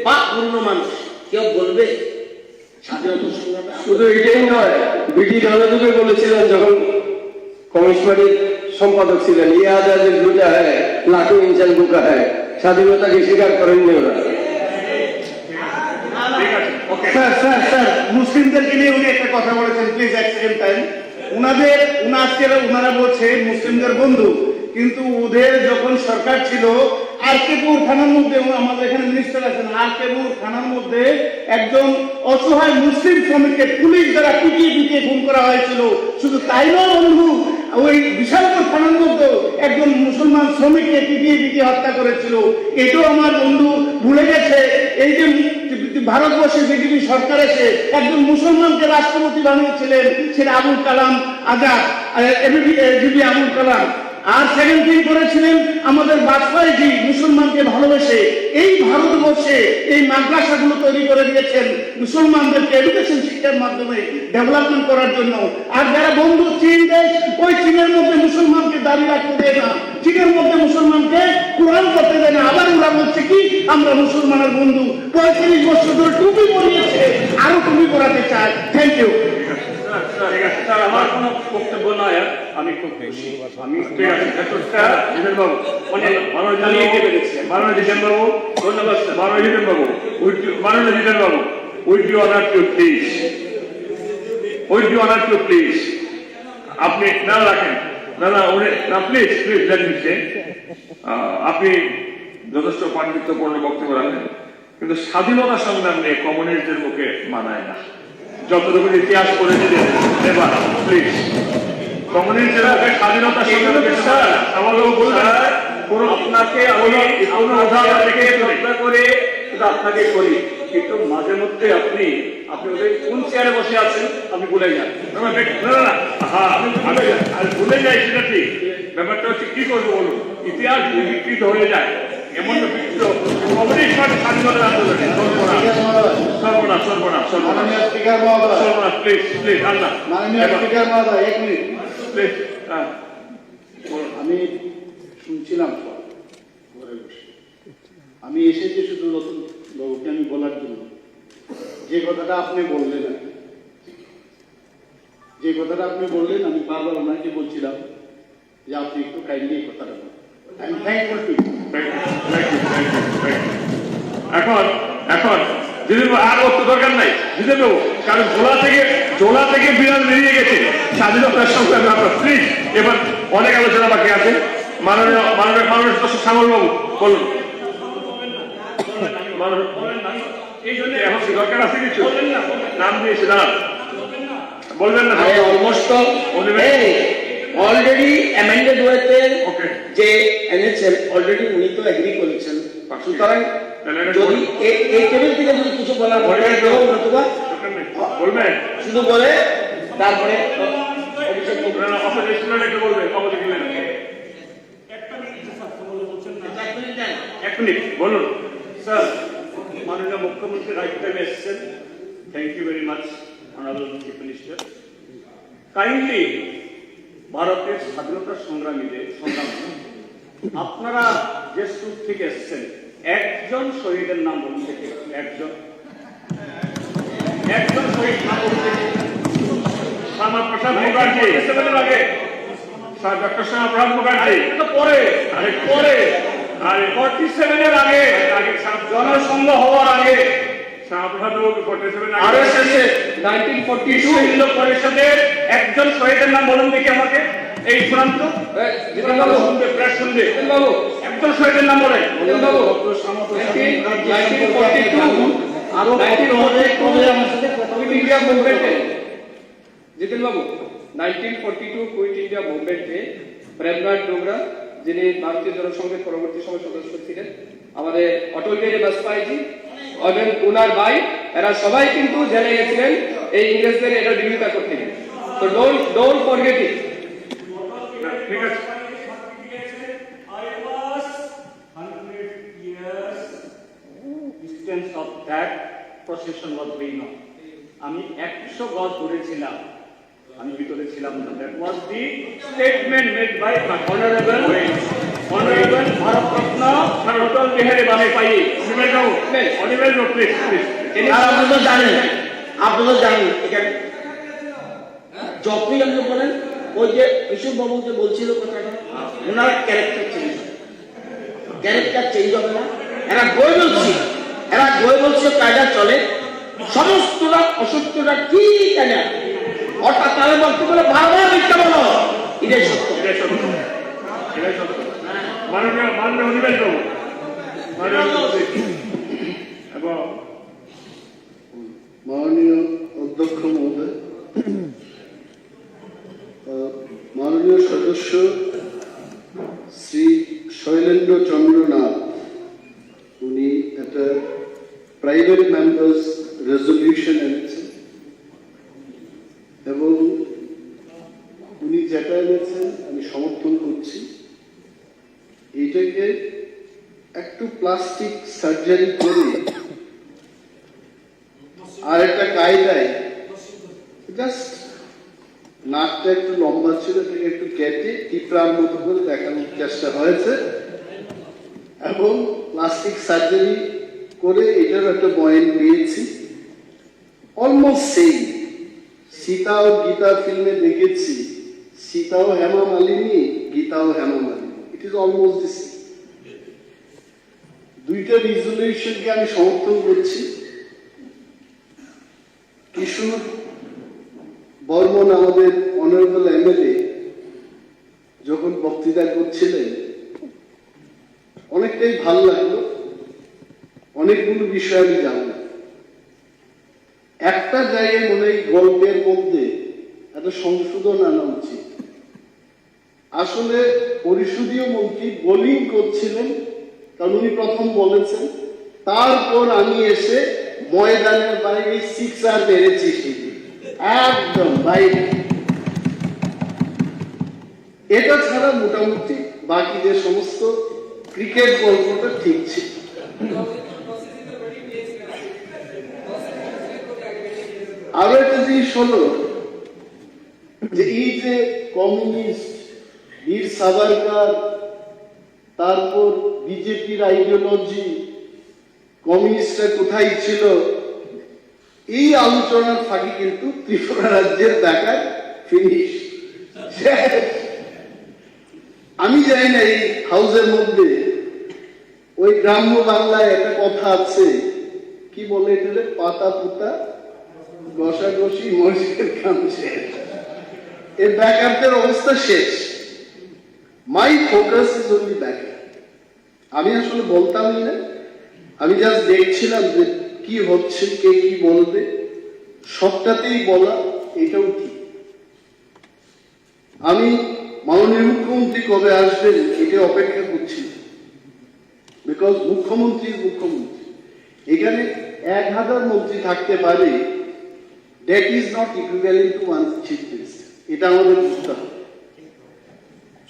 বা পুরনো মানুষ কেউ বলবে স্বাধীনতা সংগ্রামে? শুধু এটাই নয়, ব্রিটিশ রাজদূতে বলেছিলেন যখন কমিউনিস্ট পার্টির সম্পাদক ছিলেন, ইয়ে আজাদের দুটা হ্যাঁ লাঠু ইনসান বুকা হ্যাঁ, স্বাধীনতাকে স্বীকার করেননি ওরা। স্যার স্যার স্যার মুসলিমদেরকে নিয়ে উনি একটা কথা বলেছেন, প্লিজ এক সেকেন্ড টাইম। ওনারা বলছে মুসলিমদের বন্ধু, কিন্তু ওদের যখন সরকার ছিল আরকেপুর থানার মধ্যে, আমাদের এখানে মিনিস্টার আছেন, আরকেপুর থানার মধ্যে একজন অসহায় মুসলিম শ্রমিককে পুলিশ দ্বারা পিটিয়ে খুন করা হয়েছিল। শুধু তাই নয় বন্ধু, ওই বিশালপুর থানার মধ্যে একজন মুসলমান শ্রমিককে পিটিয়ে হত্যা করেছিল। এটাও আমার বন্ধু ভুলে গেছে। এই যে ভারতবর্ষে বিজেপি সরকার এসে একজন মুসলমানকে রাষ্ট্রপতি বানিয়েছিলেন, সেটা আবুল কালাম আজাদ, এবিপি আবুল কালাম। আর সেকেন্ড থিং করেছিলেন আমাদের বাজপেয়ীজি, মুসলমানকে ভালোবেসে এই ভারতবর্ষে এই মাদ্রাসাগুলো তৈরি করে দিয়েছেন মুসলমানদেরকে এডুকেশন শিক্ষার মাধ্যমে ডেভেলপমেন্ট করার জন্য। আর যারা বন্ধু চীন দেশ, ওই চীনের মধ্যে মুসলমানকে দাঁড়িয়ে রাখতে দেয় না, চীনের মধ্যে মুসলমানকে কোরআন করতে দেয় না। আবার ওরা বলছে কি আমরা মুসলমানের বন্ধু, 35 বছর ধরে টুপি পরিয়েছে, আরো টুপি পরাতে চায়। Thank you. আমার কোনো বক্তব্য নয়, আমি খুব খুশি। আমি ঠিক আছে বাবু, মাননীয় জিতেন বাবু, ধন্যবাদ স্যার। মাননীয় Jiten babu, with you honour to please, আপনি না রাখেন, না প্লিজ আপনি যথেষ্ট পাণ্ডিত্যপূর্ণ বক্তব্য রাখেন, কিন্তু স্বাধীনতা সংগ্রাম নিয়ে কমিউনিস্টদের মুখে মানায় না। যতটুকু ইতিহাস পড়েছে এবার প্লিজ কমিউনিস্টদের মুখে স্বাধীনতা সংগ্রাম আমার লোক বলবেন আপনাকে করে আপনাকে করি, কিন্তু মাঝে মধ্যে আপনি ওদের কোন চেয়ারে বসে আছেন আপনি ভুলে যান। আমি ভুলে যাই সেটা ঠিক, ব্যাপারটা হচ্ছে কি করবো বলুন, ইতিহাস বিকৃত হয়ে যায়। এমন কমিউনিস্ট পার্টি স্বাধীনতার আন্দোলনে সর্বনাশ প্লিজ আল্লাহ আমি শুনছিলাম ঘরে বসে, আমি এসেছি শুধু নতুন বাবুকে আমি বলার জন্য যে কথাটা আপনি বললেন, আমি বারবার ওনাকে বলছিলাম যে আপনি একটু কাইন্ডলি কথাটা বলেন। I am thankful to you. এখন দিদির আর অত দরকার নাই দিদির বাবু, কারণ জোলা থেকে বিড়াল বেরিয়ে গেছে স্বাধীনতার সঙ্গে। প্লিজ এবার অনেক আলোচনা বাকি আছে। মাননীয় শ্যামল বাবু বলুন। এই জন্য এখন দরকার আছে কিছু নাম দিয়েছে, দাঁড়ান বলবেন না। অলমোস্ট অলরেডি অ্যামেন্ডেড হয়েছে যে এনেছেন, অলরেডি উনি তো এগ্রি করেছেন। সুতরাং যদি এই টেবিল থেকে যদি কিছু বলার বলবেন শুধু বলে তারপরে এক মিনিট বলুন স্যার। মাননীয় মুখ্যমন্ত্রী রাইট টাইমে এসেছেন, thank you very much honourable chief minister. Kindly ভারতের স্বাধীনতা সংগ্রামীদের সংগ্রাম আপনারা যে স্কুল থেকে এসেছেন একজন শহীদের নাম বলুন থেকে, একজন শহীদ নাম বলুন থেকে। শ্যামাপ্রসাদ মুখার্জি আগে, ডক্টর শ্যামাপ্রসাদ মুখার্জি পরে 47-এর আগে জনসংঘ হওয়ার আগে পরিষদের একজন শহীদের নাম বলুন দেখি আমাকে। এই শুনান তো, প্রেস শুনবে, একজন শহীদের নাম বলেন। জিতেন বাবু, 1942 কুইট ইন্ডিয়া মুভমেন্টে প্রেমনাথ ডোগরা, যিনি ভারতীয় জনসংঘের পরবর্তী সময় সদস্য ছিলেন, আমাদের অটল বিহারী বাজপেয়ীজি এবং উনার ভাই, এরা সবাই কিন্তু জেলে গেছিলেন এই ইংরেজদের এটা বিরোধিতা করতে গিয়ে। তো ডোন্ট ফরগেট ইট। ঠিক আছে। Distance of that procession was going on. আমি 100 গজ দূরেছিলাম, আমি ভিতরে ছিলাম না। That was the statement made by honorable Bharat Ratna Atal Bihari Vajpayee. আপনারা জানেন এখানে যখনই আপনি বলেন ওই যে ইসুফ বাবু যে বলছিল কথাটা, ওনার ক্যারেক্টার চেঞ্জ হবে না। এরা গই বলছে কায়দা চলে, সমস্তটা অসত্যটা কি কেনা অর্থাৎ তাদের বক্তব্য বারবার মিথ্যা বলো, এটাই সত্য। মাননীয় অধ্যক্ষ মহোদয়, মাননীয় সদস্য শ্রী শৈলেন্দ্র চন্দ্র নাথ, উনি একটা প্রাইভেট মেম্বার্স রেজলিউশন এনেছেন এবং উনি যেটা এনেছেন আমি সমর্থন করছি। এইটাকে একটু প্লাস্টিক সার্জারি করে আর একটা কায়দায় জাস্ট নাকটা একটু লম্বা ছিল, এটাকে একটু কেটে টিপড়ার মতো করে দেখানোর চেষ্টা হয়েছে এবং প্লাস্টিক সার্জারি করে এটার একটা বয়ান পেয়েছি। অলমোস্ট সেম সীতা ও গীতা ফিল্মে দেখেছি, সীতাও হেমা মালিনী, গীতাও Hema Malini, it is almost this. দুইটা রিজলিউশনকে আমি সমর্থন করছি। কিশোর বর্মন আমাদের অনারেবল এমএলএ যখন বক্তৃতা করছিলেন অনেকটাই ভালো লাগলো, অনেকগুলো বিষয় আমি জানলাম। একটা জায়গায় মনে হয় গল্পের মধ্যে একটা সংশোধন আনা উচিত। আসলে পরিষদীয় মন্ত্রী বোলিং করছিলেন, কারণ উনি প্রথম বলেছেন, তারপর আমি এসে ময়দানের বাইরে সিক্সার মেরেছি, একদম বাইরে। এটা ছাড়া মোটামুটি বাকি যে সমস্ত ক্রিকেট গল্পটা ঠিক ছিল। আরো একটা জিনিস হলো যে এই যে কমিউনিস্ট, বীর সাভারকার, তারপর বিজেপির আইডিওলজি, কমিউনিস্টরা কোথায় ছিল, এই আলোচনার ফাঁকে কিন্তু ত্রিপুরা রাজ্যের দেখার ফিনিশ। আমি জানি না এই হাউসের মধ্যে ওই গ্রাম্য বাংলায় একটা কথা আছে, কি বলে এটা, পাতা পুতা ঘষাঘষি মসজিদের কাম শেষ। এর ব্যাকারদের অবস্থা শেষ। My focus is only backer. আমি আসলে বলতামই না, আমি জাস্ট দেখছিলাম যে কি হচ্ছে, কে কি বলবে, সবটাতেই বলা এটাও ঠিক। আমি মাননীয় মুখ্যমন্ত্রী কবে আসবেন এটা অপেক্ষা করছি, বিকজ মুখ্যমন্ত্রী এখানে 1000 মন্ত্রী থাকতে পারে, that is not equivalent to one chief minister, এটা আমাদের বুঝতে হবে।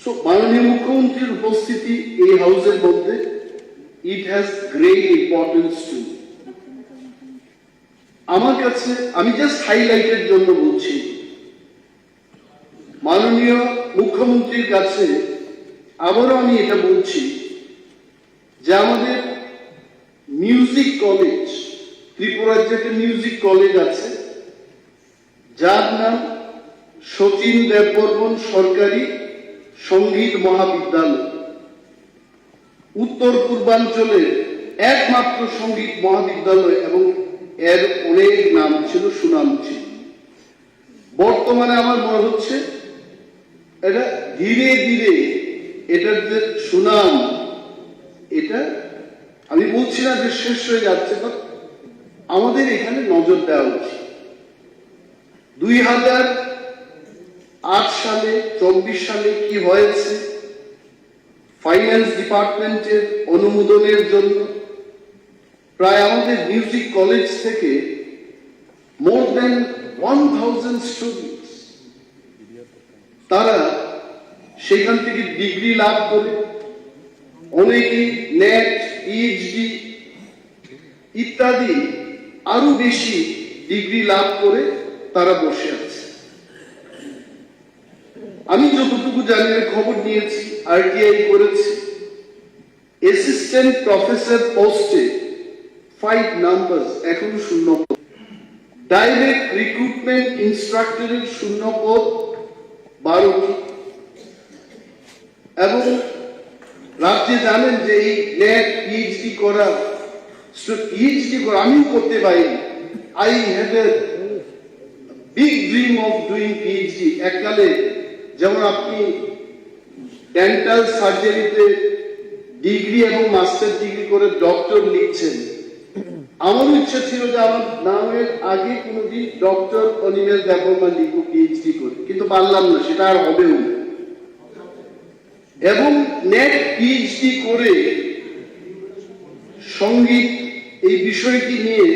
সো মাননীয় মুখ্যমন্ত্রীর উপস্থিতি এই হাউসের মধ্যে it has great importance two আমার কাছে। আমি জাস্ট হাইলাইটের জন্য বলছি, মাননীয় মুখ্যমন্ত্রীর কাছে আবারও আমি এটা বলছি যে আমাদের মিউজিক কলেজ, ত্রিপুরার যে একটা মিউজিক কলেজ আছে যার নাম শচীন দেববর্মন সরকারি সঙ্গীত মহাবিদ্যালয়, উত্তর পূর্বাঞ্চলের একমাত্র সঙ্গীত মহাবিদ্যালয় এবং ছিল, সুনাম ছিল। বর্তমানে আমার মনে হচ্ছে এটা ধীরে ধীরে এটার যে সুনাম, এটা আমি বলছি না যে শেষ হয়ে যাচ্ছে, বাট আমাদের এখানে নজর দেওয়া উচিত। 2008 সালে 24 সালে কি হয়েছে, ফাইন্যান্স ডিপার্টমেন্টের অনুমোদনের জন্য প্রায় আমাদের মিউজিক কলেজ থেকে মোর দেন 1000 স্টুডেন্টস তারা সেখান থেকে ডিগ্রি লাভ করে, অনেকেই নেট, পিএইচডি ইত্যাদি আরো বেশি ডিগ্রি লাভ করে তারা বসে আছে। আমি যতটুকু জানি, খবর নিয়েছি, আরটিআই করেছি, অ্যাসিস্ট্যান্ট প্রফেসর পোস্টে 5 নাম্বারস এখনো শূন্য পদ, ডাইরেক্ট রিক্রুটমেন্ট ইনস্ট্রাক্টরের শূন্য পদ 12টি, এবং রাজ্যে জানেন যে এই নেট পিএইচডি করা আমিও করতে পারি। I have a big dream of doing PhD. এককালে যেমন আপনি ডেন্টাল সার্জারিতে ডিগ্রি এবং মাস্টার ডিগ্রি করে ডক্টর লিখছেন, আমারও ইচ্ছা ছিল যে আমার নামের আগে কোনোদিন ডক্টর অনিমেষ দেববর্মা লিখব পিএইচডি করে, কিন্তু পারলাম না, সেটা আর হবেও না। এবং নেট পিএইচডি করে সঙ্গীত এই বিষয়টি নিয়ে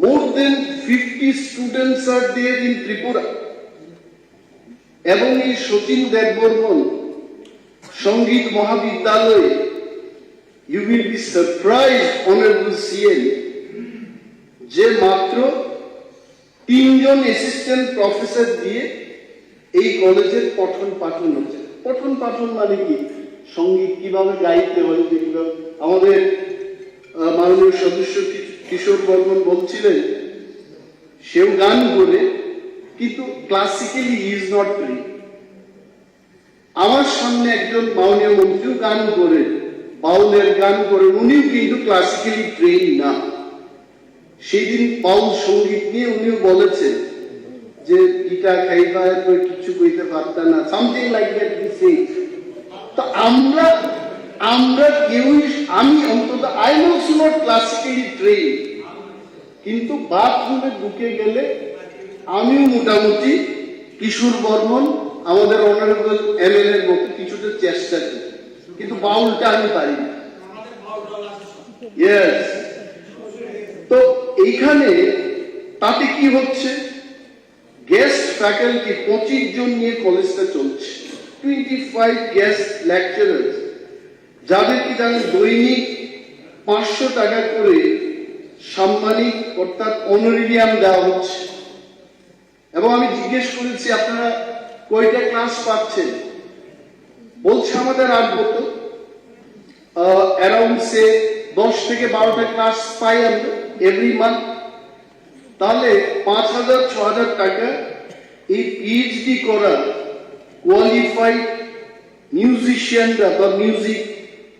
more than 50 students are there in Tripura. এবং এই সতীন দেববর্মন সঙ্গীত মহাবিদ্যালয়ে, you will be surprise honourable CM, যে মাত্র 3 জন অ্যাসিস্ট্যান্ট প্রফেসর দিয়ে এই কলেজের পঠন পাঠন হচ্ছে। পঠন পাঠন মানে কি, সঙ্গীত কিভাবে গাইতে হয়, যেগুলো আমাদের মাননীয় সদস্য কিশোর বর্মন বলছিলেন, সেও গান করে, কিন্তু ক্লাসিক্যালি ইজ নট ট্রেন। আমার সামনে একজন মাননীয় মন্ত্রীও গান করে, বাউলের গান করে, উনিও কিন্তু ক্লাসিক্যালি ট্রেন না। সেদিন বাউল সঙ্গীত নিয়ে উনিও বলেছেন যে গীতা খাইবা কিছু কইতে পারতাম না, something like that we say. তো আমরা কেউই, আমি অন্তত I am also not classically train, কিন্তু বাথরুমে ঢুকে গেলে আমিও মোটামুটি কিশোর বর্মন আমাদের অনারেবল এমএলএ এর মতো কিছুটা চেষ্টা করি, কিন্তু বাউলটা আমি পারি না। ইয়েস। তো এইখানে তাতে কি হচ্ছে, গেস্ট ফ্যাকাল্টি 25 জন নিয়ে কলেজটা চলছে, 25 গেস্ট লেকচারার্স, যাদের কি জানেন দৈনিক 500 টাকা করে সাম্মানিক অর্থাৎ অনারেরিয়াম দেওয়া হচ্ছে। এবং আমি জিজ্ঞেস করেছি আপনারা কয়টা ক্লাস পাচ্ছেন, বলছে আমাদের 8 বছর অ্যারাউন্ড সে 10 থেকে 12টা ক্লাস পাই আমরা এভরি মান্থ। তাহলে 5000-6000 টাকা এই পিএইচডি করা কোয়ালিফাইড মিউজিশিয়ানরা বা মিউজিক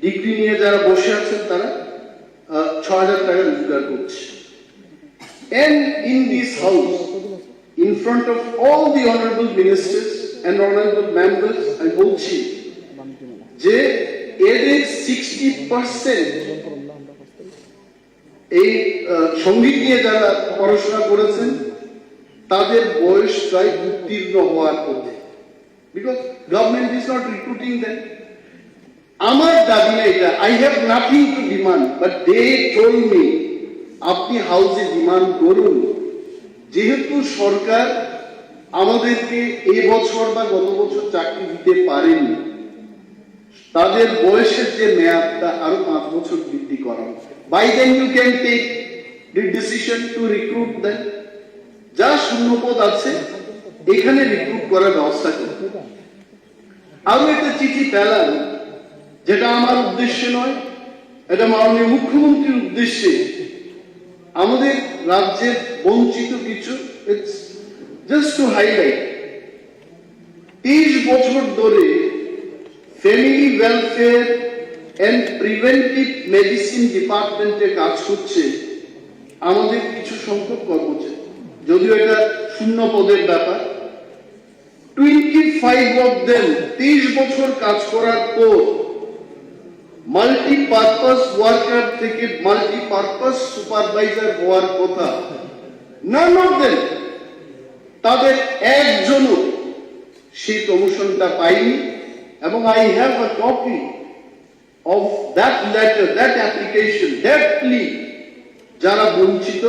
ডিগ্রি নিয়ে যারা বসে আছেন তারা 6000 টাকা রোজগার করছে। And in this house, in front of all the honorable ministers and honorable members, I বলছি যে এদের 60% এই সঙ্গীত নিয়ে যারা পড়াশোনা করেছেন তাদের বয়স প্রায় উত্তীর্ণ হওয়ার পথে, because government is not recruiting them. আমার দাবি না এটা, I have nothing to demand, but they told me আপনি হাউসে ডিমান্ড করুন। যেহেতু সরকার আমাদেরকে এই বছর বা গত বছর চাকরি দিতে পারেনি, তাদের বয়সের যে মেয়াদটা আরো 5 বছর বৃদ্ধি করা, by then you can take the decision to recruit them। যা শূন্যপদ আছে এখানে রিক্রুট করার ব্যবস্থা করতে। আরো একটা চিঠি পেলাম, যেটা আমার উদ্দেশ্যে নয়, এটা মাননীয় মুখ্যমন্ত্রীর উদ্দেশ্যে। আমাদের রাজ্যের বঞ্চিত কিছু, ইটস জাস্ট টু হাইলাইট, 30 বছর ধরে family welfare and preventive medicine ডিপার্টমেন্টে কাজ করছে আমাদের কিছু সংখ্যক কর্মচারী, যদিও এটা শূন্য পদের ব্যাপার, 25 of them 23 বছর কাজ করার পর মাল্টিপারপাস ওয়ার্কার থেকে মাল্টিপারপাস সুপারভাইজার হওয়ার কথা, none of them, তাদের একজনও সেই প্রমোশনটা পায়নি। এবং I have a copy of that letter, that application, that plea, যারা বঞ্চিত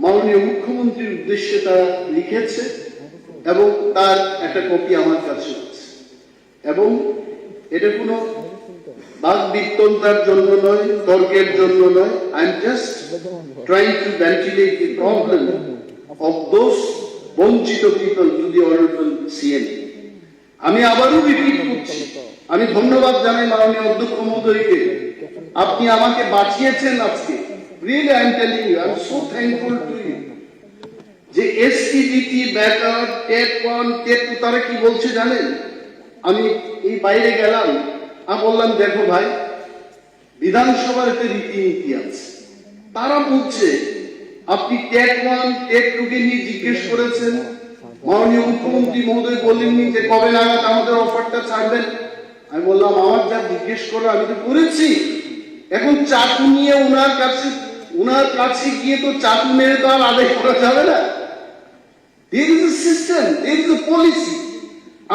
মাননীয় মুখ্যমন্ত্রীর উদ্দেশ্যে তারা লিখেছে, এবং তার একটা কপি আমার কাছে আছে। এবং এটা কোনো বাকবিতণ্ডার জন্য নয়, তর্কের জন্য নয়, I am just trying to ventilate the problem of those বঞ্চিত people to the honourable CM. আমি আবারও রিপিট করছি, আমি ধন্যবাদ জানাই মাননীয় অধ্যক্ষ মহোদয়কে, আপনি আমাকে বাঁচিয়েছেন আজকে। Really I am telling you, I am so thankful to you. যে এসটিজিটি, ব্যাটার, টেট 1, টেট 2 তারা কি বলছে জানেন? আমি এই বাইরে গেলাম, আমি বললাম দেখো ভাই, বিধানসভার একটা রীতিনীতি আছে। তারা বলছে আপনি টেট 1, টেট 2 কে নিয়ে জিজ্ঞেস করেছেন, মাননীয় মুখ্যমন্ত্রী মহোদয় বলেননি যে কবে নাগাদ আমাদের অফারটা ছাড়বেন। আমি বললাম আমার যা জিজ্ঞেস করা আমি তো করেছি, এখন চাকু নিয়ে ওনার কাছে গিয়ে তো চাকু মেরে তো আর আদায় করা যাবে না। There is a system, there is a policy.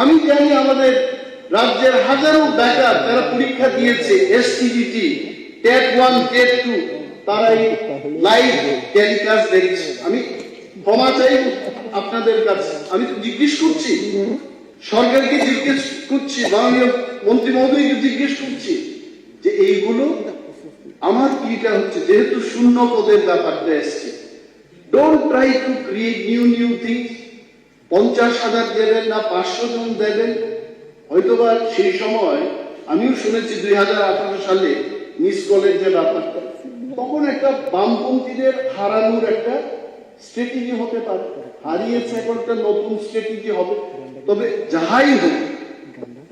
আমি জানি আমাদের রাজ্যের হাজারো বেকার যারা পরীক্ষা দিয়েছে এসটিজিটি, টেট 1, টেট 2, তারা এই লাইভ টেলিকাস্ট দেখছে। আমি ক্ষমা চাই আপনাদের কাছে, আমি তো জিজ্ঞেস করছি সরকারকে, জিজ্ঞেস করছি মাননীয় মন্ত্রী মহোদয়কে জিজ্ঞেস করছি যে এইগুলো আমার কিটা হচ্ছে, যেহেতু শূন্য পদের ব্যাপারটা এসছে। Don't try to create new things. 50,000 দেবেন না 500 জন দেবেন, হয়তোবা সেই সময় আমিও শুনেছি 2018 সালে মিস কলেজ যে ব্যাপারটা, তখন একটা বামপন্থীদের হারানোর একটা স্ট্র্যাটেজি হতে পারে, হারিয়েছে, এখন একটা নতুন স্ট্র্যাটেজি হবে। তবে যাহাই হোক,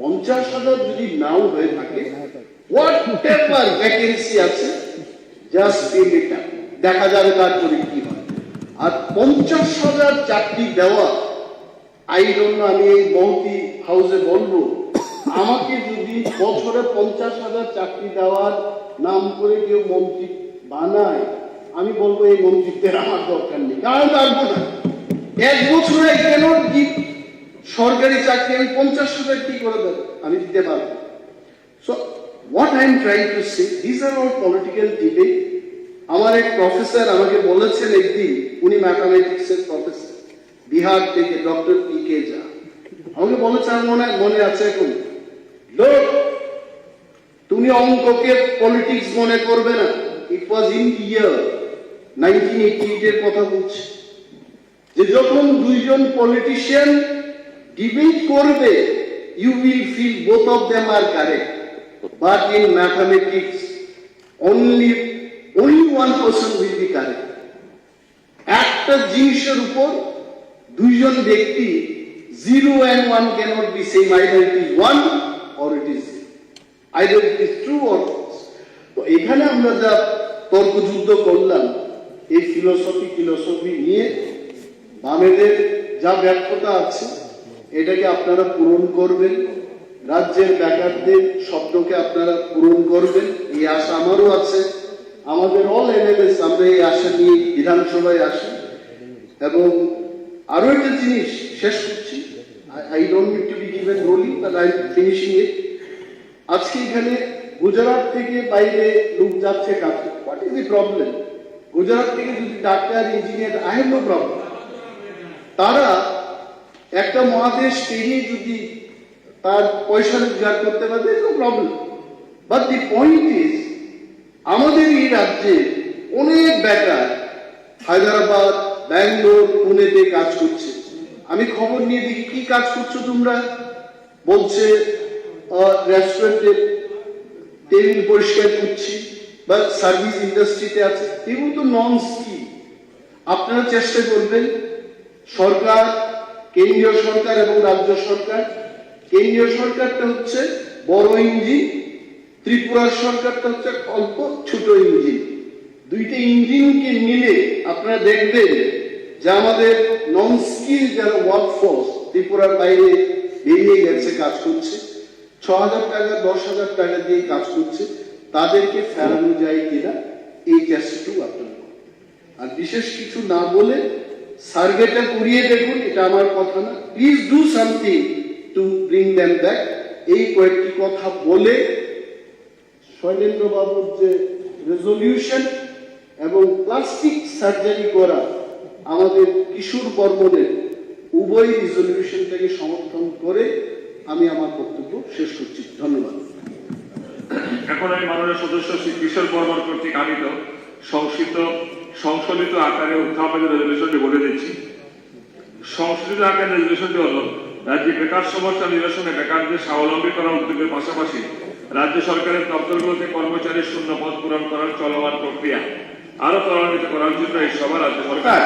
50,000 যদি নাও হয়ে থাকে, হোয়াট এভার ভ্যাকেন্সি আছে, জাস্ট ফিল এটা, দেখা যাবে তারপরে কি হয়। আর 50,000 চাকরি দেওয়া, আই ডোন্ট নো, আমি এই মহতি হাউসে বলবো, আমাকে যদি বছরে 50,000 চাকরি দেওয়ার নাম করে কেউ মন্ত্রী বানায়, আমি বলবো এই মন্ত্রিত্বের আমার দরকার নেই, কারণ পারবো না। 1 বছরে কেন সরকারি চাকরি আমি 50,000 কি করে দেবো, আমি দিতে পারবো। So what I am trying to say, these are all political debate. আমার এক প্রফেসর আমাকে বলেছেন একদিন, উনি ম্যাথামেটিক্সের প্রফেসর, বিহার থেকে, ডক্টর পি.কে. ঝা, আমাকে বলেছে, আমার মনে আছে এখন, লোক তুমি অঙ্ককে পলিটিক্স মনে করবে না। ইট ওয়াজ ইন ইয়ার 1988 এর কথা বলছে, যে যখন দুইজন পলিটিশিয়ান ডিবেট করবে, you will feel both of them are correct, but in mathematics only one person will be correct. একটা জিনিসের উপর দুইজন ব্যক্তি, 0 and 1 cannot be same, either it is 1 or it is 0, either it is true or false. তো এখানে আমরা যা তর্কযুদ্ধ করলাম, এই ফিলোসফি নিয়ে বামেদের যা ব্যর্থতা আছে, এটাকে আপনারা পূরণ করবেন, রাজ্যের বেকারদের স্বপ্নকে আপনারা পূরণ করবেন, এই আশা আমারও আছে। আমাদের অল এমএলএস আমরা এই আশা নিয়ে বিধানসভায় আসি। এবং আরো একটা জিনিস শেষ করছি, I don't need to be given rolling, but I am finishing it. আজকে এখানে গুজরাট থেকে বাইরে লোক যাচ্ছে কাজে, what is the problem? Gujarat থেকে যদি ডাক্তার, engineer, I have no problem. তারা একটা মহাদেশ পেরিয়ে যদি তার পয়সা রোজগার করতে পারে, no problem. But the point is, আমাদের এই রাজ্যে অনেক বেকার হায়দ্রাবাদ, ব্যাঙ্গালোর, পুনেতে কাজ করছে। আমি খবর নিয়ে দেখি, কি কাজ করছো তোমরা? বলছে রেস্টুরেন্টে টেবিল পরিষ্কার করছি, বা সার্ভিস ইন্ডাস্ট্রিতে আছে। এগুলো তো নন স্কিল। আপনারা চেষ্টা করবেন, সরকার, কেন্দ্রীয় সরকার এবং রাজ্য সরকার, কেন্দ্রীয় সরকারটা হচ্ছে বড় ইঞ্জিন, ত্রিপুরার সরকারটা হচ্ছে অল্প ছোট ইঞ্জিন। দুইটা ইঞ্জিনকে মিলে আপনারা দেখবেন যে আমাদের নন স্কিল যারা ওয়ার্কফোর্স ত্রিপুরার বাইরে বেরিয়ে গেছে, কাজ করছে, 6,000 টাকা 10,000 টাকা দিয়ে কাজ করছে, তাদেরকে ফেরানো যায় কিনা এই চেষ্টাটুকু আপনারা করুন। আর বিশেষ কিছু না বলে সার্ভেটা করিয়ে দেখুন, এটা আমার কথা না, please do something to bring them back. এই কয়েকটি কথা বলে শৈলেন্দ্র বাবুর যে রেজলিউশন এবং প্লাস্টিক সার্জারি করা আমাদের কিশোর বর্মনের উভয় রেজলিউশনটাকে সমর্থন করে আমি আমার বক্তব্য শেষ করছি। ধন্যবাদ। এখন আমি মাননীয় সদস্য শ্রী কিশোর বর্মন কর্তৃক আনিত সংশোধিত আকারে উত্থাপিত রেজলিউশনটি বলে দিচ্ছি। সংশোধিত আকারে রেজলিউশনটি হল, রাজ্যে বেকার সমস্যা নিরসনে বেকারদের স্বাবলম্বী করার উদ্যোগের পাশাপাশি রাজ্য সরকারের দপ্তরগুলোতে কর্মচারীর শূন্য পদ পূরণ করার চলমান প্রক্রিয়া আরো ত্বরান্বিত করার জন্য এই সভা রাজ্য সরকার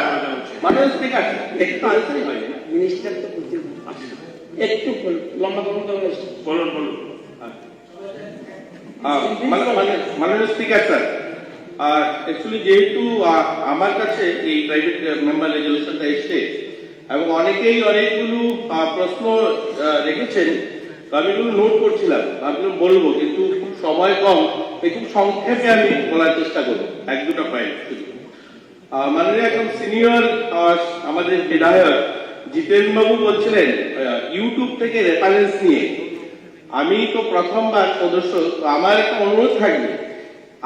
একটু লম্বা বলুন বলুন। মাননীয় স্পিকার স্যার, অ্যাকচুয়ালি যেহেতু আমার কাছে এই প্রাইভেট মেম্বার রেজলিউশনটা এসছে এবং অনেকেই অনেকগুলো প্রশ্ন রেখেছেন, আমি এগুলো নোট করছিলাম, আমি বলবো, কিন্তু খুব সময় কম, খুব সংক্ষেপে আমি বলার চেষ্টা করবো, এক দুটো পয়েন্ট শুধু। মাননীয় একদম সিনিয়র আমাদের বিধায়ক জিতেন বাবু বলছিলেন ইউটিউব থেকে রেফারেন্স নিয়ে। আমি তো প্রথমবার সদস্য, তো আমার একটা অনুরোধ থাকবে,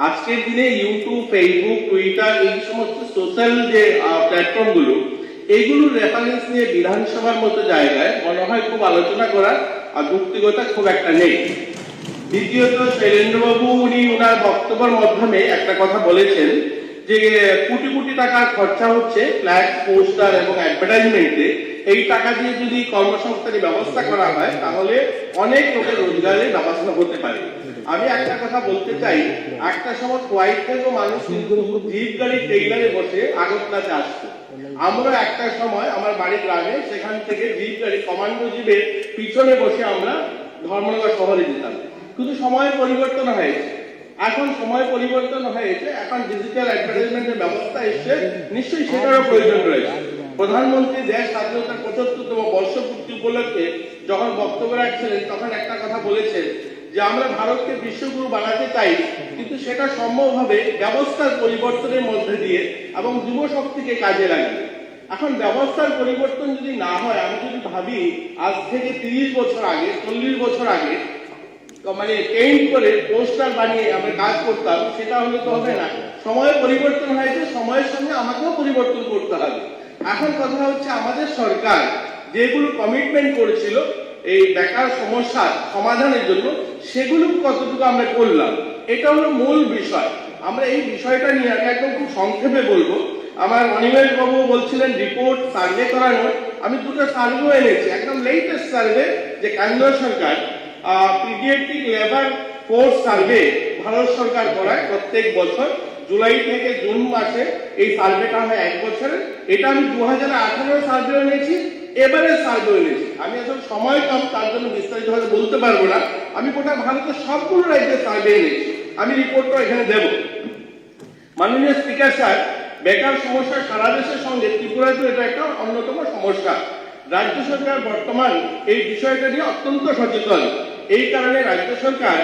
আজকের দিনে ইউটিউব, ফেসবুক, টুইটার, এই সমস্ত সোশ্যাল যে প্ল্যাটফর্মগুলো, এইগুলো রেফারেন্স নিয়ে বিধানসভার মতো জায়গায় মনে হয় খুব আলোচনা করার আর যুক্তিগতা খুব একটা নেই। দ্বিতীয়ত, শৈলেন্দ্রবাবু উনি ওনার বক্তব্যের মাধ্যমে একটা কথা বলেছেন যে কোটি কোটি টাকার খরচা হচ্ছে ফ্ল্যাগ, পোস্টার এবং অ্যাডভার্টাইজমেন্টে, এই টাকা দিয়ে যদি কর্মসংস্থানের ব্যবস্থা করা হয় তাহলে অনেক লোকের রোজগারের ব্যবস্থা হতে পারে। আমি একটা কথা বলতে চাই, একটা সময় হোয়াইট থেকেও মানুষ জিপ গাড়ি টেইলারে বসে আগরতলাতে আসতো। আমরা একটা সময় আমার বাড়ির গ্রামে সেখান থেকে জিপ গাড়ি কমান্ডো জিপের পিছনে বসে আমরা ধর্মনগর শহরে যেতাম। কিন্তু সময়ের পরিবর্তন হয়েছে, এখন সময় পরিবর্তন হয়েছে, এখন ডিজিটাল অ্যাডভার্টাইজমেন্টের ব্যবস্থা এসছে, নিশ্চয়ই সেটারও প্রয়োজন রয়েছে। প্রধানমন্ত্রী দেশ স্বাধীনতার 75তম বর্ষপূর্তি উপলক্ষে যখন বক্তব্য রাখছিলেন তখন একটা কথা বলেছেন যে আমরা ভারতকে বিশ্বগুরু বানাতে চাই, কিন্তু সেটা সম্ভব হবে ব্যবস্থার পরিবর্তনের মধ্যে দিয়ে এবং যুব শক্তিকে কাজে লাগিয়ে। এখন ব্যবস্থার পরিবর্তন যদি না হয়, আমি যদি ভাবি আজ থেকে 30 বছর আগে, 40 বছর আগে মানে পেইন্ট করে পোস্টার বানিয়ে আমরা কাজ করতাম, সেটা হলে তো হবে না। সময় পরিবর্তন হয়েছে, সময়ের সঙ্গে আমাকেও পরিবর্তন করতে হবে। এখন কথা হচ্ছে আমাদের সরকার যেগুলো কমিটমেন্ট করেছিল এই বেকার সমস্যার সমাধানের জন্য, সেগুলো কতটুকু আমরা করলাম, এটা হলো মূল বিষয়। আমরা এই বিষয়টা নিয়ে আমি একদম খুব সংক্ষেপে বলবো। আমার অনিমেষ বাবু বলছিলেন রিপোর্ট সার্ভে করানো, আমি দুটো সার্ভে এনেছি, একদম লেটেস্ট সার্ভে যে কেন্দ্র সরকার periodic labour force survey Bharat সরকার করায় প্রত্যেক বছর জুলাই থেকে জুন মাসে। এই সার্ভেটা হয় 1 বছরের। এটা আমি 2018 সার্ভে এনেছি, এবারে সার্ভে এনেছি। আমি এখন সময় কম, তার জন্য বিস্তারিতভাবে বলতে পারবো না। আমি গোটা ভারতের সবগুলো রাজ্যের সার্ভে এনেছি, আমি রিপোর্টটা এখানে দেব। মাননীয় স্পিকার স্যার, বেকার সমস্যা সারা দেশের সঙ্গে ত্রিপুরাতেও এটা একটা অন্যতম সমস্যা। রাজ্য সরকার বর্তমান এই বিষয়টা নিয়ে অত্যন্ত সচেতন। এই কারণে রাজ্য সরকার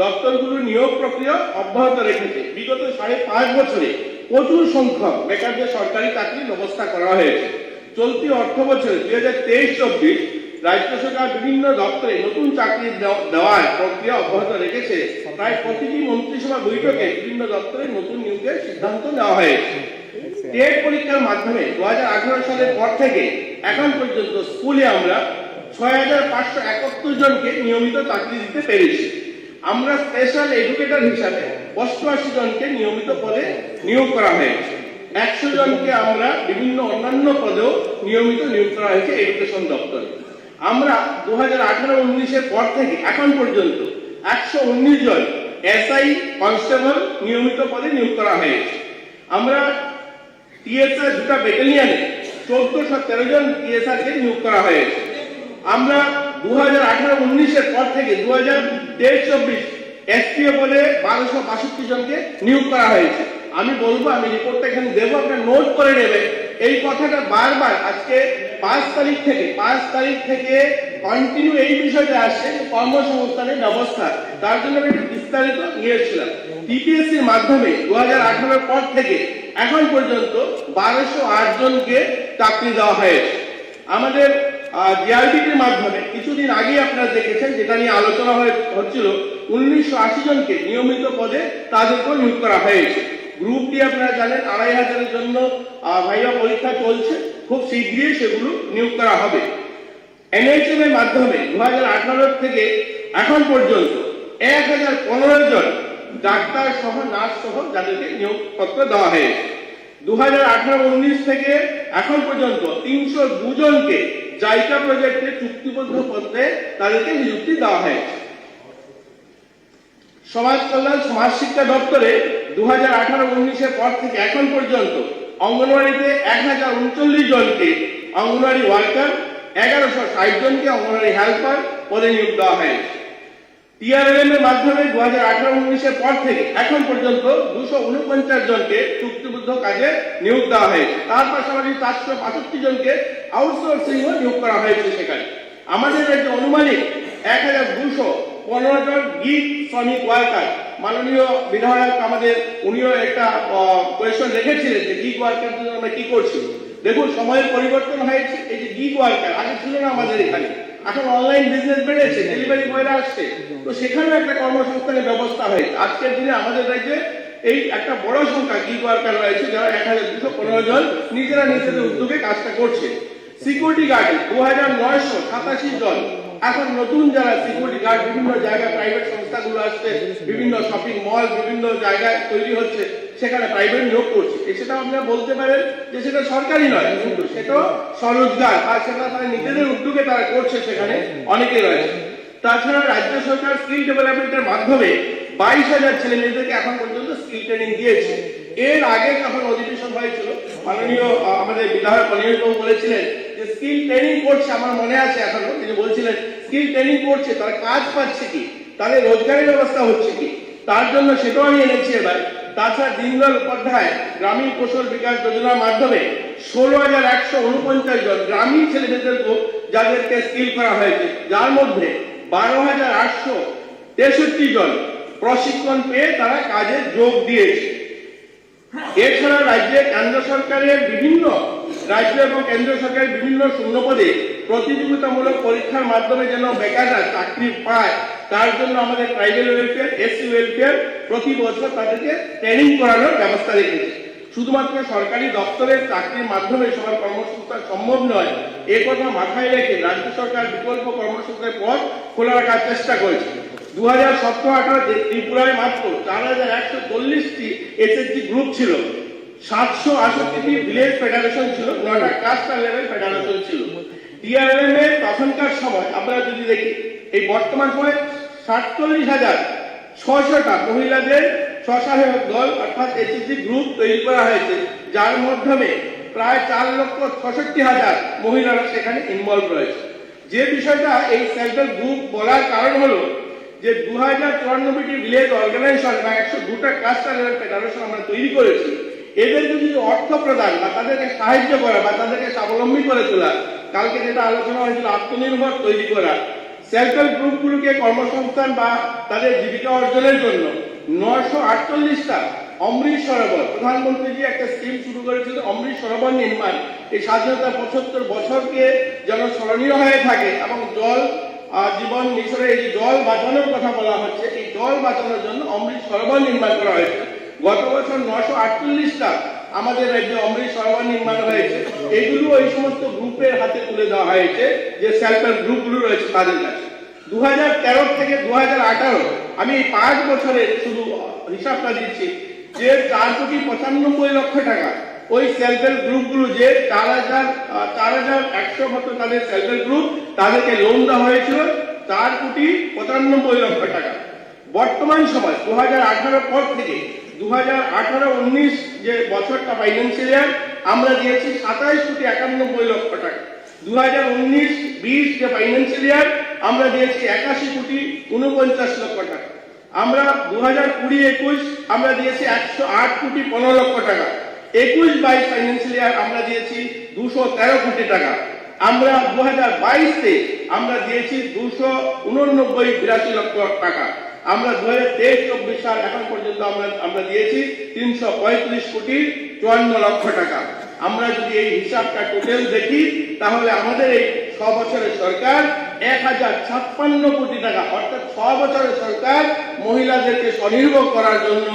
দপ্তরগুলোর নিয়োগ প্রক্রিয়া অব্যাহত রেখেছে। বিগত 5.5 বছরে প্রচুর সংখ্যক বেকারদের সরকারি চাকরির ব্যবস্থা করা হয়েছে। চলতি অর্থ বছরে 2023-24 রাজ্য সরকার বিভিন্ন দপ্তরে নতুন চাকরি দেওয়ার প্রক্রিয়া অব্যাহত রেখেছে। প্রায় প্রতিটি মন্ত্রিসভা বৈঠকে বিভিন্ন দপ্তরে নতুন নিয়োগের সিদ্ধান্ত নেওয়া হয়েছে। টেট পরীক্ষার মাধ্যমে 2018 সালের পর থেকে এখন পর্যন্ত স্কুলে আমরা 6,571 জনকে নিয়মিত চাকরি দিতে পেরেছি। আমরা স্পেশাল এডুকেটর হিসাবে 88 জনকে নিয়মিত পদে নিয়োগ করা হয়েছে। 100 জনকে আমরা বিভিন্ন অন্যান্য পদেও নিয়মিত নিয়োগ করা হয়েছে এডুকেশন দপ্তরে। আমরা 2018-19 পর থেকে এখন পর্যন্ত 119 জন এসআই কনস্টেবল নিয়মিত পদে নিয়োগ করা হয়েছে। আমরা টিএসআর দুটা ব্যাটালিয়নে 1413 জন টিএসআর কে নিয়োগ করা হয়েছে। আমরা 2018-19 পর থেকে 2023-24 এসপিও পদে 1262 জনকে নিয়োগ করা হয়েছে। আমি বলবো, আমি রিপোর্টটা এখানে দেবো, আপনারা নোট করে নেবেন। এই কথাটা বারবার আজকে 5 তারিখ থেকে কন্টিনিউ এই বিষয়টা আসছে, কর্মসংস্থানের ব্যবস্থা, তার জন্য আমি একটু বিস্তারিত নিয়েছিলাম। টিপিএসসির মাধ্যমে 2018 পর থেকে এখন পর্যন্ত 1208 জনকে চাকরি দেওয়া হয়েছে। আমাদের জিআরবিটির মাধ্যমে কিছুদিন আগে আপনারা দেখেছেন, যেটা নিয়ে আলোচনা হচ্ছিল, 1980 জনকে নিয়মিত পদে তাদেরকেও নিয়োগ করা হয়েছে। গ্রুপ ডি আপনারা জানেন 2500-এর জন্য ভাইবা পরীক্ষা চলছে, খুব শীঘ্রই সেগুলো নিয়োগ করা হবে। এনএইচএম এর মাধ্যমে 2018 থেকে এখন পর্যন্ত 1015 জন ডাক্তার সহ নার্স সহ যাদেরকে নিয়োগপত্র দেওয়া হয়েছে। 2018-19 থেকে এখন পর্যন্ত 302 জনকে জাইকা প্রজেক্টে চুক্তিবদ্ধ পদে তাদেরকে নিযুক্তি দেওয়া হয়েছে। সমাজ কল্যাণ সমাজ শিক্ষা দপ্তরে 2018-19 পর থেকে এখন পর্যন্ত অঙ্গনওয়াড়িতে 1039 জনকে অঙ্গনওয়াড়ি ওয়ার্কার, 1160 জনকে অঙ্গনওয়াড়ি হেল্পার পদে নিয়োগ দেওয়া হয়েছে। টিআরএলএম এর মাধ্যমে 2018-19 পর থেকে এখন পর্যন্ত 249 জনকে চুক্তিবদ্ধ কাজে নিয়োগ দেওয়া হয়েছে। তার পাশাপাশি 465 জনকে আউটসোর্সিং নিয়োগ করা হয়েছে। সেখানে আমাদের রাজ্যে অনুমানিক 1215 জন গিগ শ্রমিক ওয়ার্কার, মাননীয় বিধায়ক আমাদের উনিও একটা কোয়েশ্চন রেখেছিলেন যে গিগ ওয়ার্কারদের জন্য আমরা কি করছি। দেখুন, সময়ের পরিবর্তন হয়েছে। এই যে গিগ ওয়ার্কার আগে ছিল না আমাদের এখানে, এখন অনলাইন বিজনেস বেড়েছে, ডেলিভারি বয়রা আসছে, তো সেখানেও একটা কর্মসংস্থানের ব্যবস্থা হয়েছে। আজকের দিনে আমাদের রাজ্যে এই একটা বড় সংখ্যা গিগ ওয়ার্কার রয়েছে, যারা 1215 জন নিজেরা নিজেদের উদ্যোগে কাজটা করছে। সিকিউরিটি গার্ড 2987 জন, এখন নতুন যারা সিকিউরিটি গার্ড বিভিন্ন জায়গায় প্রাইভেট সংস্থাগুলো আসছে, বিভিন্ন শপিং মল বিভিন্ন জায়গায় তৈরি হচ্ছে, সেখানে প্রাইভেট নিয়োগ করছে। সেটা আপনারা বলতে পারেন যে সেটা সরকারি নয়, কিন্তু সেটাও স্বরোজগার, আর সেটা তারা নিজেদের উদ্যোগে তারা করছে, সেখানে অনেকে রয়েছে। তাছাড়া রাজ্য সরকার স্কিল ডেভেলপমেন্টের মাধ্যমে 22,000 ছেলে মেয়েদেরকে এখন পর্যন্ত স্কিল ট্রেনিং দিয়েছে। এর আগে যখন অধিবেশন হয়েছিল, মাননীয় আমাদের বিধায়ক অনিলবাবু বলেছিলেন যে স্কিল ট্রেনিং করছে, আমার মনে আছে এখনো, তিনি বলছিলেন স্কিল ট্রেনিং করছে, তারা কাজ পাচ্ছে কি, তাদের রোজগারের ব্যবস্থা হচ্ছে কি, তার জন্য সেটাও আমি এনেছি এবার। তাছাড়া দীনদয়াল উপাধ্যায় গ্রামীণ কৌশল বিকাশ যোজনার মাধ্যমে 16,149 জন গ্রামীণ ছেলেমেয়েদেরকে যাদেরকে স্কিল করা হয়েছে, যার মধ্যে 12,863 জন প্রশিক্ষণ পেয়ে তারা কাজে যোগ দিয়েছে। এছাড়া রাজ্যে কেন্দ্র সরকারের বিভিন্ন রাজ্য এবং কেন্দ্র সরকারের বিভিন্ন শূন্যপদে প্রতিযোগিতামূলক পরীক্ষার মাধ্যমে যেন বেকাররা চাকরি পায়, তার জন্য আমাদের ট্রাইবাল ওয়েলফেয়ার, এসসি ওয়েলফেয়ার প্রতি বছর তাদেরকে ট্রেনিং করানোর ব্যবস্থা রেখেছে। শুধুমাত্র সরকারি দপ্তরের চাকরির মাধ্যমে সবার কর্মসংস্থান সম্ভব নয়, এ কথা মাথায় রেখে রাজ্য সরকার বিকল্প কর্মসংস্থানের পথ খোলা রাখার চেষ্টা করেছে। 2017-18 ত্রিপুরায় মাত্র 4,140টি এসএসজি গ্রুপ ছিল, 768টি ভিলেজ ফেডারেশন ছিল, 9টা ক্লাস্টার লেভেল ফেডারেশন ছিল। টিআরএম এর তখনকার সময় আমরা যদি দেখি, এই বর্তমান সময় 47,600টা মহিলাদের স্বসহায়ক দল অর্থাৎ এসএসজি গ্রুপ তৈরি করা হয়েছে, যার মাধ্যমে প্রায় 4,66,000 মহিলারা সেখানে ইনভলভ রয়েছে। যে বিষয়টা এই সেলফ হেল্প গ্রুপ বলার কারণ হলো যে 2094টি ভিলেজ অর্গানাইজেশন বা 102টা ক্লাস্টার লেভেল ফেডারেশন আমরা তৈরি করেছি। এদেরকে যদি অর্থ প্রদান বা তাদেরকে সাহায্য করা বা তাদেরকে স্বাবলম্বী করে তোলা, কালকে যেটা আলোচনা হয়েছিল আত্মনির্ভর তৈরি করা, সেলফ হেল্প গ্রুপগুলোকে কর্মসংস্থান বা তাদের জীবিকা অর্জনের জন্য 948টা অমৃত সরোবর, প্রধানমন্ত্রীজি একটা স্কিম শুরু করেছিল অমৃত সরোবর নির্মাণ, এই স্বাধীনতার 75 বছরকে যেন স্মরণীয় হয়ে থাকে এবং জল জীবন মিশরে এই জল বাঁচানোর কথা বলা হচ্ছে, এই জল বাঁচানোর জন্য অমৃত সরোবর নির্মাণ করা হয়েছে। গত বছর 948টা আমাদের রাজ্যে অমৃত সরোবর নির্মাণ হয়েছে। এগুলো এই সমস্ত গ্রুপের হাতে তুলে দেওয়া হয়েছে, যে সেলফ হেল্প গ্রুপগুলো রয়েছে তাদের কাছে। 2013 থেকে 2018 আমি এই 5 বছরের শুধু হিসাবটা দিচ্ছি, যে 4,95,00,000 টাকা ওই সেলফ হেল্প গ্রুপগুলো, যে 4,100 মতো তাদের সেলফ হেল্প গ্রুপ, তাদেরকে লোন দেওয়া হয়েছিল 4,95,00,000 টাকা। বর্তমান সময় 2018 পর থেকে 2018-19 যে বছরটা ফাইন্যান্সিয়াল ইয়ার, আমরা দিয়েছি 27,91,00,000 টাকা। 2019-20 যে ফাইন্যান্সিয়াল ইয়ার আমরা দিয়েছি 81,49,00,000 টাকা। আমরা 2020-21 আমরা দিয়েছি 108 কোটি 15 লক্ষ টাকা। 21-22 ফাইন্যান্সিয়াল ইয়ার আমরা দিয়েছি 213 কোটি টাকা। আমরা 2022-তে আমরা দিয়েছি 289-82 লক্ষ টাকা। আমরা 2023-24 সাল এখন পর্যন্ত আমরা দিয়েছি 335 কোটি 54 লক্ষ টাকা। আমরা যদি এই হিসাবটা টোটাল দেখি তাহলে আমাদের এই 6 বছরের সরকার 1056 কোটি টাকা, অর্থাৎ 6 বছরের সরকার মহিলাদেরকে স্বনির্ভর করার জন্য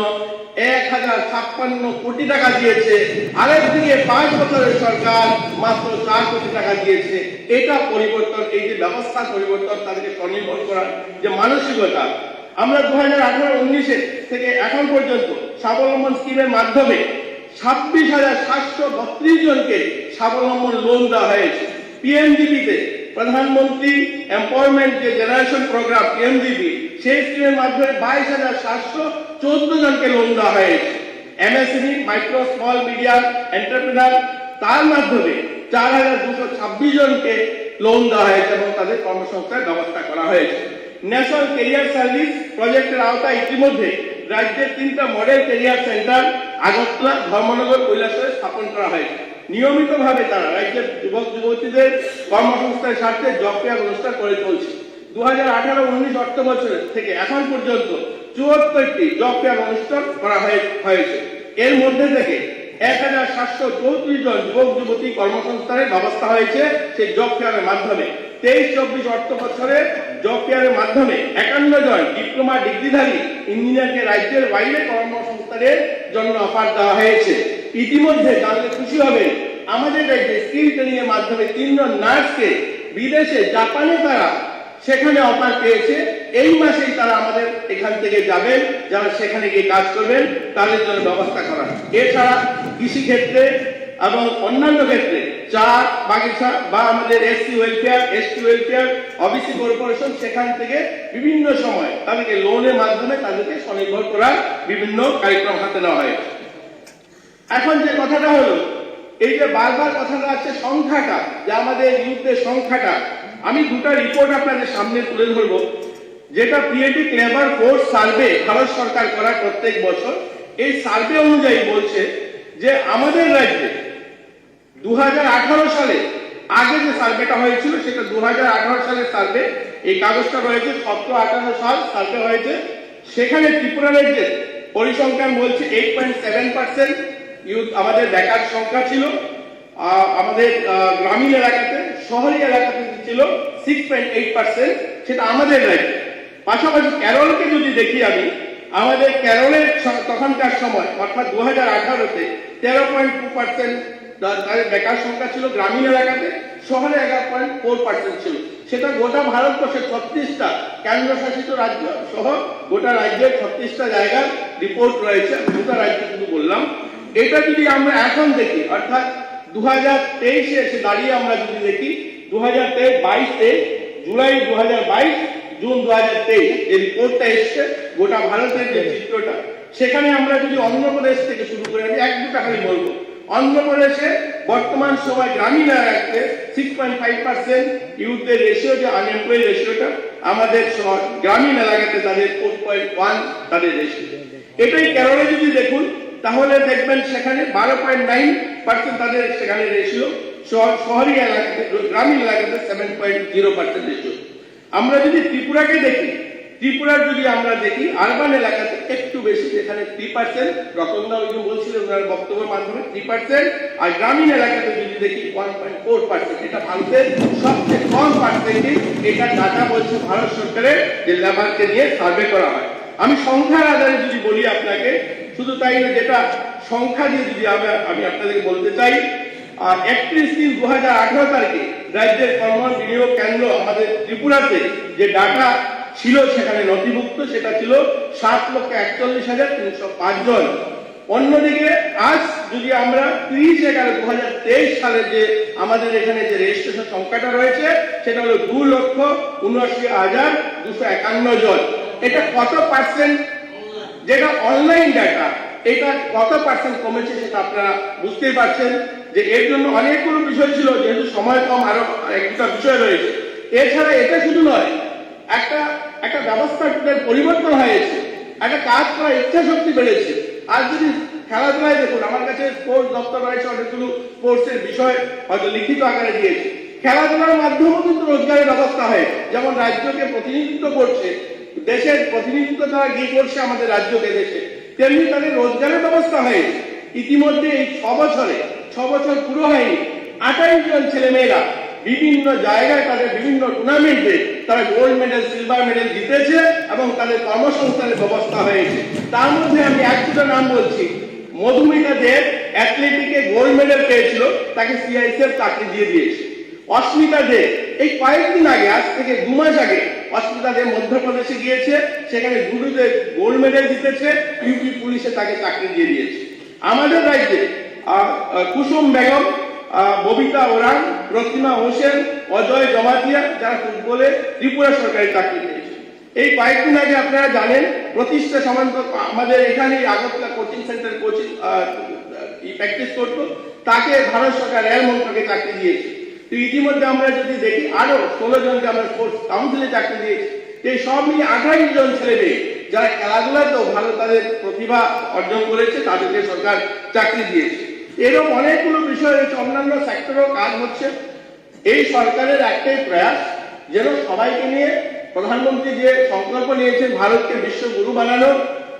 1056 কোটি টাকা দিয়েছে। আরেকদিকে 5 বছরের সরকার মাত্র 4 কোটি টাকা দিয়েছে। এটা পরিবর্তন, এই যে ব্যবস্থা পরিবর্তন, তাদেরকে স্বনির্ভর করার যে মানসিকতা। আমরা 2018-19 থেকে এখন পর্যন্ত স্বাবলম্বন স্কিমের মাধ্যমে 26,732 জনকে স্বাবলম্বন লোন দেওয়া হয়েছে। পিএমজিপিতে প্রধানমন্ত্রী এমপাওয়ারমেন্ট যে জেনারেশন প্রোগ্রাম পিএমজিপি, সেই স্কিমের মাধ্যমে 22,714 জনকে লোন দেওয়া হয়েছে। MSME micro small medium entrepreneur, তার মাধ্যমে 4,226 জনকে লোন দেওয়া হয়েছে এবং তাদের কর্মসংস্থানের ব্যবস্থা করা হয়েছে। ন্যাশনাল ক্যারিয়ার সার্ভিস প্রজেক্টের আওতায় ইতিমধ্যে রাজ্যের 3টা model career centre Agartala, Dharmanagar, কৈলাসহরে স্থাপন করা হয়েছে। নিয়মিতভাবে তারা রাজ্যের যুবক যুবতীদের কর্মসংস্থানের স্বার্থে জব ফেয়ার অনুষ্ঠান করে চলছে। 2018-19 অর্থ বছরের থেকে এখন পর্যন্ত 74টি জব ফেয়ার অনুষ্ঠান করা হয়েছে। এর মধ্যে থেকে 1,734 জন যুবক যুবতী কর্মসংস্থানের ব্যবস্থা হয়েছে সেই জব ফেয়ারের মাধ্যমে। 23-24 অর্থ বছরে জব ফেয়ারের মাধ্যমে 51 জন ডিপ্লোমা ডিগ্রিধারী ইঞ্জিনিয়ারকে রাজ্যের বাইরে কর্মসংস্থানের জন্য অফার দেওয়া হয়েছে। ইতিমধ্যে জানলে খুশি হবে, আমাদের রাজ্যে স্কিল ট্রেনিং এর মাধ্যমে 3 জন নার্সকে বিদেশে, জাপানে তারা সেখানে অফার পেয়েছে। এই মাসেই তারা আমাদের এখান থেকে যাবেন, যারা সেখানে গিয়ে কাজ করবেন তাদের জন্য ব্যবস্থা করা। এছাড়া কৃষি ক্ষেত্রে এবং অন্যান্য ক্ষেত্রে চা বাগিচা বা আমাদের SC welfare, ST welfare, OBC corporation, সেখান থেকে বিভিন্ন সময় তাদেরকে লোনের মাধ্যমে তাদেরকে স্বনির্ভর করার বিভিন্ন কার্যক্রম হাতে নেওয়া হয়েছে। এখন যে কথাটা হলো, এই যে বারবার কথাটা আছে সংখ্যাটা, যে আমাদের ইউথের সংখ্যাটা, আমি 2টা রিপোর্ট আপনাদের সামনে তুলে ধরবো, যেটা PAT labour force survey Bharat সরকার করা প্রত্যেক বছর। এই সার্ভে অনুযায়ী বলছে যে আমাদের রাজ্যে 2018 সালে, আগে যে সার্ভেটা হয়েছিল সেটা 2018 সালের সার্ভে, এই কাগজটা রয়েছে, 17-18 সাল সার্ভে হয়েছে। সেখানে ত্রিপুরা রাজ্যের পরিসংখ্যান বলছে 8.7% ইউথ আমাদের বেকার সংখ্যা ছিল আমাদের গ্রামীণ এলাকাতে। শহরি এলাকাতে ছিল 6.8%, সেটা আমাদের রাজ্যে। পাশাপাশি কেরলকে যদি দেখি আমি, আমাদের কেরলের তখনকার সময় অর্থাৎ 2018-তে 13.2% তাদের বেকার সংখ্যা ছিল গ্রামীণ এলাকাতে, শহরে 11.4% ছিল। সেটা গোটা ভারতবর্ষের 36টা কেন্দ্রশাসিত রাজ্য সহ গোটা রাজ্যের 36টা জায়গার রিপোর্ট রয়েছে। গোটা রাজ্য শুধু বললাম। এটা যদি আমরা এখন দেখি, অর্থাৎ 2023-এ এসে দাঁড়িয়ে আমরা যদি দেখি, 2022-তে জুলাই 2022, জুন 2023 এই রিপোর্টটা এসছে গোটা ভারতের যে চিত্রটা, সেখানে আমরা যদি অন্ধ্রপ্রদেশ থেকে শুরু করে, আমি 1-2টা খালি বলবো। অন্ধ্রপ্রদেশে বর্তমান সময় গ্রামীণ এলাকাতে 6.5% ইউথের রেশিও, যে আনএমপ্লয়েড রেশিওটা, আমাদের গ্রামীণ এলাকাতে তাদের 4.1 তাদের রেশিও। এটাই কেরলে যদি দেখুন তাহলে দেখবেন সেখানে 12.9% তাদের সেখানে রেশিও, শহরি এলাকাতে, গ্রামীণ এলাকাতে 7.0% রেশিও। আমরা যদি ত্রিপুরাকে দেখি, ত্রিপুরার যদি আমরা দেখি আরবান এলাকাতে একটু বেশি, যেখানে 3%, রতনদা ওই বলছিলেন ওনার বক্তব্যের মাধ্যমে 3%, আর গ্রামীণ এলাকাতে যদি দেখি 1.4%। এটা ভারতের সবচেয়ে কম পার্সেন্টেজ। এটা ডাটা বলছে ভারত সরকারের যে লেবারকে নিয়ে সার্ভে করা হয়। আমি সংখ্যার আধারে যদি বলি আপনাকে, শুধু তাই না, যেটা সংখ্যা দিয়ে যদি আমি আপনাদেরকে বলতে চাই, 31/3/2018 তারিখে রাজ্যের কর্ম বিনিয়োগ কেন্দ্র আমাদের ত্রিপুরাতে যে ডাটা ছিল সেখানে নথিভুক্ত, সেটা ছিল 7,41,305 জন। অন্যদিকে আজ যদি আমরা 30/11/2023 সালে যে আমাদের এখানে যে রেজিস্ট্রেশন সংখ্যাটা রয়েছে, সেটা হলো 2,79,251 জন। এটা কত পার্সেন্ট, যেটা অনলাইন ডাটা, এটা কত পার্সেন্ট কমেছে সেটা আপনারা বুঝতেই পারছেন। যে এর জন্য অনেকগুলো বিষয় ছিল, যেহেতু সময় কম আরো একটা বিষয় রয়েছে। এছাড়া এটা শুধু নয়, একটা ব্যবস্থার পরিবর্তন হয়েছে। একটা কাজ করার ইচ্ছা শক্তি বেড়েছে। আর যদি খেলাধুলায় দেখুন, আমার কাছে স্পোর্টস দপ্তর রয়েছে, অনেকগুলো স্পোর্টসের বিষয় হয়তো লিখিত আকারে দিয়েছে। খেলাধুলার মাধ্যমেও কিন্তু রোজগারের ব্যবস্থা হয়, যেমন রাজ্যকে প্রতিনিধিত্ব করছে, দেশের প্রতিনিধিত্ব তারা গিয়ে করছে আমাদের রাজ্যকে দেশে, তেমনি তাদের রোজগারের ব্যবস্থা হয়েছে। ইতিমধ্যে এই 6 বছর পুরো হয়নি, 28 জন ছেলেমেয়েরা বিভিন্ন জায়গায় তাদের বিভিন্ন টুর্নামেন্টে তারা গোল্ড মেডেল, সিলভার মেডেল জিতেছে এবং তাদের কর্মসংস্থানের ব্যবস্থা হয়েছে। তার মধ্যে আমি একটা নাম বলছি, মধুমিতা দেব অ্যাথলেটিকে গোল্ড মেডেল পেয়েছিল, তাকে সিআইএসএফ চাকরি দিয়ে দিয়েছে। অস্মিতা দে এই কয়েকদিন আগে, আজ থেকে 2 মাস আগে, অস্মিতা দে মধ্যপ্রদেশে গিয়েছে, সেখানে জুডোতে গোল্ড মেডেল জিতেছে, ইউপি পুলিশে তাকে চাকরি দিয়ে দিয়েছে। আমাদের রাজ্যে কুসুম বেগম, ববিতা ওরাং, রতিমা হোসেন, অজয় জমাতিয়া, যারা ফুটবলে ত্রিপুরা সরকারি চাকরি পেয়েছে। এই কয়েকদিন আগে আপনারা জানেন প্রতিষ্ঠা সামন্ত আমাদের এখানে Agartala coaching centre coaching practice করতো, তাকে ভারত সরকার রেল মন্ত্রকে চাকরি দিয়েছে। তো ইতিমধ্যে আমরা যদি দেখি আরো 16 জনকে আমরা স্পোর্টস কাউন্সিলে চাকরি দিয়েছি। এই সব মিলিয়ে 28 জন ছেলে মেয়ে যারা খেলাধুলাতেও ভালো তাদের প্রতিভা অর্জন করেছে, তাদেরকে সরকার চাকরি দিয়েছে। এরকম অনেকগুলো বিষয় রয়েছে, অন্যান্য সেক্টরেও কাজ হচ্ছে। এই সরকারের একটাই প্রয়াস, যেন সবাইকে নিয়ে প্রধানমন্ত্রী যে সংকল্প নিয়েছেন ভারতকে বিশ্বগুরু বানানো,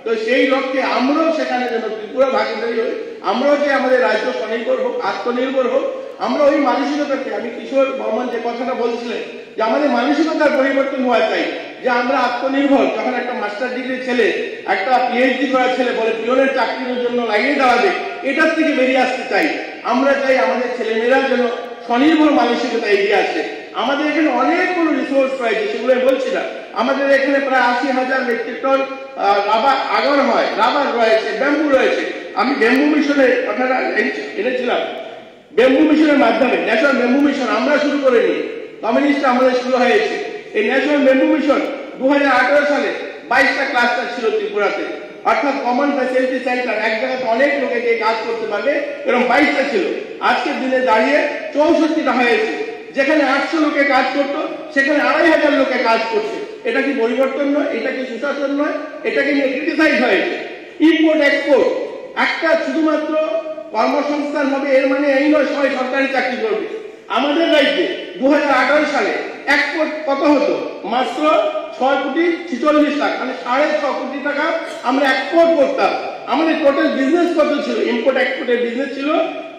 তো সেই লক্ষ্যে আমরাও সেখানে যেন ত্রিপুরা ভাগীদারি হই, আমরাও যে আমাদের রাজ্য স্বনির্ভর হোক, আত্মনির্ভর হোক। আমরা ওই মানসিকতাকে, আমি কিশোর বর্মন যে কথাটা বলছিলেন যে আমাদের মানসিকতার পরিবর্তন হওয়া চাই, যে আমরা আত্মনির্ভর। যখন একটা মাস্টার ডিগ্রি ছেলে, একটা পিএইচডি করা ছেলে বলে পিওনের চাকরির জন্য লাইনে দাঁড়াবে, এটার থেকে বেরিয়ে আসতে চাই। আমরা চাই আমাদের ছেলেমেয়েরা যেন স্বনির্ভর মানসিকতা এগিয়ে আসে। আমাদের এখানে অনেকগুলো রিসোর্স রয়েছে, সেগুলো বলছি না। আমাদের এখানে প্রায় 80,000 মেট্রিক টন রাবার আগর হয়, রাবার রয়েছে, ব্যাম্বু রয়েছে। আমি ব্যাম্বু মিশনের কথাটা এনেছিলাম, ব্যাম্বু মিশনের মাধ্যমে, ন্যাশনাল ব্যাম্বু মিশন আমরা শুরু করিনি, কমিউনিস্ট আমাদের শুরু হয়েছে। এই ন্যাশনাল ব্যাম্বু মিশন 2018 সালে 22টা ক্লাস্টার ছিল ত্রিপুরাতে, অর্থাৎ কমন ফ্যাসিলিটি সেন্টার, এক জায়গাতে অনেক লোকে গিয়ে কাজ করতে পারবে, এরকম 22টা ছিল। আজকের দিনে দাঁড়িয়ে 64টা হয়েছে। যেখানে 800 লোকে কাজ করতো, সেখানে 2500 লোকে কাজ করছে। এটা কি পরিবর্তন নয়? এটা কি সুশাসন নয়? এটাকে নিয়ে ক্রিটিসাইজ হয়েছে। ইম্পোর্ট এক্সপোর্ট একটা শুধুমাত্র কর্মসংস্থান হবে, এর মানে এই নয় সবাই সরকারি চাকরি করবে। আমাদের রাজ্যে 2018 সালে এক্সপোর্ট কত হতো? মাত্র 6,46 লাখ, মানে 6.5 কোটি টাকা আমরা এক্সপোর্ট করতাম। আমাদের টোটাল বিজনেস কত ছিল? ইম্পোর্ট এক্সপোর্টের বিজনেস ছিল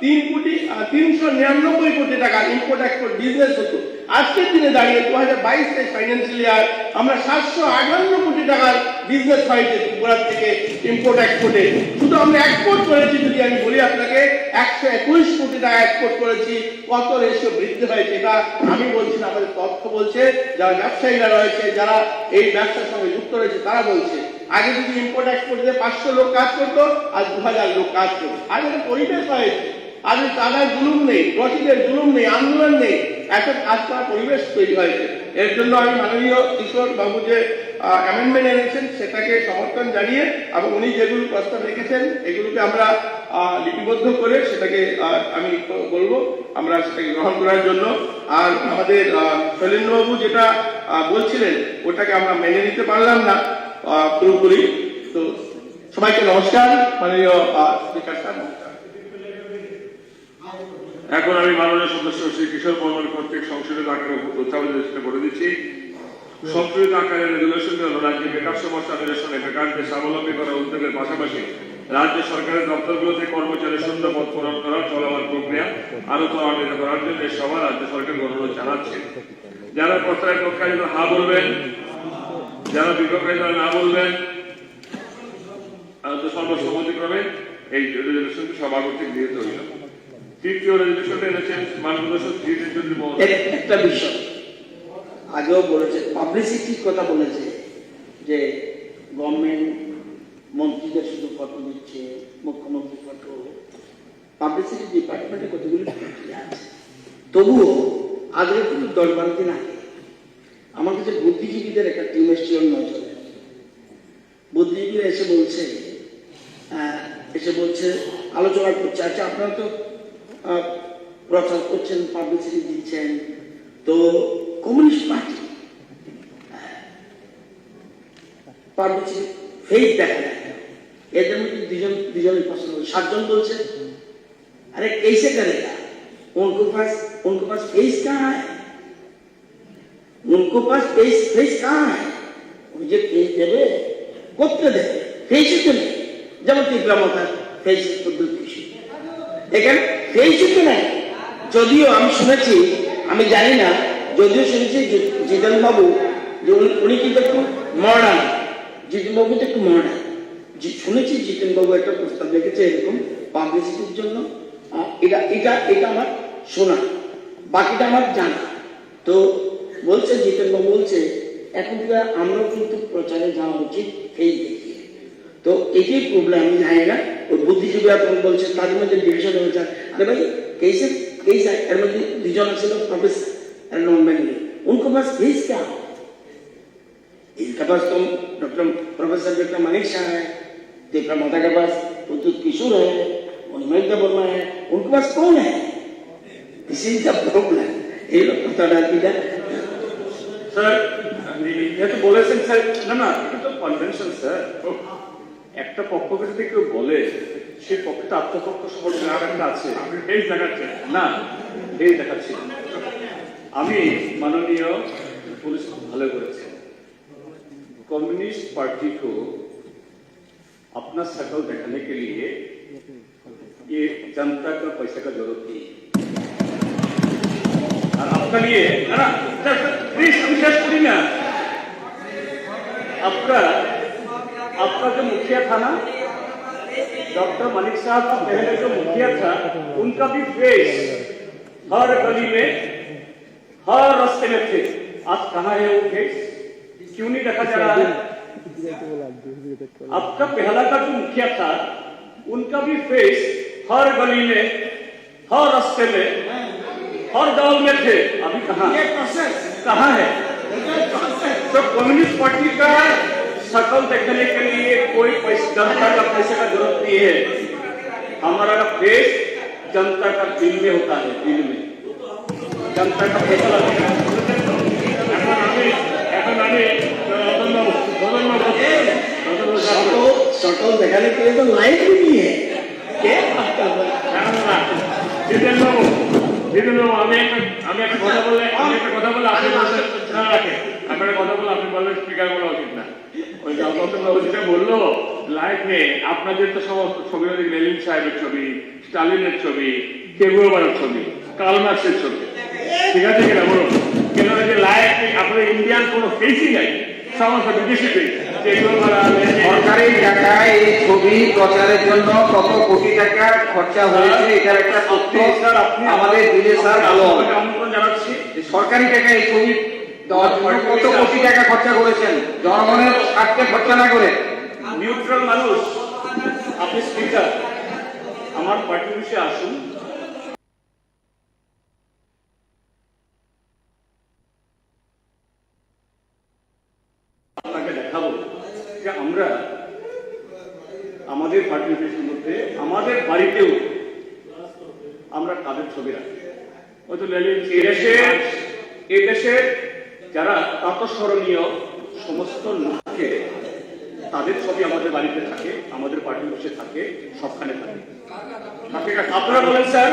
3,399 কোটি টাকা ইম্পোর্ট এক্সপোর্ট বিজনেস হতো। আজকের দিনে দাঁড়িয়ে 2022 ফাইন্যান্সিয়াল ইয়ার আমরা 758 কোটি টাকার বিজনেস হয়েছে ত্রিপুরা থেকে ইম্পোর্ট এক্সপোর্টে। শুধু আমরা এক্সপোর্ট করেছি, যদি আমি বলি আপনাকে, 121 কোটি টাকা এক্সপোর্ট করেছি। কত রেশিও বৃদ্ধি হয়েছে এটা আমি বলছি না, আমাদের তথ্য বলছে, যারা ব্যবসায়ীরা রয়েছে, যারা এই ব্যবসার সঙ্গে যুক্ত রয়েছে, তারা বলছে। আগে যদি ইম্পোর্ট এক্সপোর্টে 500 লোক কাজ করতো, আজ 2000 লোক কাজ করতো। আজ একটা পরিবেশ হয়েছে, আজ চাঁদার জুলুম নেই, রসিদের জুলুম নেই, আন্দোলন নেই, এত কাজ করার পরিবেশ তৈরি হয়েছে। এর জন্য আমি মাননীয় কিশোর বাবু যে অ্যামেন্ডমেন্ট এনেছেন সেটাকে সমর্থন জানিয়ে, এবং উনি যেগুলো প্রস্তাব রেখেছেন এগুলোকে আমরা লিপিবদ্ধ করে সেটাকে আমি বলবো আমরা সেটাকে গ্রহণ করার জন্য। আর আমাদের শৈলেন্দ্রবাবু যেটা বলছিলেন ওটাকে আমরা মেনে নিতে পারলাম না পুরোপুরি। তো সবাইকে নমস্কার, মাননীয় স্পিকার স্যার নমস্কার। এখন আমি মাননীয় সদস্য শ্রী কিশোর বর্মন কর্তৃক সংশোধিত আকারে উত্থাপনের চেষ্টা করে দিচ্ছি। সংশোধিত আকারে রেগুলেশন হল রাজ্যে বেকার সমস্যা নিরসনে বেকারদের স্বাবলম্বী করার উদ্যোগের পাশাপাশি রাজ্য সরকারের দপ্তরগুলোতে কর্মচারী শূন্য পদ পূরণ করা চলমান প্রক্রিয়া আরো ত্বরান্বিত করার জন্য সভা রাজ্য সরকার অনুরোধ জানাচ্ছে। যারা প্রস্তাবের পক্ষে হা বলবেন, যারা বিপক্ষে না বলবেন, সর্বসম্মতিক্রমে এই রেজুলেশনটি সভা কর্তৃক গৃহীত হইল। তৃতীয় রেজুলেশনটা এনেছেন মাননীয় একটা বিষয় আগেও বলেছে, পাবলিসিটির কথা বলেছে যে গভর্নমেন্ট মন্ত্রীদের শুধু ফটো দিচ্ছে, মুখ্যমন্ত্রী ফটো। পাবলিসিটি ডিপার্টমেন্টে কতগুলি প্রক্রিয়া আছে, তবুও আগে কিন্তু 10-12 দিন আগে আমার কাছে বুদ্ধিজীবীদের একটা টিম এসেছিল নজরে। বুদ্ধিজীবীরা এসে বলছে আলোচনা করছে, আচ্ছা আপনারা তো প্রচার করছেন, পাবলিসিটি দিচ্ছেন, তো কমিউনিস্ট পার্টি পাবলিসিটি ফেস দেখা যায় না। এদের মধ্যে দুজনের পছন্দ, 7 জন বলছে अरे कैसे करेगा, उनको पास फेस कहाँ है, उनको पास फेस कहाँ है, मुझे फेस देवे করতে দেবে, ফেসই তো নেই। যেমন তীব্রমতা ফেস পদ্ধতি, এখানে ফেসই তো নেই। যদিও আমি শুনেছি, আমি জানি না, যদিও শুনেছি জিতেন বাবু যে উনি কিন্তু একটু মডার্ন, জিতেন বাবু তো একটু মডার্ন। শুনেছি জিতেন বাবু একটা প্রস্তাব রেখেছে এরকম পাবলিসিটির জন্য। এটা আমার শোনা, বাকিটা আমার জানা। তো বলছে জিতেন বাবু বলছে এখন থেকে আমরাও কিন্তু প্রচারে যাওয়া উচিত ফেস দেখিয়ে। তো এটাই প্রবলেম, আমি জানি না। ওই বুদ্ধিজীবীরা তখন বলছে, তাদের মধ্যে ডিভিশন হয়েছে। আরে ভাই কেস এর মধ্যে 2 জন ছিল প্রফেসর আর নন বেঙ্গলি, उनको पास फेस क्या है, इनके पास तो प्रोफेसर डॉक्टर मनीष शाह है, तीव्र माता के पास पुतुत किशोर है, उन्मेद वर्मा है, उनके पास कौन है? This is the problem. ये लोग पता नहीं क्या স্যার এটা তো বলেছেন স্যার, না এটা তো কনভেনশন স্যার। একটা পক্ষকে যদি কেউ বলে সেই পক্ষটা আত্মপক্ষ সম্পর্কে আর একটা আছে, এই দেখাচ্ছে না, এই দেখাচ্ছে। আমি মাননীয় পুলিশ ভালো করেছে, कम्युनिस्ट पार्टी को अपना शकल दिखाने के लिए ये जनता का पैसा का जरूरत नहीं है। और आपका लिए है ना, प्लीज विशेष करी ना, आपका जो मुखिया था ना, डॉक्टर मलिक साहब का पहले जो मुखिया था, उनका भी फेस हर गली में, हर रास्ते में थे। आज कहाँ है वो फेस, क्यों नहीं देखा जा रहा है? आपका पहला का जो मुखिया था, उनका भी फेस हर गली में, हर रास्ते में, हर गांव में थे। अभी कहाँ है? तो कम्युनिस्ट पार्टी का शकल देखने के लिए कोई जनता का पैसे का जरूरत नहीं है। हमारा फेस जनता का दिल में होता है, दिल में जनता का पैसा लगता है। शकल दिखाने के लिए तो लाइट भी नहीं है। क्या बात कर रहे हैं? জিতেন বাবু, আমি একটা কথা বললে আপনি বললেন স্পিকার বলা উচিত না। ওই বাবু যেটা বললো, লাইট নেই। আপনাদের তো সমস্ত ছবি, লেনিন সাহেবের ছবি, স্টালিনের ছবি, কেগুয়ারের ছবি, কার্ল মার্ক্সের ছবি, ঠিক আছে কিনা বলুন? কেন যে লাইট নেই, আপনাদের ইন্ডিয়ান কোনো ফেসই নাই, সমস্ত বিদেশি ফেস। সরকারি টাকায় এই ছবি প্রচারের জন্য কত কোটি টাকা খরচা হয়েছে, এটার একটা তথ্য আমাদের দিলে স্যার ভালো হবে। আমন্ত্রণ জানাচ্ছি। সরকারি টাকায় এই ছবি দেওয়ার জন্য কত কোটি টাকা খরচা করেছেন, জনগণের স্বার্থে খরচা না করে। নিউট্রাল মানুষ, আপনি স্পিকার, আমার পার্টি অফিসে আসুন, আপনাকে দেখাবো যে আমরা আমাদের পার্টি অফিসের মধ্যে, আমাদের বাড়িতেও আমরা তাদের ছবি রাখি। হয়তো এই দেশে যারা প্রাতঃস্মরণীয় সমস্ত লোককে, তাদের ছবি আমাদের বাড়িতে থাকে, আমাদের পার্টি অফিসে থাকে, সবখানে থাকে। আপনারা বলেন স্যার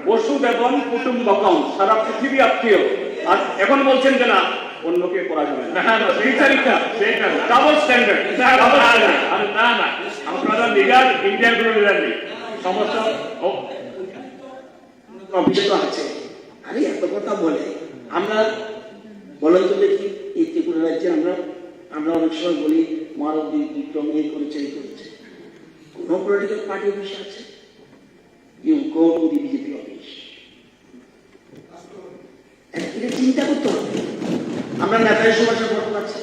বসুদেবন কুটুম্বকম, সারা পৃথিবী আত্মীয়, আর এখন বলছেন যে না অন্যকে করা যাবে না, ডাবল স্ট্যান্ডার্ড। না আপনারা লিডার, ইন্ডিয়ার কোনো লিডার নেই, সমস্ত আছে। আরে এত কথা বলে, আমরা বলেন তো দেখি, এই ত্রিপুরা রাজ্যে আমরা অনেক সময় বলি মানব বিক্রম এই করেছে, এই করেছে। কোন পলিটিক্যাল পার্টি অফিস আছে? You go to the BJP office. এটা চিন্তা করতে হবে। আমরা নেতাজি সুভাষের ফটো আছে,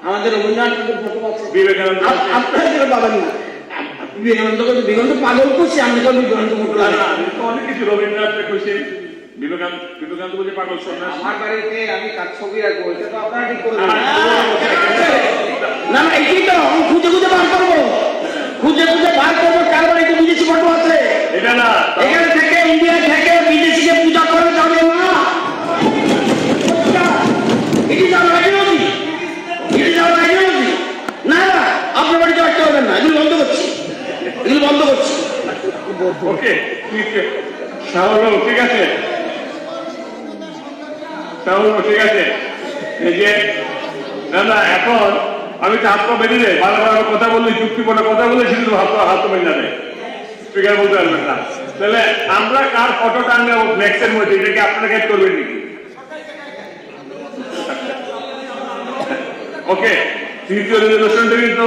আমাদের রবীন্দ্রনাথের ফটো আছে, বিবেকানন্দ, আপনারা যেটা পাবেন না। বিবেকানন্দ পাগল করছে, আমি তো বিবেকানন্দ ফটো লাগে, অনেক কিছু রবীন্দ্রনাথ খুশি, বিবেকানন্দ বলছে পাগল সন্ন্যাস। আমার বাড়িতে আমি কাজ ছবি রাখবো, এটা তো আপনারা ঠিক করে দেবেন। না এটাই তো খুঁজে বার করবো, বার করবো কার বাড়িতে বিদেশি ফটো আছে। এটা না, এখানে থেকে ইন্ডিয়া থেকে বিদেশিকে পূজা করা যাবে না। এটি যাওয়ার আইডিওলজি, না ওকে শাহুল ঠিক আছে, শাহুল ঠিক আছে। এই যে না এখন আমি তো হাত পা বেঁধে দেয়, বারবার কথা বললে যুক্তিপূর্ণ কথা বললে শুধু হাত বেঁধে যাবে, স্পিকার বলতে পারবেন না। তাহলে আমরা কার ফটোটা আনবো ফ্লেক্সের মধ্যে, এটাকে আপনারা গাইড করবেন নাকি? ওকে, তৃতীয় রেজুলেশনটা কিন্তু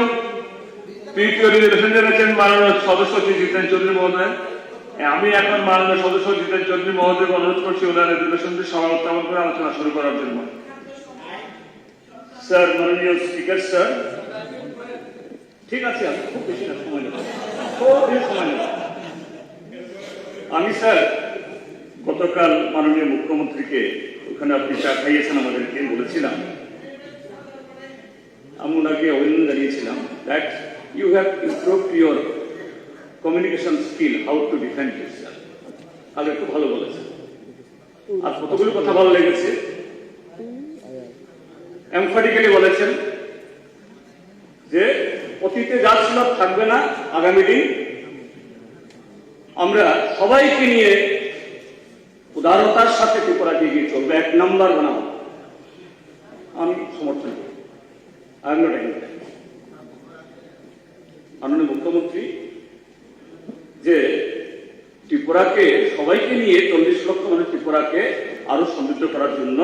জানাচ্ছেন মাননীয় সদস্য জিতেন চৌধুরী মহোদয়। আমি এখন মাননীয় সদস্য জিতেন চৌধুরী মহোদয়কে অনুরোধ করছি ওনার রেজুলেশনটি সভা উত্থাপন করে আলোচনা শুরু করার জন্য। স্যার, মাননীয় স্পিকার স্যার, ঠিক আছে, আমি খুব বেশি না সময় নেব, আমি স্যার গতকাল মাননীয় মুখ্যমন্ত্রীকে ওখানে আপনি চা খাইয়েছেন আমাদেরকে, বলেছিলাম আমি ওনাকে অভিনন্দন জানিয়েছিলাম that you have improved your communication skill, how to defend yourself. তাহলে একটু ভালো বলেছেন। আর কতগুলো কথা ভালো লেগেছে, এমফ্যাটিক্যালি বলেছেন যে অতীতে যা ছিল থাকবে না, আগামী দিন আমরা সবাইকে নিয়ে উদারতার সাথে ত্রিপুরাকে এগিয়ে চলবে, 1 নম্বর বানাবো। আমি সমর্থন করি। মাননীয় মুখ্যমন্ত্রী যে ত্রিপুরাকে সবাইকে নিয়ে 40 লক্ষ মানুষ ত্রিপুরাকে আরো সমৃদ্ধ করার জন্য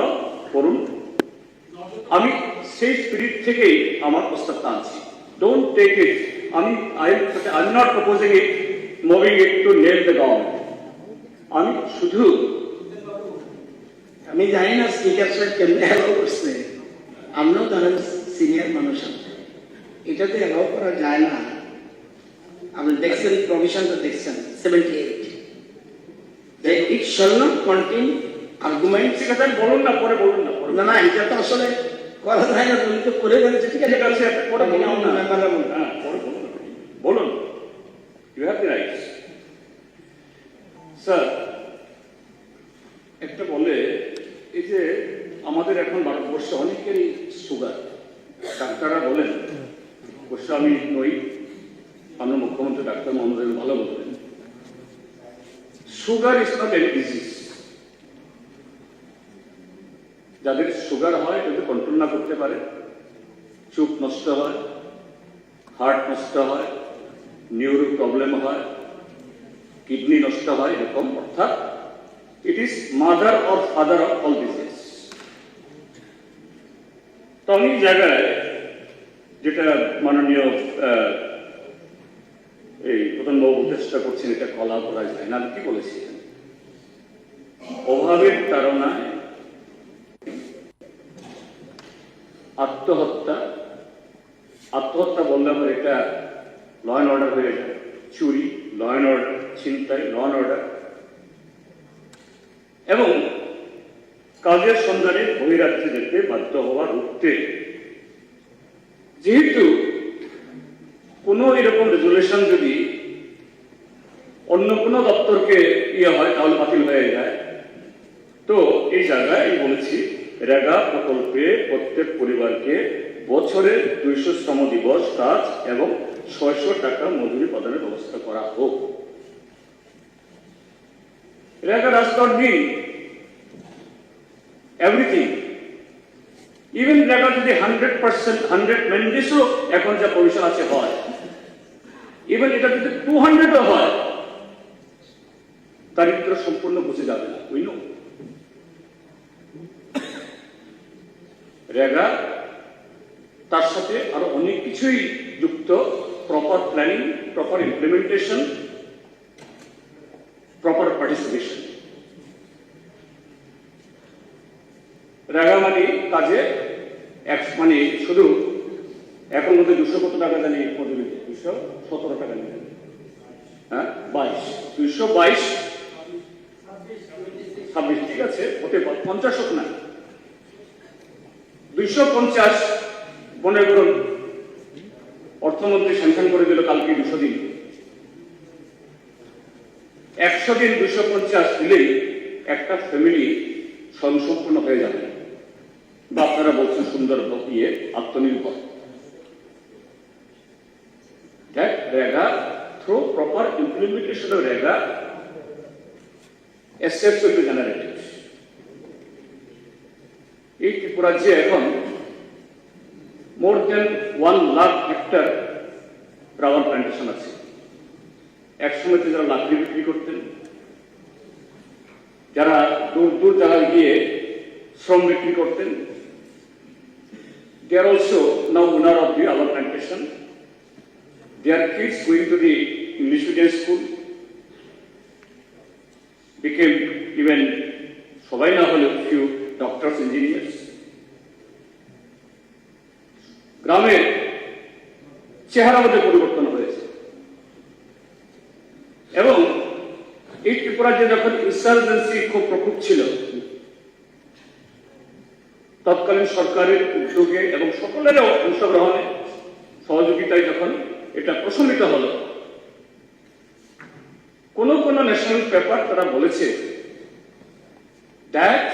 করুন, আমি সেই স্পিরিট থেকেই আমার প্রস্তাবটা আনছি। Don't take it, I am not proposing it, moving it to nail the government. আমি শুধু, আমি জানি না স্পিকার সাহেব কেমনে অ্যালাউ করছে, আমরাও ধরেন সিনিয়র মানুষ, এটাতে অ্যালাউ করা যায় না। আপনি দেখছেন প্রভিশনটা, দেখছেন 78 ইট শ্যাল নট কন্টেইন আর্গুমেন্ট। ঠিক আছে, বলুন না, পরে বলুন না। না এটা তো আসলে করা যায় না, বলি তো করে ফেলেছে। ঠিক আছে, পরে বলুন না, হ্যাঁ পরে বলুন, ইউ হ্যাভ দ্য রাইটস। স্যার, একটা বলে, এই যে আমাদের এখন ভারতবর্ষে অনেকেরই সুগার, ডাক্তাররা বলেন, অবশ্য আমি নই, আমরা মুখ্যমন্ত্রী ডাক্তার মহোদয় ভালো বলবেন, sugar is not any disease. যাদের সুগার হয় যদি কন্ট্রোল না করতে পারে, চোখ নষ্ট হয়, হার্ট নষ্ট হয়, নিউরো প্রবলেম হয়, কিডনি নষ্ট হয়, এরকম, অর্থাৎ it is mother or father of all disease. তো অনেক জায়গায় যেটা মাননীয় এই প্রধানবাবু চেষ্টা করছেন, এটা কলা করা যায় না, কি বলেছি, অভাবের তাড়নায় আত্মহত্যা বললে আমার এটা ল অ্যান্ড অর্ডার হয়ে যায়, চুরি, ল অ্যান্ড অর্ডার, ছিনতাই, ল অ্যান্ড অর্ডার, এবং কাজের সন্ধানে বহিরাজ্যে যেতে বাধ্য হওয়া রুখতে। যেহেতু কোন এরকম রেজুলেশন যদি অন্য কোনো দপ্তরকে হয় তাহলে বাতিল হয়ে যায়, তো এই জায়গায় বলেছি রেগা প্রকল্পে প্রত্যেক পরিবারকে বছরে 200 শ্রম দিবস কাজ এবং 600 টাকা মজুরি প্রদানের ব্যবস্থা করা হোক। রেগা does not mean everything. Even রেগা যদি 100% 100 মেন্ডেসও এখন যা প্রভিশন আছে হয়, ইভেন এটা যদি 200ও হয়, দারিদ্র সম্পূর্ণ বুঝে যাবে না। উই নো রেগা তার সাথে আরো অনেক কিছুই যুক্ত, proper planning, proper implementation, proper participation. REGA মানে কাজে মানে শুধু এখন মধ্যে 200 কত টাকা জানি মজুরি, 217 টাকা নিয়ে, হ্যাঁ 222 26, ঠিক আছে, হতে 50 হোক না, 250 মনে করুন অর্থমন্ত্রী স্যাংশন করে দিল কালকে 200 দিন, 100 দিন 250 দিলেই একটা ফ্যামিলি স্বয়ংসম্পূর্ণ হয়ে যাবে, বা আপনারা বলছেন সুন্দর আত্মনির্ভর। রেগা through proper implementation of REGA, assets will be generated. এই ত্রিপুরা যে এখন more than 1 lakh hectare rubber plantation আছে। একসময়তে যারা লাকড়ি বিক্রি করতেন, যারা দূর দূর জায়গায় গিয়ে শ্রম বিক্রি করতেন, they are also now owner of the rubber plantation. Their kids going to the English medium school became even সবাই না হলেও few doctors, engineers. গ্রামের চেহারা মধ্যে পরিবর্তন হয়েছে এবং এই ত্রিপুরা যে যখন ইনসার্জেন্সি খুব প্রকোপ ছিল, তৎকালীন সরকারের উদ্যোগে এবং সকলের অংশগ্রহণে সহযোগিতায় যখন এটা প্রশমিত হলো, কোন কোন ন্যাশনাল পেপার তারা বলেছে that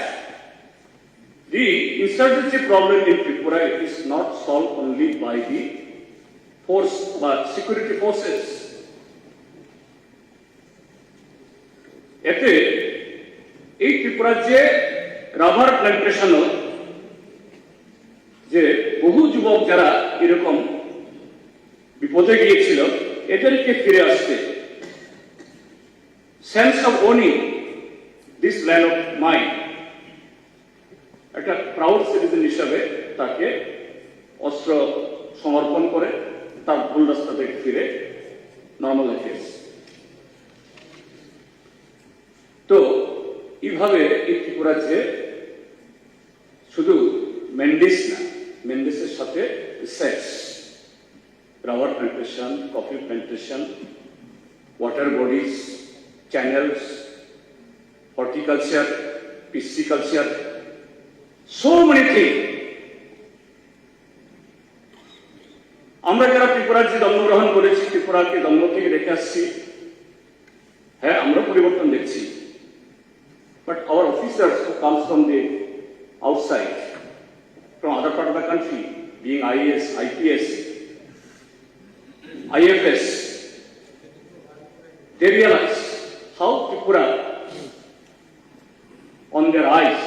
the insurgency problem in Tripura is not solved only by the force but security forces. এতে এই ত্রিপুরা যে রাবার প্ল্যান্টেশন, যে বহু যুবক যারা এরকম বিপদে গিয়েছিল, এদেরকে ফিরে আসতে sense of owning this land of mind, একটা প্রাউড সিটিজেন হিসাবে তাকে অস্ত্র সমর্পণ করে তার ভুল রাস্তা থেকে ফিরে নর্মাল লাইফে। তো এইভাবে এই ত্রিপুরা যে শুধু মেন্ডিস না, মেন্ডিসের সাথে sex, rubber plantation, coffee plantation, water bodies, channels, horticulture, pisciculture, so many things. আমরা যারা ত্রিপুরার যে জন্মগ্রহণ করেছি, ত্রিপুরাকে জন্ম থেকে দেখে আসছি, হ্যাঁ আমরা পরিবর্তন দেখছি, but our officers who comes from the outside, from other part of the country, being IAS, IPS, IFS, they realize how Tripura on their eyes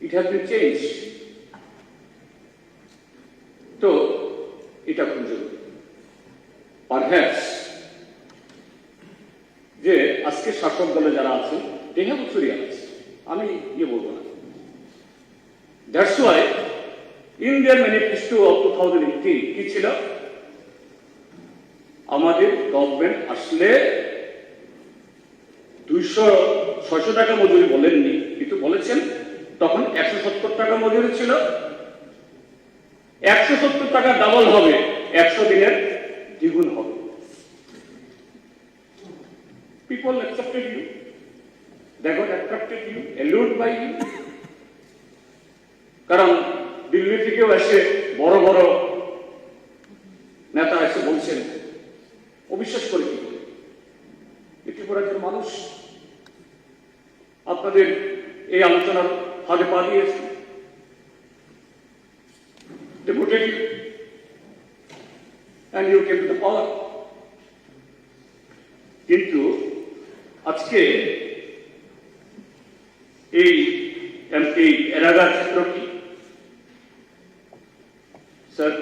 it has been changed. So এটা খুব জরুরি। Perhaps যে আজকে শাসক দলে যারা আছেন they have also realized, আমি বলবো না, that's why in their manifesto of 2018 কি ছিল, আমাদের গভর্নমেন্ট আসলে 200-600 টাকা মজুরি বলেননি, কিন্তু বলেছেন তখন 170 টাকা মজুরি ছিল, 170 টাকা ডাবল হবে, 100 দিনের দ্বিগুণ হবে। People accepted you, they got attracted you, allured by you, কারণ দিল্লি থেকেও এসে বড় বড় নেতা এসে বলছেন, অবিশ্বাস করে কি করে ত্রিপুরার মানুষ আপনাদের এই আলোচনার ফাঁদে পা দিয়েছে, they voted you and you came to the power. কিন্তু আজকে এই এমপি এলাকার ক্ষেত্র কি স্যার,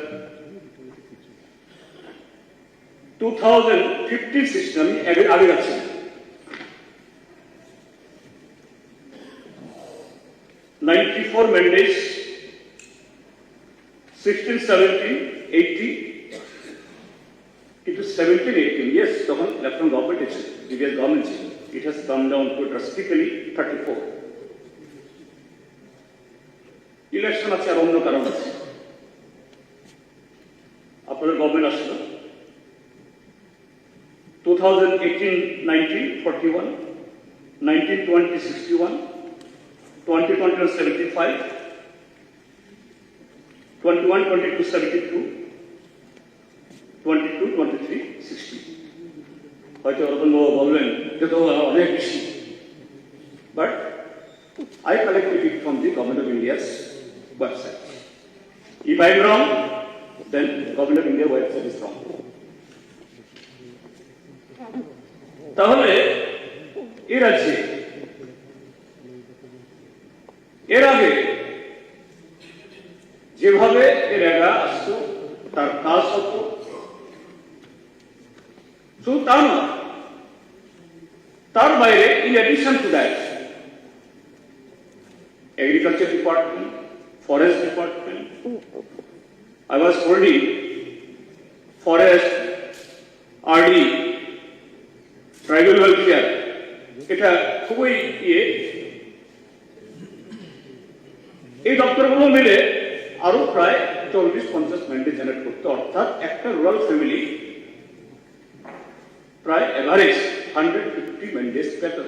2015-16 আমি আগে যাচ্ছি, 94 mandates, 16-17-18, into 17-18, yes, তখন লেফটেন্যান্ট গভর্নমেন্ট ছিল, প্রিভিয়াস গভর্নমেন্ট ছিল, it has come down to drastically 34. Election আছে আর অন্য কারণ আছে, আপনাদের গভর্নমেন্ট আসলো 2018-19 41, 1920 61, 2021 75, 21-22 72, 22-23 60. হয়তো অরবিন্দ বলবেন যে তো অনেক বেশি, but I collected it from the Government of India's website. If I am wrong, then Government of India website is wrong. তাহলে এর আছে এর আগে যেভাবে এর এরা আসতো তার কাজ হতো, শুধু তা নয়, তার বাইরে in addition to that agriculture department, forest department, I was holding forest, RD, tribal welfare, এটা খুবই এই দপ্তরগুলো মিলে আরো প্রায় 40-50 ম্যান্ডেট জেনারেট করতে, অর্থাৎ একটা রুরাল ফ্যামিলি প্রায় এভারেজ 150 ম্যান্ডেট পেত।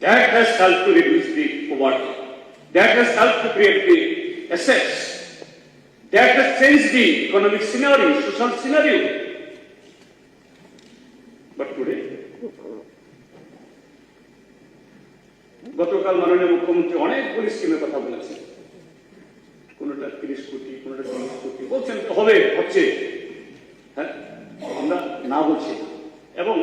That has helped to reduce the poverty. That has helped to create the assets. That has changed the economic scenario, social scenario. But today, গতকাল মাননীয় মুখ্যমন্ত্রী অনেকগুলি স্কিমের কথা বলেছেন, কোনটা 30 কোটি, কোনটা 40 কোটি বলছেন, হবে, হচ্ছে, হ্যাঁ, আমরা না বলছি। এবং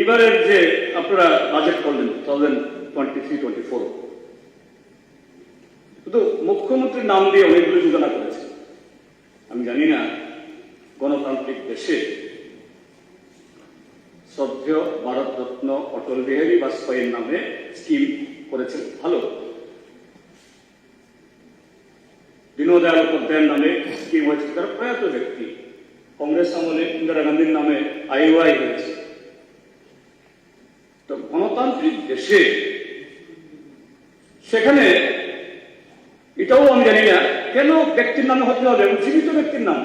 এবারের যে আপনারা বাজেট করলেন 2023-24, শুধু মুখ্যমন্ত্রীর নাম দিয়ে অনেকগুলো যোজনা করেছে। আমি জানি না গণতান্ত্রিক দেশে শ্রদ্ধেয় ভারতরত্ন অটল বিহারী বাজপেয়ীর নামে স্কিম করেছেন, ভালো। দীনদয়াল উপাধ্যায়ের নামে স্কিম হয়েছে, তারা প্রয়াত ব্যক্তি। কংগ্রেস আমলে ইন্দিরা গান্ধীর নামে IOI হয়েছে। তো গণতান্ত্রিক দেশে সেখানে এটাও আমি জানি না কেন ব্যক্তির নামে হতে হবে, জীবিত ব্যক্তির নাম।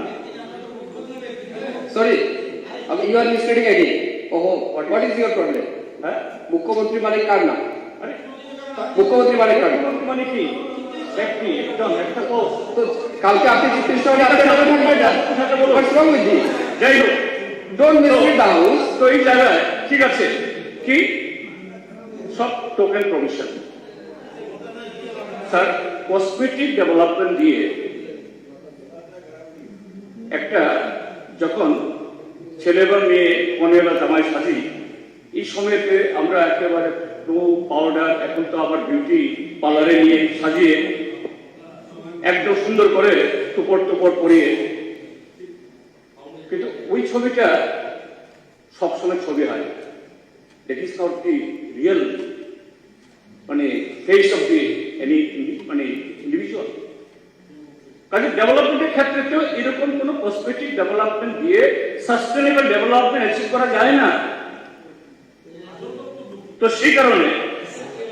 Sorry, you are misleading idea. ওহো, হোয়াট ইজ ইউর প্রবলেম? হ্যাঁ, মুখ্যমন্ত্রী মানে কার নাম? মুখ্যমন্ত্রী মানে কার নাম? মানে কি ব্যক্তি, একদম একটা পোস্ট। তো কালকে আপনি চিফ মিনিস্টার হলে আপনি নামে থাকবেন না। হোয়াটস রং উইথ দিস? যাই হোক, ডোন্ট মিসলিড দ্য হাউস। তো এই জায়গায় ঠিক আছে কি সব token provision, sir, cosmetic development দিয়ে একটা যখন ছেলে বা মেয়ে, কনে বা জামাই সাজি, এই সময়তে আমরা একেবারে পাউডার, এখন তো আবার বিউটি পার্লারে নিয়ে সাজিয়ে একদম সুন্দর করে টুপড় টুপড় পরিয়ে, কিন্তু ওই ছবিটা সবসময় ছবি হয়। That is not the real মানে ফেস অফ দি এনি মানে ইন্ডিভিজুয়াল। কাজে ডেভেলপমেন্টের ক্ষেত্রে তো এরকম কোন কসমেটিক ডেভেলপমেন্ট দিয়ে সাস্টেনেবল ডেভেলপমেন্ট অ্যাচিভ করা যায় না। তো সেই কারণে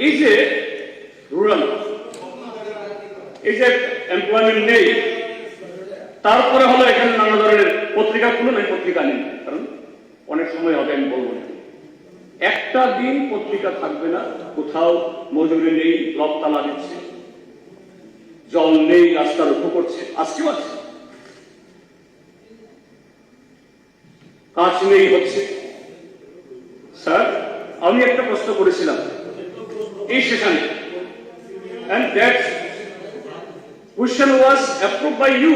এই যে রুরাল, এই যে এমপ্লয়মেন্ট নেই, তারপরে হলো এখানে নানা ধরনের পত্রিকা খুলুন, আমি পত্রিকা নেই, কারণ অনেক সময় হবে, আমি বলবো না। একটা দিন পত্রিকা থাকবে না, কোথাও মজুরি নেই, ব্লক তালা দিচ্ছে, জল নেই, রাস্তার উপর করছে, আজকেও আছে, কাজ নেই, হচ্ছে। স্যার, আমি একটা প্রশ্ন করেছিলাম এই সেশনে, and that question was approved by you.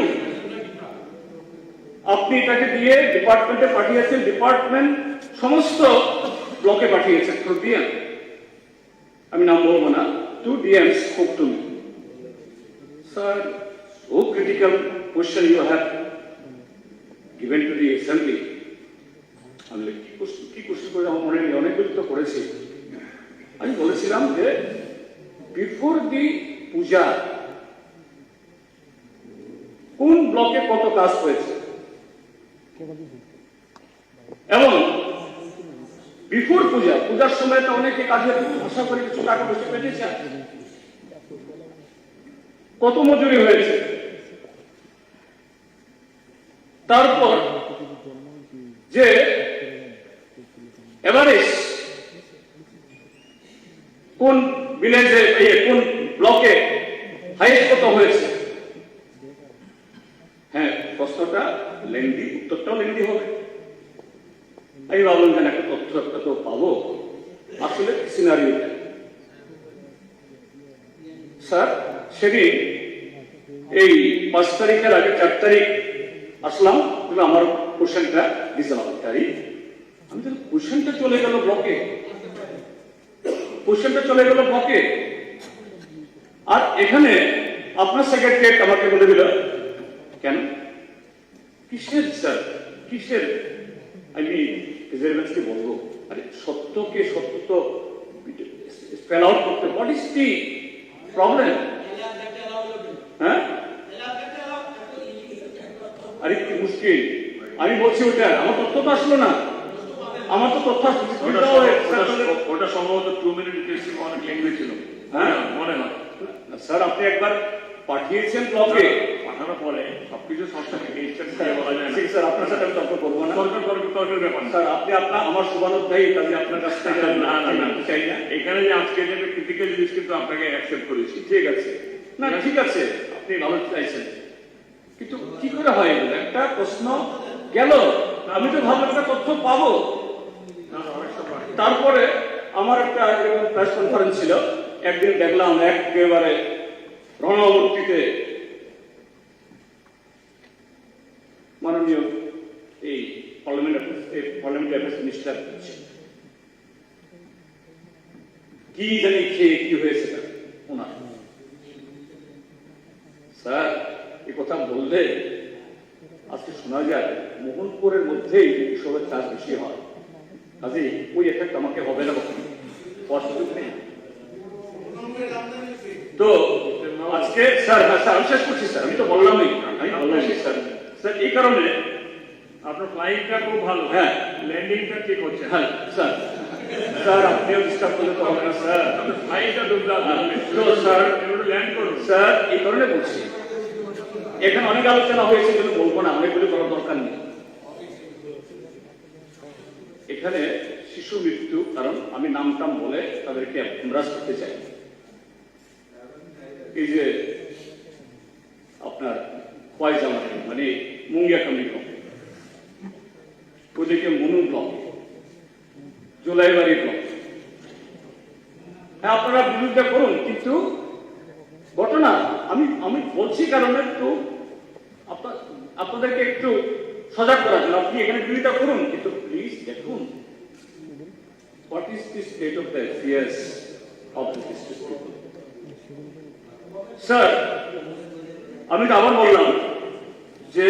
আপনি এটাকে দিয়ে ডিপার্টমেন্টে পাঠিয়েছেন, ডিপার্টমেন্ট সমস্ত ব্লকে পাঠিয়েছেন থ্রু ডিএম, আমি নাম বলবো না। 2 DMs spoke to me. Sir, so critical question you have given to the assembly. আমি কি কোশ্চেন করে আমার মনে নেই, অনেকগুলো তো করেছি। আমি বলেছিলাম যে বিফোর দি পূজা কোন ব্লকে কত কাজ হয়েছে, এবং বিফোর পূজা, পূজার সময় তো অনেকে কাজের আশা করে কিছু টাকা পয়সা পেয়েছে, কত মজুরি হয়েছে, তারপর যে এভারেজ কোন ভিলেজে, কোন ব্লকে হাইয়েস্ট কত হয়েছে। হ্যাঁ, প্রশ্নটা লেন্দি, উত্তরটাও লেন্দি হবে। আমি ভাবলাম যেন একটা তথ্য একটা তো পাবো, আসলে সিনারিওটা। স্যার, সেদিন এই 5 তারিখের আগে 4 তারিখ আসলাম, কিন্তু আমার কোশ্চেনটা ডিসেম্বর তারিখ আমি তো কোশ্চেনটা চলে গেল ব্লকে, কোশ্চেনটা চলে গেল ব্লকে। আর এখানে আপনার সেক্রেটারিয়েট আমাকে বলে দিল, কেন কিসের স্যার কিসের, আমি রেজার্ভেন্সকে বলবো, আরে সত্যকে সত্য তো স্পেল আউট করতে, হোয়াট ইজ দি প্রবলেম? হ্যাঁ, আরে কি মুশকিল, আমি বলছি ওটা আমার তথ্য তো আসলো না, আমার তো তথ্য ওটা সম্ভবত 2 মিনিট অনেক ল্যাঙ্গুয়েজ ছিল। হ্যাঁ মনে হয় স্যার, আপনি একবার পাঠিয়েছেন ব্লকে, পাঠানোর পরে সবকিছু বলা যায় স্যার, আপনার সাথে আমি তর্ক করবো না, তর্কের ব্যাপার স্যার। আপনি আমার শুভানুধ্যায়ী, কাজে আপনার কাছ থেকে না চাই না। এখানে যে আজকে যে ক্রিটিক্যাল জিনিস কিন্তু আপনাকে অ্যাকসেপ্ট করেছি, ঠিক আছে না, ঠিক আছে, আপনি ভালো চাইছেন, কিন্তু কি করে হয় এগুলো? একটা প্রশ্ন গেল, আমি তো ভাবলাম একটা তথ্য পাবো। তারপরে আমার একটা প্রেস কনফারেন্স ছিল, একদিন দেখলাম একেবারে রণবর্তীতে মাননীয় এই পার্লামেন্টারি অ্যাফেয়ার্স মিনিস্টার কি জানি খেয়ে কি হয়েছে ওনার। স্যার এই কথা বললে আজকে শোনা যায় মোহনপুরের মধ্যেই এসবের চাষ বেশি হয়, কাজে ওই এফেক্ট আমাকে হবে না, হওয়ার সুযোগ নেই। তো আজকে স্যার, স্যার আমি শেষ করছি স্যার, আমি তো বললামই, স্যার স্যার এই কারণে আপনার ফ্লাইংটা খুব ভালো, হ্যাঁ ল্যান্ডিংটা ঠিক হচ্ছে, হ্যাঁ স্যার স্যার আপনিও ডিস্টার্ব করলে তো হবে না স্যার, আপনার ফ্লাইংটা দুর্দান্ত স্যার, ল্যান্ড করুন স্যার। এই কারণে বলছি, এখানে অনেক আলোচনা হয়েছে কিন্তু বলবো না, অনেকগুলি করার দরকার নেই। এখানে শিশু মৃত্যু, কারণ আমি নাম টাম বলে তাদেরকে এমরাজ করতে চাই। এই যে আপনার পয়জামারি মানে মুঙ্গিয়াকান্দি ব্লক, ওদিকে মনু ব্লক, জুলাইবাড়ি ব্লক, হ্যাঁ আপনারা বিরোধিতা করুন, কিন্তু ঘটনা আমি বলছি কারণ একটু আপনাদেরকে একটু সজাগ করার জন্য। আপনি এখানে বিরোধিতা করুন, কিন্তু প্লিজ দেখুন what is the state of the affairs of the district people. Sir আমি তো আবার বললাম যে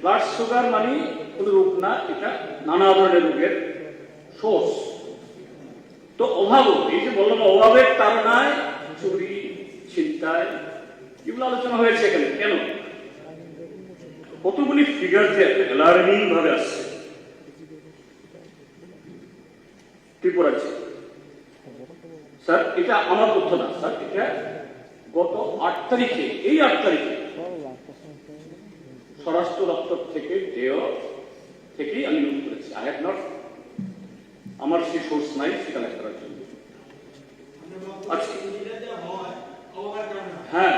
ব্লাড সুগার মানে কোনো রোগ না, এটা নানা ধরনের রোগের সোর্স। তো অভাবও, এই যে বললাম অভাবের তাড়নায় চুরি ছিনতাই এগুলো আলোচনা হয়েছে এখানে, কেন কতগুলি ফিগার যে অ্যালার্মিং ভাবে আসছে ত্রিপুরার। স্যার এটা আমার তথ্য না স্যার, এটা গত 8 তারিখে, এই 8 তারিখে স্বরাষ্ট্র দপ্তর থেকে দেয় থেকেই আমি নোট করেছি। আই হ্যাভ নট, আমার সেই সোর্স নাই সেটা লেখা করার জন্য। আচ্ছা হ্যাঁ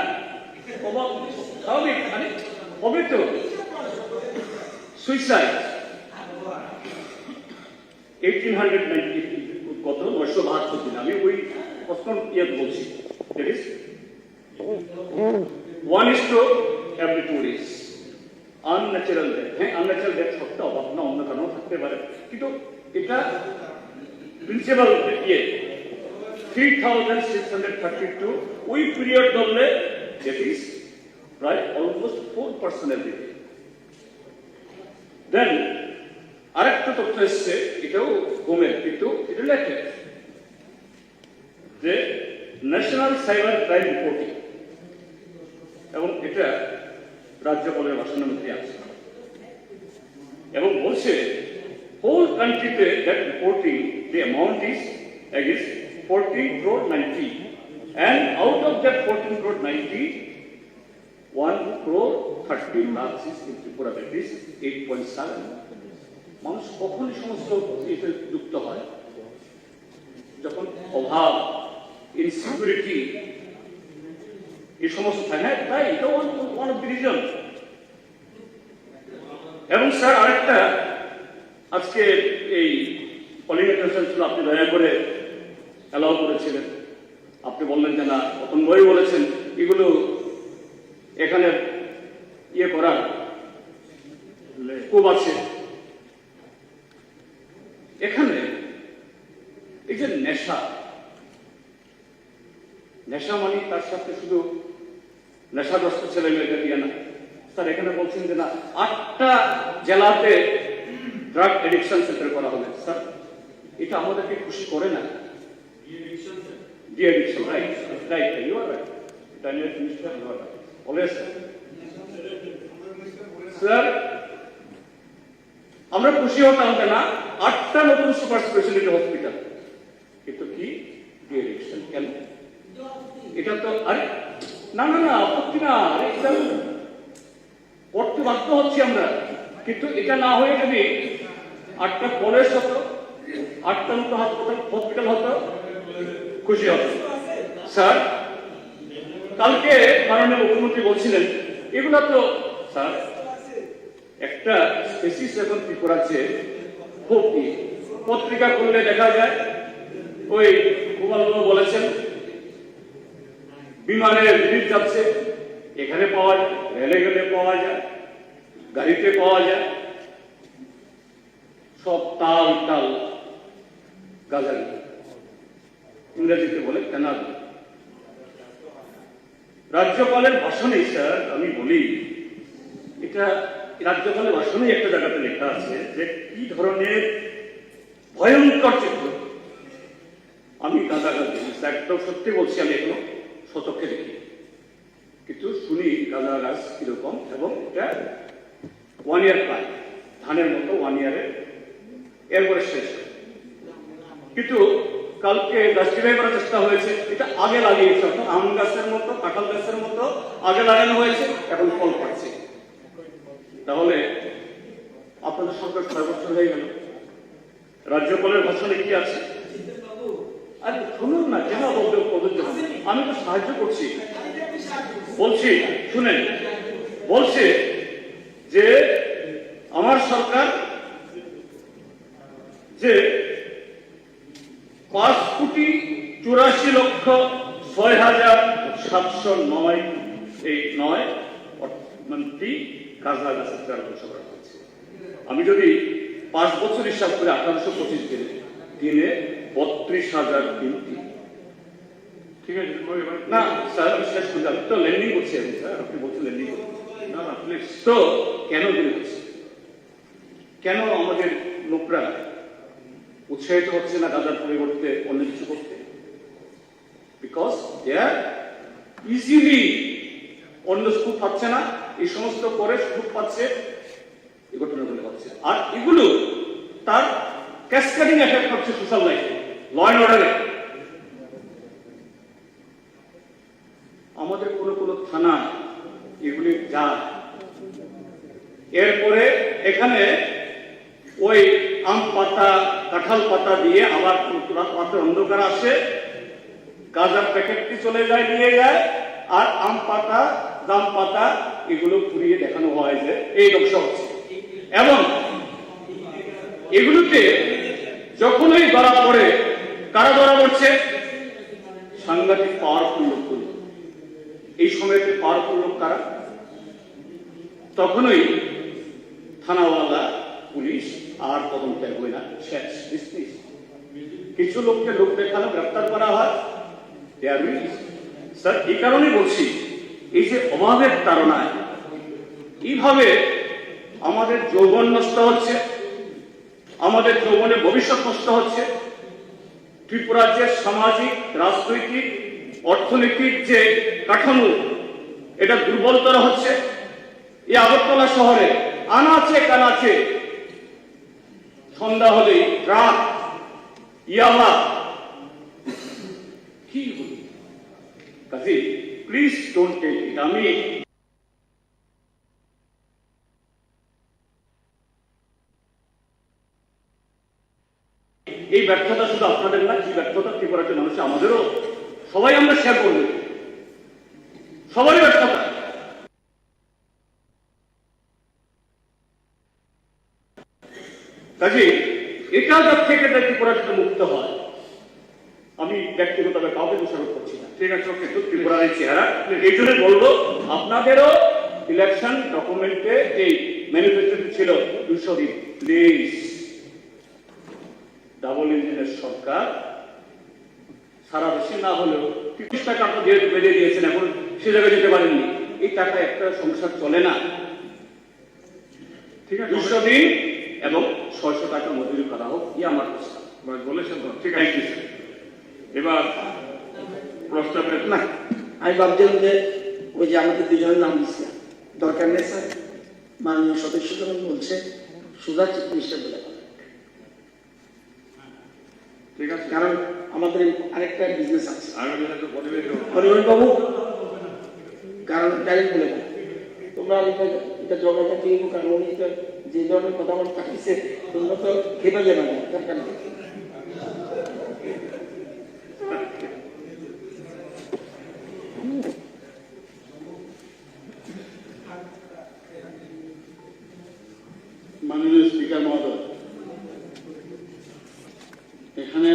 স্বাভাবিক, মানে হবে তো সুইসাইড 1890 কত 972 দিন, আমি ওই প্রশ্ন ইয়ে বলছি, that is 1:every 2 days unnatural death. হ্যাঁ আনন্যাচারাল ডেথ সত্য অভাব না, অন্য কারণও থাকতে পারে, কিন্তু এটা প্রিন্সিপাল ইয়ে 3632 ওই পিরিয়ড ধরলে দ্যাট ইজ প্রায় অলমোস্ট 4% এভরি ডে। দেন আরেকটা তথ্য এসছে, এটাও হোমের কিন্তু রিলেটেড, যে ন্যাশনাল সাইবার ক্রাইম রিপোর্টিং, এবং এটা রাজ্যপালের ভাষণের মধ্যে আছে, এবং বলছে হোল কান্ট্রিতে that reporting the amount is against 14 crore 90, and out of that 14 crore 90, 1 crore 30 lakhs is in Tripura, that is 8.7. মানুষ কখন এই সমস্ত এতে যুক্ত হয়? যখন অভাব, ইনসিকিউরিটি এই সমস্ত থাকে। হ্যাঁ তাই এটা ওয়ান অফ দি রিজন। এবং স্যার আরেকটা, আজকে এই কলিং অ্যাটেনশন ছিল, আপনি দয়া করে অ্যালাউ করেছিলেন, আপনি বললেন যে না, অতন্বয় বলেছেন এগুলো এখানে ইয়ে করার খুব আছে। এখানে এই যে নেশা মানে তার সাথে শুধু নেশাগ্রস্ত ছেলে মেয়েদের দিয়ে না স্যার, এখানে বলছেন যে না 8টা জেলাতে ড্রাগ এডিকশন সেন্টার করা হবে। স্যার, এটা আমাদেরকে খুশি করে না? De-addiction, right? You are right. Daniel Minister, you are right. Always. Sir, আমরা খুশি হতাম না 8টা নতুন সুপার স্পেশালিটি হসপিটাল, কিন্তু কি De-addiction কেন? এটা তো আরে না আপত্তি না, আরে এটা করতে বাধ্য হচ্ছি আমরা, কিন্তু এটা না হয়ে যদি 8টা কলেজ হতো, 8টা মতো হসপিটাল হতো, খুশি হতো। স্যার, কালকে মাননীয় মুখ্যমন্ত্রী বলছিলেন এগুলো তো স্যার একটা স্পেসিস এখন কি করাচ্ছে, খুব কি পত্রিকা খুললে দেখা যায় ওই কুমার বলেছেন বিমানে রিলিজ যাচ্ছে, এখানে পাওয়া যায়, রেলে গেলে পাওয়া যায়, গাড়িতে পাওয়া যায়, সব তাল গাজারি, ইংরেজিতে বলে কেনা। রাজ্যপালের ভাষণে স্যার আমি বলি, এটা রাজ্যপালের ভাষণে একটা জায়গাতে লেখা আছে যে কি ধরনের ভয়ঙ্কর চিত্র। আমি গাঁজাগাছি একদম সত্যি বলছি, আমি এখনো শতকে দেখি, কিন্তু শুনি গাঁজা গাছ কিরকম, এবং এটা 1 ইয়ার প্রায় ধানের মতো 1 ইয়ারে এরপরে শেষ। কিন্তু কালকে জাস্টিফাই করার চেষ্টা হয়েছে, এটা আগে লাগিয়েছে, অর্থাৎ আম গাছের মতো কাঁঠাল গাছের মতো আগে লাগানো হয়েছে, এখন ফল পাচ্ছে। তাহলে আপনাদের সরকার 6 বছর হয়ে গেল, রাজ্যপালের ভাষণে কি আছে? আরে শুনুন না, কেন প্রযোজ্য? আমি তো সাহায্য করছি, বলছি শুনেন, বলছে যে আমার সরকার যে 5,84,6,709 গাঁজা গাছের চারা সরবরাহ করছে। আমি যদি 5 বছর হিসাব করে 1825 দিনে 32,003। ঠিক আছে না স্যার, আমি শেষ করছি, আমি তো লেন্ডিং করছি। স্যার আপনি বলছেন লেন্ডিং না প্লিজ। তো কেন দিনে হচ্ছে, কেন আমাদের লোকরা উৎসাহিত হচ্ছে না গাঁজার পরিবর্তে অন্য কিছু করতে? বিকজ দে আর ইজিলি অন্য সুখ পাচ্ছে না, এই সমস্ত করে সুখ পাচ্ছে, এই ঘটনাগুলো হচ্ছে। আর এগুলো তার ক্যাসকেডিং এফেক্ট হচ্ছে সোশ্যাল লাইফে, ল অ্যান্ড অর্ডারে। আমাদের কোনো থানা এগুলি যায়, এরপরে এখানে ওই আম পাতা কাঁঠাল পাতা দিয়ে আবার রাতে অন্ধকার আসে, গাঁজার প্যাকেটটি চলে যায়, নিয়ে যায়, আর আম পাতা জাম পাতা এগুলো পুড়িয়ে দেখানো হয় যে এই ব্যবসা হচ্ছে। এবং এগুলোতে যখনই ধরা পড়ে, কারা ধরা পড়ছে? সাংঘাতিক পাওয়ারফুল লোকগুলো। এই সময়তে পাওয়ারফুল লোক কারা? তখনই থানাওয়ালা পুলিশ আর তদন্ত হয় না, শেষ। কিছু লোককে লোক দেখানো, গ্রেপ্তার করা হয়। স্যার এই কারণে বলছি, এই যে অভাবের তাড়নায় এইভাবে আমাদের যৌবন নষ্ট হচ্ছে, আমাদের যৌবনে ভবিষ্যৎ নষ্ট হচ্ছে, ত্রিপুরার যে সামাজিক, রাজনৈতিক, অর্থনৈতিক যে কাঠামো এটা দুর্বলতর হচ্ছে। এই আগরতলা শহরে আনাচে কানাচে সন্ধ্যা হলেই ড্রাগ, ইয়াবা, কি হল? কাজে প্লিজ ডোন্ট টেক ইট। আমি এই ব্যর্থতা শুধু আপনাদের না, এই ব্যর্থতা ত্রিপুরাতে মানুষ, আমাদেরও, সবাই আমরা শেয়ার করব, সবারই ব্যর্থতা। কাজে এটা থেকে ত্রিপুরা যদি মুক্ত হয়, আমি ব্যক্তিগতভাবে কাউকে দোষারোপ করছি না, ঠিক আছে, কিন্তু ত্রিপুরার এই চেহারা, এই জন্য বলবো আপনাদেরও ইলেকশন ডকুমেন্টে এই ম্যানিফেস্টো ছিল 200 দিন, প্লিজ ডাবল ইঞ্জিনের সরকার সারা দেশে না হলেও 30 টাকা তো যেহেতু বেঁধে দিয়েছেন, এখন সে জায়গায় যেতে পারেননি, এই টাকা একটা সংসার চলে না। ঠিক আছে, 200 দিন এবং 600 টাকা মজুরি করা হোক, ই আমার প্রস্তাব। বলেছেন তো, ঠিক আছে। এবার প্রস্তাবের না, আমি ভাবছিলাম যে ওই যে আমাদের দুজনের নাম দিচ্ছে দরকার নেই স্যার, মাননীয় সদস্য যখন বলছে সুধা চিফ মিনিস্টার বলে, ঠিক আছে, কারণ আমাদের আরেকটা বিজনেস আছে পরিবেশ বাবু, কারণ ডাইরেক্ট বলে তোমরা এটা জবাবটা দিয়ে, কারণ উনি যে ধরনের কথাবার্তা থাকছে তোমরা তো খেপে যাবে না, দরকার নেই। মাননীয় স্পিকার মহোদয়, এখানে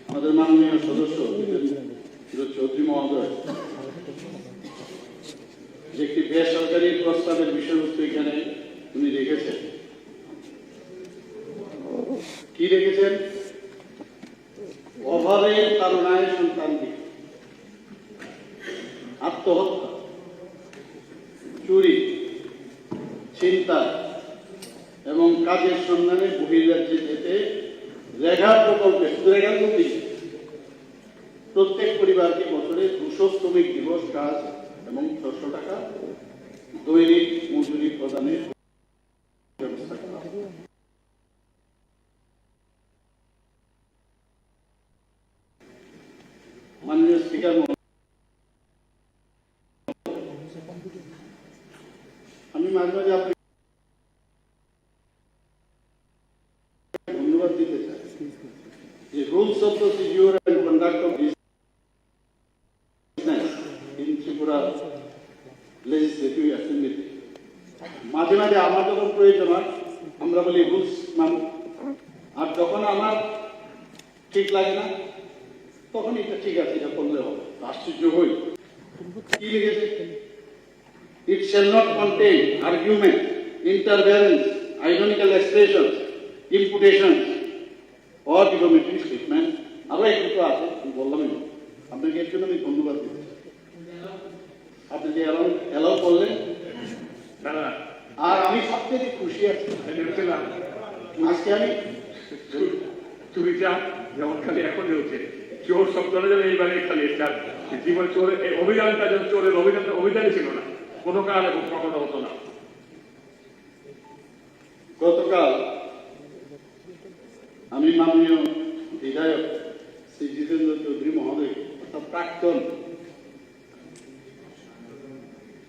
আমাদের মাননীয় সদস্য চৌধুরী মহোদয় যে একটি বেসরকারি প্রস্তাবের বিষয়বস্তু এখানে উনি রেখেছেন। কি রেখেছেন? অভাবের তাড়নায় সন্তানকে আত্মহত্যা, চুরি, চিন্তা এবং কাজের সন্ধানে বহির্রাজ্যে যেতে রেখা প্রকল্পে, শুধু রেখা প্রতি প্রত্যেক পরিবারকে বছরে 200 শ্রমিক দিবস কাজ এবং 600 টাকা দৈনিক মজুরি প্রদানের ব্যবস্থা করা হবে। মাননীয় স্পিকার, আমি মাঝে মাঝে আপনি ধন্যবাদ দিতে চাই যে rules of procedure and conduct of business in Tripura legislative অ্যাসেম্বলিতে মাঝে মাঝে আমার যখন প্রয়োজন হয় আমরা বলি রুলস মানুষ, আর যখন আমার ঠিক লাগে না তখন এটা ঠিক আছে, এটা করলে হবে। আশ্চর্য হই, কি লিখেছে? It shall not contain argument, interference, ironical expressions, imputations, or defamatory statement. আরো একটু তো আছে, আমি বললামই না। আপনাকে এর জন্য আমি ধন্যবাদ দিচ্ছি। আপনি যে এলাও করলেন, আর আমি সবচেয়ে খুশি আছি আজকে আমি চুরিটা যেমন খালি এখন হচ্ছে, চোর শব্দটা যেন এইবারে খালি জীবন চোরের অভিযানটা যেন চোরের অভিযানই ছিল না, কোনো কারণে কখনো হতো না। গতকাল আমি মাননীয় বিধায়ক শ্রী জিতেন্দ্র চৌধুরী মহোদয়, অর্থাৎ প্রাক্তন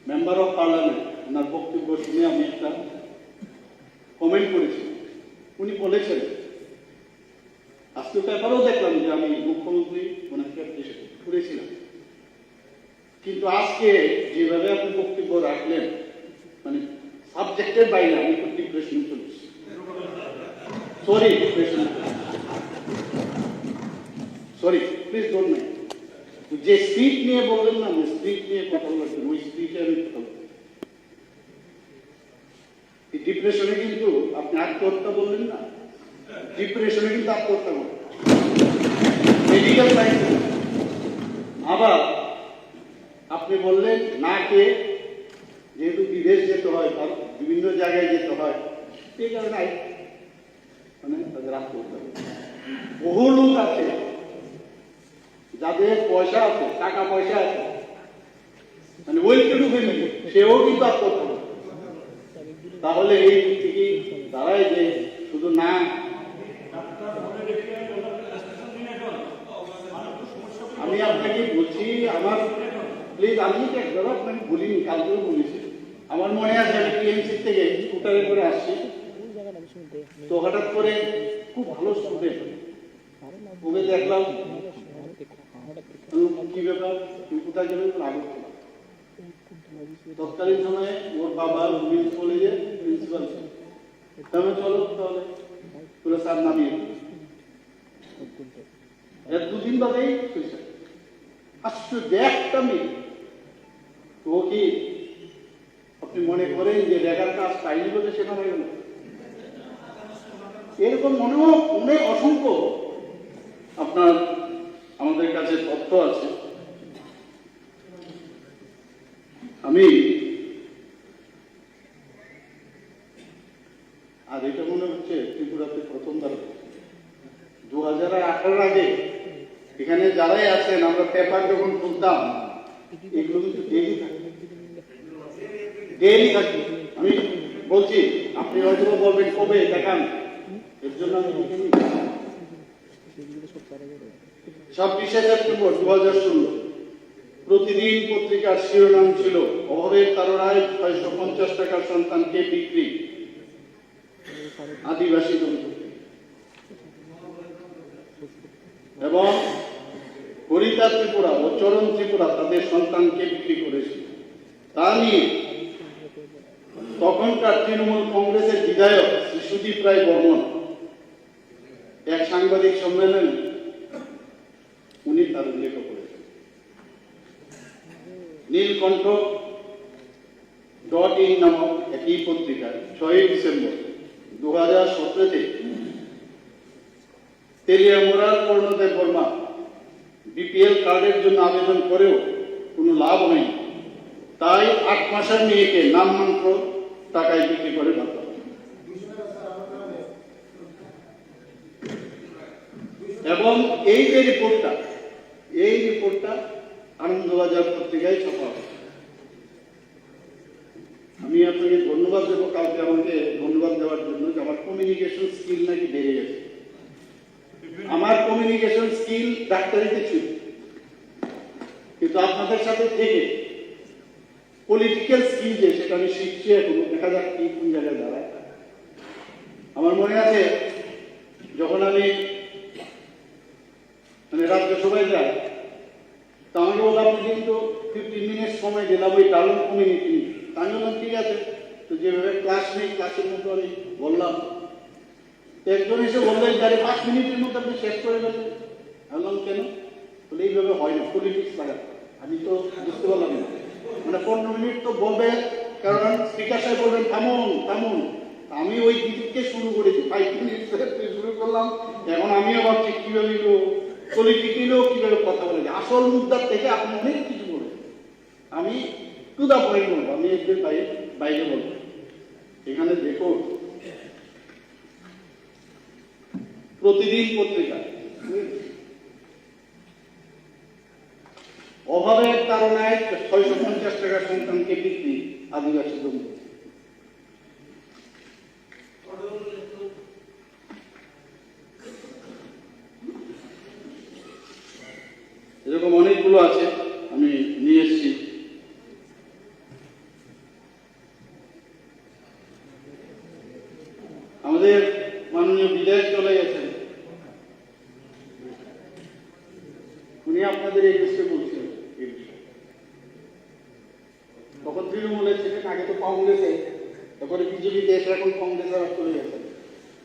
মেম্বার অফ পার্লামেন্ট, ওনার বক্তব্য শুনে আমি একটা কমেন্ট করেছি। উনি বলেছেন, আজকে পেপারও দেখলাম যে আমি মুখ্যমন্ত্রী ওনাকে অ্যাপ্রিশিয়েট করেছিলাম, কিন্তু আজকে যেভাবে আপনি বক্তব্য রাখলেন, মানে সাবজেক্টের বাইরে আমি খুব ডিপ্রেশন চলেছি। Sorry, depression, sorry, please don't mind. যে স্পিচ নিয়ে বললেন না, আমি স্পিচ নিয়ে কথা বলছেন, ওই স্পিচে আমি কথা বলছি। ডিপ্রেশনে কিন্তু আপনি আত্মহত্যা বললেন না, ডিপ্রেশনে কিন্তু আত্মহত্যা বললেন মেডিকেল সায়েন্স। আবার আপনি বললেন না কে, যেহেতু বিদেশ যেতে হয়, বিভিন্ন জায়গায় যেতে হয়, এই কারণে মানে তাদের আত্মহত্যা। বহু লোক আছে যাদের পয়সা আছে, টাকা পয়সা আছে, মানে ওই টু ফ্যামিলি, সেও কিন্তু আত্মহত্যা করে। তাহলে এই থেকে দাঁড়ায় যে শুধু না, আমি আপনাকে বলছি, আমার প্লিজ, আমি একবার আপনাকে বলিনি, কালকেও বলেছি, আমার মনে আছে আমি টিএমসি থেকে স্কুটারে করে আসছি, তো হঠাৎ করে খুব ভালো স্টুডেন্ট, ওকে দেখলাম, কি ব্যাপার, তুমি কোথায় যাবে? আগরতলা। তৎকালীন সময়ে ওর বাবা উইমেন্স কলেজের প্রিন্সিপাল, তবে চলো তাহলে পুরো স্যার নামিয়ে এর দুদিন বাদেই সুইসাইড। আশ্চর্য একটা মেয়ে, তো কি আপনি মনে করেন যে রেগার কাজ পাইনি বলে সেখানে গেল? এরকম মনে অসংখ্য আপনার আমাদের কাছে তথ্য আছে। আমি আর এটা মনে হচ্ছে ত্রিপুরাতে প্রথমবার 2018 আগে এখানে যারাই আছেন আমরা পেপার যখন খুলতাম এগুলো কিন্তু ডেইলি থাকে। আমি বলছি আপনি হয়তো বলবেন কবে দেখান, এর জন্য আমি 26শে সেপ্টেম্বর 2016 প্রতিদিন পত্রিকার শিরোনাম ছিল অভাবের তাড়নায় 650 টাকার সন্তানকে বিক্রি আদিবাসী দম্পতি, এবং হরিতা ত্রিপুরা ও চরণ ত্রিপুরা তাদের সন্তানকে বিক্রি করেছিল। তা নিয়ে তখনকার তৃণমূল কংগ্রেসের বিধায়ক শ্রী সুদীপ রায় বর্মন এক সাংবাদিক সম্মেলনে উনি তার উল্লেখ করেছেন। নীলকণ্ঠ.in নামক একই পত্রিকায় 6 ডিসেম্বর 2017 তেলিয়ামুড়ার পূর্ণদেব বর্মা বিপিএল কার্ডের জন্য আবেদন করেও কোনো লাভ হয়নি, তাই 8 মাসের মেয়েকে নামমাত্র টাকায় বিক্রি করে বাধ্য হয়। এবং এই যে রিপোর্টটা আনন্দবাজার পত্রিকায় ছাপা হয়। আমি আপনাকে ধন্যবাদ দেবো, কালকে আমাকে ধন্যবাদ দেওয়ার জন্য যে আমার কমিউনিকেশন স্কিল নাকি বেড়ে গেছে। আমার কমিউনিকেশন স্কিল ডাক্তারিতে ছিল, কিন্তু আপনাদের সাথে থেকে পলিটিক্যাল স্কিল যে সেটা আমি শিখছি এখনো, দেখা যাক কি কোন জায়গায় দাঁড়ায়। আমার মনে আছে যখন আমি রাজ্যসভায় যাই, তা আমাকে বললাম আপনি কিন্তু 15 মিনিট সময় দিলাম ওই ডালন কমিউনিটি। আমি বললাম ঠিক আছে, তো যেভাবে ক্লাস নেই ক্লাসের মতো আমি বললাম। একজন এসে বললেন যে 5 মিনিটের মধ্যে আপনি শেষ করে ফেলেন। বললাম কেন? বলে এইভাবে হয় না, পলিটিক্স লাগাতে। আমি তো বুঝতে পারলাম না, মানে 15 মিনিট তো বলবে, কারণ স্পিকার সাহেব বলবেন থামুন। আমি ওই দিকে শুরু করেছি, 5 মিনিট শুরু করলাম। এখন আমিও ভাবছি কিভাবে পলিটিক্যালও কিভাবে কথা বলে, আসল মুদ্রার থেকে আপনি অনেক কিছু বলবেন। আমি টু দা পয়েন্ট বলবো, আমি এদের বাইরে বলবো। এখানে দেখো প্রতিদিন পত্রিকা অভাবের কারণে 650 টাকা সন্তানকে বিক্রি আদিবাসী দম্পতি। এরকম অনেকগুলো আছে, আমি নিয়ে এসেছি। আমাদের মাননীয় বিধায়ক চলে গেছেন, উনি আপনাদের এই বিষয়ে বলছিলেন। তখন তৃণমূলের ছিলেন, আগে তো কংগ্রেসে, তারপরে বিজেপিতে এসে এখন কংগ্রেসে আবার চলে গেছেন,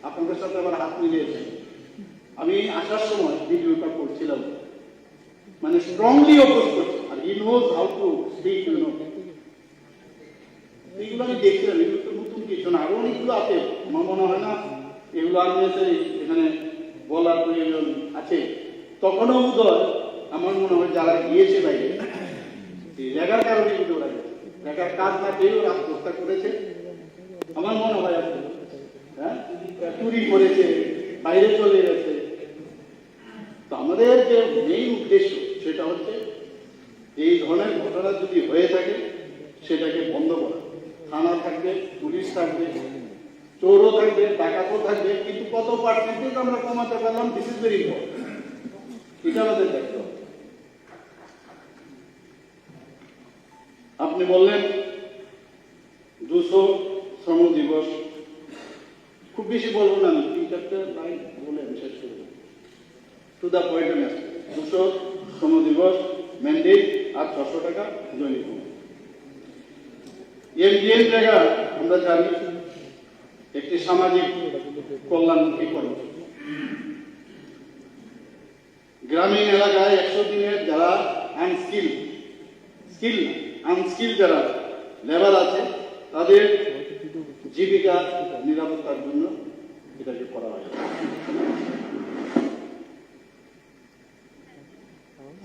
আপনাদের সাথে আবার হাত মিলিয়েছেন। আমি আসার সময় ভিডিওটা করছিলাম, মানে স্ট্রংলি অপোজ করছে, আর he knows how to speak, you know. এগুলো আমি দেখছিলাম, এগুলো তো নতুন কিছু না, আরো অনেকগুলো আছে। আমার মনে হয় না এগুলো আমি এখানে বলার প্রয়োজন আছে। তখনও বোধহয় আমার মনে হয় যারা গিয়েছে বাইরে রেগার কারণে কিন্তু ওরা রেগার কাজ না পেয়েও আত্মহত্যা করেছে আমার মনে হয়। আছে হ্যাঁ, চুরি করেছে, বাইরে চলে গেছে। তো আমাদের যে মেইন উদ্দেশ্য সেটা হচ্ছে এই ধরনের ঘটনা যদি হয়ে থাকে সেটাকে বন্ধ করা। থানা থাকবে, পুলিশ থাকবে, চোরও থাকবে, ডাকাতও থাকবে, কিন্তু কত পার্সেন্টেজ আমরা কমাতে পারলাম, দিস ইজ ভেরি ইম্পর্টেন্ট। এটা আমাদের দেখতে হবে। আপনি বললেন 200 শ্রম দিবস, খুব বেশি বলবো না, আমি 3-4টা লাইন বলে শেষ করব। টু দা পয়েন্ট আমি আসছি। 200 শ্রম দিবস ম্যান্ডেট আর 600 টাকা দৈনিক। এমডিএন জায়গা আমরা জানি একটি সামাজিক কল্যাণমুখী কর্মসূচি। গ্রামীণ এলাকায় 100 দিনের যারা আনস্কিল যারা লেবার আছে তাদের জীবিকা নিরাপত্তার জন্য এটাকে করা হয়।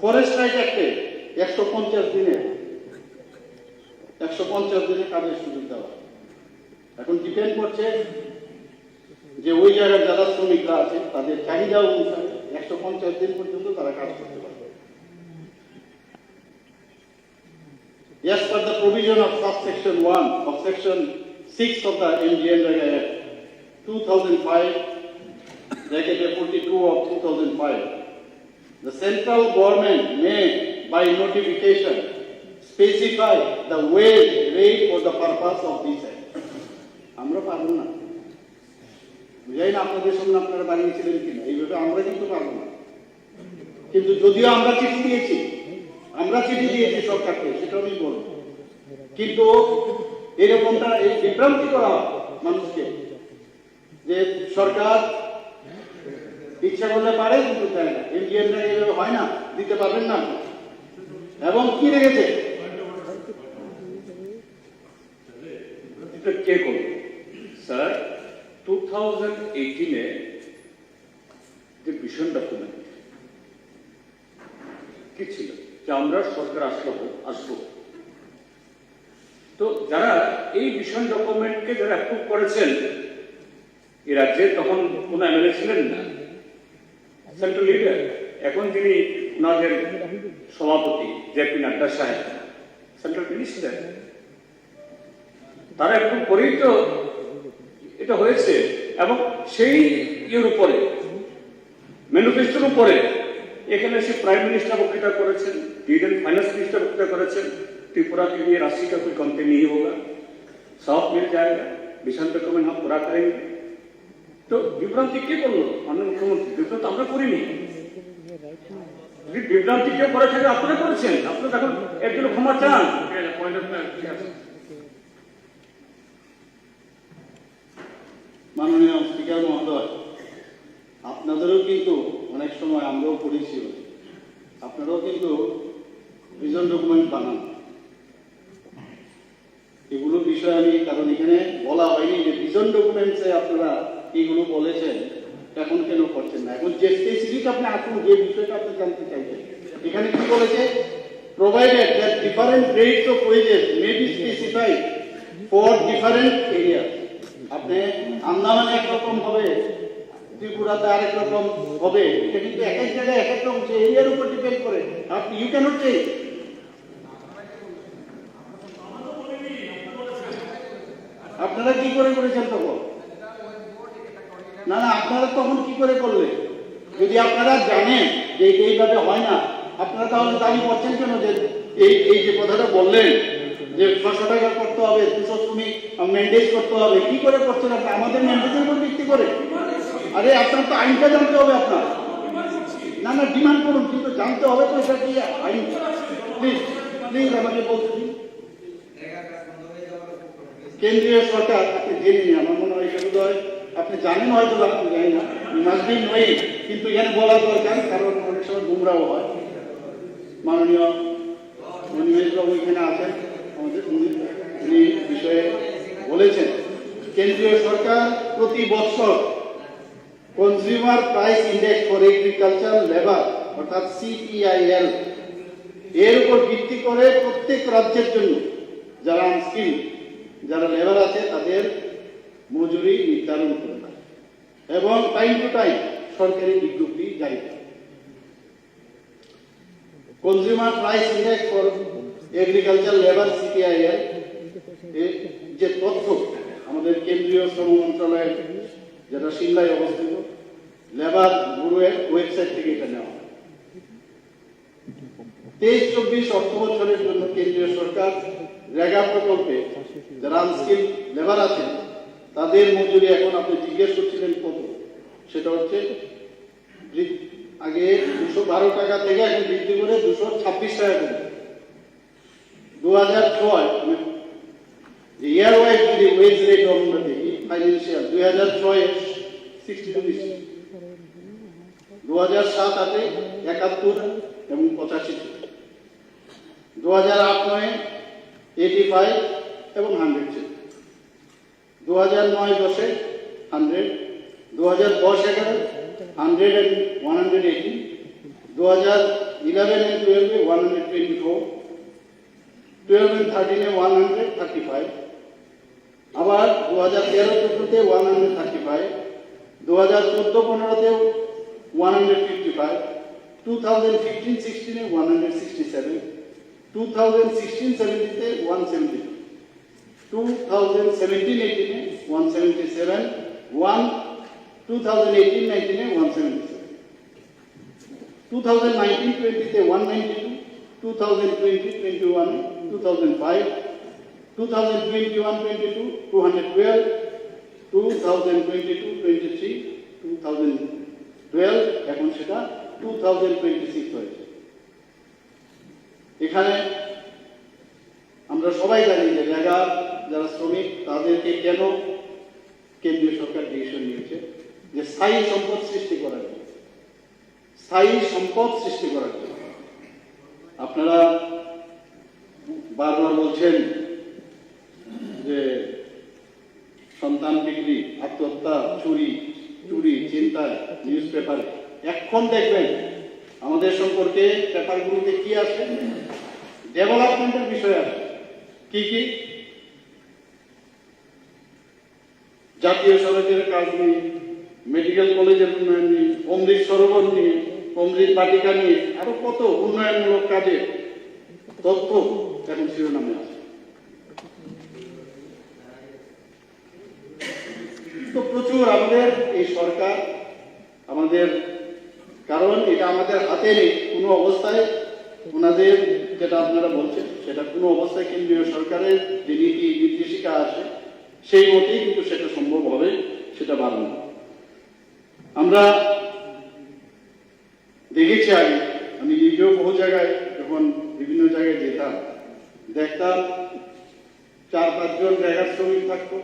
ফরেস্ট রাইট অ্যাক্টে 150 দিনে কাজের সুযোগ দেওয়া। এখন ডিপেন্ড করছে যে ওই জায়গায় যারা শ্রমিকরা আছে তাদের চাহিদা অনুসারে 150 দিন পর্যন্ত তারা কাজ করতে পারবে। As per the provision of subsection 1 of section 6 of the Indian Act 2005, bracket 42 of 2005, the central government may, by notification, specify the wage rate for the purpose of this act. আমরা পারবো না, বুঝাই না আপনাদের সামনে আপনারা বানিয়েছিলেন কিনা, এইভাবে আমরা কিন্তু পারবো না। কিন্তু যদিও আমরা চিঠি দিয়েছি সরকারকে, সেটা আমি বলবো, কিন্তু এরকমটা এই বিভ্রান্তি করা মানুষকে যে সরকার ইচ্ছা করলে পারে কিন্তু দেয় না, ইন্ডিয়ানরা এইভাবে হয় না, দিতে পারবেন না। এবং কি রেখেছে এটা কে করবে স্যার? 2018-এ যে ভিশন ডকুমেন্ট কি ছিল যে আমরা সরকার আসবো, তো যারা এই ভিশন ডকুমেন্টকে যারা অ্যাপ্রুভ করেছেন এই রাজ্যে, তখন কোনো এমএলএ ছিলেন না, সেন্ট্রাল লিডার, এখন যিনি ওনাদের সভাপতি জেপি নাড্ডা সাহেব, সেন্ট্রাল মিনিস্টার, তারা অ্যাপ্রুভ করেই তো এটা হয়েছে। এবং সেই ইয়ের উপরে, ম্যানিফেস্টোর উপরে এখানে সে প্রাইম মিনিস্টার বক্তৃতা করেছেন, বিডেন ফাইন্যান্স মিনিস্টার বক্তৃতা করেছেন, त्रिपुरा के लिए राशि का कोई कमती नहीं होगा, साफ मिल जाएगा, मिशन डॉक्यूमेंट हम पूरा करेंगे। तो विभ्रांति के করলো মাননীয় মুখ্যমন্ত্রী? বিভ্রান্তি আমরা করিনি। বিভ্রান্তি কেউ করে থাকে আপনারা করেছেন, আপনারা এখন এর জন্য ক্ষমা চান। মাননীয় স্পিকার মহোদয়, আপনাদেরও কিন্তু অনেক সময় আমরাও করেছি, আপনারাও কিন্তু ভিশন ডকুমেন্ট বানান, এগুলো বিষয় আমি, কারণ এখানে বলা হয়নি যে ভিশন ডকুমেন্টসে আপনারা এইগুলো বলেছেন, এখন কেন করছেন না? এখন যে স্পেসিফিক আপনি আসুন, যে বিষয়টা আপনি জানতে চাইছেন, এখানে কি বলেছে? provided that different rates of wages may be specified for different areas. আপনি আন্দামানে একরকম হবে, ত্রিপুরাতে আরেক রকম হবে, এটা কিন্তু এক এক জায়গায় এক এক রকম, সেই এরিয়ার উপর ডিপেন্ড করে। আপনি ইউ ক্যানট চেঞ্জ। আপনারা কি করে করেছেন তখন? না, আপনারা তখন কি করে করলে? যদি আপনারা জানেন যে এইভাবে হয় না, আপনারা তাহলে দাবি করছেন কেন যে এই যে কথাটা বললেন যে 600 টাকা করতে হবে, 200 তুমি ম্যান্ডেজ করতে হবে, কি করে করছেন আপনি? আমাদের ম্যান্ডেজের উপর ভিত্তি করে? আরে আপনার তো আইনটা জানতে হবে আপনার। না, ডিমান্ড করুন, কিন্তু জানতে হবে তো এটা কি আইন। প্লিজ আমাকে বলতে দিন। কেন্দ্রীয় সরকার, আপনি জেনে নিন, আমার মনে হয় এটা বোধহয় আপনি জানেন, হয়তো আপনি জানেন না, মাসবিন নয়, কিন্তু এখানে বলা দরকার, কারণ অনেক সময় গুমরাও হয়। মাননীয় মনিমেশবাবু এখানে আছেন, আমাদের উনি বিষয়ে বলেছেন, কেন্দ্রীয় সরকার প্রতি বছর consumer price index for agriculture labour অর্থাৎ CPIL এর উপর ভিত্তি করে প্রত্যেক রাজ্যের জন্য যারা আনস্কিল, যারা লেবার আছে তাদের মজুরি নির্ধারণ করে এবং টাইম টু টাইম সরকারি বিজ্ঞপ্তি জারি করে। Consumer price index for agriculture labour CPIL যে তথ্য আমাদের কেন্দ্রীয় শ্রম মন্ত্রণালয়ের, যেটা সিমলায় অবস্থিত, লেবার ব্যুরোর ওয়েবসাইট থেকে এটা নেওয়া। 23-24 অর্থ বছরের জন্য কেন্দ্রীয় সরকার রেগা প্রকল্পে যারা আনস্কিল লেবার আছেন তাদের মজুরি, এখন আপনি জিজ্ঞেস করছিলেন কত, সেটা হচ্ছে আগে 212 টাকা থেকে এখন বৃদ্ধি করে 226 টাকা করে। 2006 ইয়ার ওয়াইজ যদি ওয়েজ রেট আমরা দেখি, ফাইন্যান্সিয়াল 2006 62, 2007-8 71 এবং 85, 2008-9 85 এবং 100 ছিল, 2009-10 100 2010-11 100 and 118, 2011 and 12 124, 12 and 13 135, আবার 2013-14 135, 2014-15 155, 2015-16 167, 2016-17 172, 2017-18 177, 2018-19 177, 2019-20 192, 2020-21 2005, 2021-22 212, 2022-23 2012, এখন সেটা 2026 হয়েছে। এখানে আমরা সবাই জানি যে যারা শ্রমিক তাদেরকে কেন কেন্দ্রীয় সরকার ডিসিশন নিয়েছে যে স্থায়ী সম্পদ সৃষ্টি করার জন্য, স্থায়ী সম্পদ সৃষ্টি করার জন্য। আপনারা বারবার বলছেন যে সন্তান বিক্রি, আত্মহত্যা, চুরি, চিন্তায়, নিউজ পেপারে। এখন দেখবেন আমাদের সম্পর্কে পেপারগুলোতে কি আসে, ডেভেলপমেন্টের বিষয় আসে। কি কি? জাতীয় সড়কের কাজ নিয়ে, মেডিকেল কলেজের উন্নয়ন নিয়ে, অমৃত সরোবর নিয়ে, অমৃত বাটিকা নিয়ে, আরো কত উন্নয়নমূলক কাজে তথ্য এখন শিরোনামে আছে। তো প্রচুর আমাদের এই সরকার আমাদের, কারণ এটা আমাদের হাতে নেই কোনো অবস্থায়। ওনাদের যেটা আপনারা বলছেন সেটা কোনো অবস্থায় কেন্দ্রীয় সরকারের যে নীতি নির্দেশিকা আছে সেই মতেই কিন্তু সেটা সম্ভব হবে, সেটা বাড়ানো। আমরা দেখেছি আগে, আমি নিজেও বহু জায়গায় যখন বিভিন্ন জায়গায় যেতাম দেখতাম 4-5 জন জায়গার শ্রমিক থাকতো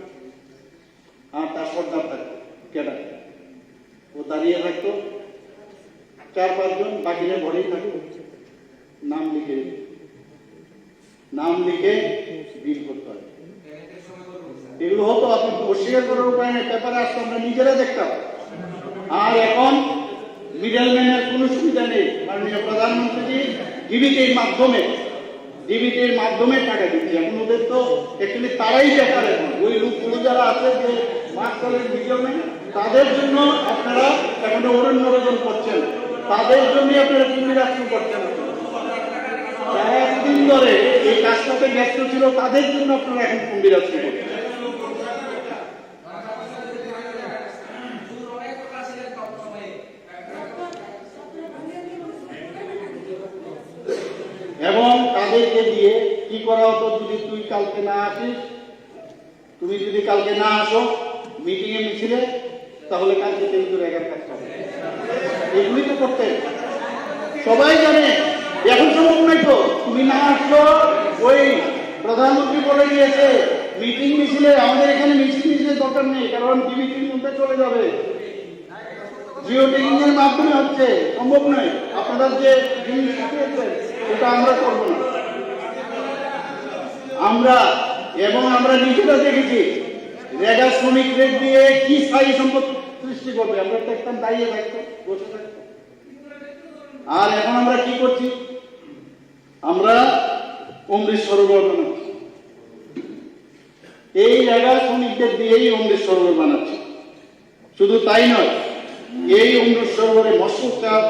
আর তার সর্দার থাকতো, ক্যাডার, ও দাঁড়িয়ে থাকতো 4-5 জন, বাকিরা ঘরেই থাকতো, নাম লিখে বিল করতে হয়। এগুলো হতো, আপনি অস্বীকার করার উপায় নেই, পেপারে আসতো, আমরা নিজেরা দেখতাম। আর এখন মিডলম্যানের কোনো সুবিধা নেই। মাননীয় প্রধানমন্ত্রী ডিবিটির মাধ্যমে টাকা দিচ্ছে। এখন ওদের তো অ্যাকচুয়ালি তারাই বেকার। এখন ওই লোকগুলো যারা আছে যে মার্কলের মিডলম্যান, তাদের জন্য আপনারা এখন অরণ্যরোদন করছেন, তাদের জন্য আপনারা পুনরায় করছেন। যারা এতদিন ধরে এই কাজটাতে ব্যস্ত ছিল তাদের জন্য আপনারা এখন পুনরায় করছেন। এবং তাদেরকে দিয়ে কি করা হতো, যদি তুই কালকে না আসিস, তুমি যদি কালকে না আসো মিটিং এ মিছিলে, তাহলে কালকে তুমি তোর একার কাজ করবে। এগুলি তো করতে সবাই জানে। এখন সম্ভব নাই তো, তুমি না আসলো, ওই প্রধানমন্ত্রী বলে দিয়েছে মিটিং মিছিলে, আমাদের এখানে মিছিলের দরকার নেই, কারণ ডিবিটির মধ্যে চলে যাবে, জিও ট্যাগিং এর মাধ্যমে হচ্ছে, সম্ভব নয়। আপনারা যে জিনিস শিখিয়েছেন এটা আমরা করবো না। আমরা নিজেরা দেখেছি রেগা শ্রমিকদের দিয়ে কি স্থায়ী সম্পদ সৃষ্টি করবে। আমরা দেখতাম দাঁড়িয়ে থাকতো, বসে থাকতো। আর এখন আমরা কি করছি, আমরা অমৃত সরোবর বানাচ্ছি। এই রেগা শ্রমিকদের দিয়েই অমৃত সরোবর বানাচ্ছি। শুধু তাই নয়, এই অমৃত সরোবরে মৎস্য চাষ,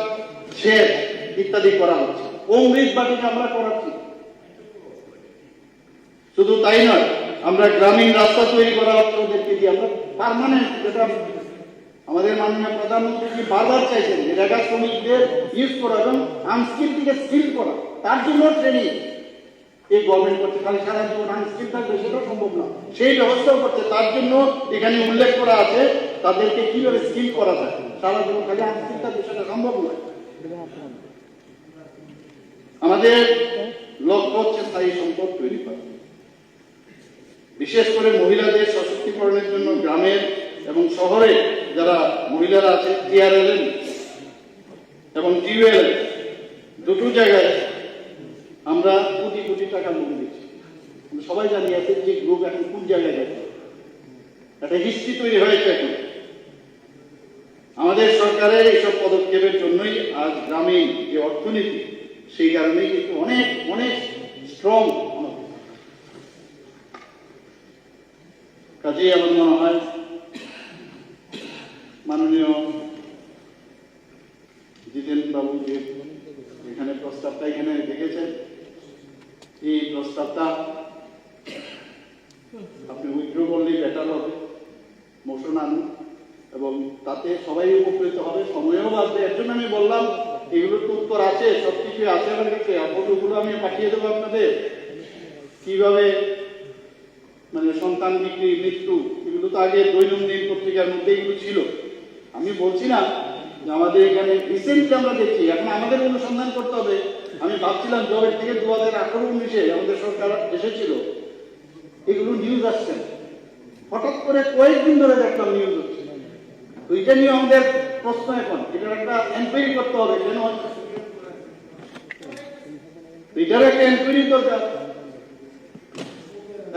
সেচ ইত্যাদি করা হচ্ছে। অমৃত বাটিকা আমরা করাচ্ছি। শুধু তাই নয়, আমরা গ্রামীণ রাস্তা তৈরি করা হচ্ছে ওদেরকে দিয়ে। আমরা পার্মানেন্ট, যেটা আমাদের মাননীয় প্রধানমন্ত্রী বারবার চাইছেন, যে রেগা শ্রমিকদের ইউজ করা এবং আনস্কিল থেকে স্কিল করা, তার জন্য ট্রেনিং এই গভর্নমেন্ট করছে। খালি সারা জীবন আনস্কিল থাকবে সেটা সম্ভব না, সেই ব্যবস্থাও করছে। তার জন্য এখানে উল্লেখ করা আছে তাদেরকে কিভাবে স্কিল করা যায়। সারা জীবন খালি আনস্কিল থাকবে সেটা সম্ভব নয়। আমাদের লক্ষ্য হচ্ছে স্থায়ী সম্পদ তৈরি করা, বিশেষ করে মহিলাদের সশক্তিকরণের জন্য গ্রামের এবং শহরে যারা মহিলারা আছে, টিআরএলএম এবং টিউএলএম দুটো জায়গায় আমরা কোটি কোটি টাকা লোন দিচ্ছি। সবাই জানি আছে যে গ্রুপ এখন কোন জায়গায় যাচ্ছে, একটা হিস্ট্রি তৈরি হয়েছে এখন। সরকারের এইসব পদক্ষেপের জন্যই আজ গ্রামীণ যে অর্থনীতি সেই কারণেই কিন্তু অনেক অনেক স্ট্রং। কাজেই আমার মনে হয় মাননীয় জিতেন বাবু যে এখানে প্রস্তাবটা এখানে দেখেছেন, এই প্রস্তাবটা আপনি উইথড্র করলেই বেটার হবে, মোশন আনুন এবং তাতে সবাই উপকৃত হবে, সময়ও বাঁচবে। এর জন্য আমি বললাম এগুলোর তো উত্তর আছে, সবকিছু আছে আমার কাছে, ফটোগুলো আমি পাঠিয়ে দেবো আপনাদের। কিভাবে মানে সন্তান বিক্রি, মৃত্যু, এগুলো তো আগে দৈনন্দিন পত্রিকার মধ্যে এগুলো ছিল। আমি বলছি না যে আমাদের এখানে রিসেন্টলি আমরা দেখছি, এখন আমাদের অনুসন্ধান করতে হবে। আমি ভাবছিলাম জবের থেকে 2018-19-এ আমাদের সরকার এসেছিল, এগুলো নিউজ আসছে, হঠাৎ করে কয়েকদিন ধরে দেখলাম নিউজ হচ্ছে। তো এটা নিয়ে আমাদের প্রশ্ন, এখন এটার একটা এনকোয়ারি করতে হবে কেন, এটার একটা এনকোয়ারি দরকার।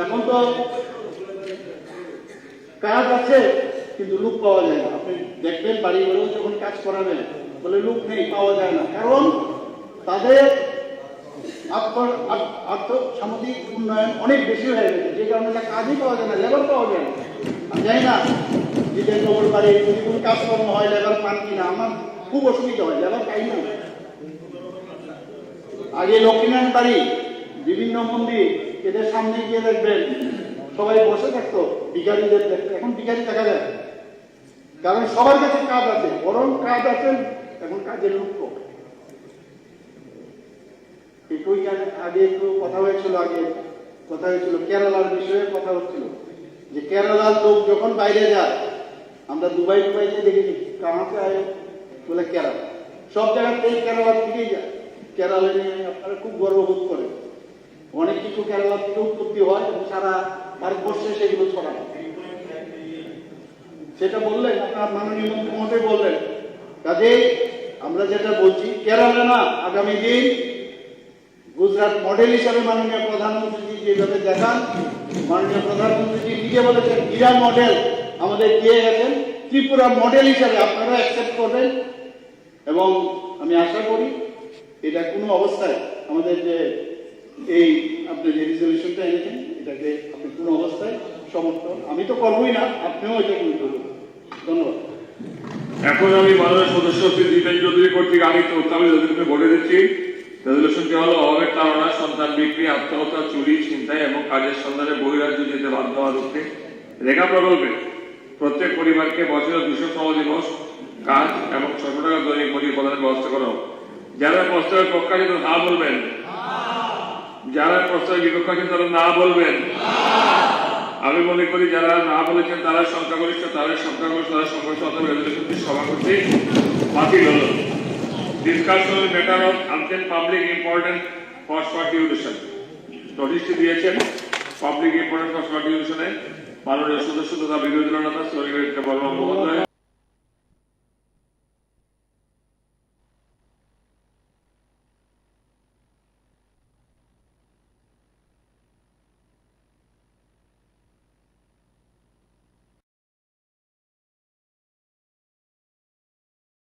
এখন তো কাজ আছে কিন্তু লোক পাওয়া যায় না। আপনি দেখবেন বাড়ি ঘরেও যখন কাজ করাবেন বলে লোক নেই, পাওয়া যায় না, কারণ তাদের আর্থ সামাজিক উন্নয়ন অনেক বেশি হয়ে গেছে, যে কারণে কাজই পাওয়া যায় না, লেবার পাওয়া যায় না। আমি জানি না যে খবর বাড়ি যদি কোনো কাজকর্ম হয় লেবার পান কিনা, আমার খুব অসুবিধা হয়, লেবার পাই না। আগে লক্ষ্মীনারায়ণ বাড়ি, বিভিন্ন মন্দির, এদের সামনে গিয়ে দেখবেন সবাই বসে থাকতো, ভিখারিদের দেখতে, এখন ভিখারি দেখা যায়, কারণ সবার কাছে কাজ আছে, বরং কাজ আছে, এখন কাজের লোক কম। আগে একটু কথা হয়েছিল, কেরালার বিষয়ে কথা হচ্ছিল, যে কেরালার লোক যখন বাইরে যায়, আমরা দুবাইতে দেখেছি, কামাতে আয় বলে কেরালা, সব জায়গাতে কেরালার থেকেই যায়। কেরালা নিয়ে আপনারা খুব গর্ববোধ করেন, অনেক কিছু কেরালা থেকে উৎপত্তি হয় এবং সারা ভারতবর্ষে সেগুলো ছড়ায়। সেটা বললেন আপনার মাননীয় মন্ত্রী মহোদয় বললেন। কাজেই আমরা যেটা বলছি, কেরালা না, আগামী দিন গুজরাট মডেল হিসাবে মাননীয় প্রধানমন্ত্রী যেভাবে দেখান, মাননীয় প্রধানমন্ত্রী নিজে বলেছেন হীরা মডেল আমাদের দিয়ে গেছেন, ত্রিপুরা মডেল হিসাবে আপনারা অ্যাকসেপ্ট করবেন। এবং আমি আশা করি এটা কোনো অবস্থায় আমাদের যে এই আপনি যে রেজলিউশনটা এনেছেন, এটাকে আপনি কোনো অবস্থায় সমর্থন, আমি তো করবোই না, আপনিও এটা কিন্তু করবেন। ধন্যবাদ। এখন আমি মাননীয় সদস্য শ্রী জিতেন চৌধুরী কর্তৃক আনিত আমি রেজলিউশন ভোটে দিচ্ছি। রেজলিউশনটি হলো অভাবের তাড়না, সন্তান বিক্রি, আত্মহত্যা, চুরি, ছিনতাই এবং কাজের সন্ধানে বহিরাজ্য যেতে বাধ্য হওয়া রুখতে রেখা প্রকল্পে প্রত্যেক পরিবারকে বছরে 200 শ্রমদিবস কাজ এবং 600 টাকা দৈনিক মজুরি প্রদানের ব্যবস্থা করা হোক। যারা প্রস্তাবের পক্ষে আছেন না বলবেন, যারা প্রস্তাবের বিপক্ষে আছেন তারা না বলবেন। আমি মনে করি যারা না বলেছেন তারা সংখ্যাগরিষ্ঠ, রেজলিউশনটি সভা করতে বাতিল হল। Discussion on matter of urgent public importance for short duration, নোটিশটি দিয়েছেন পাবলিক ইম্পর্টেন্স ফর শর্ট ডিউরেশনে মাননীয় সদস্য তথা বিরোধী দলনেতা শ্রী বর্মা মহোদয়।